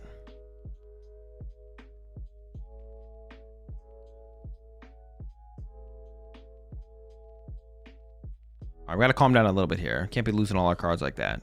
All right, we gotta calm down a little bit here. Can't be losing all our cards like that.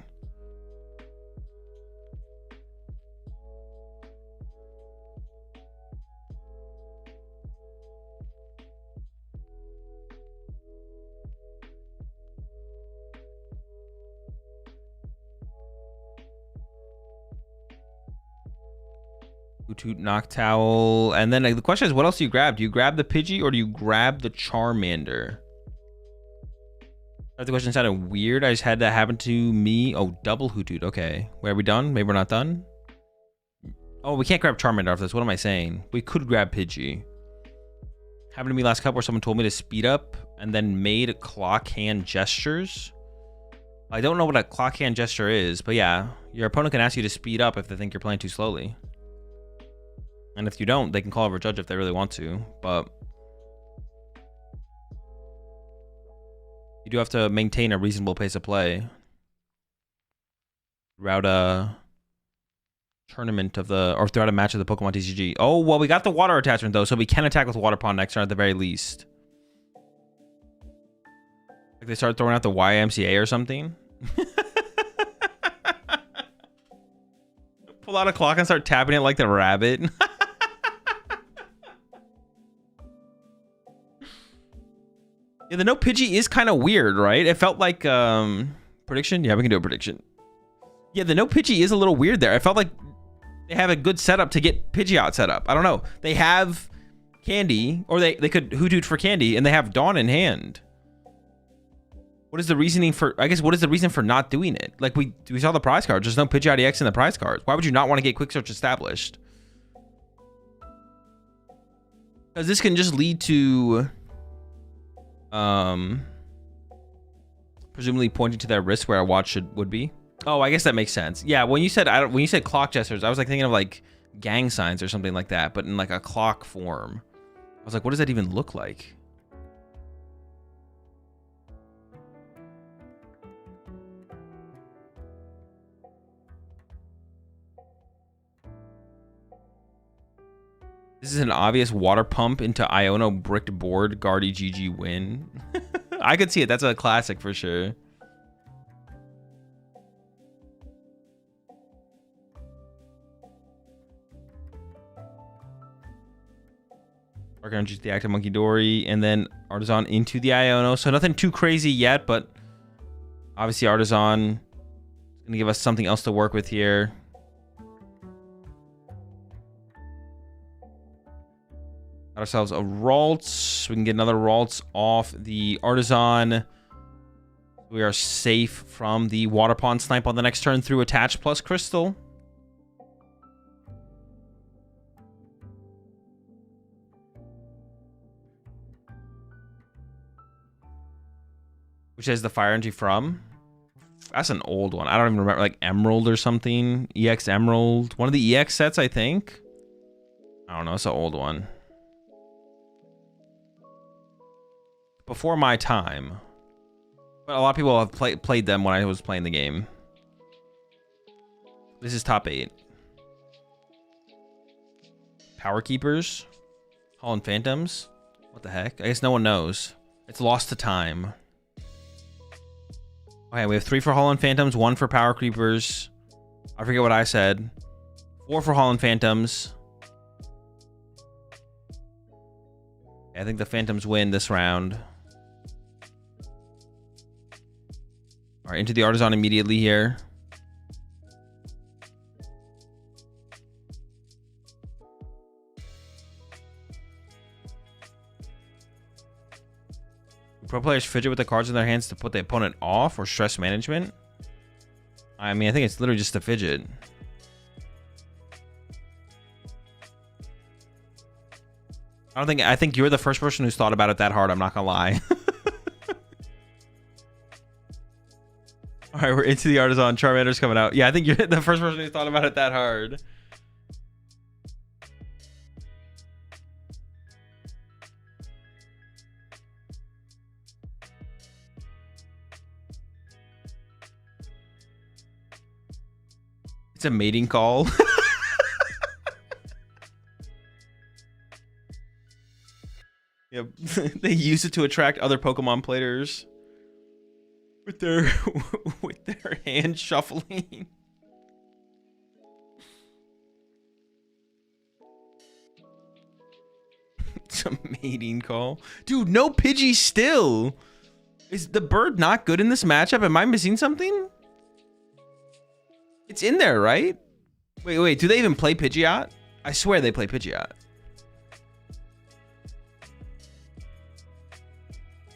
Hoot Noctowl. And then the question is, what else do you grab? Do you grab the Pidgey or do you grab the Charmander? The question sounded weird. I just had that happen to me. Oh, double Hoothoot. Okay. Wait, are we done? Maybe we're not done? Oh, we can't grab Charmander off this. What am I saying? We could grab Pidgey. Happened to me last cup where someone told me to speed up and then made clock hand gestures. I don't know what a clock hand gesture is, but yeah, your opponent can ask you to speed up if they think you're playing too slowly. And if you don't, they can call over a judge if they really want to, but you do have to maintain a reasonable pace of play throughout a tournament of the, or throughout a match of the PokemonTCG. Oh, well, we got the water attachment though, so we can attack with Water Pond next turn at the very least. Like they start throwing out the YMCA or something. Pull out a clock and start tapping it like the rabbit. Yeah, the no Pidgey is kind of weird, right? It felt like prediction. Yeah, we can do a prediction. Yeah, the no Pidgey is a little weird there. I felt like they have a good setup to get Pidgeot set up. I don't know. They have Candy, or they could Hoothoot for Candy, and they have Dawn in hand. What is the reasoning for? I guess what is the reason for not doing it? Like we saw the prize cards. There's no Pidgeot EX in the prize cards. Why would you not want to get Quick Search established? Because this can just lead to presumably pointing to their wrist where a watch would be. Oh, I guess that makes sense. Yeah, when you said clock gestures, I was like thinking of like gang signs or something like that, but in like a clock form. I was like, what does that even look like? This is an obvious water pump into Iono bricked board. Guardy GG win. I could see it. That's a classic for sure. Dark Energy to the active Monkey Dory, and then Artisan into the Iono. So nothing too crazy yet, but obviously Artisan is going to give us something else to work with here. Got ourselves a Ralts. We can get another Ralts off the Artisan. We are safe from the Water Pond Snipe on the next turn through Attach plus Crystal. Which is the Fire Energy from? That's an old one. I don't even remember, like Emerald or something. EX Emerald. One of the EX sets, I think. I don't know. It's an old one. Before my time. But a lot of people have played them when I was playing the game. This is top 8. Power Keepers. Holland Phantoms. What the heck? I guess no one knows. It's lost to time. Okay, we have 3 for Holland Phantoms, 1 for Power Creepers. I forget what I said. 4 for Holland Phantoms. I think the Phantoms win this round. All right, into the Artisan immediately here. Pro players fidget with the cards in their hands to put the opponent off or stress management. I mean, I think it's literally just a fidget. I think you're the first person who's thought about it that hard. I'm not gonna lie. All right, we're into the Artisan. Charmander's coming out. Yeah, I think you're the first person who thought about it that hard. It's a mating call. Yep. They use it to attract other Pokemon players with their hand shuffling. It's a mating call. Dude, no Pidgey still. Is the bird not good in this matchup? Am I missing something? It's in there, right? Wait. Do they even play Pidgeot? I swear they play Pidgeot.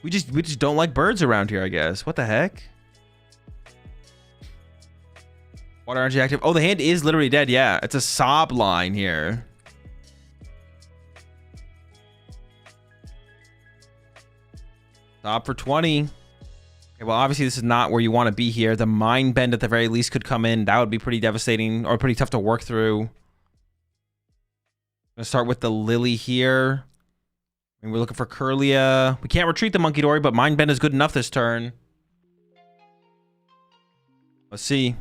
We just don't like birds around here, I guess. What the heck? Water Energy active. Oh, the hand is literally dead. Yeah, it's a sob line here. Sob for 20. Okay, well, obviously this is not where you want to be here. The Mind Bend at the very least could come in. That would be pretty devastating or pretty tough to work through. Gonna start with the Lily here. And we're looking for Curlia. We can't retreat the Monkey Dory, but Mind Bend is good enough this turn. Let's see.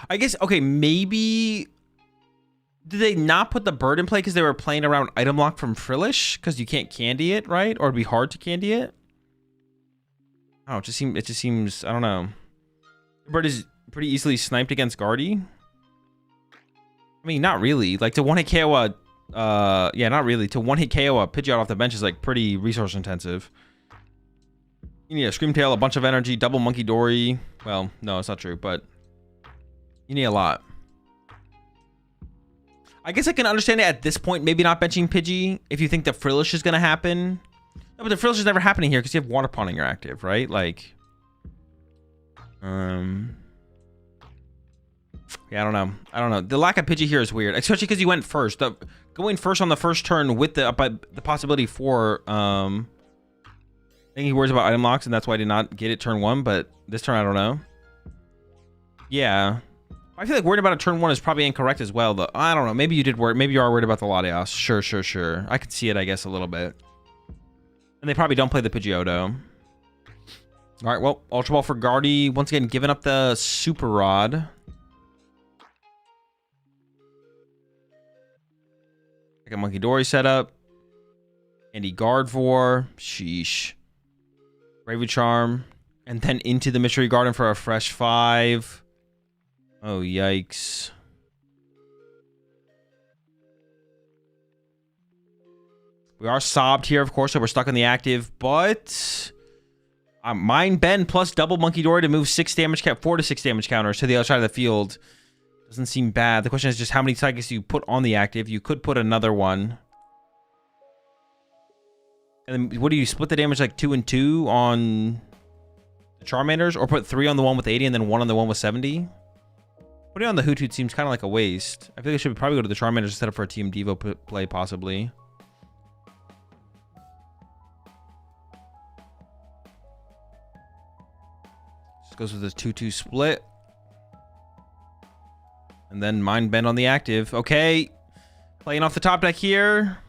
I guess, okay, maybe... Did they not put the bird in play because they were playing around item lock from Frillish? Because you can't candy it, right? Or it'd be hard to candy it? Oh, it just seems, I don't know. The bird is pretty easily sniped against Guardy. I mean, not really. Like, to one-hit KO yeah, not really. To one-hit KO a Pidgeot off the bench is, like, pretty resource-intensive. You need a Screamtail, a bunch of energy, double Monkey Dory. Well, no, it's not true, but you need a lot. I guess I can understand it at this point, maybe not benching Pidgey if you think the Frillish is going to happen. No, but the Frillish is never happening here because you have Water Pond in your active, right? Like, yeah, I don't know. The lack of Pidgey here is weird, especially because he went first. Going first on the first turn with the possibility for, I think he worries about item locks, and that's why I did not get it turn 1, but this turn, I don't know. Yeah. I feel like worried about a turn 1 is probably incorrect as well, though. I don't know. Maybe you did worry. Maybe you are worried about the Latios. Sure. I could see it, I guess, a little bit. And they probably don't play the Pidgeotto. All right, well, Ultra Ball for Guardy. Once again, giving up the Super Rod. Second Monkey Dory setup. Andy Gardevoir. Sheesh. Gravy Charm. And then into the Mystery Garden for a fresh 5. Oh, yikes. We are sobbed here, of course, so we're stuck on the active, but Mind Bend plus double Monkey Dory to move 4 to 6 damage counters to the other side of the field. Doesn't seem bad. The question is just how many psychics do you put on the active? You could put another one. And then what do you split the damage like 2 and 2 on the Charmanders, or put 3 on the one with 80 and then 1 on the one with 70? Putting on the Hoot seems kind of like a waste. I feel like I should probably go to the Charmanders instead of for a Team Devo play, possibly. Just goes with this 2-2 split. And then Mind Bend on the active. Okay. Playing off the top deck here.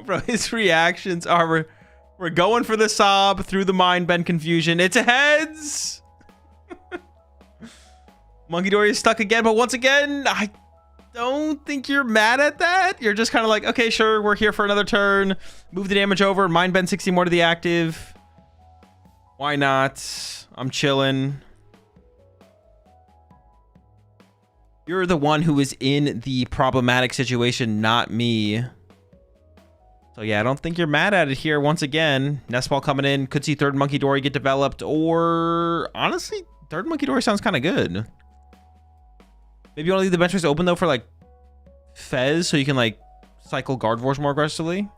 Bro, his reactions are, we're going for the sob through the Mind Bend confusion. It's a heads. Monkey Dory is stuck again, but once again, I don't think you're mad at that. You're just kind of like, okay, sure, we're here for another turn. Move the damage over. Mind Bend 60 more to the active. Why not? I'm chilling. You're the one who is in the problematic situation, not me. So yeah, I don't think you're mad at it here. Once again, Nest Ball coming in. Could see third Monkey Dory get developed, or honestly, third Monkey Dory sounds kind of good. Maybe you want to leave the bench space open though for like Fez, so you can like cycle Gardevoirs more aggressively.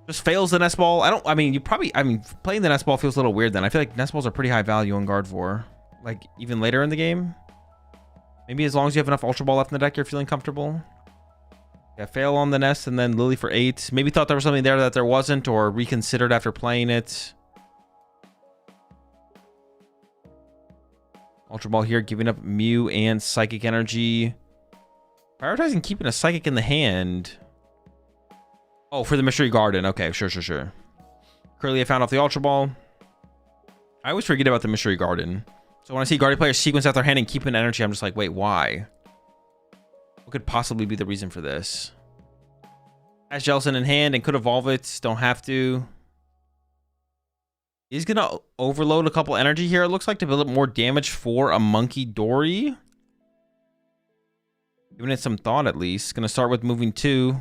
Just fails the Nest Ball. I mean, playing the Nest Ball feels a little weird then. I feel like Nest Balls are pretty high value on Gardevoir. Like even later in the game. Maybe as long as you have enough Ultra Ball left in the deck, you're feeling comfortable. Yeah, fail on the Nest and then Lily for 8. Maybe thought there was something there that there wasn't, or reconsidered after playing it. Ultra Ball here, giving up Mew and Psychic Energy. Prioritizing keeping a Psychic in the hand. Oh, for the Mystery Garden. Okay, sure. Curly, I found off the Ultra Ball. I always forget about the Mystery Garden. So when I see Guardian players sequence out their hand and keep an energy, I'm just like, wait, why? What could possibly be the reason for this? Has Jellicent in hand and could evolve it. Don't have to. He's going to overload a couple energy here, it looks like, to build up more damage for a Monkey Dory. Giving it some thought, at least. Going to start with moving 2.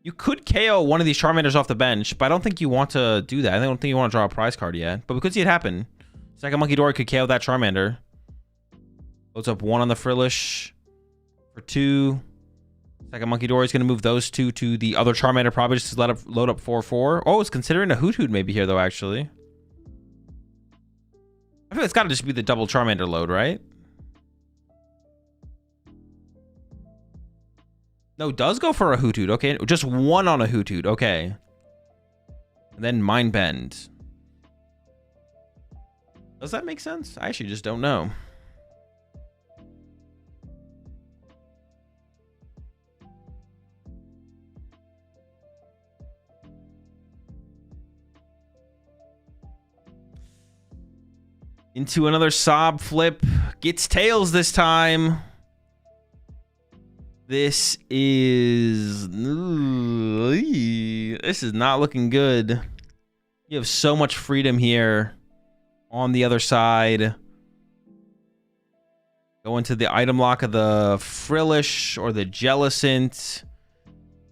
You could KO one of these Charmanders off the bench, but I don't think you want to do that. I don't think you want to draw a prize card yet. But we could see it happen. Second Monkey Dory could KO that Charmander. Loads up 1 on the Frillish for 2. Second Monkey Dory is going to move those 2 to the other Charmander, probably just to let it load up 4/4. Oh, it's considering a Hoot maybe here, though, actually. I feel it's got to just be the double Charmander load, right? No, does go for a Hoot. Okay, just 1 on a Hoot. Okay. And then Mind Bend. Does that make sense? I actually just don't know. Into another sob flip. Gets tails this time. This is not looking good. You have so much freedom here on the other side. Go into the item lock of the Frillish or the Jellicent.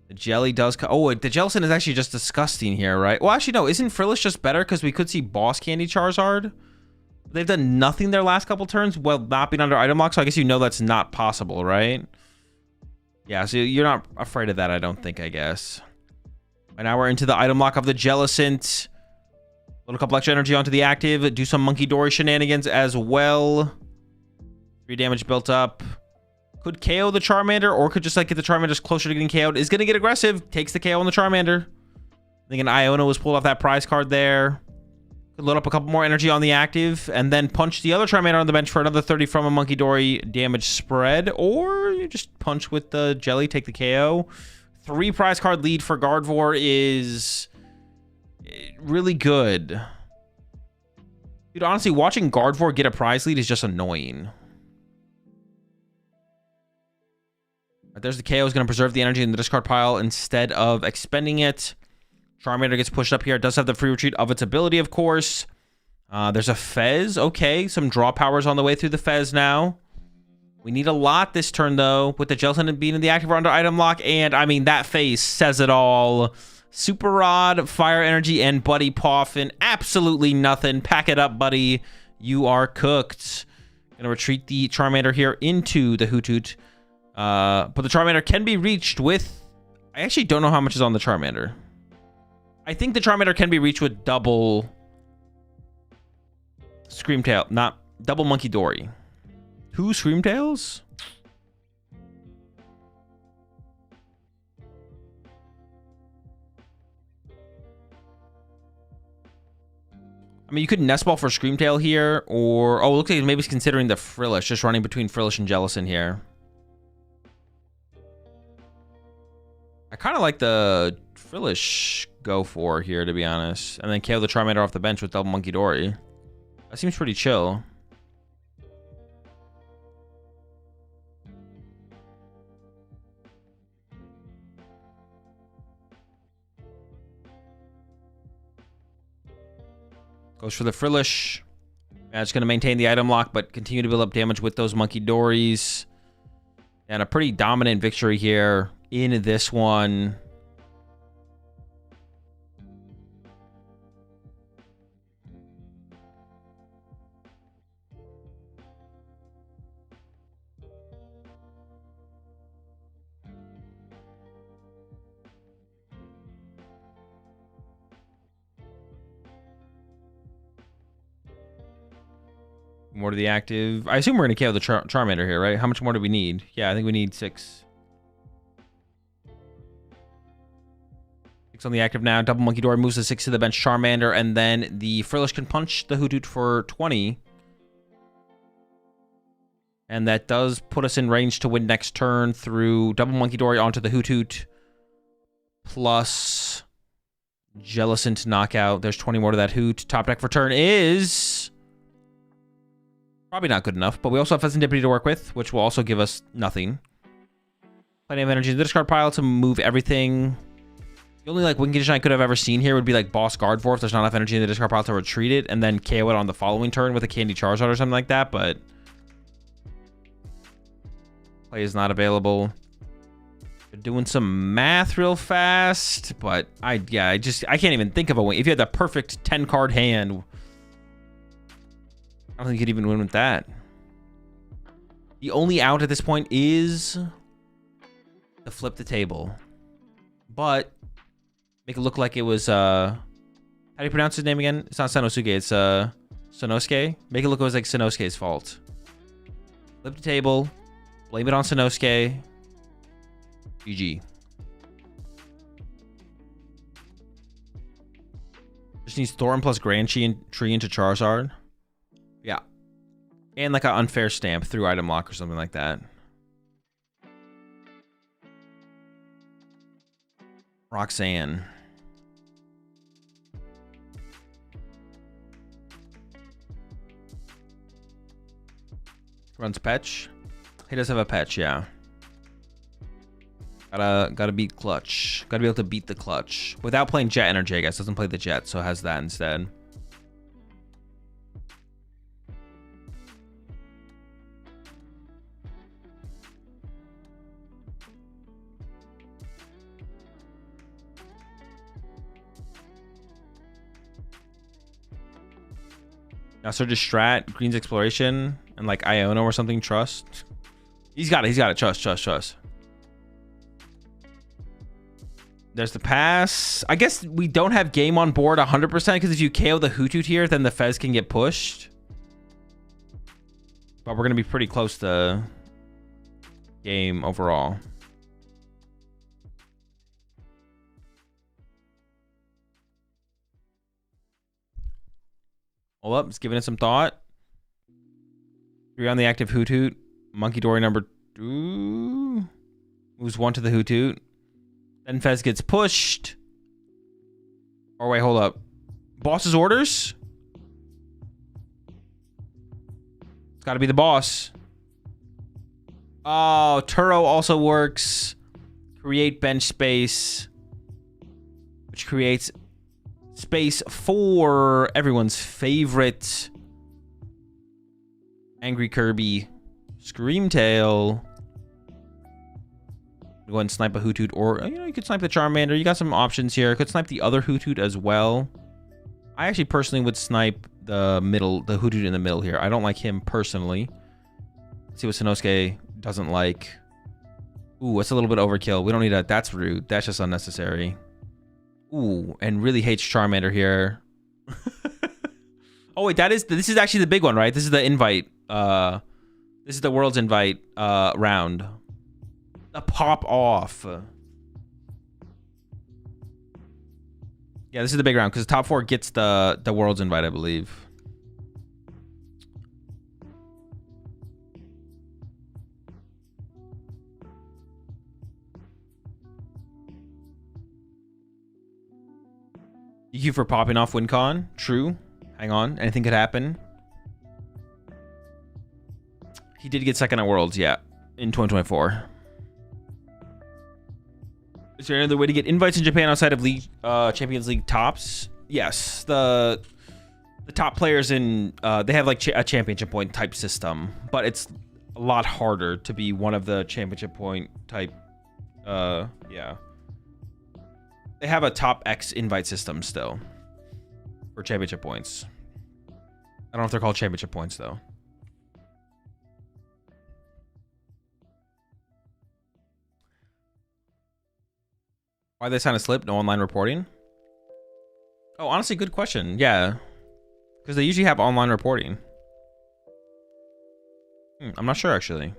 The Jelly does... Oh, the Jellicent is actually just disgusting here, right? Well, actually, no. Isn't Frillish just better? Because we could see Boss Candy Charizard. They've done nothing their last couple turns while not being under item lock, so I guess you know that's not possible, right? Yeah, so you're not afraid of that, I don't think, I guess. And now we're into the item lock of the Jellicent. Little couple extra energy onto the active. Do some Monkey Dory shenanigans as well. 3 damage built up. Could KO the Charmander, or could just like get the Charmander closer to getting KO'd. Is going to get aggressive. Takes the KO on the Charmander. I think an Iona was pulled off that prize card there. Could load up a couple more energy on the active, and then punch the other Charmander on the bench for another 30 from a Monkey Dory damage spread. Or you just punch with the Jelly, take the KO. 3 prize card lead for Gardevoir is really good. Dude, honestly, watching Gardevoir get a prize lead is just annoying. Right, there's the KO is going to preserve the energy in the discard pile instead of expending it. Charmander gets pushed up here. It does have the free retreat of its ability, of course. There's a Fez. Okay, some draw powers on the way through the Fez now. We need a lot this turn, though, with the Gelatin being in the active or under item lock. And, I mean, that face says it all. Super Rod, Fire Energy, and Buddy Poffin. Absolutely nothing. Pack it up, buddy. You are cooked. Gonna retreat the Charmander here into the Hoothoot. But the Charmander can be reached with... I actually don't know how much is on the Charmander. I think the Charmander can be reached with double... Screamtail. Not double Monkey Dory. 2 Screamtails? I mean, you could Nest Ball for Screamtail here, or... Oh, it looks like maybe he's considering the Frillish, just running between Frillish and Jellicent here. I kind of like the Frillish go for here, to be honest. And then KO the Charmander off the bench with double Monkey Dory. That seems pretty chill. Goes for the Frillish. It's going to maintain the item lock, but continue to build up damage with those Monkey Dories. And a pretty dominant victory here in this one. More to the active. I assume we're going to KO the Charmander here, right? How much more do we need? Yeah, I think we need 6. 6 on the active now. Double Monkey Door moves the 6 to the bench Charmander, and then the Frillish can punch the Hoothoot for 20. And that does put us in range to win next turn through double Monkey Dory onto the Hoothoot. Plus Jellicent knockout. There's 20 more to that Hoot. Top deck for turn is... probably not good enough, but we also have Serendipity to work with, which will also give us nothing. Plenty of energy in the discard pile to move everything. The only like win condition I could have ever seen here would be like Boss Gardevoir if there's not enough energy in the discard pile to retreat it, and then KO it on the following turn with a Candy Charizard or something like that, but... play is not available. They're doing some math real fast, but I can't even think of a win. If you had the perfect 10-card hand... I don't think you could even win with that. The only out at this point is to flip the table. But make it look like it was how do you pronounce his name again? It's not Sanosuke, it's Sanosuke. Make it look like it was like Sanosuke's fault. Flip the table, blame it on Sanosuke. GG. Just needs Thorn plus Grand Tree into Charizard. Yeah. And like an unfair stamp through item lock or something like that. Roxanne. Runs Petch. He does have a Petch, yeah. Gotta beat Clutch. Gotta be able to beat the Clutch. Without playing Jet Energy, I guess. Doesn't play the Jet, so it has that instead. Now Surge's strat, Green's Exploration, and like Iono or something, trust. He's got it, trust. There's the pass. I guess we don't have game on board 100% because if you KO the Hoothoot here, then the Fez can get pushed. But we're going to be pretty close to game overall. Hold up, it's giving it some thought. 3 on the active Hoothoot. Monkey Dory number 2. Moves 1 to the Hoothoot. Then Fez gets pushed. Or wait, hold up. Boss's orders? It's got to be the boss. Oh, Turo also works. Create bench space, which creates space for everyone's favorite Angry Kirby, Screamtail. Go ahead and snipe a Hoothoot, or you could snipe the Charmander. You got some options here. Could snipe the other Hoothoot as well. I actually personally would snipe the Hoothoot in the middle here. I don't like him personally. Let's see what Sanosuke doesn't like. Ooh, it's a little bit overkill. We don't need that. That's rude. That's just unnecessary. Ooh, and really hates Charmander here. Oh wait, this is actually the big one, right? This is the invite. This is the world's invite round. The pop off. Yeah, this is the big round because the top 4 gets the world's invite, I believe. Thank you for popping off WinCon. True. Hang on. Anything could happen. He did get second at Worlds, yeah, in 2024. Is there another way to get invites in Japan outside of League Champions League tops? Yes, the top players in they have like a championship point type system, but it's a lot harder to be one of the championship point type. Yeah, they have a top X invite system still for championship points. I don't know if they're called championship points though. Why they sign a slip? No online reporting? Oh, honestly, good question. Yeah. Because they usually have online reporting. I'm not sure, actually.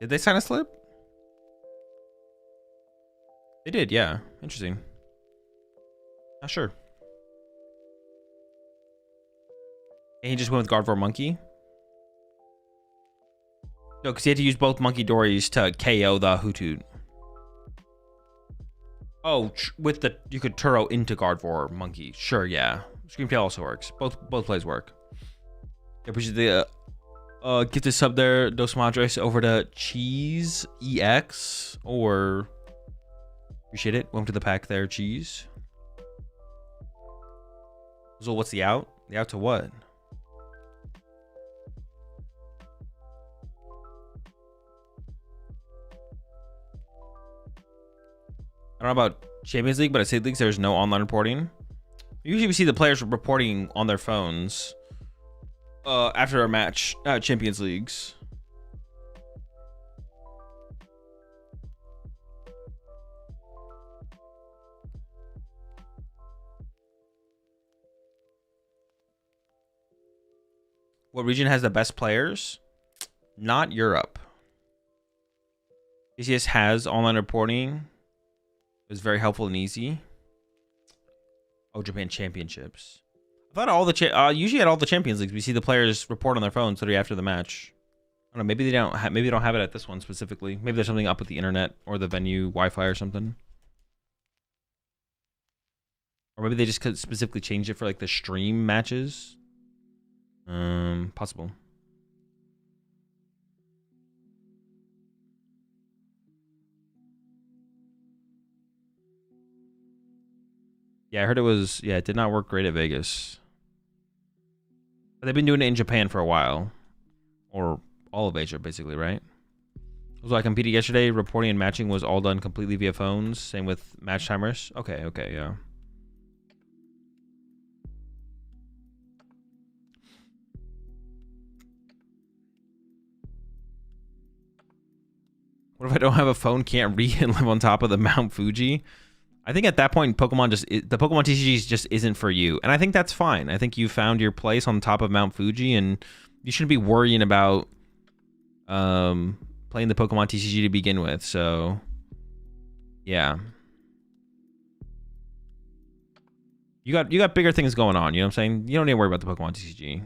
Did they sign a slip? They did, yeah. Interesting. Not sure. And he just went with Gardevoir Monkey? No, because he had to use both Monkey Dories to KO the Hoothoot. Oh, you could Turo into Gardevoir Monkey. Sure, yeah. Screamtail also works. Both plays work. I appreciate the get this sub there, Dos Madres over to Cheese EX, or appreciate it. Welcome to the pack there, Cheese. So what's the out? The out to what? I don't know about Champions League, but at State Leagues, there's no online reporting. Usually we see the players reporting on their phones after a match at Champions Leagues. What region has the best players? Not Europe. ACS has online reporting. It was very helpful and easy. Oh, Japan Championships. I thought all the usually at all the Champions Leagues we see the players report on their phones literally after the match. I don't know. Maybe they don't. Maybe they don't have it at this one specifically. Maybe there's something up with the internet or the venue Wi-Fi or something. Or maybe they just could specifically change it for like the stream matches. Possible. Yeah, I heard it was, yeah, it did not work great at Vegas. But they've been doing it in Japan for a while. Or all of Asia, basically, right? So I competed yesterday. Reporting and matching was all done completely via phones. Same with match timers. Okay, yeah. What if I don't have a phone, can't read, and live on top of the Mount Fuji? I think at that point, the Pokemon TCG just isn't for you. And I think that's fine. I think you found your place on top of Mount Fuji, and you shouldn't be worrying about playing the Pokemon TCG to begin with. So, yeah. You got bigger things going on, you know what I'm saying? You don't need to worry about the Pokemon TCG.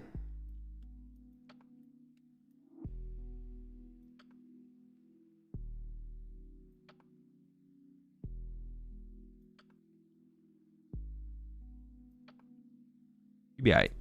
You'd be alright.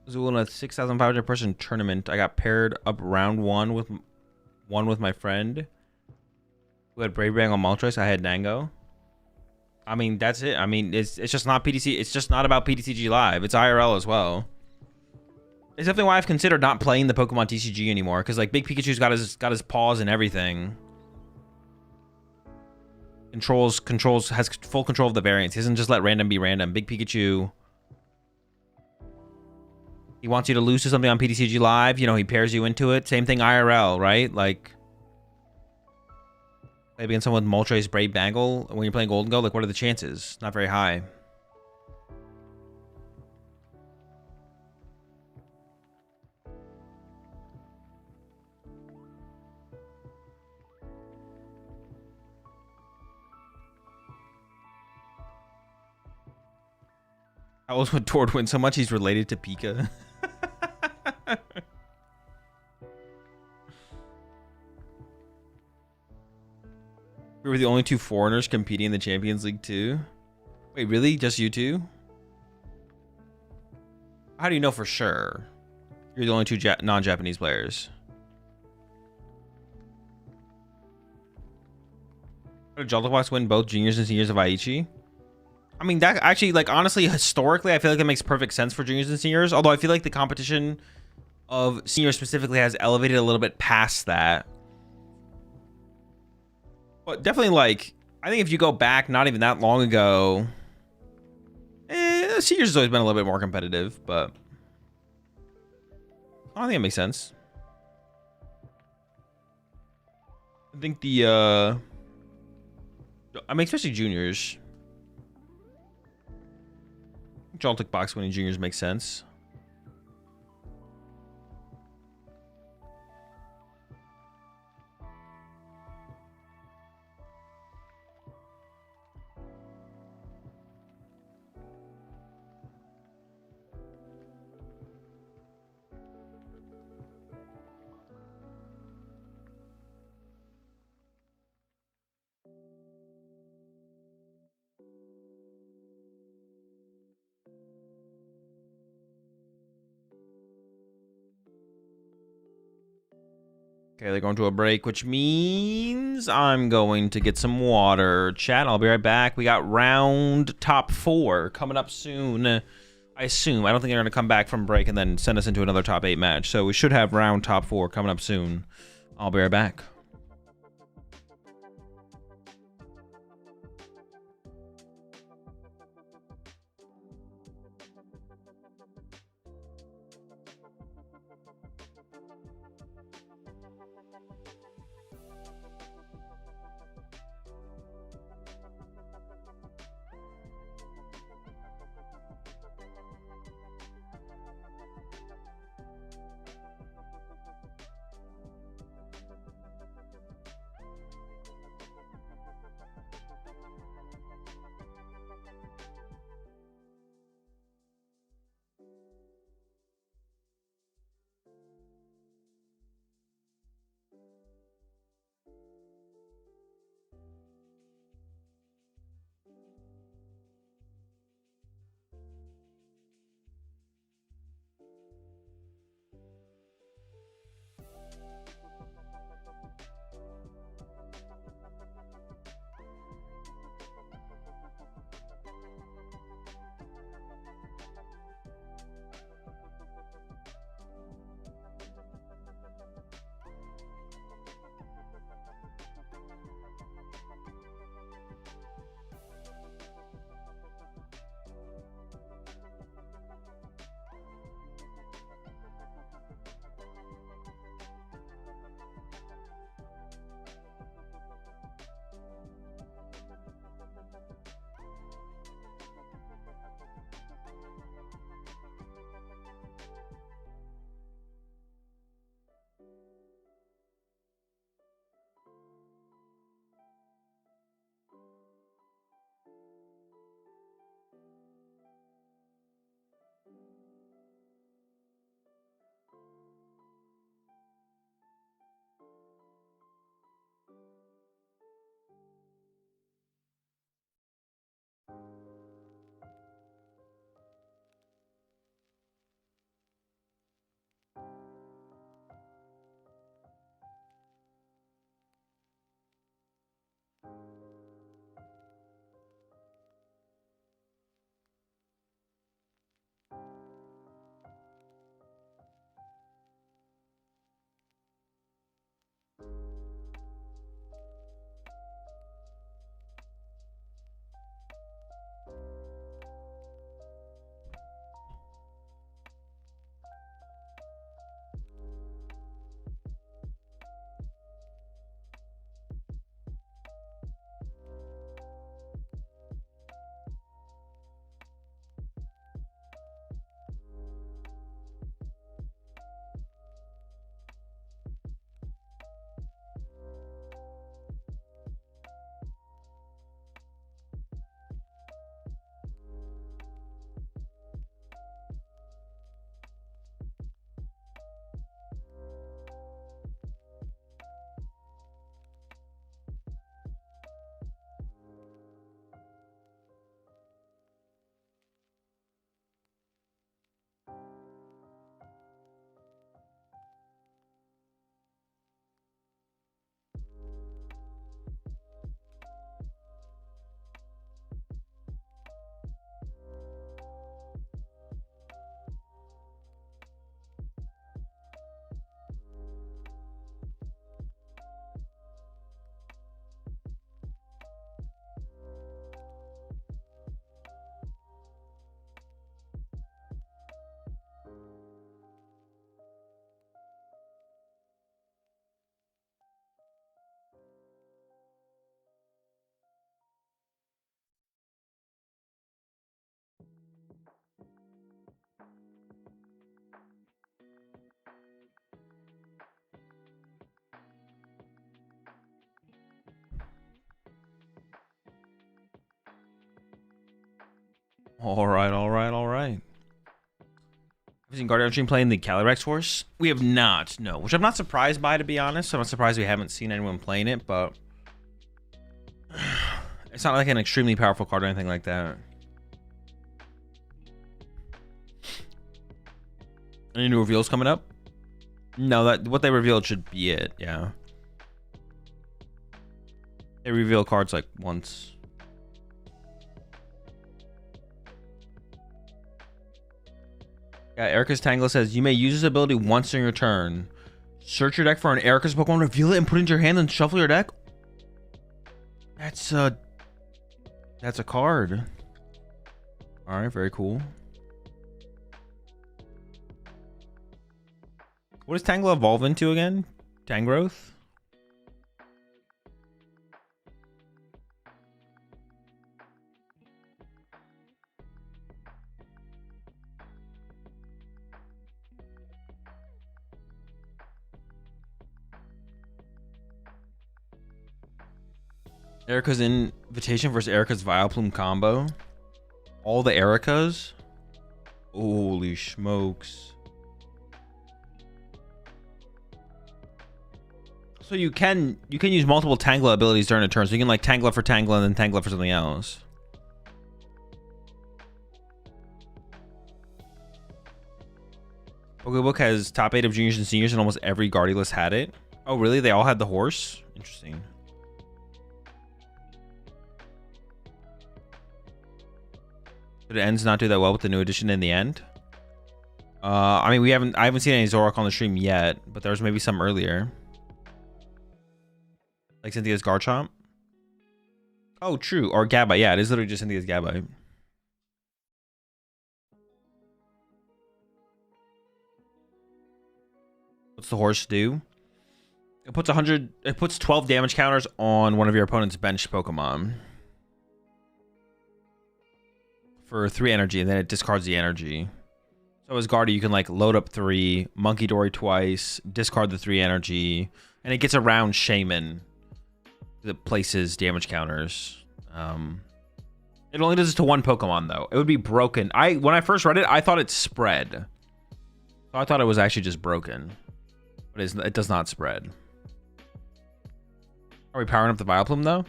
Azul in a 6,500 person tournament. I got paired up round one with my friend who had Brave Bang on Moltres. I had Nango. I mean, that's it. I mean, it's just not PTC. It's just not about PTCG Live. It's IRL as well. It's definitely why I've considered not playing the Pokemon TCG anymore, because like Big Pikachu's got his paws and everything. Has full control of the variants. He doesn't just let random be random. Big Pikachu, he wants you to lose to something on PTCG Live. You know, he pairs you into it. Same thing IRL, right? Like, play against someone with Moltres, Brave Bangle when you're playing Golden Go. Like, what are the chances? Not very high. How old would Tord win so much he's related to Pika? We were the only two foreigners competing in the Champions League too. Wait, really? Just you two? How do you know for sure? You're the only two non-Japanese players. How did Joltefox win both juniors and seniors of Aichi? I mean, that actually, like, honestly, historically, I feel like it makes perfect sense for juniors and seniors. Although I feel like the competition of seniors specifically has elevated a little bit past that. But definitely, like, I think if you go back not even that long ago, seniors has always been a little bit more competitive, but I don't think it makes sense. I think I mean, especially juniors. Joltik box winning juniors makes sense. Okay, they're going to a break, which means I'm going to get some water. Chat, I'll be right back. We got round top 4 coming up soon. I assume. I don't think they're going to come back from break and then send us into another top 8 match. So we should have round top 4 coming up soon. I'll be right back. All right, all right, all right. Have you seen Guardian Stream playing the Calyrex horse? We have not, no. Which I'm not surprised by, to be honest. I'm not surprised we haven't seen anyone playing it, but it's not like an extremely powerful card or anything like that. Any new reveals coming up? No, that what they revealed should be it, yeah. They reveal cards like once. Yeah, Erica's Tangler says you may use this ability once in your turn. Search your deck for an Erica's Pokemon, reveal it, and put it into your hand and shuffle your deck. That's a card. All right, very cool. What does Tangela evolve into again? Tangrowth? Erica's Invitation versus Erica's Vileplume combo. All the Ericas? Holy smokes. So you can use multiple Tangela abilities during a turn. So you can like Tangela for Tangela and then Tangela for something else. Pokebook has top 8 of juniors and seniors, and almost every Guardiolus had it. Oh, really? They all had the horse? Interesting. Did it ends not do that well with the new edition in the end? I mean, I haven't seen any Zoroark on the stream yet, but there was maybe some earlier. Like Cynthia's Garchomp? Oh, true. Or Gabite. Yeah, it is literally just Cynthia's Gabite. What's the horse do? It puts 12 damage counters on one of your opponent's bench Pokemon. For 3 energy, and then it discards the energy. So as Guardy, you can like load up 3, Monkey Dory twice, discard the 3 energy, and it gets around Shaman that places damage counters. It only does this to one Pokemon though. It would be broken. When I first read it, I thought it spread. So I thought it was actually just broken, but it does not spread. Are we powering up the Vileplume though?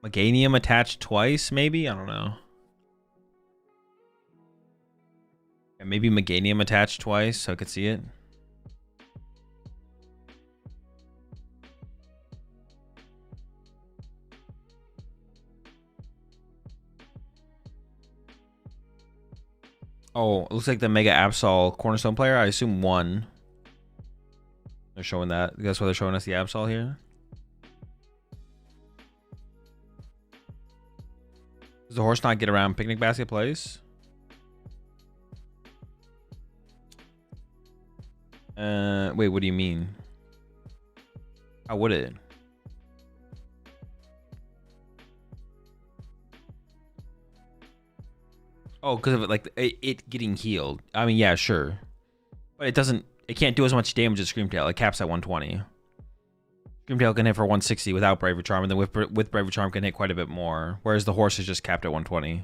Meganium attached twice, maybe? I don't know. Yeah, maybe Meganium attached twice, so I could see it. Oh, it looks like the Mega Absol Cornerstone player. I assume 1. They're showing that. That's why they're showing us the Absol here. Does the horse not get around Picnic Basket Place? Wait, what do you mean? How would it? Oh, because of it, like it getting healed. I mean, yeah, sure, but it can't do as much damage as Screamtail. It caps at 120. Screamtail can hit for 160 without Braver Charm, and then with Braver Charm can hit quite a bit more. Whereas the horse is just capped at 120.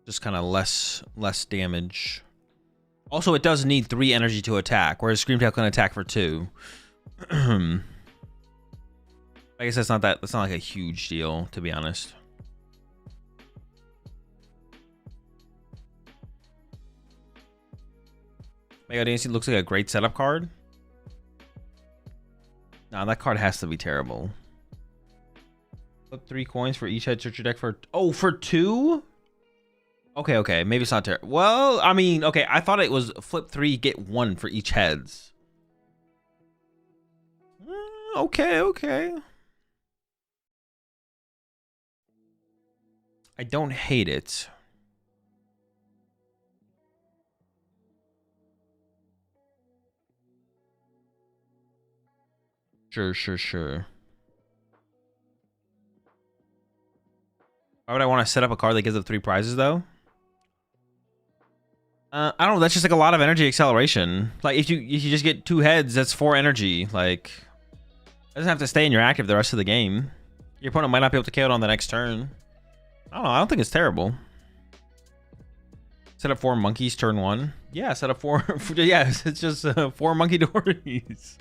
Just kind of less damage. Also, it does need 3 energy to attack, whereas Screamtail can attack for 2. I guess that's not like a huge deal, to be honest. Mega Dynasty looks like a great setup card. Nah, that card has to be terrible. Flip 3 coins for each head. Search your deck for... Oh, for 2? Okay. Maybe it's not terrible. Well, I mean, okay. I thought it was flip 3, get 1 for each heads. Okay. I don't hate it. Sure. Why would I want to set up a card that gives up 3 prizes though? I don't know. That's just like a lot of energy acceleration. Like if you just get 2 heads, that's 4 energy. Like it doesn't have to stay in your active the rest of the game. Your opponent might not be able to KO it on the next turn. I don't know. I don't think it's terrible. Set up 4 monkeys turn 1. Yeah, set up 4. Yeah, it's just 4 monkey dories.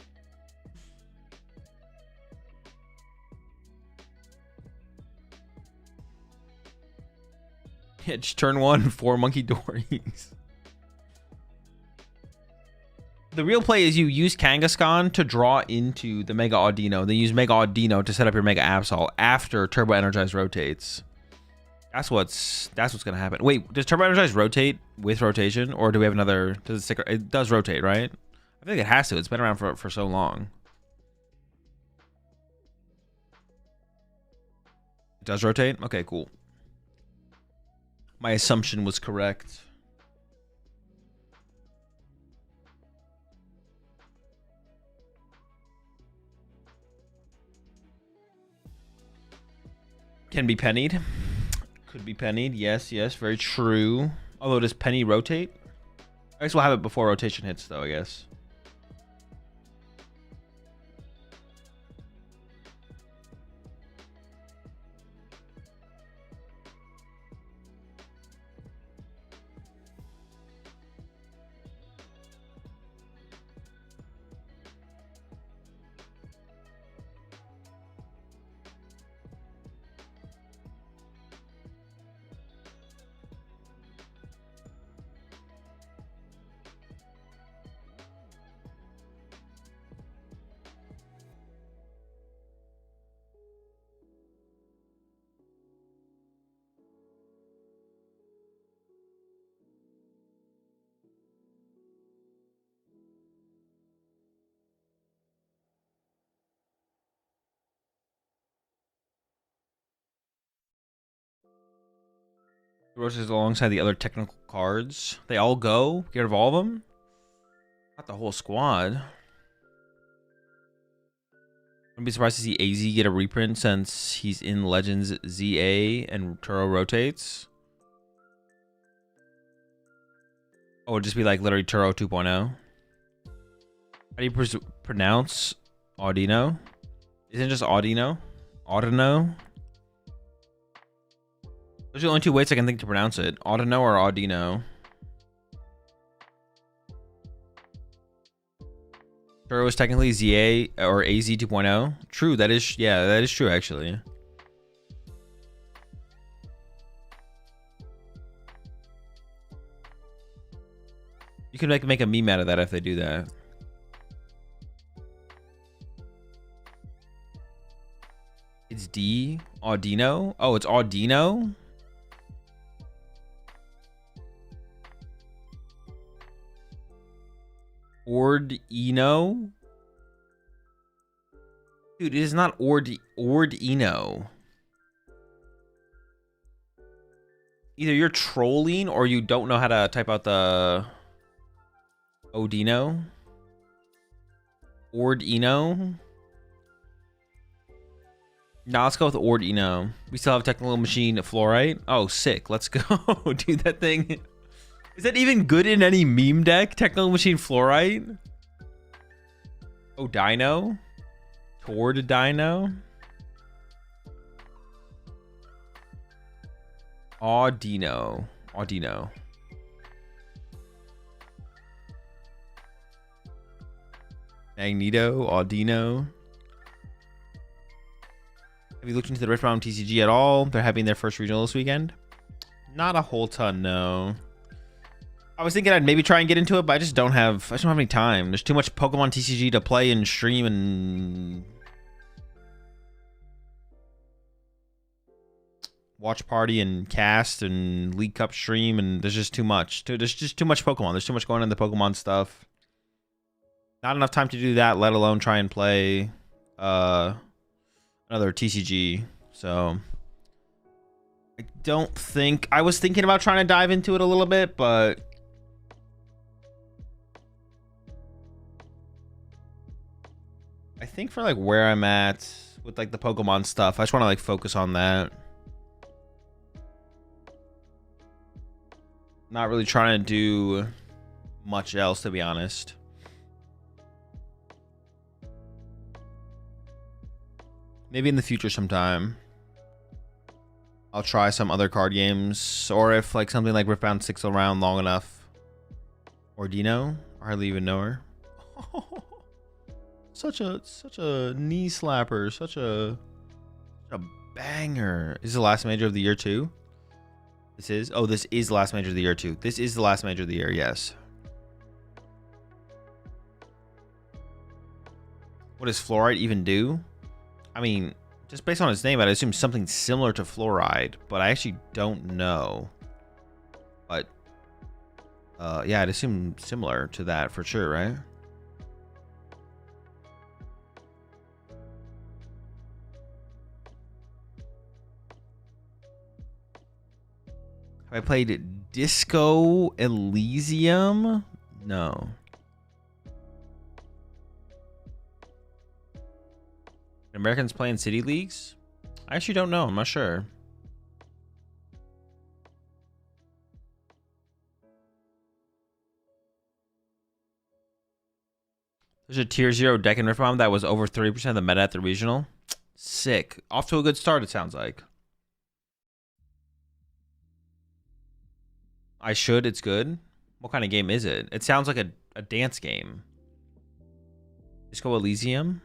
Yeah, just turn 1, 4 monkey dories. The real play is you use Kangaskhan to draw into the Mega Audino. Then use Mega Audino to set up your Mega Absol after Turbo Energize rotates. That's what's gonna happen. Wait, does Turbo Energize rotate with rotation, or do we have another? Does it stick? It does rotate, right? I think it has to. It's been around for so long. It does rotate. Okay, cool. My assumption was correct. Can be pennied. Could be pennied. Yes, yes, very true. Although, does penny rotate? I guess we'll have it before rotation hits, though, I guess. Rotates alongside the other technical cards. They all go? Get rid of all of them? Not the whole squad. I'd be surprised to see AZ get a reprint since he's in Legends ZA and Turo rotates. Oh, it'd just be like literally Turo 2.0. How do you pronounce Audino? Isn't it just Audino? Audino? Those are the only 2 ways I can think to pronounce it. Audino or Audino. Turo is technically ZA or AZ 2.0. True, that is, yeah, that is true actually. You can make a meme out of that if they do that. It's D? Audino? Oh, it's Audino? Ordino? Dude, it is not Ordino. Either you're trolling or you don't know how to type out the Odino. Ordino. Nah, let's go with Ordino. We still have Technical Machine Fluorite. Oh, sick. Let's go. Dude, that thing... Is that even good in any meme deck? Technical Machine Fluorite? Oh, Dino? Toward Dino? Audino. Audino. Magneto. Audino. Have you looked into the Rift Round TCG at all? They're having their first regional this weekend. Not a whole ton, no. I was thinking I'd maybe try and get into it, but I just don't have any time. There's too much Pokemon TCG to play and stream and watch party and cast and League Cup stream, and there's just too much. There's just too much Pokemon. There's too much going on in the Pokemon stuff. Not enough time to do that, let alone try and play another TCG. So I don't think... I was thinking about trying to dive into it a little bit, but... I think for like where I'm at with like the Pokemon stuff, I just want to like focus on that. Not really trying to do much else, to be honest. Maybe in the future sometime I'll try some other card games, or if like something like Riftbound sticks around long enough. Or Dino, I hardly even know her. Such a knee slapper, such a banger. Is this the last major of the year too? This is? Oh, this is the last major of the year too. This is the last major of the year, yes. What does fluoride even do? I mean, just based on its name, I'd assume something similar to fluoride, but I actually don't know. But yeah, I'd assume similar to that for sure, right? Have I played Disco Elysium? No. Americans playing city leagues? I actually don't know. I'm not sure. There's a tier 0 deck in Riftbound that was over 30% of the meta at the regional. Sick. Off to a good start, it sounds like. I should. It's good. What kind of game is it? It sounds like a dance game. Disco Elysium?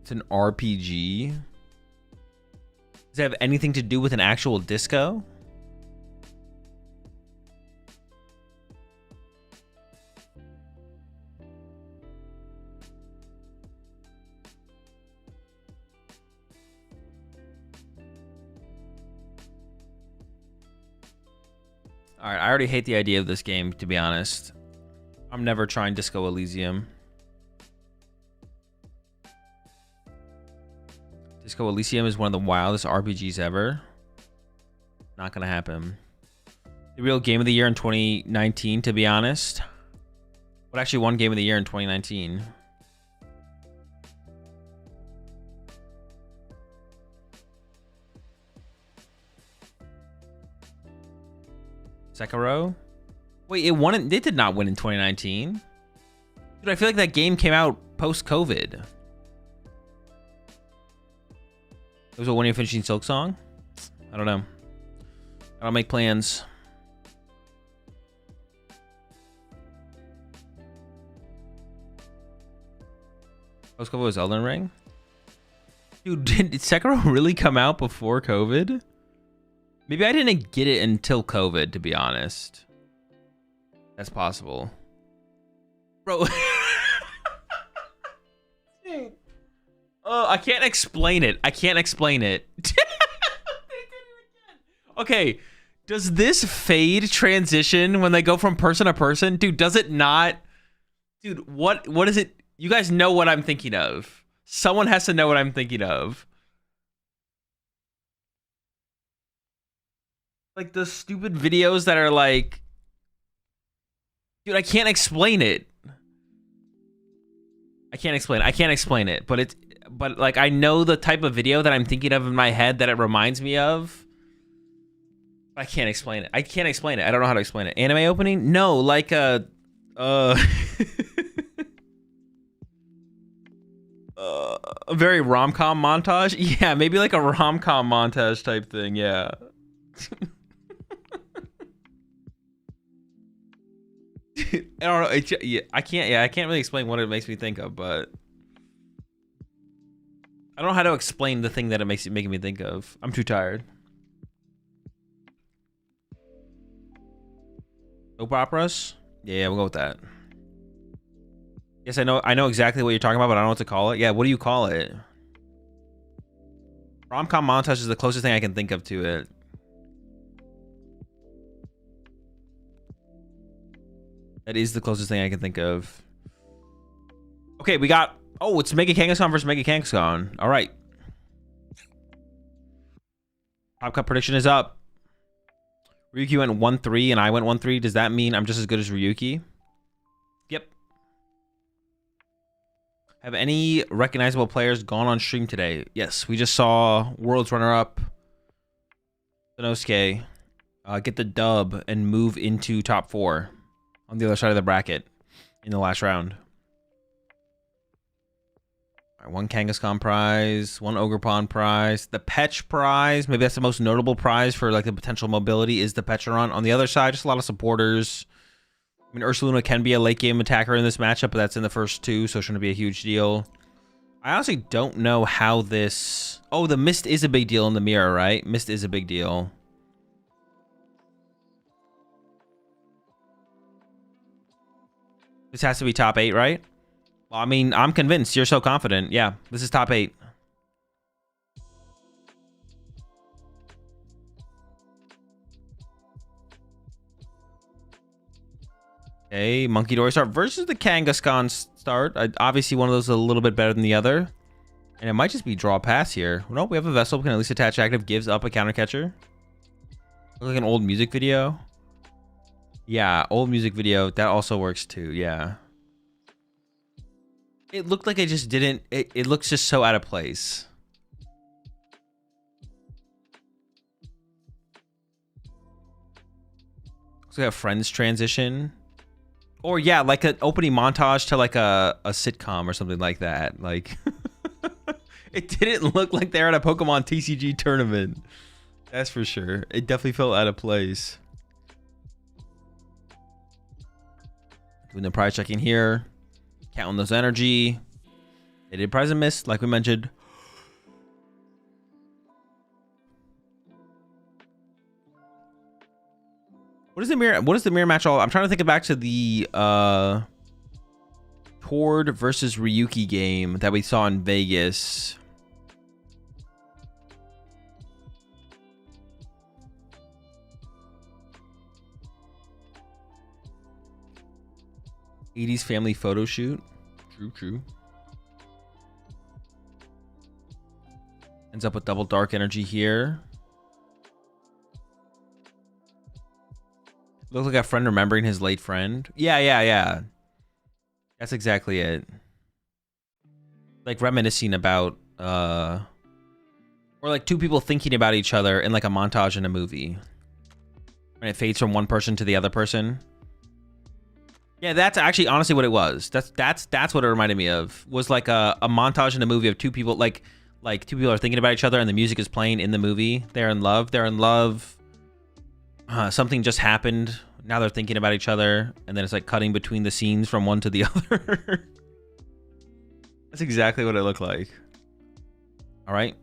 It's an RPG. Does it have anything to do with an actual disco? All right, I already hate the idea of this game, to be honest. I'm never trying Disco Elysium. Disco Elysium is one of the wildest RPGs ever. Not gonna happen. The real game of the year in 2019, to be honest. What actually won game of the year in 2019? Sekiro? Wait, it won. It did not win in 2019. Dude, I feel like that game came out post-COVID. It was a When You're Finishing Silk song? I don't know. I don't make plans. Post-COVID was Elden Ring? Dude, did Sekiro really come out before COVID? Maybe I didn't get it until COVID, to be honest. That's possible. Bro. Dude. Oh, I can't explain it. I can't explain it. Okay, does this fade transition when they go from person to person? Dude, does it not? Dude, what is it? You guys know what I'm thinking of. Someone has to know what I'm thinking of. Like the stupid videos that are like... Dude, I can't explain it. I can't explain it, but like I know the type of video that I'm thinking of in my head that it reminds me of. I can't explain it. I don't know how to explain it. Anime opening? No, like a very rom-com montage. Yeah, maybe like a rom-com montage type thing. Yeah. I don't know. I can't really explain what it makes me think of, but I don't know how to explain the thing that it making me think of. I'm too tired. Soap operas? Yeah, we'll go with that. Yes, I know exactly what you're talking about, but I don't know what to call it. Yeah, what do you call it? Rom-com montage is the closest thing I can think of to it. That is the closest thing I can think of. Okay, we got... Oh, it's Mega Kangaskhan versus Mega Kangaskhan. All right. Top Cup prediction is up. Ryuki went 1-3 and I went 1-3. Does that mean I'm just as good as Ryuki? Yep. Have any recognizable players gone on stream today? Yes, we just saw World's runner-up Sanosuke get the dub and move into top 4 on the other side of the bracket in the last round. All right, 1 Kangaskhan prize, 1 Ogerpon prize, the Petch prize. Maybe that's the most notable prize for like the potential mobility is the Petcheron. On the other side, just a lot of supporters. I mean, Ursaluna can be a late game attacker in this matchup, but that's in the first 2, so it shouldn't be a huge deal. I honestly don't know how this... Oh, the Mist is a big deal in the mirror, right? Mist is a big deal. This has to be top 8, right? Well, I mean, I'm convinced. You're so confident. Yeah, this is top 8. Okay, Monkey Dory start versus the Kangaskhan start. Obviously, one of those is a little bit better than the other. And it might just be draw pass here. Nope, we have a Vessel. We can at least attach active. Gives up a counter catcher. Look like an old music video. Yeah, old music video. That also works too. Yeah. It looked like it just didn't... It looks just so out of place. Looks like a Friends transition. Or yeah, like an opening montage to like a sitcom or something like that. Like... It didn't look like they're at a PokemonTCG tournament. That's for sure. It definitely felt out of place. Doing the prize checking here. Counting those energy. They did prize and miss, like we mentioned. What is the mirror match all? I'm trying to think back to the Tord versus Ryuki game that we saw in Vegas. '80s family photo shoot. True. Ends up with double dark energy here. Looks like a friend remembering his late friend. Yeah. That's exactly it. Like reminiscing about, or like 2 people thinking about each other in like a montage in a movie. And it fades from one person to the other person. Yeah, that's actually honestly what it was. That's what it reminded me of. Was like a montage in a movie of 2 people, like 2 people are thinking about each other and the music is playing in the movie. They're in love. Something just happened. Now they're thinking about each other, and then it's like cutting between the scenes from one to the other. That's exactly what it looked like. All right,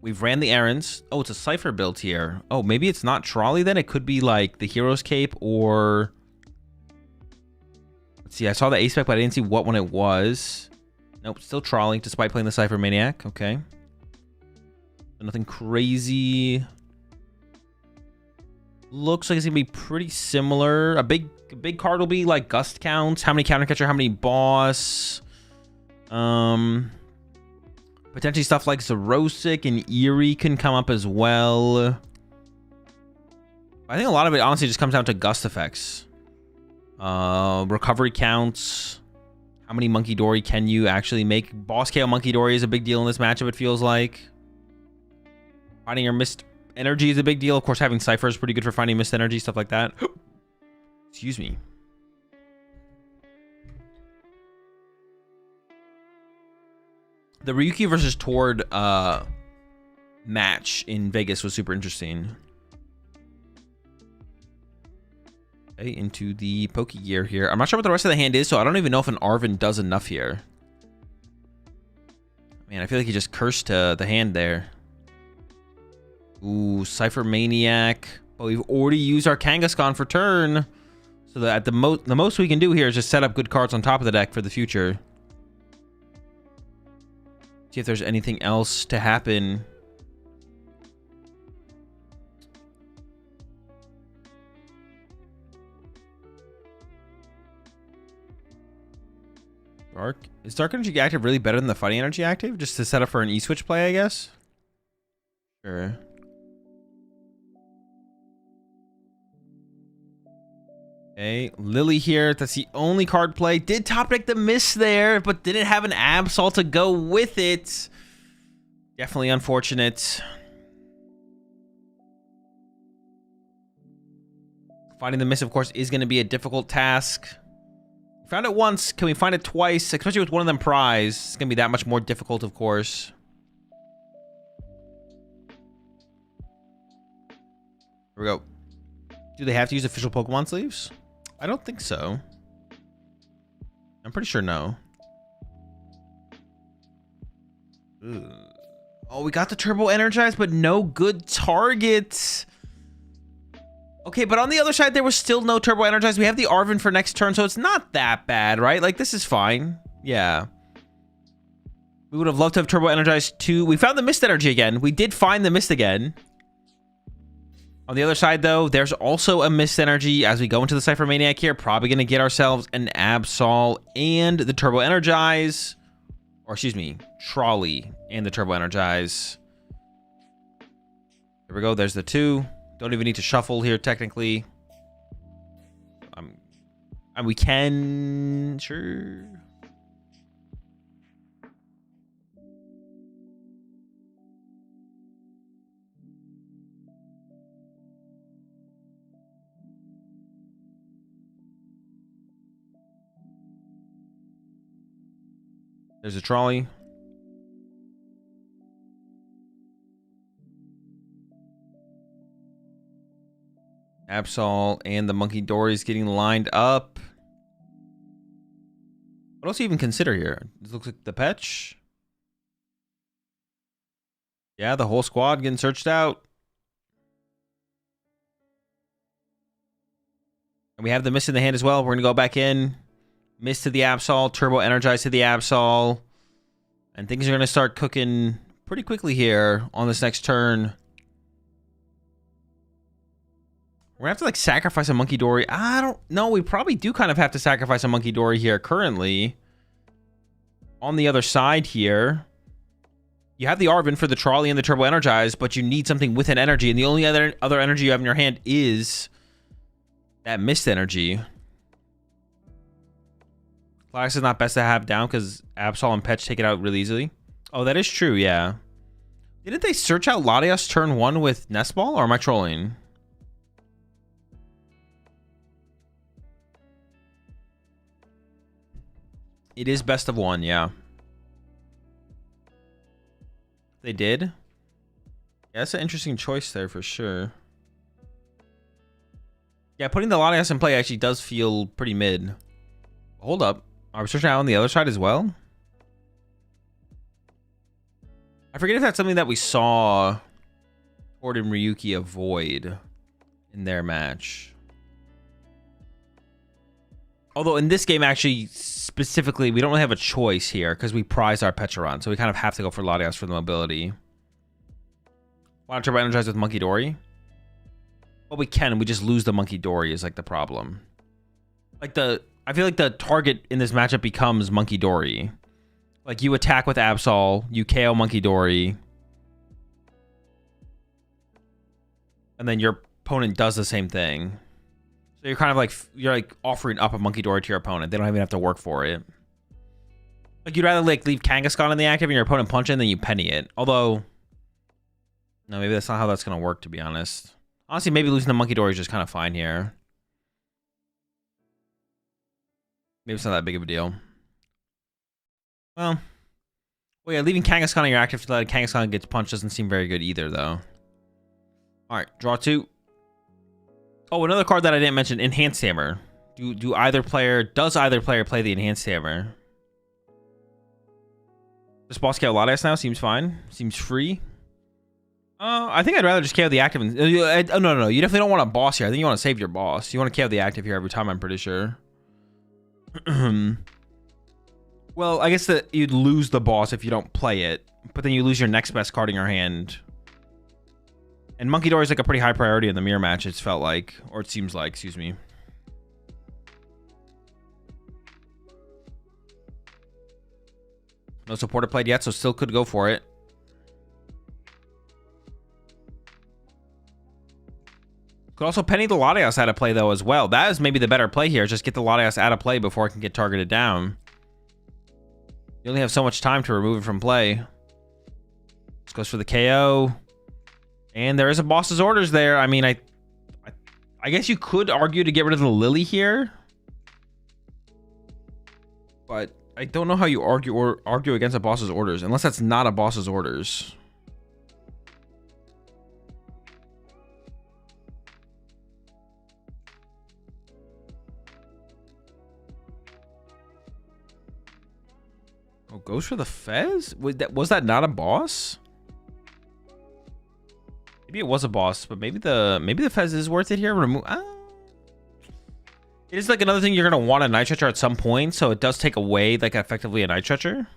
we've ran the errands. Oh, it's a Cypher build here. Oh, maybe it's not Trolley then. It could be like the Hero's Cape or... Let's see, I saw the A spec, but I didn't see what one it was. Nope, still Trolley, despite playing the Cypher Maniac. Okay. Nothing crazy. Looks like it's gonna be pretty similar. A big card will be like Gust counts. How many counter catcher, how many boss. Potentially stuff like Zerosic and Eerie can come up as well. I think a lot of it honestly just comes down to Gust effects. Recovery counts. How many Monkey Dory can you actually make? Boss KO Monkey Dory is a big deal in this matchup, it feels like. Finding your missed energy is a big deal. Of course, having Cypher is pretty good for finding missed energy, stuff like that. Excuse me. The Ryuki versus Tord match in Vegas was super interesting. Okay, into the Pokegear here. I'm not sure what the rest of the hand is, so I don't even know if an Arven does enough here. Man, I feel like he just cursed the hand there. Ooh, Cypher Maniac. But we've already used our Kangaskhan for turn. So that the most we can do here is just set up good cards on top of the deck for the future. See if there's anything else to happen. Is Dark Energy active really better than the Fighting Energy active? Just to set up for an E-Switch play, I guess? Sure. Okay, Lily here. That's the only card play. Did top deck the miss there, but didn't have an Absol to go with it. Definitely unfortunate. Finding the miss, of course, is going to be a difficult task. We found it once. Can we find it twice? Especially with one of them prize. It's going to be that much more difficult, of course. Here we go. Do they have to use official Pokemon sleeves? I don't think so. I'm pretty sure no. Ugh. Oh, we got the Turbo Energized, but no good targets. Okay, but on the other side, there was still no Turbo Energized. We have the Arven for next turn, so it's not that bad, right? Like, this is fine. Yeah. We would have loved to have Turbo Energized too. We found the Mist Energy again. We did find the Mist again. On the other side, though, there's also a Mist Energy as we go into the Cypher Maniac here. Probably going to get ourselves an Absol and the Turbo Energize. Or, excuse me, Trolley and the Turbo Energize. Here we go. There's the two. Don't even need to shuffle here, technically. And we can... Sure. There's a trolley. Absol and the Monkey Dory's getting lined up. What else do you even consider here? This looks like the Petch. Yeah, the whole squad getting searched out. And we have the Mist in the hand as well. We're going to go back in. Mist to the Absol, Turbo Energize to the Absol. And things are going to start cooking pretty quickly here on this next turn. We're going to have to, like, sacrifice a Monkey Dory. I don't know. We probably do kind of have to sacrifice a Monkey Dory here currently. On the other side here, you have the Arven for the Trolley and the Turbo Energize, but you need something with an energy. And the only other energy you have in your hand is that Mist Energy. Class is not best to have down because Absol and Petch take it out really easily. Oh, that is true, yeah. Didn't they search out Latias turn 1 with Nest Ball, or am I trolling? It is best of 1, yeah. They did? Yeah, that's an interesting choice there for sure. Yeah, putting the Latias in play actually does feel pretty mid. Hold up. Are we searching out on the other side as well? I forget if that's something that we saw Horde and Ryuki avoid in their match. Although in this game, actually, specifically, we don't really have a choice here because we prize our Pecharon, so we kind of have to go for Latias for the mobility. Why not Turbo Energize with Monkey Dory? Well, we can, we just lose the Monkey Dory is like the problem. Like I feel like the target in this matchup becomes Monkey Dory. Like, you attack with Absol, you KO Monkey Dory, and then your opponent does the same thing. So you're kind of like, you're like offering up a Monkey Dory to your opponent. They don't even have to work for it. Like, you'd rather like leave Kangaskhan in the active and your opponent punch in, then you penny it. Although, no, maybe that's not how that's going to work, to be honest. Honestly, maybe losing the Monkey Dory is just kind of fine here. Maybe it's not that big of a deal. Well, yeah, leaving Kangaskhan on your active to let Kangaskhan gets punched doesn't seem very good either, though. All right, draw 2. Oh, another card that I didn't mention, Enhanced Hammer. Does either player play the Enhanced Hammer? This boss KO Latias now seems fine. Seems free. I think I'd rather just KO the active. Oh, no. You definitely don't want a boss here. I think you want to save your boss. You want to KO the active here every time, I'm pretty sure. Well, I guess that you'd lose the boss if you don't play it, but then you lose your next best card in your hand. And Monkey Dory is like a pretty high priority in the mirror match, it's felt like, or it seems like, excuse me. No supporter played yet, so still could go for it. Could also penny the Latias out of play, though, as well. That is maybe the better play here. Just get the Latias out of play before it can get targeted down. You only have so much time to remove it from play. This goes for the KO. And there is a boss's orders there. I mean, I guess you could argue to get rid of the Lily here. But I don't know how you argue against a boss's orders, unless that's not a boss's orders. Oh, goes for the Fez? Was that not a boss? Maybe it was a boss, but maybe the Fez is worth it here. Remove. It is like another thing you're gonna want a Night Stretcher at some point, so it does take away like effectively a Night Stretcher.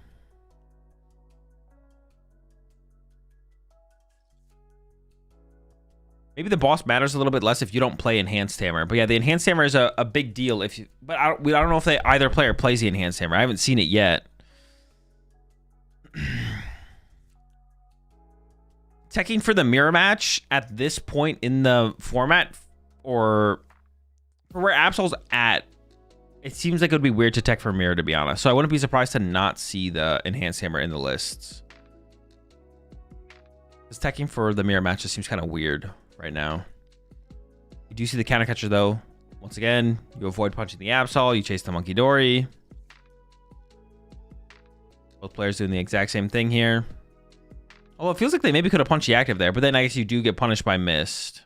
Maybe the boss matters a little bit less if you don't play Enhanced Hammer. But yeah, the Enhanced Hammer is a big deal if you. But I don't know if either player plays the Enhanced Hammer. I haven't seen it yet. Teching for the mirror match at this point in the format, or for where Absol's at, it seems like it would be weird to tech for mirror, to be honest. So I wouldn't be surprised to not see the Enhanced Hammer in the lists. Because teching for the mirror match just seems kind of weird right now. You do see the counter catcher, though. Once again, you avoid punching the Absol, you chase the Monkey Dory. Both players doing the exact same thing here. Although it feels like they maybe could have punched the active there, but then I guess you do get punished by missed.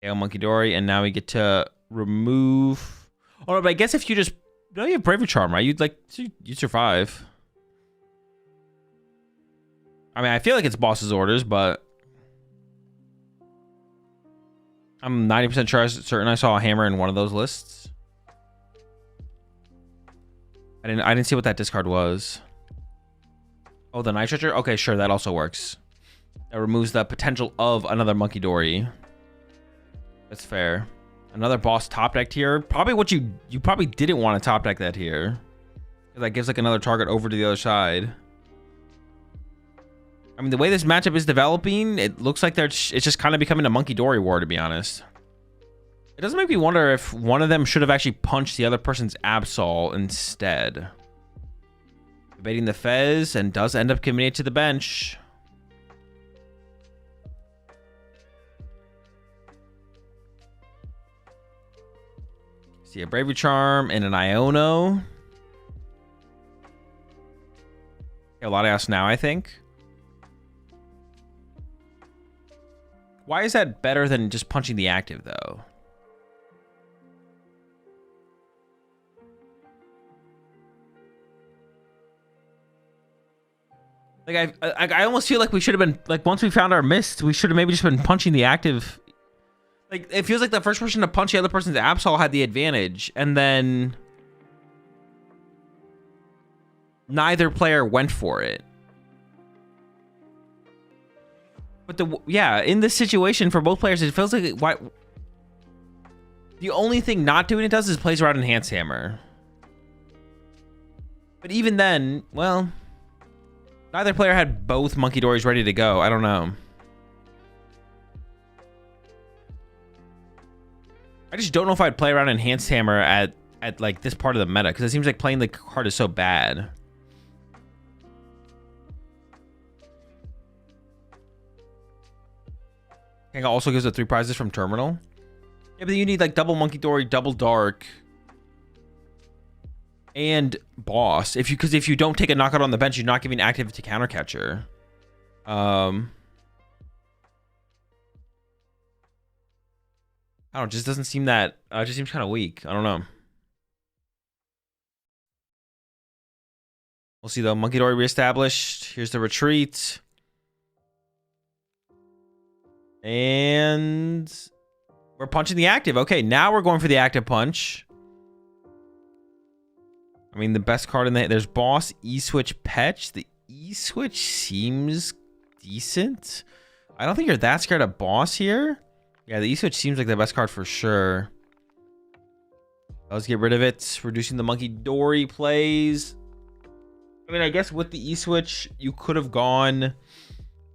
Okay, Monkey Dory, and now we get to remove. Oh no, but I guess if you just you have Bravery Charm, right? You'd survive. I mean, I feel like it's boss's orders, but I'm 90% certain I saw a hammer in one of those lists. I didn't see what that discard was. Oh, the Night Stretcher? Okay, sure, that also works. That removes the potential of another Monkey Dory. That's fair. Another boss top decked here. Probably what you probably didn't want to top deck that here. That gives like another target over to the other side. I mean, the way this matchup is developing, it looks like it's just kind of becoming a Monkey Dory war, to be honest. It does make me wonder if one of them should have actually punched the other person's Absol instead. Debating the Fez, and does end up committing it to the bench. See a Bravery Charm and an Iono. Okay, a lot of us now, I think. Why is that better than just punching the active, though? Like I almost feel like we should have been like, once we found our mist, we should have maybe just been punching the active. Like, it feels like the first person to punch the other person's Absol had the advantage, and then neither player went for it. But in this situation for both players, it feels like the only thing not doing it does is plays around Enhanced Hammer. But even then, well, neither player had both Monkey Dories ready to go. I don't know. I just don't know if I'd play around Enhanced Hammer at like this part of the meta, because it seems like playing the card is so bad. King also gives it 3 prizes from Terminal. Yeah, but you need like double Monkey Dory, double Dark, and Boss. Because if you don't take a knockout on the bench, you're not giving active to Counter Catcher. I don't know, it just doesn't seem that, it just seems kind of weak. I don't know. We'll see though. Monkey Dory reestablished. Here's the retreat. And we're punching the active. Okay, now we're going for the active punch. I mean, the best card in there's Boss, E-Switch, Petch. The E-Switch seems decent. I don't think you're that scared of Boss here. Yeah, the E-Switch seems like the best card for sure. Let's get rid of it. Reducing the Monkey Dory plays. I mean, I guess with the E-Switch, you could have gone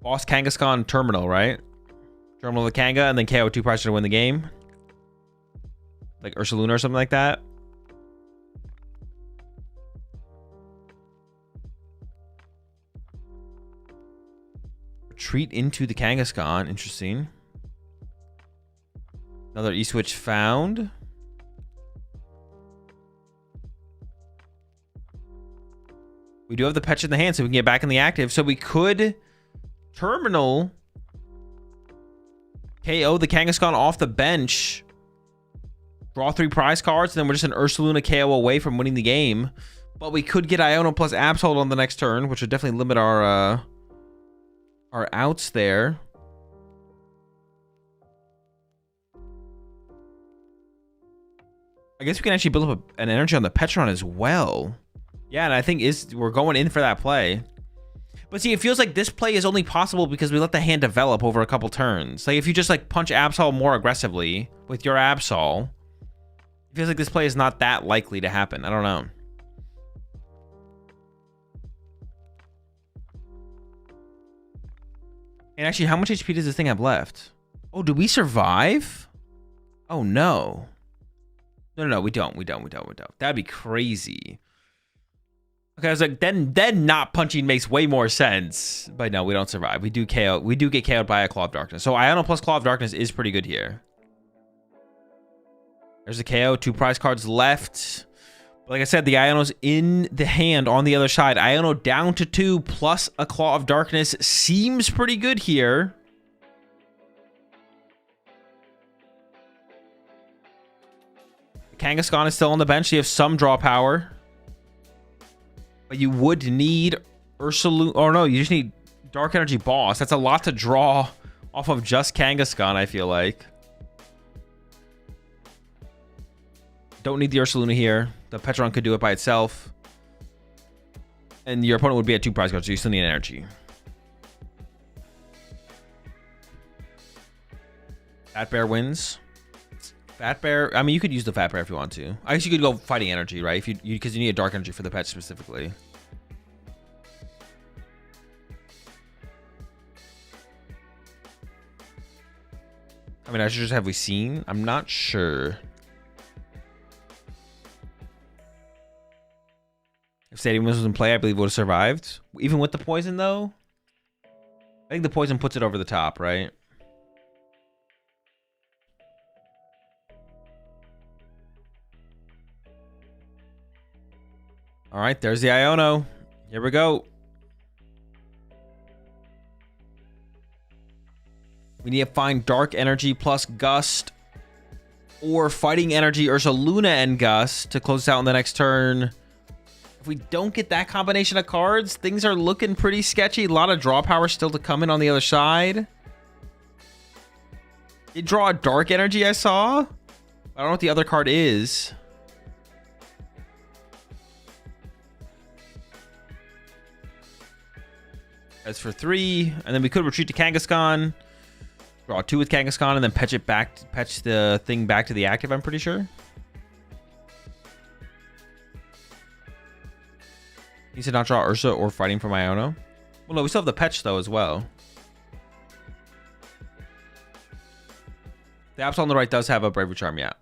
Boss Kangaskhan Terminal, right? Terminal the Kanga, and then KO 2 price to win the game. Like Ursaluna or something like that. Retreat into the Kangaskhan. Interesting. Another E-Switch found. We do have the Petch in the hand, so we can get back in the active. So we could Terminal KO the Kangaskhan off the bench. Draw 3 prize cards, and then we're just an Ursaluna KO away from winning the game. But we could get Iono plus Absol on the next turn, which would definitely limit our outs there. I guess we can actually build up an energy on the Petron as well. Yeah, and I think we're going in for that play. But see, it feels like this play is only possible because we let the hand develop over a couple turns. Like if you just like punch Absol more aggressively with your Absol, it feels like this play is not that likely to happen. I don't know. And actually, how much HP does this thing have left? Oh, do we survive? Oh no. No, we don't. That'd be crazy. Okay, I was like, then not punching makes way more sense. But no, we don't survive. We do KO. We do get KO'd by a Claw of Darkness. So Iono plus Claw of Darkness is pretty good here. There's a KO. 2 prize cards left. But like I said, the Iono's in the hand on the other side. Iono down to 2 plus a Claw of Darkness seems pretty good here. Kangaskhan is still on the bench. So you have some draw power. But you would need Ursaluna. Oh no, you just need Dark Energy Boss. That's a lot to draw off of just Kangaskhan, I feel like. Don't need the Ursaluna here. The Petron could do it by itself. And your opponent would be at 2 prize cards, so you still need energy. Fat Bear wins. Fat Bear, I mean, you could use the Fat Bear if you want to. I guess you could go Fighting Energy, right? If because you need a Dark Energy for the pet specifically. I mean, I should just have we seen? I'm not sure. If Stadium was in play, I believe it would have survived. Even with the poison, though? I think the poison puts it over the top, right? All right, there's the Iono. Here we go. We need to find Dark Energy plus Gust or Fighting Energy, Ursaluna and Gust to close out on the next turn. If we don't get that combination of cards, things are looking pretty sketchy. A lot of draw power still to come in on the other side. Did draw a Dark Energy, I saw. I don't know what the other card is. That's for 3. And then we could retreat to Kangaskhan. Draw 2 with Kangaskhan and then patch the thing back to the active, I'm pretty sure. He said not draw Ursa or fighting for Iono. Well, no, we still have the patch though as well. The Absol on the right does have a Bravery Charm, yeah.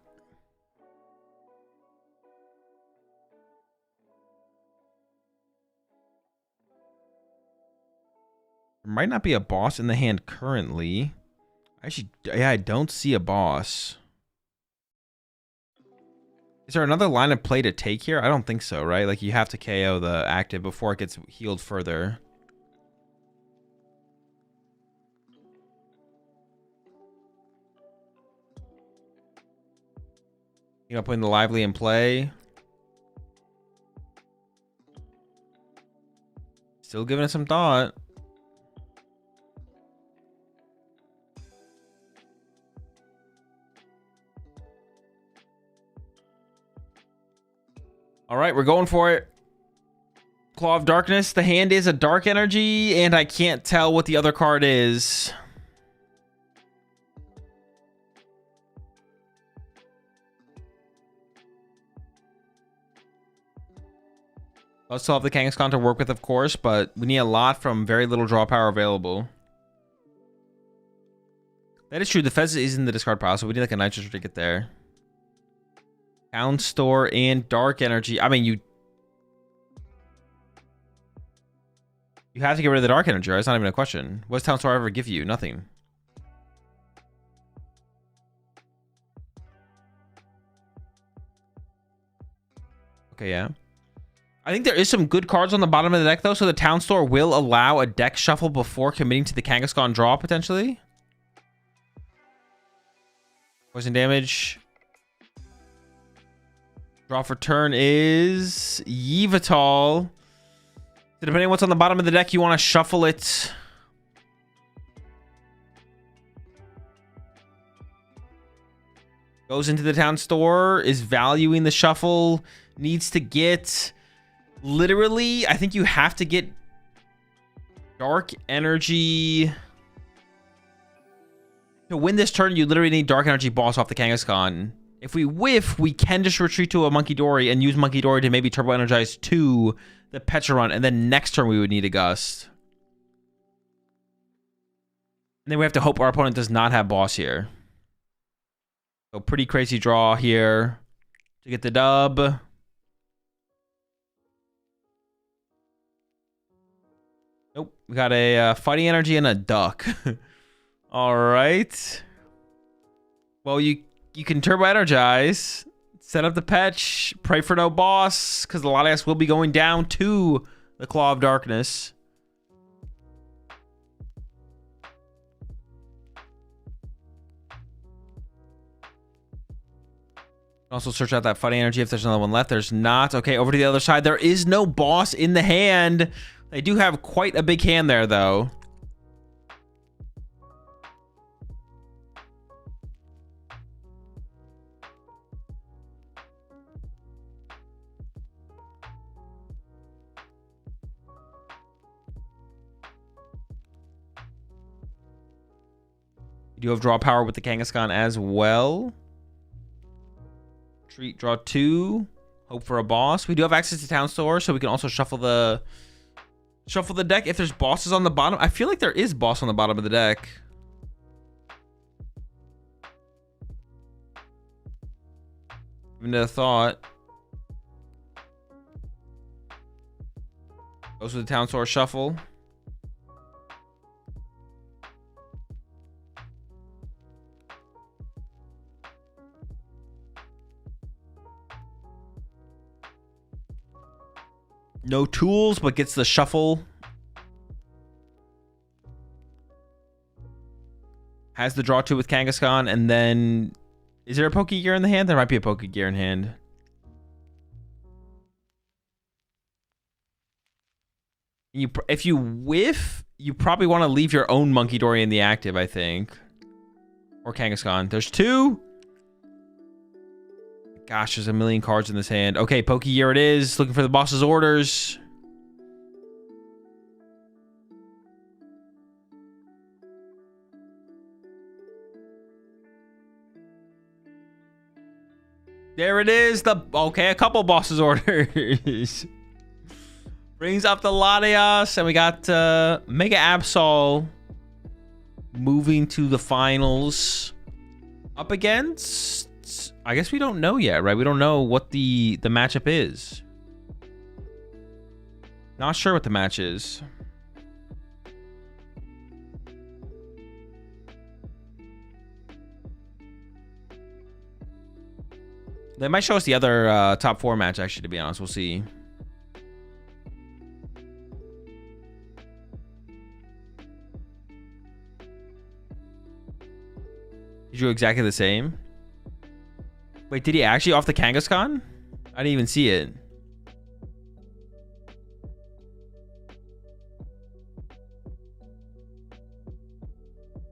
There might not be a boss in the hand currently. Actually, yeah, I don't see a boss. Is there another line of play to take here? I don't think so, right? Like, you have to KO the active before it gets healed further. You know, putting the Lively in play. Still giving it some thought. All right, we're going for it. Claw of Darkness. The hand is a Dark Energy, and I can't tell what the other card is. I'll still have the Kangaskhan to work with, of course, but we need a lot from very little draw power available. That is true. The Fez is in the discard pile, so we need like a Nitrous to get there. Town Store and Dark Energy. I mean, you have to get rid of the Dark Energy, right? It's not even a question. What does Town Store ever give you? Nothing. Okay, yeah. I think there is some good cards on the bottom of the deck, though, so the Town Store will allow a deck shuffle before committing to the Kangaskhan draw, potentially. Poison damage. Draw for turn is Yveltal. So depending on what's on the bottom of the deck, you want to shuffle it. Goes into the Town Store, is valuing the shuffle, needs to get... Literally, I think you have to get Dark Energy. To win this turn, you literally need Dark Energy boss off the Kangaskhan. If we whiff, we can just retreat to a Monkey Dory and use Monkey Dory to maybe Turbo Energize to the Petra, and then next turn we would need a Gust. And then we have to hope our opponent does not have boss here. So pretty crazy draw here to get the dub. Nope, we got a Fighting Energy and a Duck. All right. Well, you can Turbo Energize, set up the Petch, pray for no boss, because the Latias will be going down to the Claw of Darkness. Also search out that Fighting Energy if there's another one left. There's not. Okay, over to the other side. There is no boss in the hand. They do have quite a big hand there, though. You do have draw power with the Kangaskhan as well. Treat, draw 2. Hope for a boss. We do have access to Town Store, so we can also shuffle the deck if there's bosses on the bottom. I feel like there is boss on the bottom of the deck. Even a thought. Goes with the Town Store shuffle. No tools, but gets the shuffle. Has the draw 2 with Kangaskhan, and then... Is there a Pokegear in the hand? There might be a Pokegear in hand. If you whiff, you probably want to leave your own Monkey Dory in the active, I think. Or Kangaskhan. There's 2! Gosh, there's a million cards in this hand. Okay, Pokegear it is. Looking for the boss's orders. There it is. Okay, a couple boss's orders. Brings up the Latias, and we got Mega Absol moving to the finals. Up against... I guess we don't know yet, right? We don't know what the matchup is. Not sure what the match is. They might show us the other top 4 match, actually, to be honest. We'll see. He drew exactly the same. Wait, did he actually off the Kangaskhan? I didn't even see it.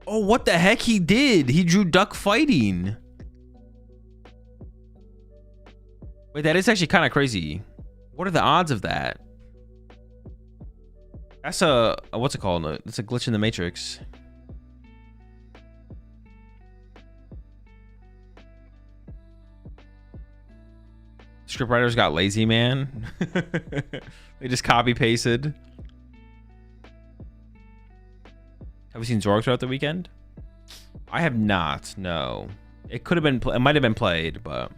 Oh, what the heck he did? He drew Duck Fighting. Wait, that is actually kind of crazy. What are the odds of that? That's a what's it called? It's a glitch in the Matrix. Scriptwriters got lazy, man. They just copy pasted. Have we seen Zork throughout the weekend? I have not. No, it could have been. It might have been played, but.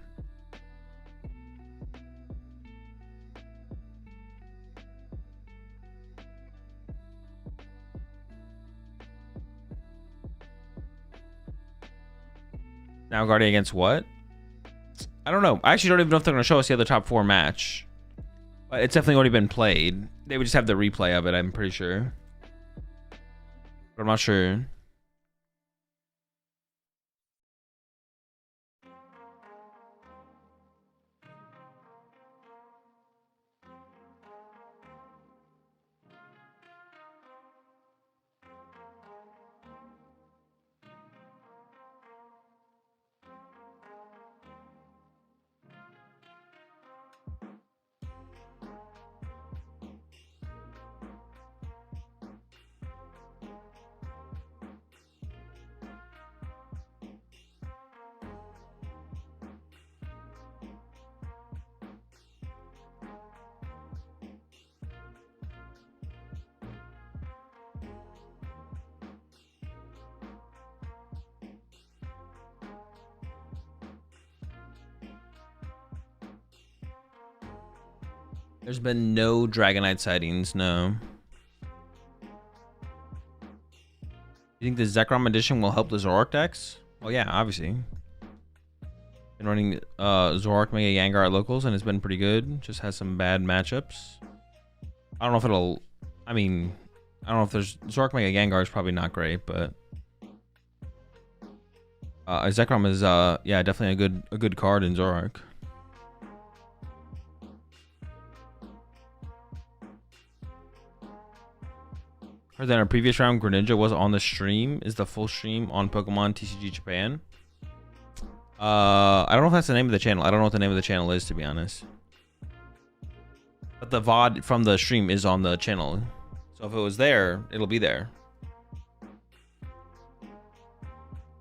Now guarding against what? I don't know. I actually don't even know if they're going to show us the other top 4 match. But it's definitely already been played. They would just have the replay of it, I'm pretty sure. But I'm not sure. There's been no Dragonite sightings, no. You think the Zekrom edition will help the Zoroark decks? Well, yeah, obviously. Been running Zoroark Mega Gengar at locals and it's been pretty good. Just has some bad matchups. I don't know if it'll... I mean, I don't know if there's... Zoroark Mega Gengar is probably not great, but... Zekrom is, yeah, definitely a good card in Zoroark. Heard that in our previous round, Greninja was on the stream. Is the full stream on PokemonTCG Japan? I don't know if that's the name of the channel. I don't know what the name of the channel is, to be honest. But the VOD from the stream is on the channel. So if it was there, it'll be there.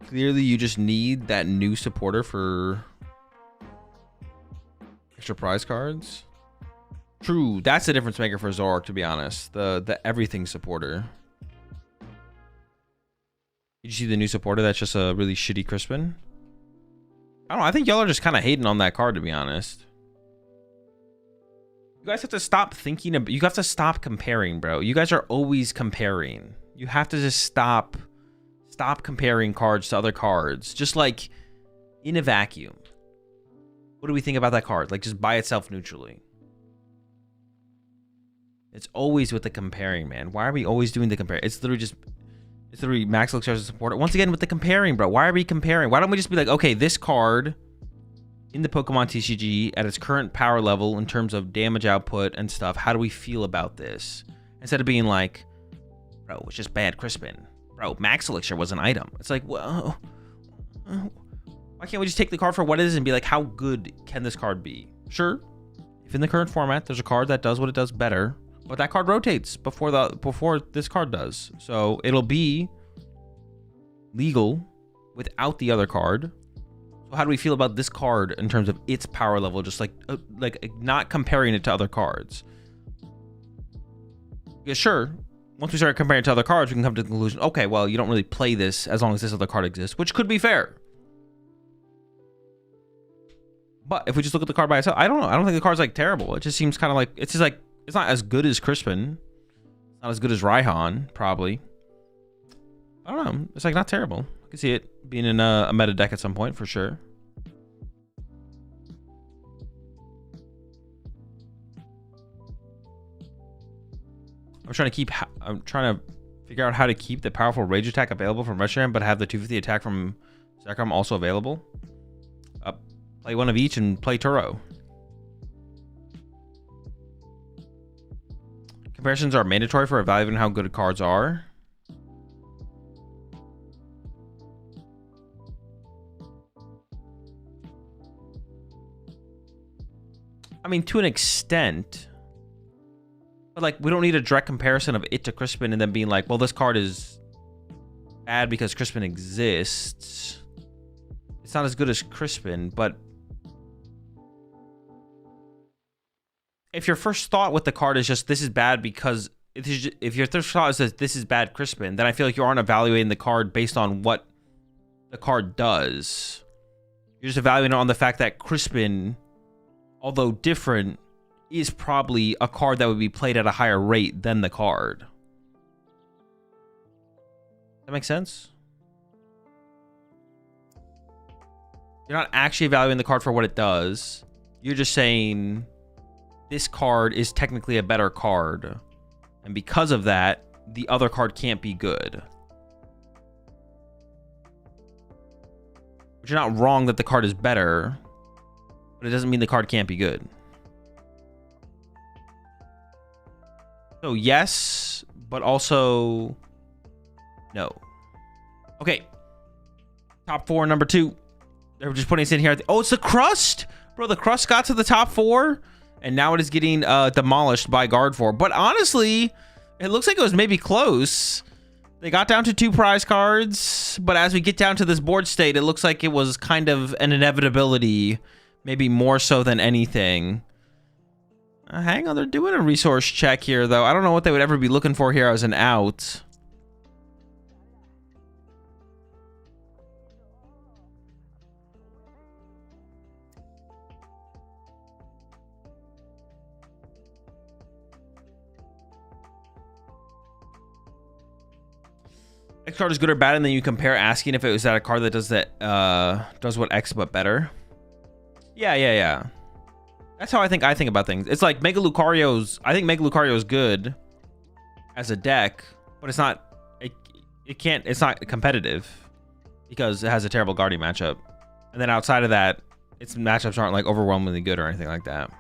Clearly, you just need that new supporter for extra prize cards. True, that's the difference maker for Zoroark, to be honest. The everything supporter. Did you see the new supporter that's just a really shitty Crispin? I don't know, I think y'all are just kind of hating on that card, to be honest. You guys have to stop thinking about... You have to stop comparing, bro. You guys are always comparing. You have to just stop comparing cards to other cards. Just like in a vacuum. What do we think about that card? Like just by itself neutrally. It's always with the comparing, man. Why are we always doing the comparing? It's literally Max Elixir as a supporter. Once again, with the comparing, bro. Why are we comparing? Why don't we just be like, okay, this card in the PokemonTCG at its current power level in terms of damage output and stuff, how do we feel about this? Instead of being like, bro, it's just bad Crispin. Bro, Max Elixir was an item. It's like, well, why can't we just take the card for what it is and be like, how good can this card be? Sure, if in the current format, there's a card that does what it does better, but that card rotates before this card does. So it'll be legal without the other card. So how do we feel about this card in terms of its power level? Just like not comparing it to other cards. Yeah, sure. Once we start comparing it to other cards, we can come to the conclusion, okay, well, you don't really play this as long as this other card exists, which could be fair. But if we just look at the card by itself, I don't know. I don't think the card's like terrible. It just seems kind of like, it's just like, it's not as good as Crispin. Not as good as Raihan, probably. I don't know. It's like not terrible. I can see it being in a meta deck at some point for sure. I'm trying to figure out how to keep the powerful Rage attack available from Reshiram, but have the 250 attack from Zekrom also available. Play one of each and play Turo. Comparisons are mandatory for evaluating how good cards are. I mean, to an extent. But, like, we don't need a direct comparison of it to Crispin and then being like, well, this card is bad because Crispin exists. It's not as good as Crispin, but if your first thought with the card is just this is bad because if your first thought is that this is bad Crispin, then I feel like you aren't evaluating the card based on what the card does. You're just evaluating it on the fact that Crispin, although different, is probably a card that would be played at a higher rate than the card. That makes sense? You're not actually evaluating the card for what it does. You're just saying this card is technically a better card. And because of that, the other card can't be good. But you're not wrong that the card is better, but it doesn't mean the card can't be good. So yes, but also no. Okay. Top 4, number 2. They're just putting us in here. Oh, it's the crust! Bro, the crust got to the top 4, and now it is getting demolished by guard 4. But honestly, it looks like it was maybe close. They got down to 2 prize cards, but as we get down to this board state, it looks like it was kind of an inevitability, maybe more so than anything. Hang on, they're doing a resource check here, though. I don't know what they would ever be looking for here as an out. X card is good or bad, and then you compare asking if it was that a card that does that does what X but better. Yeah. That's how I think about things. It's like Mega Lucario's. I think Mega Lucario is good as a deck, but it's not. It's not competitive because it has a terrible Guardian matchup. And then outside of that, its matchups aren't like overwhelmingly good or anything like that.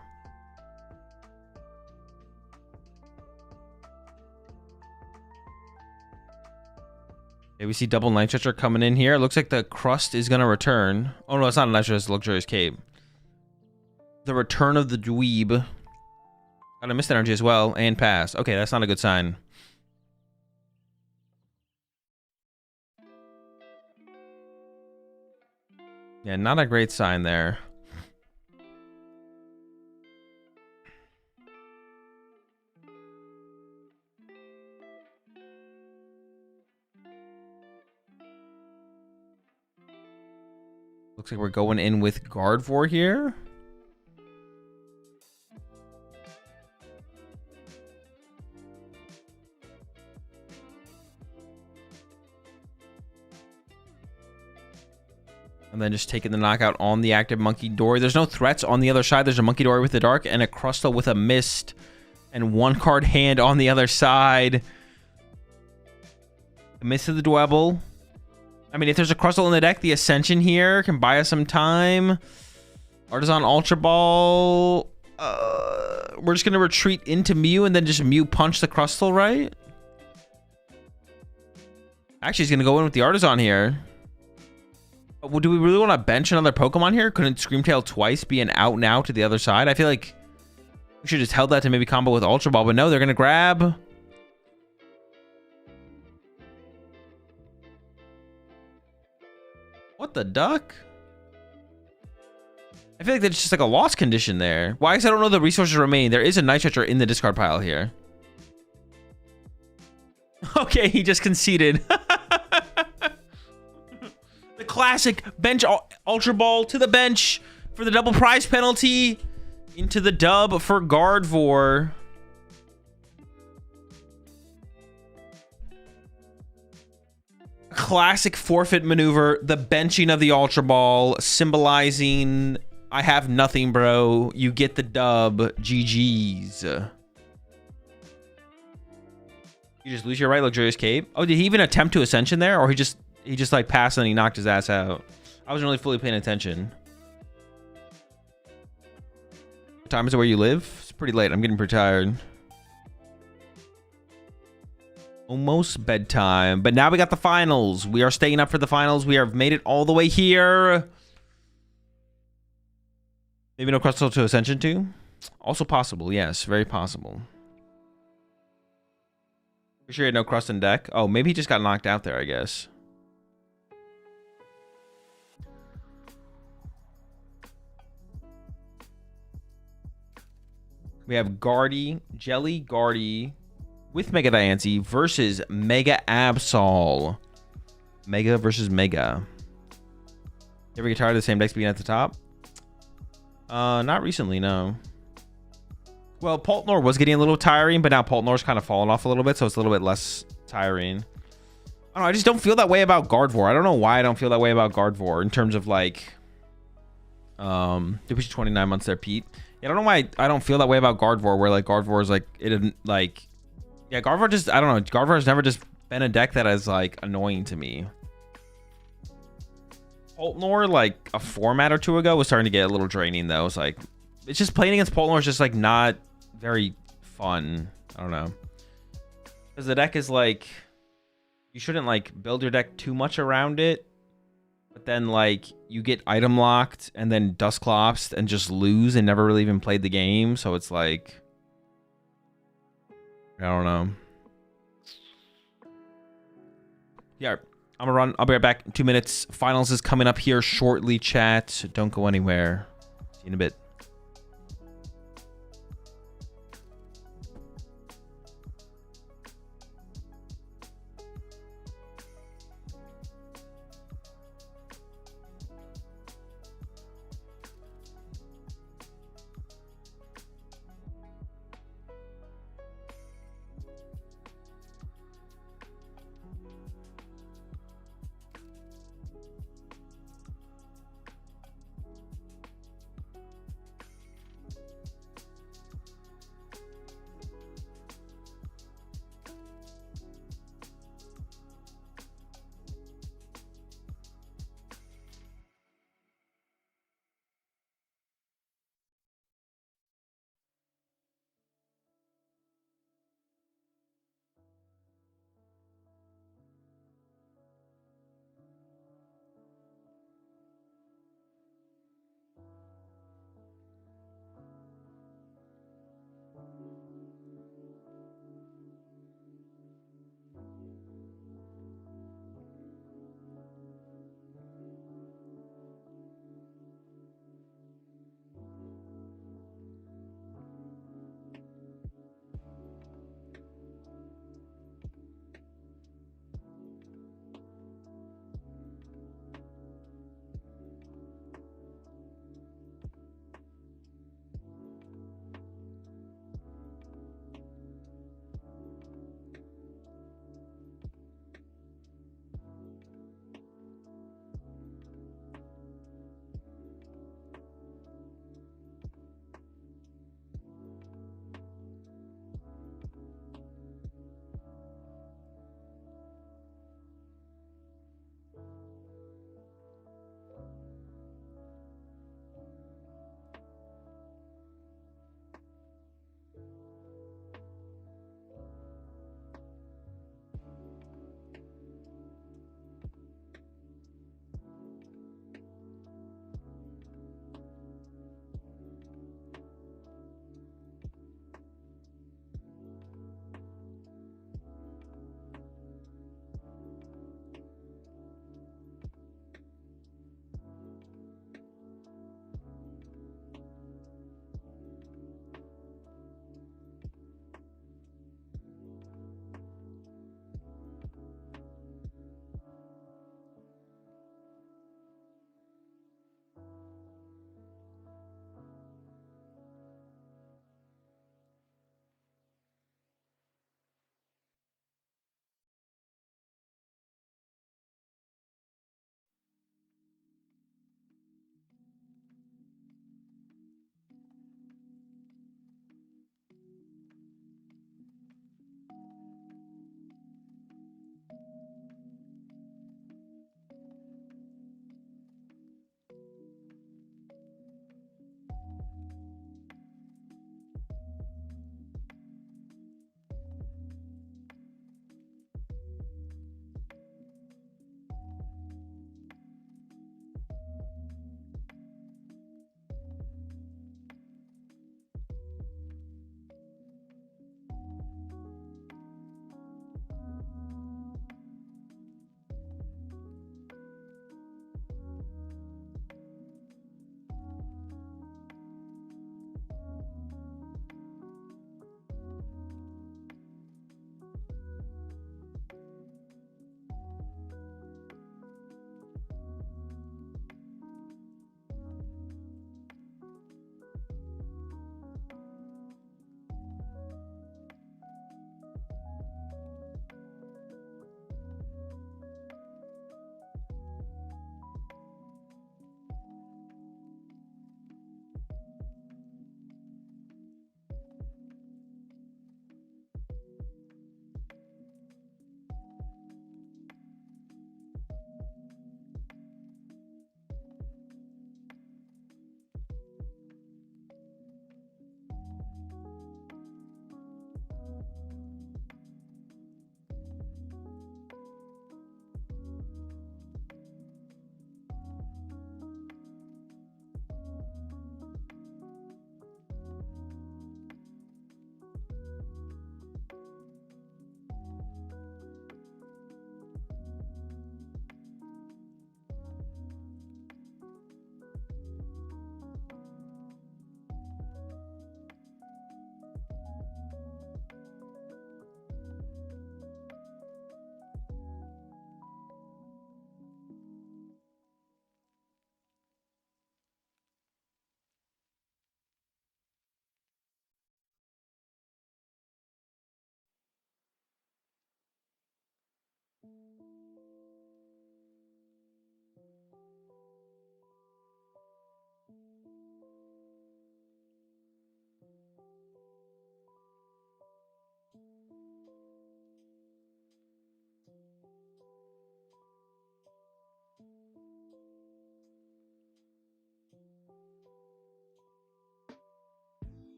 Okay, we see double Night Stretcher coming in here. It looks like the crust is gonna return. Oh no, it's not a Night Stretcher, it's a Luxurious Cape. The return of the dweeb. Got a Mist Energy as well, and pass. Okay, that's not a good sign. Yeah, not a great sign there. Looks like we're going in with Gardevoir here. And then just taking the knockout on the active Monkey Dory. There's no threats on the other side. There's a Monkey Dory with the Dark and a Crustle with a Mist. And 1-card hand on the other side. A Mist of the Dwebble. I mean, if there's a Crustle in the deck, the Ascension here can buy us some time. Artisan Ultra Ball. We're just going to retreat into Mew and then just Mew punch the Crustle, right? Actually, he's going to go in with the Artisan here. Well, do we really want to bench another Pokemon here? Couldn't Screamtail twice be an out now to the other side? I feel like we should just held that to maybe combo with Ultra Ball, but no, they're going to grab. What the duck? I feel like that's just like a lost condition there. Well, I guess I don't know the resources remaining. There is a Night Stretcher in the discard pile here. Okay, he just conceded. The classic bench Ultra Ball to the bench for the double prize penalty. Into the dub for Gardevoir. Classic forfeit maneuver. The benching of the Ultra Ball symbolizing I have nothing, bro. You get the dub. GG's. You just lose your right Luxurious Cape. Oh, did he even attempt to Ascension there? Or he just like passed and he knocked his ass out? I wasn't really fully paying attention. What time is it where you live? It's pretty late. I'm getting pretty tired. Almost bedtime. But now we got the finals. We are staying up for the finals. We have made it all the way here. Maybe no Crustle to Ascension to? Also possible. Yes, very possible. For sure he had no Crust in deck. Oh, maybe he just got knocked out there, I guess. We We have Guardy, Jelly Guardy with Mega Diancie versus Mega Absol. Mega versus Mega. You ever get tired of the same decks being at the top? Not recently, no. Well, Poltnor was getting a little tiring, but now Poltnor's kind of fallen off a little bit, so it's a little bit less tiring. I don't know, I just don't feel that way about Gardevoir. I don't know why I don't feel that way about Gardevoir in terms of like they push 29 months there, Pete. Yeah, I don't know why I don't feel that way about Gardevoir, where like Gardevoir is like it didn't like yeah, Gardevoir just I don't know. Gardevoir has never just been a deck that is like annoying to me. Poltnor, like a format or two ago, was starting to get a little draining though. It's like it's just playing against Poltnor is just like not very fun. I don't know. Because the deck is like you shouldn't like build your deck too much around it, but then like you get item locked and then Dusclops and just lose and never really even played the game. So it's like I don't know. Yeah, I'm gonna run. I'll be right back in 2 minutes. Finals is coming up here shortly, chat. Don't go anywhere. See you in a bit.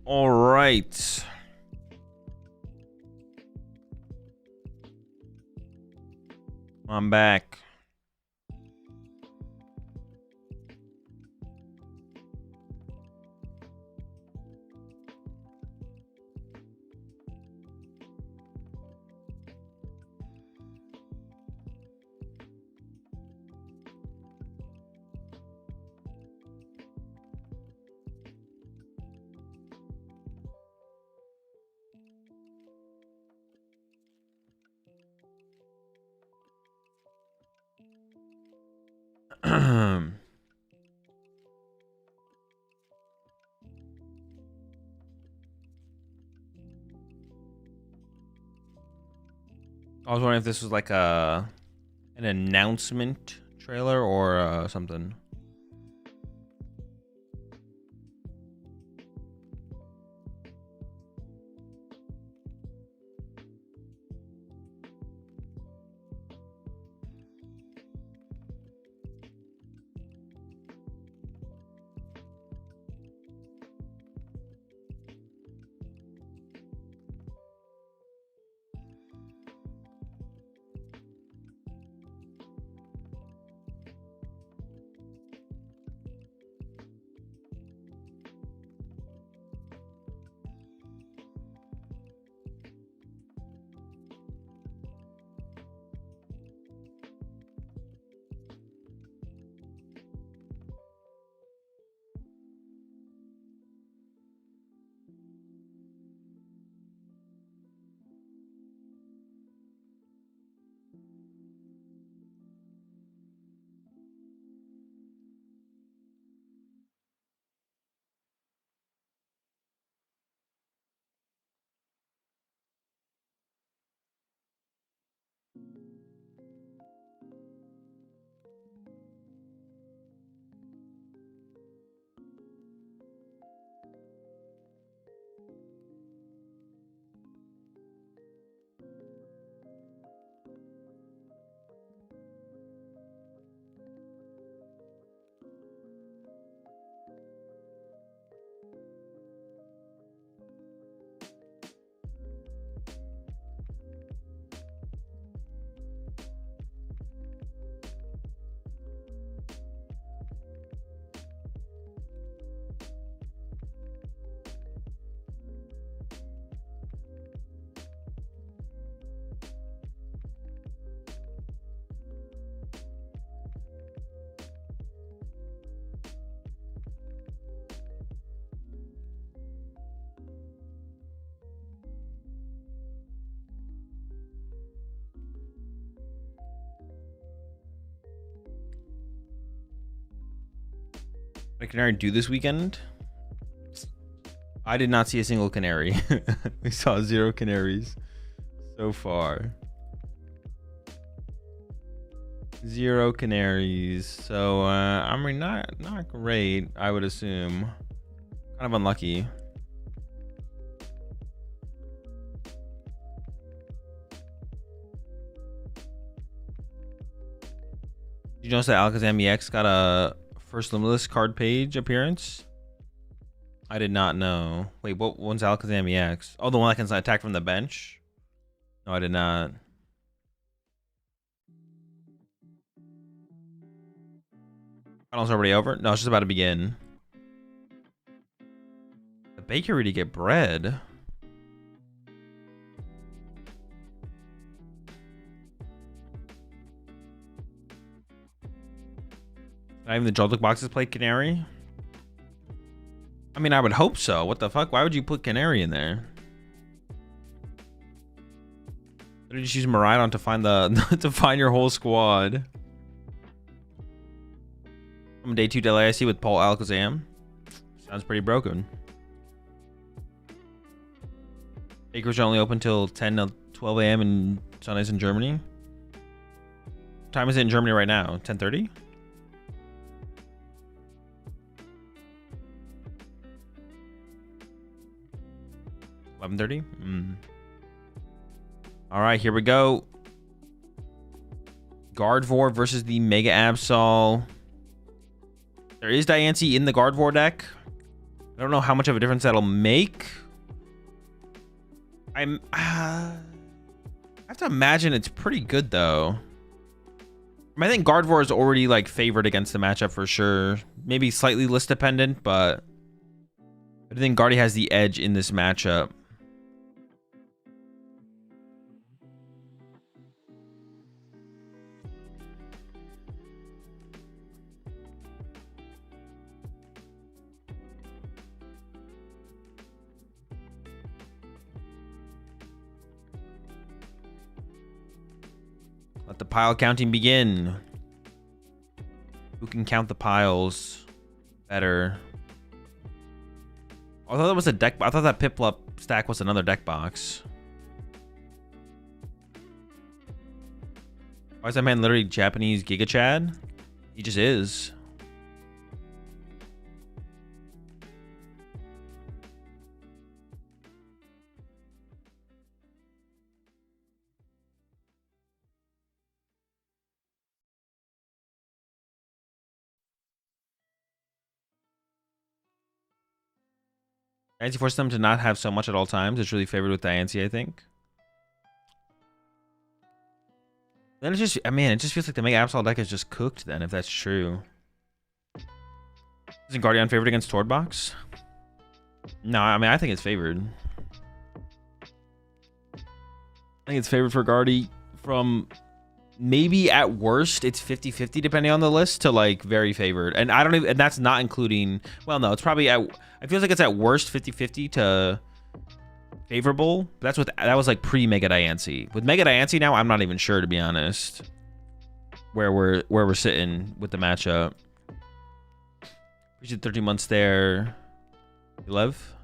All right. I'm back. I was wondering if this was like an announcement trailer or something. What can I do this weekend? I did not see a single canary. We saw 0 canaries so far. 0 canaries. So I mean, not great, I would assume. Kind of unlucky. Did you notice that Alakazam EX got a first limitless card page appearance? I did not know. Wait, what one's Alakazam EX? Oh, the one that can attack from the bench? No, I did not. Finals already over? No, it's just about to begin. The bakery to get bread. Not even the draw look boxes play Canary? I mean, I would hope so. What the fuck? Why would you put Canary in there? Did you just use Miraidon to find the to find your whole squad? From day 2 LAIC with Paul Alakazam. Sounds pretty broken. Bakeries are only open till 10 to 12 a.m. in Sundays in Germany. What time is it in Germany right now? 10:30? $11:30? All right, here we go. Gardevoir versus the Mega Absol. There is Diancie in the Gardevoir deck. I don't know how much of a difference that'll make. I have to imagine it's pretty good though. I mean, I think Gardevoir is already like favored against the matchup for sure. Maybe slightly list dependent, but I think Guardy has the edge in this matchup. Let the pile counting begin. Who can count the piles better? I thought that was a deck. I thought that Piplup stack was another deck box. Why is that man literally Japanese Giga Chad? He just is. Diancie forces them to not have so much at all times. It's really favored with Diancie, I think. Then it's just, I mean, it just feels like the Mega Absol deck is just cooked then, if that's true. Isn't Guardian favored against Tordbox? No, I mean, I think it's favored. I think it's favored for Guardy from maybe at worst, it's 50-50 depending on the list to like very favored. And I don't even, and that's not including, well, no, it's probably at, it feels like it's at worst 50-50 to favorable. That's what, that was like pre-Mega Diancie. With Mega Diancie now, I'm not even sure, to be honest, where we're sitting with the matchup. Appreciate 13 months there. Lev?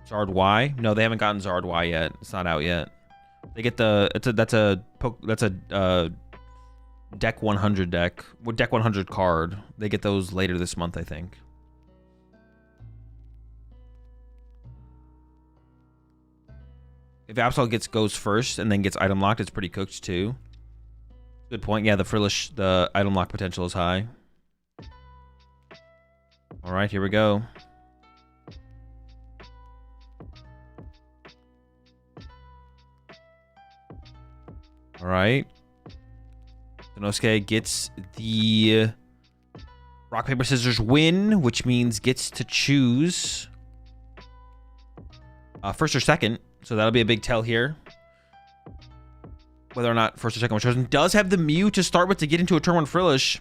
Zard Y? No, they haven't gotten Zard Y yet. It's not out yet. They get the, that's a deck 100 deck, deck 100 card. They get those later this month, I think. If Absol goes first and then gets item locked, it's pretty cooked too. Good point. Yeah, the item lock potential is high. All right, here we go. All right. Inosuke gets the rock, paper, scissors win, which means gets to choose first or second. So that'll be a big tell here. Whether or not first or second was chosen. Does have the Mew to start with to get into a turn 1 Frillish.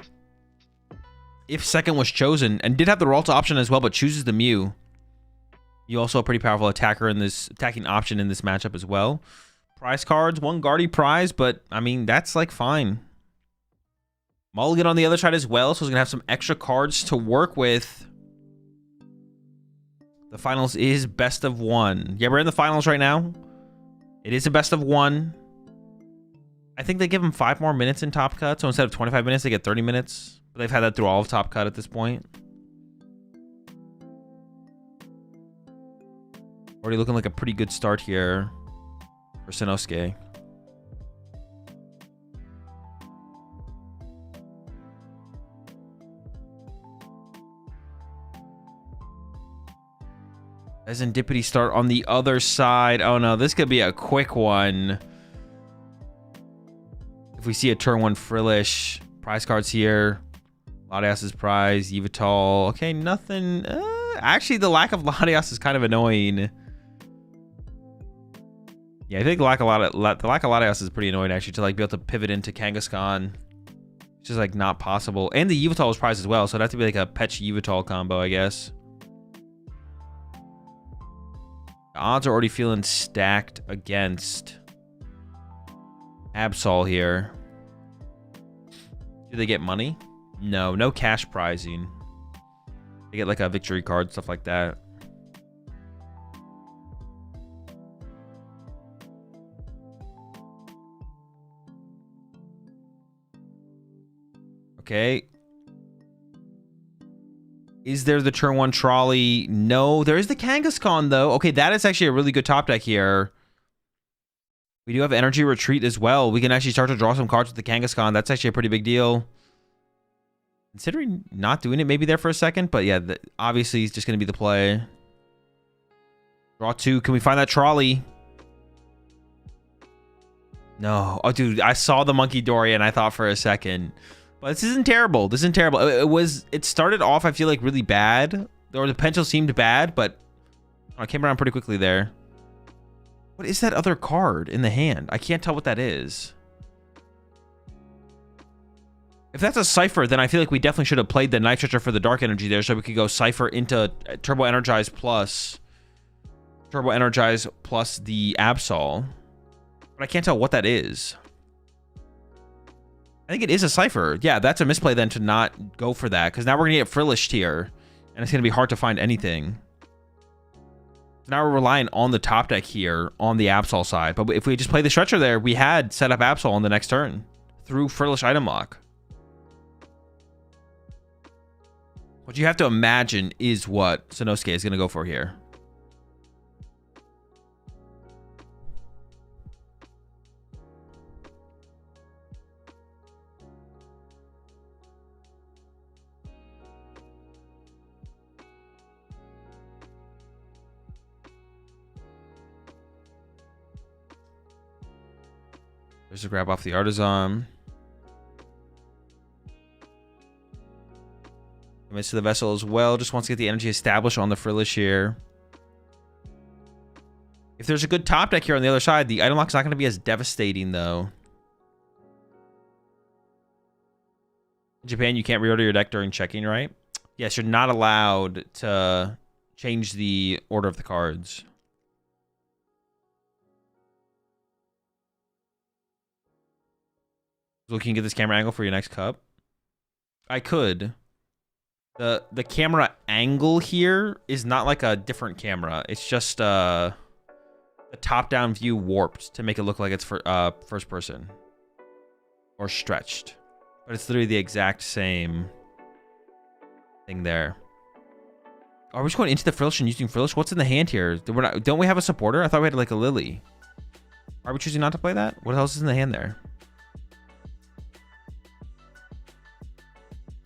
If second was chosen. And did have the Ralta option as well, but chooses the Mew. You also a pretty powerful attacker in this, attacking option in this matchup as well. Prize cards, one Guardy prize, but I mean, that's like fine. Mulligan on the other side as well, so he's gonna have some extra cards to work with. The finals is best of 1. Yeah, we're in the finals right now. It is a best of 1. I think they give them 5 more minutes in Top Cut, so instead of 25 minutes, they get 30 minutes. But they've had that through all of Top Cut at this point. Already looking like a pretty good start here for Sinosuke. Serendipity start on the other side. Oh no, this could be a quick one. If we see a turn 1 Frillish, prize cards here. Latias's prize, Yveltal. Okay, nothing. Actually, the lack of Latias is kind of annoying. Yeah, I think the lack of Latias is pretty annoying actually, to like be able to pivot into Kangaskhan. It's just like not possible. And the Yveltal was prized as well, so it'd have to be like a Petch Yveltal combo, I guess. The odds are already feeling stacked against Absol here. Do they get money? No, no cash prizing. They get like a victory card, stuff like that. Okay. Is there the turn 1 trolley? No, there is the Kangaskhan though. Okay, that is actually a really good top deck here. We do have Energy Retreat as well. We can actually start to draw some cards with the Kangaskhan. That's actually a pretty big deal. Considering not doing it maybe there for a second, but yeah, obviously it's just going to be the play. Draw 2. Can we find that trolley? No. Oh, dude, I saw the Monkey Dory and I thought for a second. But this isn't terrible. This isn't terrible. It started off, I feel like, really bad. Or the potential seemed bad, but I came around pretty quickly there. What is that other card in the hand? I can't tell what that is. If that's a Cypher, then I feel like we definitely should have played the Night Stretcher for the Dark Energy there so we could go Cypher into Turbo Energize plus the Absol. But I can't tell what that is. I think it is a Cypher. Yeah, that's a misplay then to not go for that, because now we're going to get Frillished here, and it's going to be hard to find anything. Now we're relying on the top deck here on the Absol side. But if we just play the Stretcher there, we had set up Absol on the next turn through Frillish item lock. What you have to imagine is what Sanosuke is going to go for here. There's a grab off the Artisan. Commits to the Vessel as well. Just wants to get the energy established on the Frillish here. If there's a good top deck here on the other side, the item lock's not going to be as devastating, though. In Japan, you can't reorder your deck during checking, right? Yes, you're not allowed to change the order of the cards. So can you get this camera angle for your next cup? I could. The camera angle here is not like a different camera. It's just a top-down view warped to make it look like it's for first person or stretched. But it's literally the exact same thing there. Are we just going into the Frillish and using Frillish? What's in the hand here? Don't we have a supporter? I thought we had like a Lily. Are we choosing not to play that? What else is in the hand there?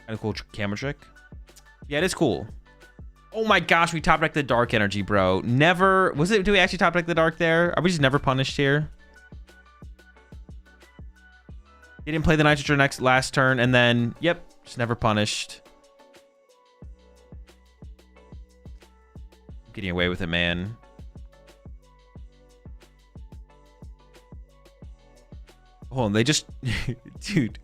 Kind of cool camera trick. Yeah, it is cool. Oh my gosh, we top decked the Dark Energy, bro. Never. Do we actually top deck the Dark there? Are we just never punished here? He didn't play the Nitrogen last turn, and then, yep, just never punished. Getting away with it, man. Hold on, they just, dude.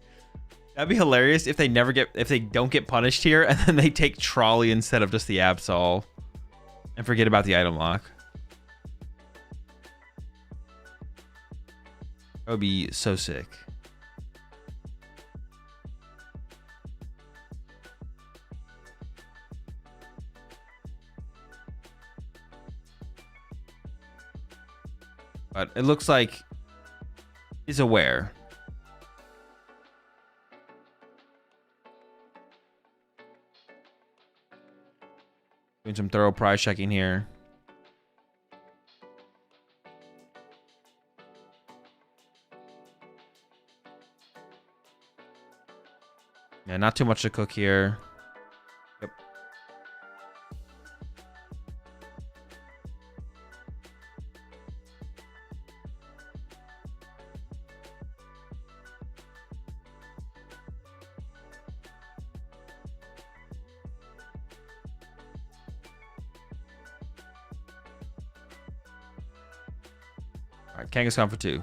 That'd be hilarious if they don't get punished here, and then they take Trolley instead of just the Absol, and forget about the item lock. That would be so sick. But it looks like he's aware. Doing some thorough prize checking here. Yeah, not too much to cook here. Yep. All right, Kangaskhan for 2.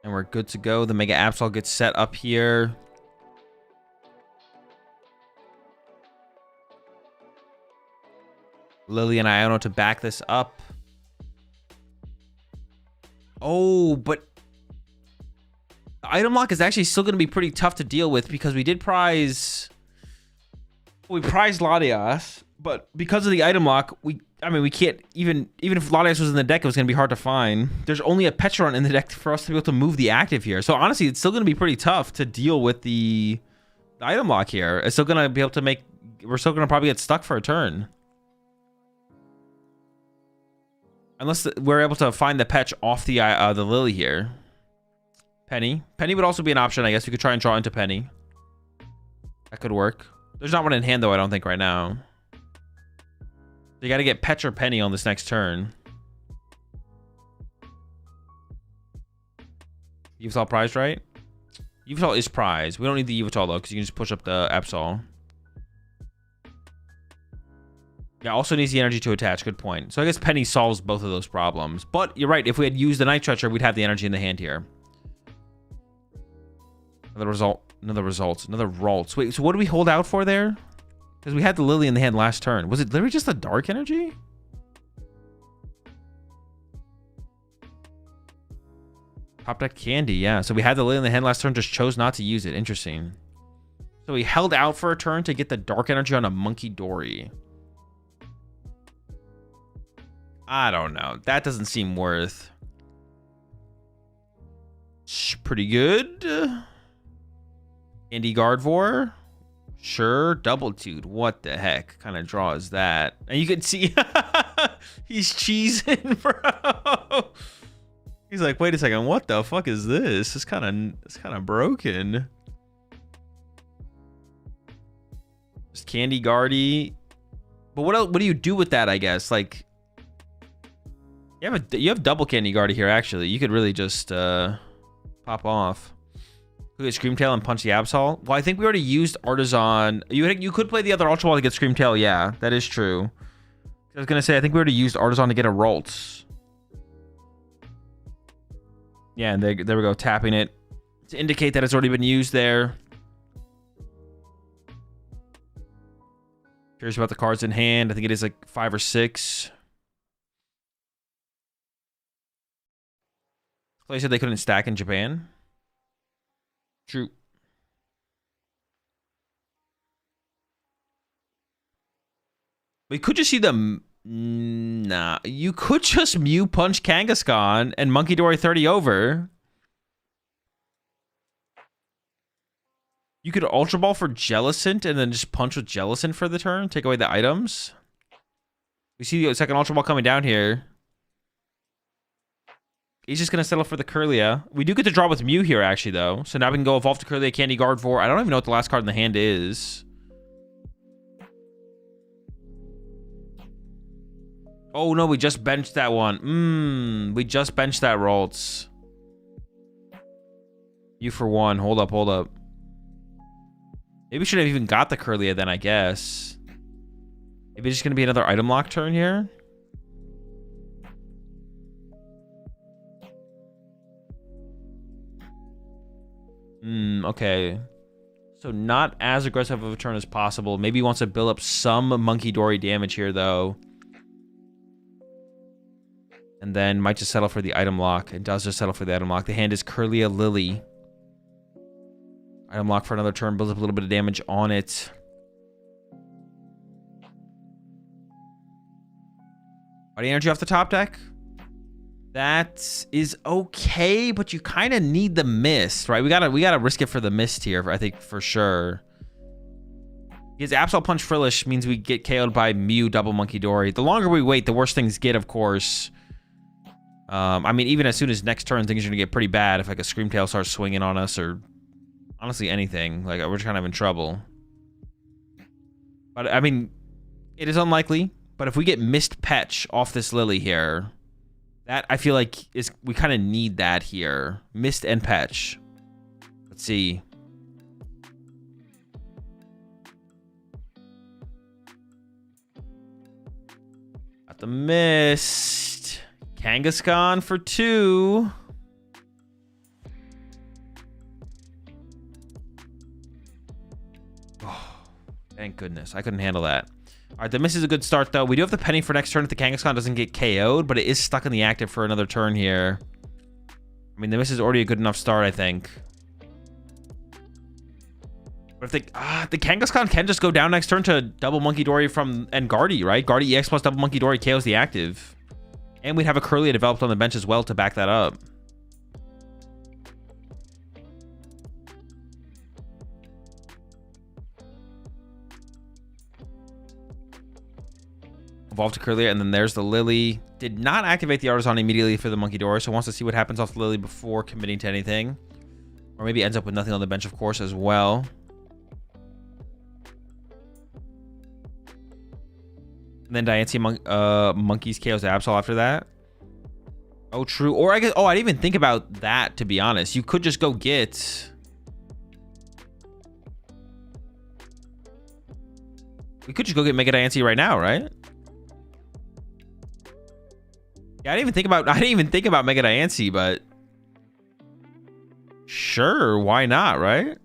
And we're good to go. The Mega Absol gets set up here. Lily and Iono to back this up. Oh, but the item lock is actually still going to be pretty tough to deal with because we did prize. We prized Latias, but because of the item lock, we can't even if Latias was in the deck, it was going to be hard to find. There's only a Petron in the deck for us to be able to move the active here. So honestly, it's still going to be pretty tough to deal with the item lock here. It's still going to be able to make. We're still going to probably get stuck for a turn. Unless we're able to find the Petch off the Lily here. Penny. Penny would also be an option, I guess. We could try and draw into Penny. That could work. There's not one in hand, though, I don't think, right now. You got to get Petch or Penny on this next turn. Yveltal prized, right? Yveltal is prized. We don't need the Yveltal, though, because you can just push up the Absol. Yeah, also needs the energy to attach. Good point. So I guess Penny solves both of those problems. But you're right. If we had used the Night Stretcher, we'd have the energy in the hand here. Another result. Another result. Another Ralts. Wait, so what do we hold out for there? Because we had the Lily in the hand last turn. Was it literally just a dark energy? Top deck Candy, yeah. So we had the Lily in the hand last turn, just chose not to use it. Interesting. So we held out for a turn to get the dark energy on a Monkey Dory. I don't know. That doesn't seem worth. Pretty good. Andy Gardevoir. Sure. Double-tude. What the heck kind of draw is that? And you can see he's cheesing, bro. He's like, wait a second. What the fuck is this? It's kind of broken. Just Candy Guardy. But what do you do with that, I guess? Like, you have double Candy Guardy here, actually. You could really just pop off. Could get Screamtail and punch the Absol. Well, I think we already used Artisan. You could play the other Ultra Ball to get Screamtail. Yeah, that is true. I was going to say, I think we already used Artisan to get a Ralts. Yeah, and there we go. Tapping it to indicate that it's already been used there. Curious about the cards in hand. I think it is like 5 or 6. Clay said they couldn't stack in Japan. True. We could just see them. Nah, you could just Mew punch Kangaskhan and Monkey Dory 30 over. You could Ultra Ball for Jellicent and then just punch with Jellicent for the turn. Take away the items. We see the second Ultra Ball coming down here. He's just going to settle for the Kirlia. We do get to draw with Mew here, actually, though. So now we can go evolve to Kirlia, Candy Gardevoir. I don't even know what the last card in the hand is. Oh, no, we just benched that one. We just benched that Ralts. You for 1. Hold up, hold up. Maybe we should have even got the Kirlia then, I guess. Maybe it's just going to be another item lock turn here. Okay. So not as aggressive of a turn as possible. Maybe he wants to build up some Monkey Dory damage here, though. And then might just settle for the item lock. It does just settle for the item lock. The hand is Kirlia Lily. Item lock for another turn. Builds up a little bit of damage on it. Body energy off the top deck. That is okay, but you kind of need the mist, right? We gotta risk it for the mist here, I think, for sure. Because Absol Punch Frillish means we get KO'd by Mew double Monkey Dory. The longer we wait, the worse things get, of course. I mean, even as soon as next turn, things are gonna get pretty bad if like a Screamtail starts swinging on us, or honestly anything. Like, we're just kind of in trouble. But I mean, it is unlikely. But if we get Mist Petch off this Lily here, that I feel like we kind of need that here. Mist and Petch. Let's see. Got the Mist. Kangaskhan for 2. Oh, thank goodness. I couldn't handle that. All right, the Mist is a good start, though. We do have the Penny for next turn if the Kangaskhan doesn't get KO'd, but it is stuck in the active for another turn here. I mean, the Mist is already a good enough start, I think. But if the Kangaskhan can just go down next turn to double Monkey Dory and Guardy, right? Guardy EX plus double Monkey Dory KOs the active. And we'd have a Kirlia developed on the bench as well to back that up. Evolved to Curlier, and then there's the Lily. Did not activate the Artisan immediately for the Monkey Door, so wants to see what happens off the Lily before committing to anything. Or maybe ends up with nothing on the bench, of course, as well. And then Diancie Monkeys KOs Absol after that. Oh, true. Or I guess, oh, I didn't even think about that, to be honest. You could just go get... We could just go get Mega Diancie right now, right? Yeah, I didn't even think about Mega Diancie, but sure, why not, right?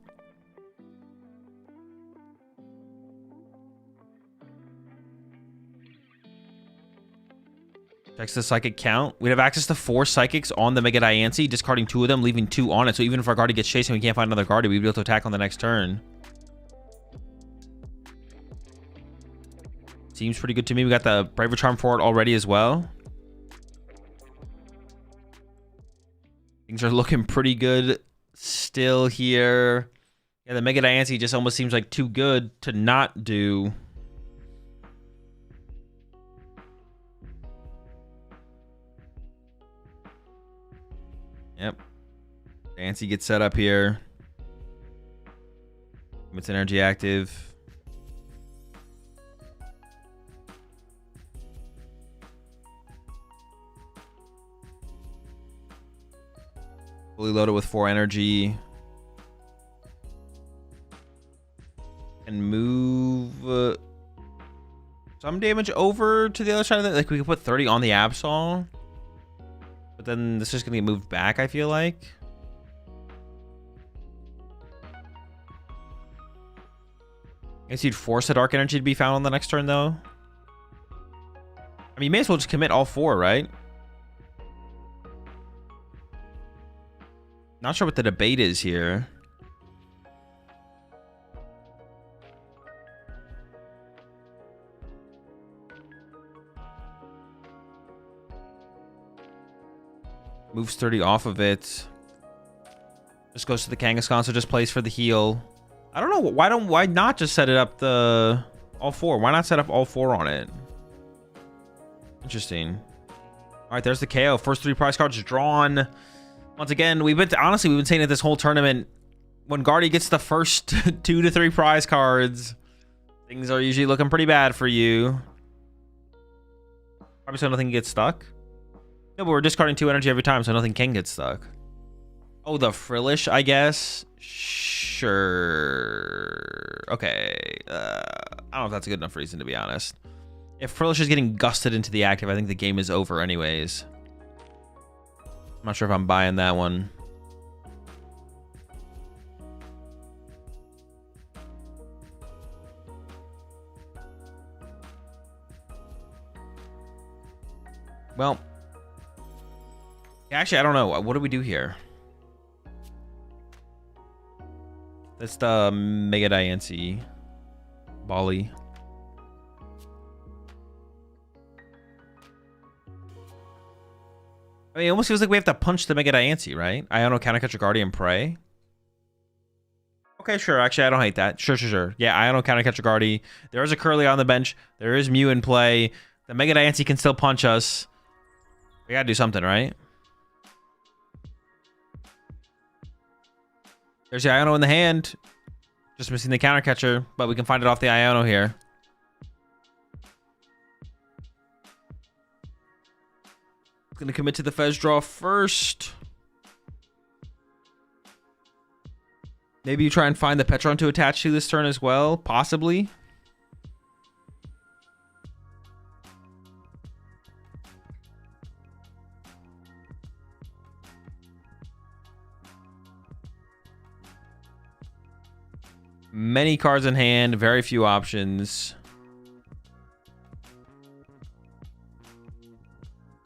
Checks the psychic count. We'd have access to 4 psychics on the Mega Diancie, discarding 2 of them, leaving 2 on it. So even if our Guardy gets chased and we can't find another Guardy, we'd be able to attack on the next turn. Seems pretty good to me. We got the Braver Charm for it already as well. Things are looking pretty good still here. Yeah, the Mega Diancie just almost seems like too good to not do. Yep. Diancie gets set up here. It's energy active. Fully loaded with 4 energy. And move some damage over to the other side of it. Like, we could put 30 on the Absol. But then this is going to get moved back, I feel like. I guess you'd force a Dark Energy to be found on the next turn, though. I mean, you may as well just commit all 4, right? Not sure what the debate is here. Moves 30 off of it. Just goes to the Kangaskhan, so just plays for the heal. I don't know. Why not just set it up the all 4? Why not set up all 4 on it? Interesting. All right, there's the KO. First 3 prize cards drawn. Once again, we've been saying it this whole tournament. When Guardy gets the first 2 to 3 prize cards, things are usually looking pretty bad for you. Probably so nothing gets stuck. No, but we're discarding 2 energy every time, so nothing can get stuck. Oh, the Frillish, I guess. Sure. Okay. I don't know if that's a good enough reason, to be honest. If Frillish is getting gusted into the active, I think the game is over anyways. I'm not sure if I'm buying that one. Well, actually, I don't know. What do we do here? That's the Mega Diancie. Bali. I mean, it almost feels like we have to punch the Mega Diancie, right? Iono, Countercatcher, Guardian, Prey. Okay, sure. Actually, I don't hate that. Sure. Yeah, Iono, Countercatcher, Guardian. There is a Curly on the bench. There is Mew in play. The Mega Diancie can still punch us. We gotta do something, right? There's the Iono in the hand. Just missing the Countercatcher, but we can find it off the Iono here. Gonna commit to the Fez draw first. Maybe you try and find the Petron to attach to this turn as well, possibly. Many cards in hand, very few options.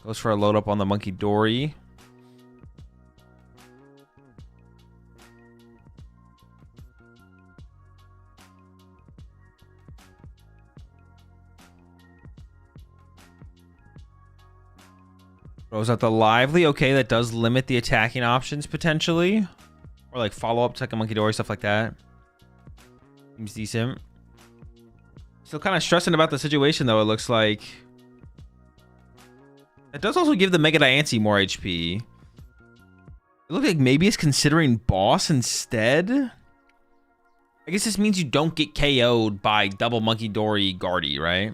Goes for a load up on the Monkey Dory. Throws out the Lively. Okay, that does limit the attacking options potentially. Or like follow up to like a Monkey Dory, stuff like that. Seems decent. Still kind of stressing about the situation though, it looks like. It does also give the Mega Diancie more HP. It looks like maybe it's considering boss instead. I guess this means you don't get KO'd by double Monkey Dory Guardy, right?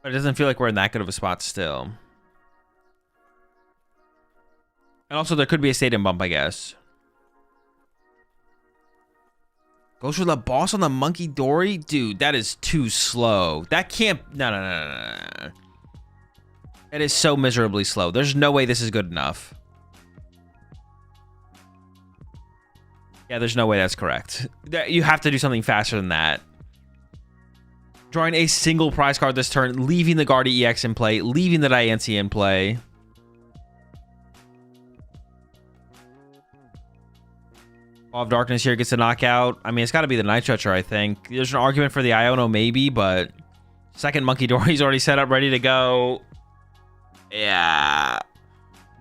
But it doesn't feel like we're in that good of a spot still. And also there could be a stadium bump, I guess. Goes for the boss on the Monkey Dory? Dude, that is too slow. That can't... No. That is so miserably slow. There's no way this is good enough. Yeah, there's no way that's correct. You have to do something faster than that. Drawing a single prize card this turn, leaving the Guardy EX in play, leaving the Diancie in play. Ball of Darkness here gets a knockout. I mean, it's got to be the Night Stretcher, I think. There's an argument for the Iono, maybe, but second Monkey Dory's already set up, ready to go. Yeah.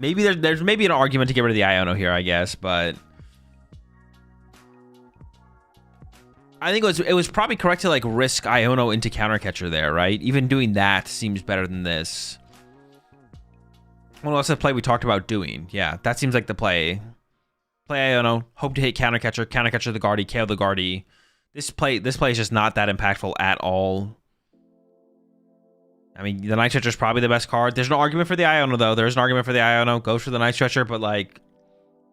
Maybe there's maybe an argument to get rid of the Iono here, I guess, but I think it was probably correct to like risk Iono into Counter Catcher there, right? Even doing that seems better than this. Well, that's the play we talked about doing. Yeah, that seems like the play. Play Iono, hope to hit Counter Catcher the Guardy, KO the Guardy. This play is just not that impactful at all. I mean, the Night Stretcher is probably the best card. There's no argument for the Iono, though. There's an argument for the Iono. Goes for the Night Stretcher, but like,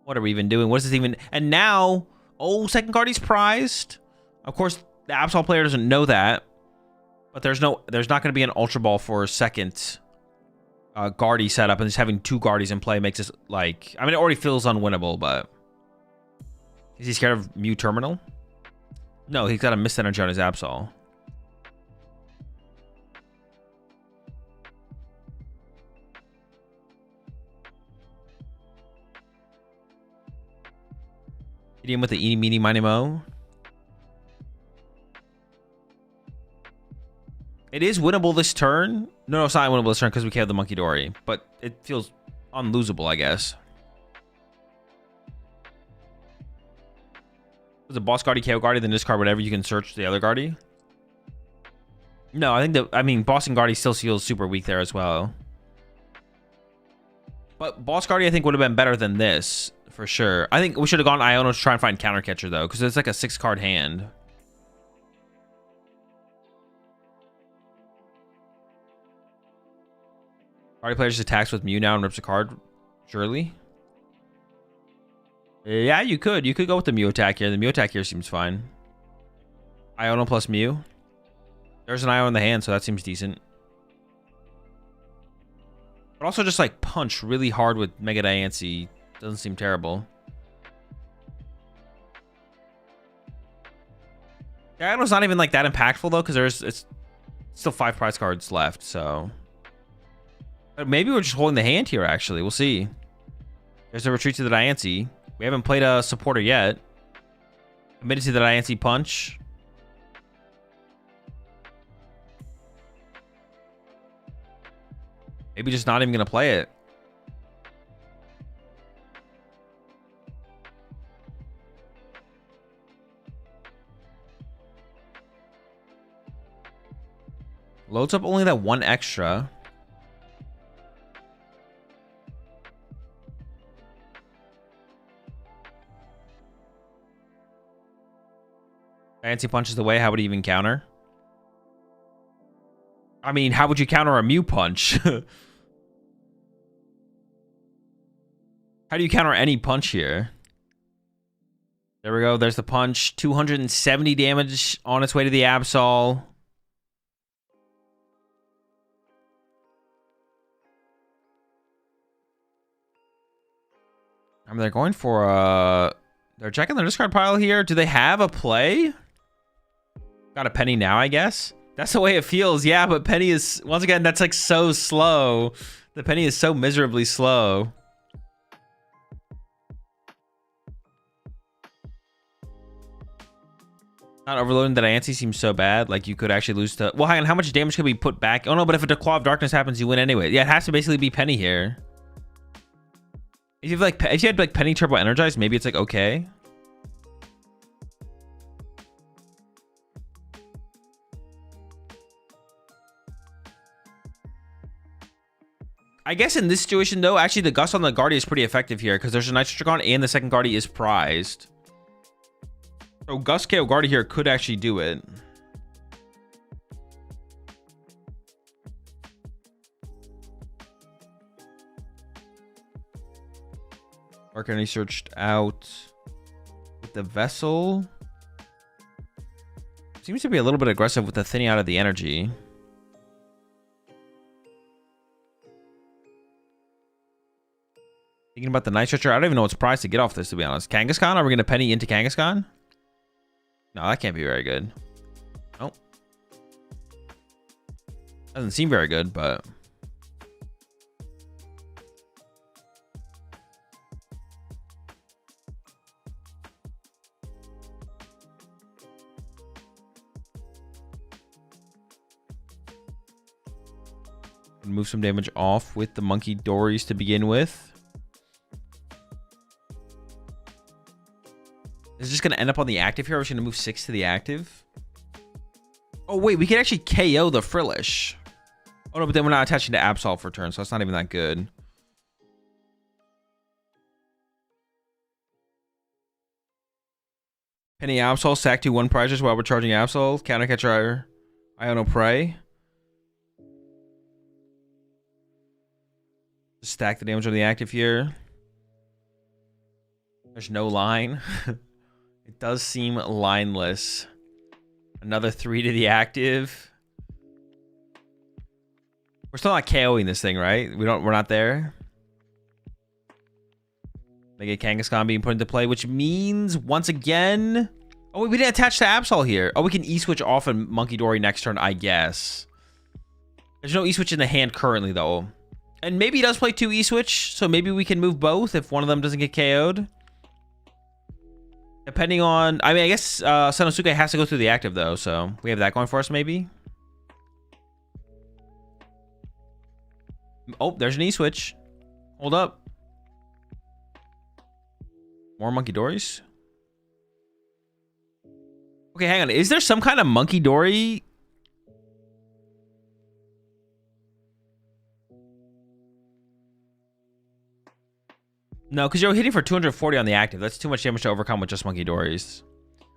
what are we even doing? What is this even? And now, oh, second Guardy's prized. Of course, the Absol player doesn't know that, but there's not going to be an Ultra Ball for a second Guardy setup, and just having two Guardies in play makes this like, I mean, it already feels unwinnable, but is he scared of Mew Terminal? No, he's got a Mist Energy on his Absol. Hit him with the Eeny, Meeny, Miny, Mo. It is winnable this turn. No, it's not winnable this turn because we have the Monkey Dory, but it feels unlosable, I guess. Was a boss Guardy, KO Guardy, then discard whatever you can search the other Guardy? No, I mean, boss and Guardy still feels super weak there as well. But boss Guardy, I think, would have been better than this, for sure. I think we should have gone Iono to try and find Counter Catcher, though, because it's like a 6-card hand. Guardy player just attacks with Mew now and rips a card, surely. Yeah, you could. You could go with the Mew attack here. The Mew attack here seems fine. Iono plus Mew. There's an Io in the hand, so that seems decent. But also just like punch really hard with Mega Diancie. Doesn't seem terrible. Iono's not even like that impactful though, because it's still 5 prize cards left, so. But maybe we're just holding the hand here, actually. We'll see. There's a retreat to the Diancie. We haven't played a supporter yet. Committed to the Diancie punch. Maybe just not even going to play it. Loads up only that 1 extra. Diancie punches away. How would he even counter? I mean, how would you counter a Mew punch? How do you counter any punch here? There we go. There's the punch. 270 damage on its way to the Absol. I mean, they're going for they're checking their discard pile here. Do they have a play? Got a penny now, I guess. That's the way it feels. Yeah, but penny is, once again, that's like so slow. The penny is so miserably slow. Not overloading the Diancie seems so bad. Like you could actually lose to, well, hang on, how much damage could we put back? Oh no, but if a Claw of Darkness happens, you win anyway. Yeah, it has to basically be penny here. If you have if you had like penny turbo energized, maybe it's like okay. I guess in this situation, though, actually the Gust on the Guardia is pretty effective here because there's a Nitro Trigon and the second Guardia is prized. So Gust KO Guardia here could actually do it. Arcane searched out with the Vessel. Seems to be a little bit aggressive with the thinning out of the energy. Thinking about the Night Stretcher, I don't even know what's priced to get off this, to be honest. Kangaskhan? Are we going to penny into Kangaskhan? No, that can't be very good. Nope. Doesn't seem very good, but... move some damage off with the Monkey Dories to begin with. Is it just going to end up on the active here? Or are we going to move 6 to the active? Oh, wait. We can actually KO the Frillish. Oh, no, but then we're not attaching to Absol for turn, so it's not even that good. Penny Absol, sack 2/1 prizes while we're charging Absol. Countercatcher Iono Prey. Just stack the damage on the active here. There's no line. It does seem lineless. Another 3 to the active. We're still not KOing this thing, right? We're not there. Mega Kangaskhan being put into play, which means once again. Oh, wait, we didn't attach to Absol here. Oh, we can E-switch off and Monkey Dory next turn, I guess. There's no E-switch in the hand currently, though. And maybe he does play 2 E-switch, so maybe we can move both if one of them doesn't get KO'd. Depending on... I mean, I guess Sanosuke has to go through the active, though, so we have that going for us, maybe. Oh, there's an E-switch. Hold up. More Monkey Dories? Okay, hang on. Is there some kind of Monkey Dory... No, because you're hitting for 240 on the active. That's too much damage to overcome with just Monkey Dories.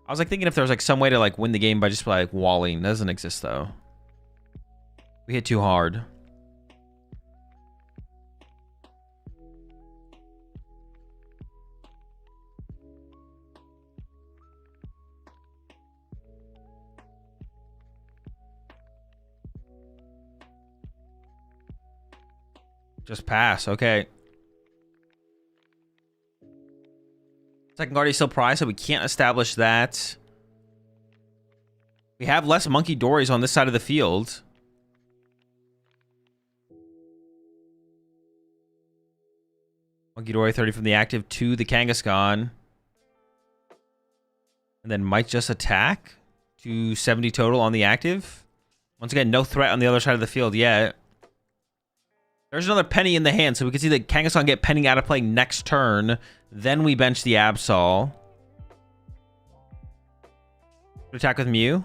I was like thinking if there was like some way to like win the game by just like walling. That doesn't exist though. We hit too hard. Just pass. Okay. Second Guardia is still prized, so we can't establish that. We have less Monkey Dories on this side of the field. Monkey Dory 30 from the active to the Kangaskhan. And then might just attack to 70 total on the active. Once again, no threat on the other side of the field yet. There's another penny in the hand, so we can see the Kangaskhan get penny out of play next turn. Then we bench the Absol. Attack with Mew.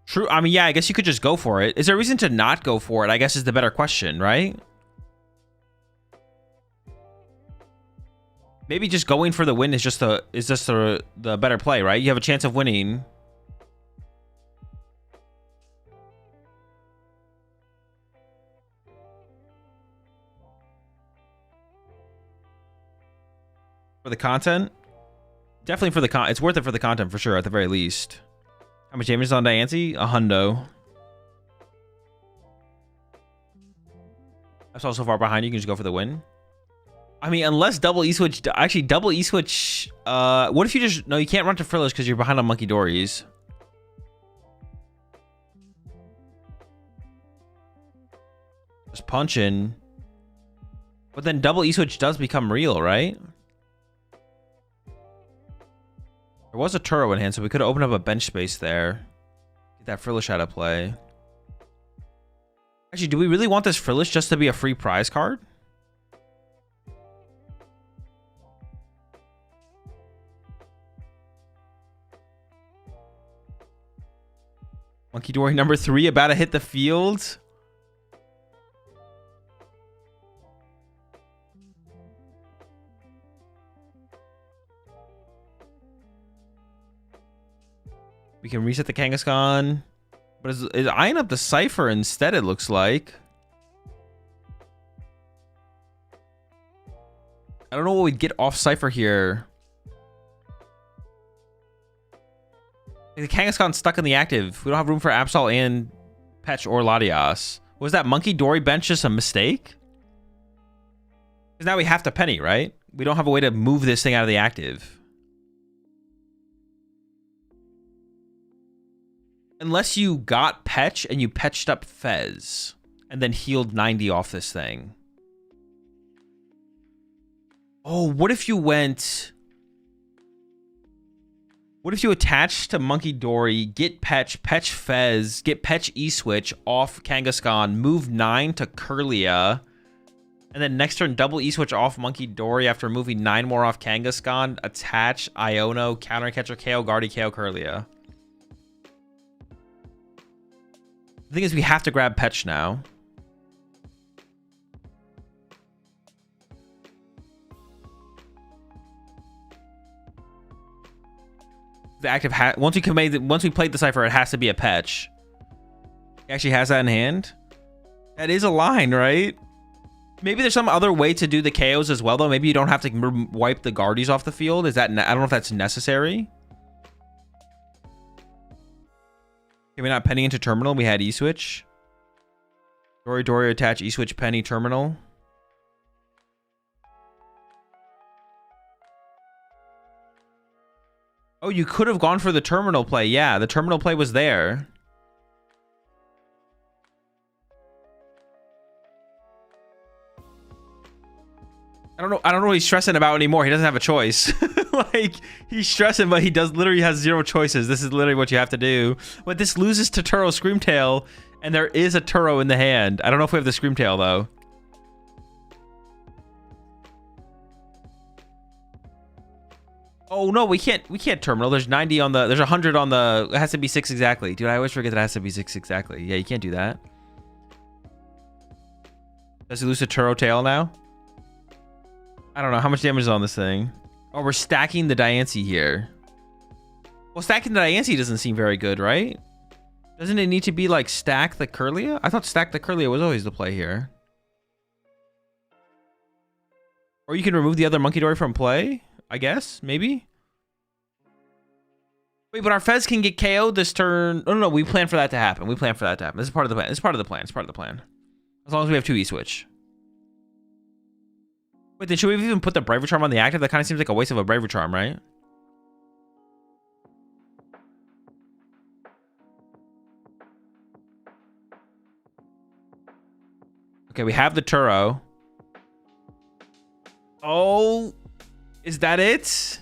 True. I mean, yeah, I guess you could just go for it. Is there a reason to not go for it? I guess is the better question, right? Maybe just going for the win is just the better play, right? You have a chance of winning. For the content? Definitely for the content. It's worth it for the content for sure, at the very least. How much damage is on Diancie? A hundo. That's also far behind. You can just go for the win. I mean, unless double E-switch... Actually, double E-switch... what if you just... No, you can't run to Frillish because you're behind on Monkey Dories. Just punch in. But then double E-switch does become real, right? There was a Turo in hand, so we could open up a bench space there. Get that Frillish out of play. Actually, do we really want this Frillish just to be a free prize card? Monkey Dory number 3 about to hit the field. We can reset the Kangaskhan. But is eyeing up the Cypher instead, it looks like. I don't know what we'd get off Cypher here. The Kangaskhan's stuck in the active. We don't have room for Absol and Petch or Latias. Was that Monkey Dory bench just a mistake? Because now we have to penny, right? We don't have a way to move this thing out of the active. Unless you got Petch and you petched up Fez and then healed 90 off this thing. Oh, what if you went... What if you attach to Monkey Dory, get Petch, Petch Fez, get Petch E-Switch off Kangaskhan, move 9 to Kirlia, and then next turn double E-Switch off Monkey Dory after moving 9 more off Kangaskhan, attach Iono, Counter Catcher, KO, Guardy, KO, Kirlia. The thing is, we have to grab Petch now. The active once we played the Cypher, it has to be a Petch. He actually has that in hand. That is a line, right? Maybe there's some other way to do the KOs as well, though. Maybe you don't have to wipe the Guardies off the field. Is that? I don't know if that's necessary. Can we not penny into terminal? We had E-Switch. Dory attach E-Switch penny terminal. Oh, you could have gone for the terminal play. Yeah, the terminal play was there. I don't know what he's stressing about anymore. He doesn't have a choice. Like, he's stressing, but he literally has 0 choices. This is literally what you have to do. But this loses to Turo Screamtail, and there is a Turo in the hand. I don't know if we have the Screamtail, though. Oh no, we can't terminal. There's 90 on the, there's 100 on the, it has to be 6 exactly. Dude, I always forget that it has to be 6 exactly. Yeah, you can't do that. Does he lose to Turo Tail now? I don't know. How much damage is on this thing? Oh, we're stacking the Diancie here. Well, stacking the Diancie doesn't seem very good, right? Doesn't it need to be like stack the Kirlia? I thought stack the Kirlia was always the play here. Or you can remove the other Monkey Dory from play? I guess, maybe. Wait, but our Fez can get KO'd this turn. Oh, no, we plan for that to happen. We plan for that to happen. This is part of the plan. This is part of the plan. It's part of the plan. As long as we have 2 E-Switch. Wait, then should we even put the Braver Charm on the active? That kind of seems like a waste of a Braver Charm, right? Okay, we have the Turo. Oh... Is that it?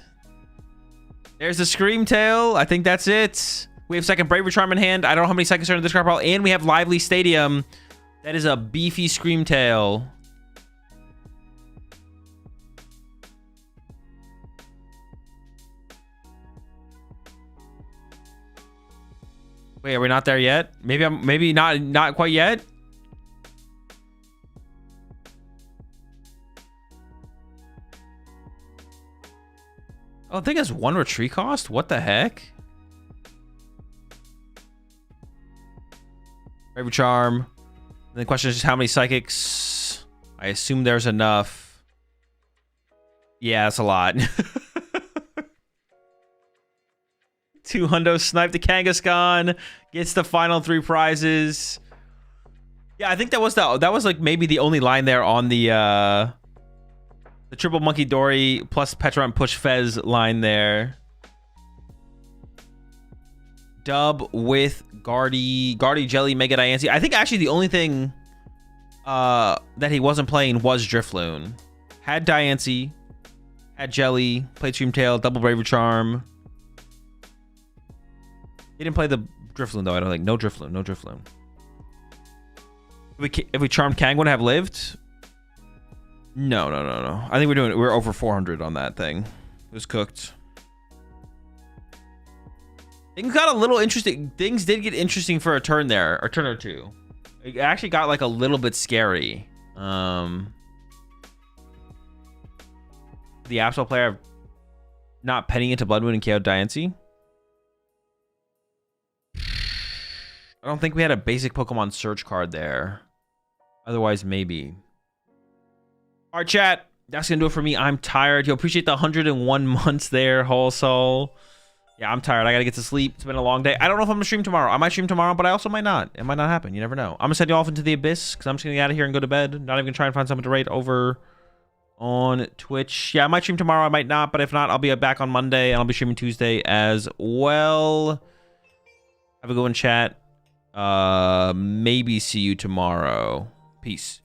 There's the Screamtail. I think that's it. We have second Braver Charm in hand. I don't know how many seconds are in this card pile. And we have Lively Stadium. That is a beefy Screamtail. Wait, are we not there yet? Maybe not quite yet. Oh, I think it's 1 retreat cost? What the heck? Braver Charm. And the question is just how many psychics? I assume there's enough. Yeah, that's a lot. 2 hundo snipe the Kangaskhan. Gets the final 3 prizes. Yeah, I think that was like maybe the only line there on the triple Monkey Dory plus Petron push Fez line there. Dub with Guardy Jelly Mega Diancie. I think actually the only thing that he wasn't playing was Drifloon. Had Diancie, had Jelly, played Screamtail, double Braver Charm. He didn't play the Drifloon though, I don't think. No Drifloon. If we charmed Kang, would have lived? No. I think we're over 400 on that thing. It was cooked. Things got a little interesting. Things did get interesting for a turn there, a turn or two. It actually got like a little bit scary. The Absol player not penning into Blood Moon and KO Diancie. I don't think we had a basic Pokemon search card there. Otherwise, maybe. All right, chat. That's going to do it for me. I'm tired. Yo, appreciate the 101 months there, Whole Soul. Yeah, I'm tired. I got to get to sleep. It's been a long day. I don't know if I'm going to stream tomorrow. I might stream tomorrow, but I also might not. It might not happen. You never know. I'm going to send you off into the abyss because I'm just going to get out of here and go to bed. Not even going to try and find something to rate over on Twitch. Yeah, I might stream tomorrow. I might not. But if not, I'll be back on Monday. And I'll be streaming Tuesday as well. Have a good one, chat. Maybe see you tomorrow. Peace.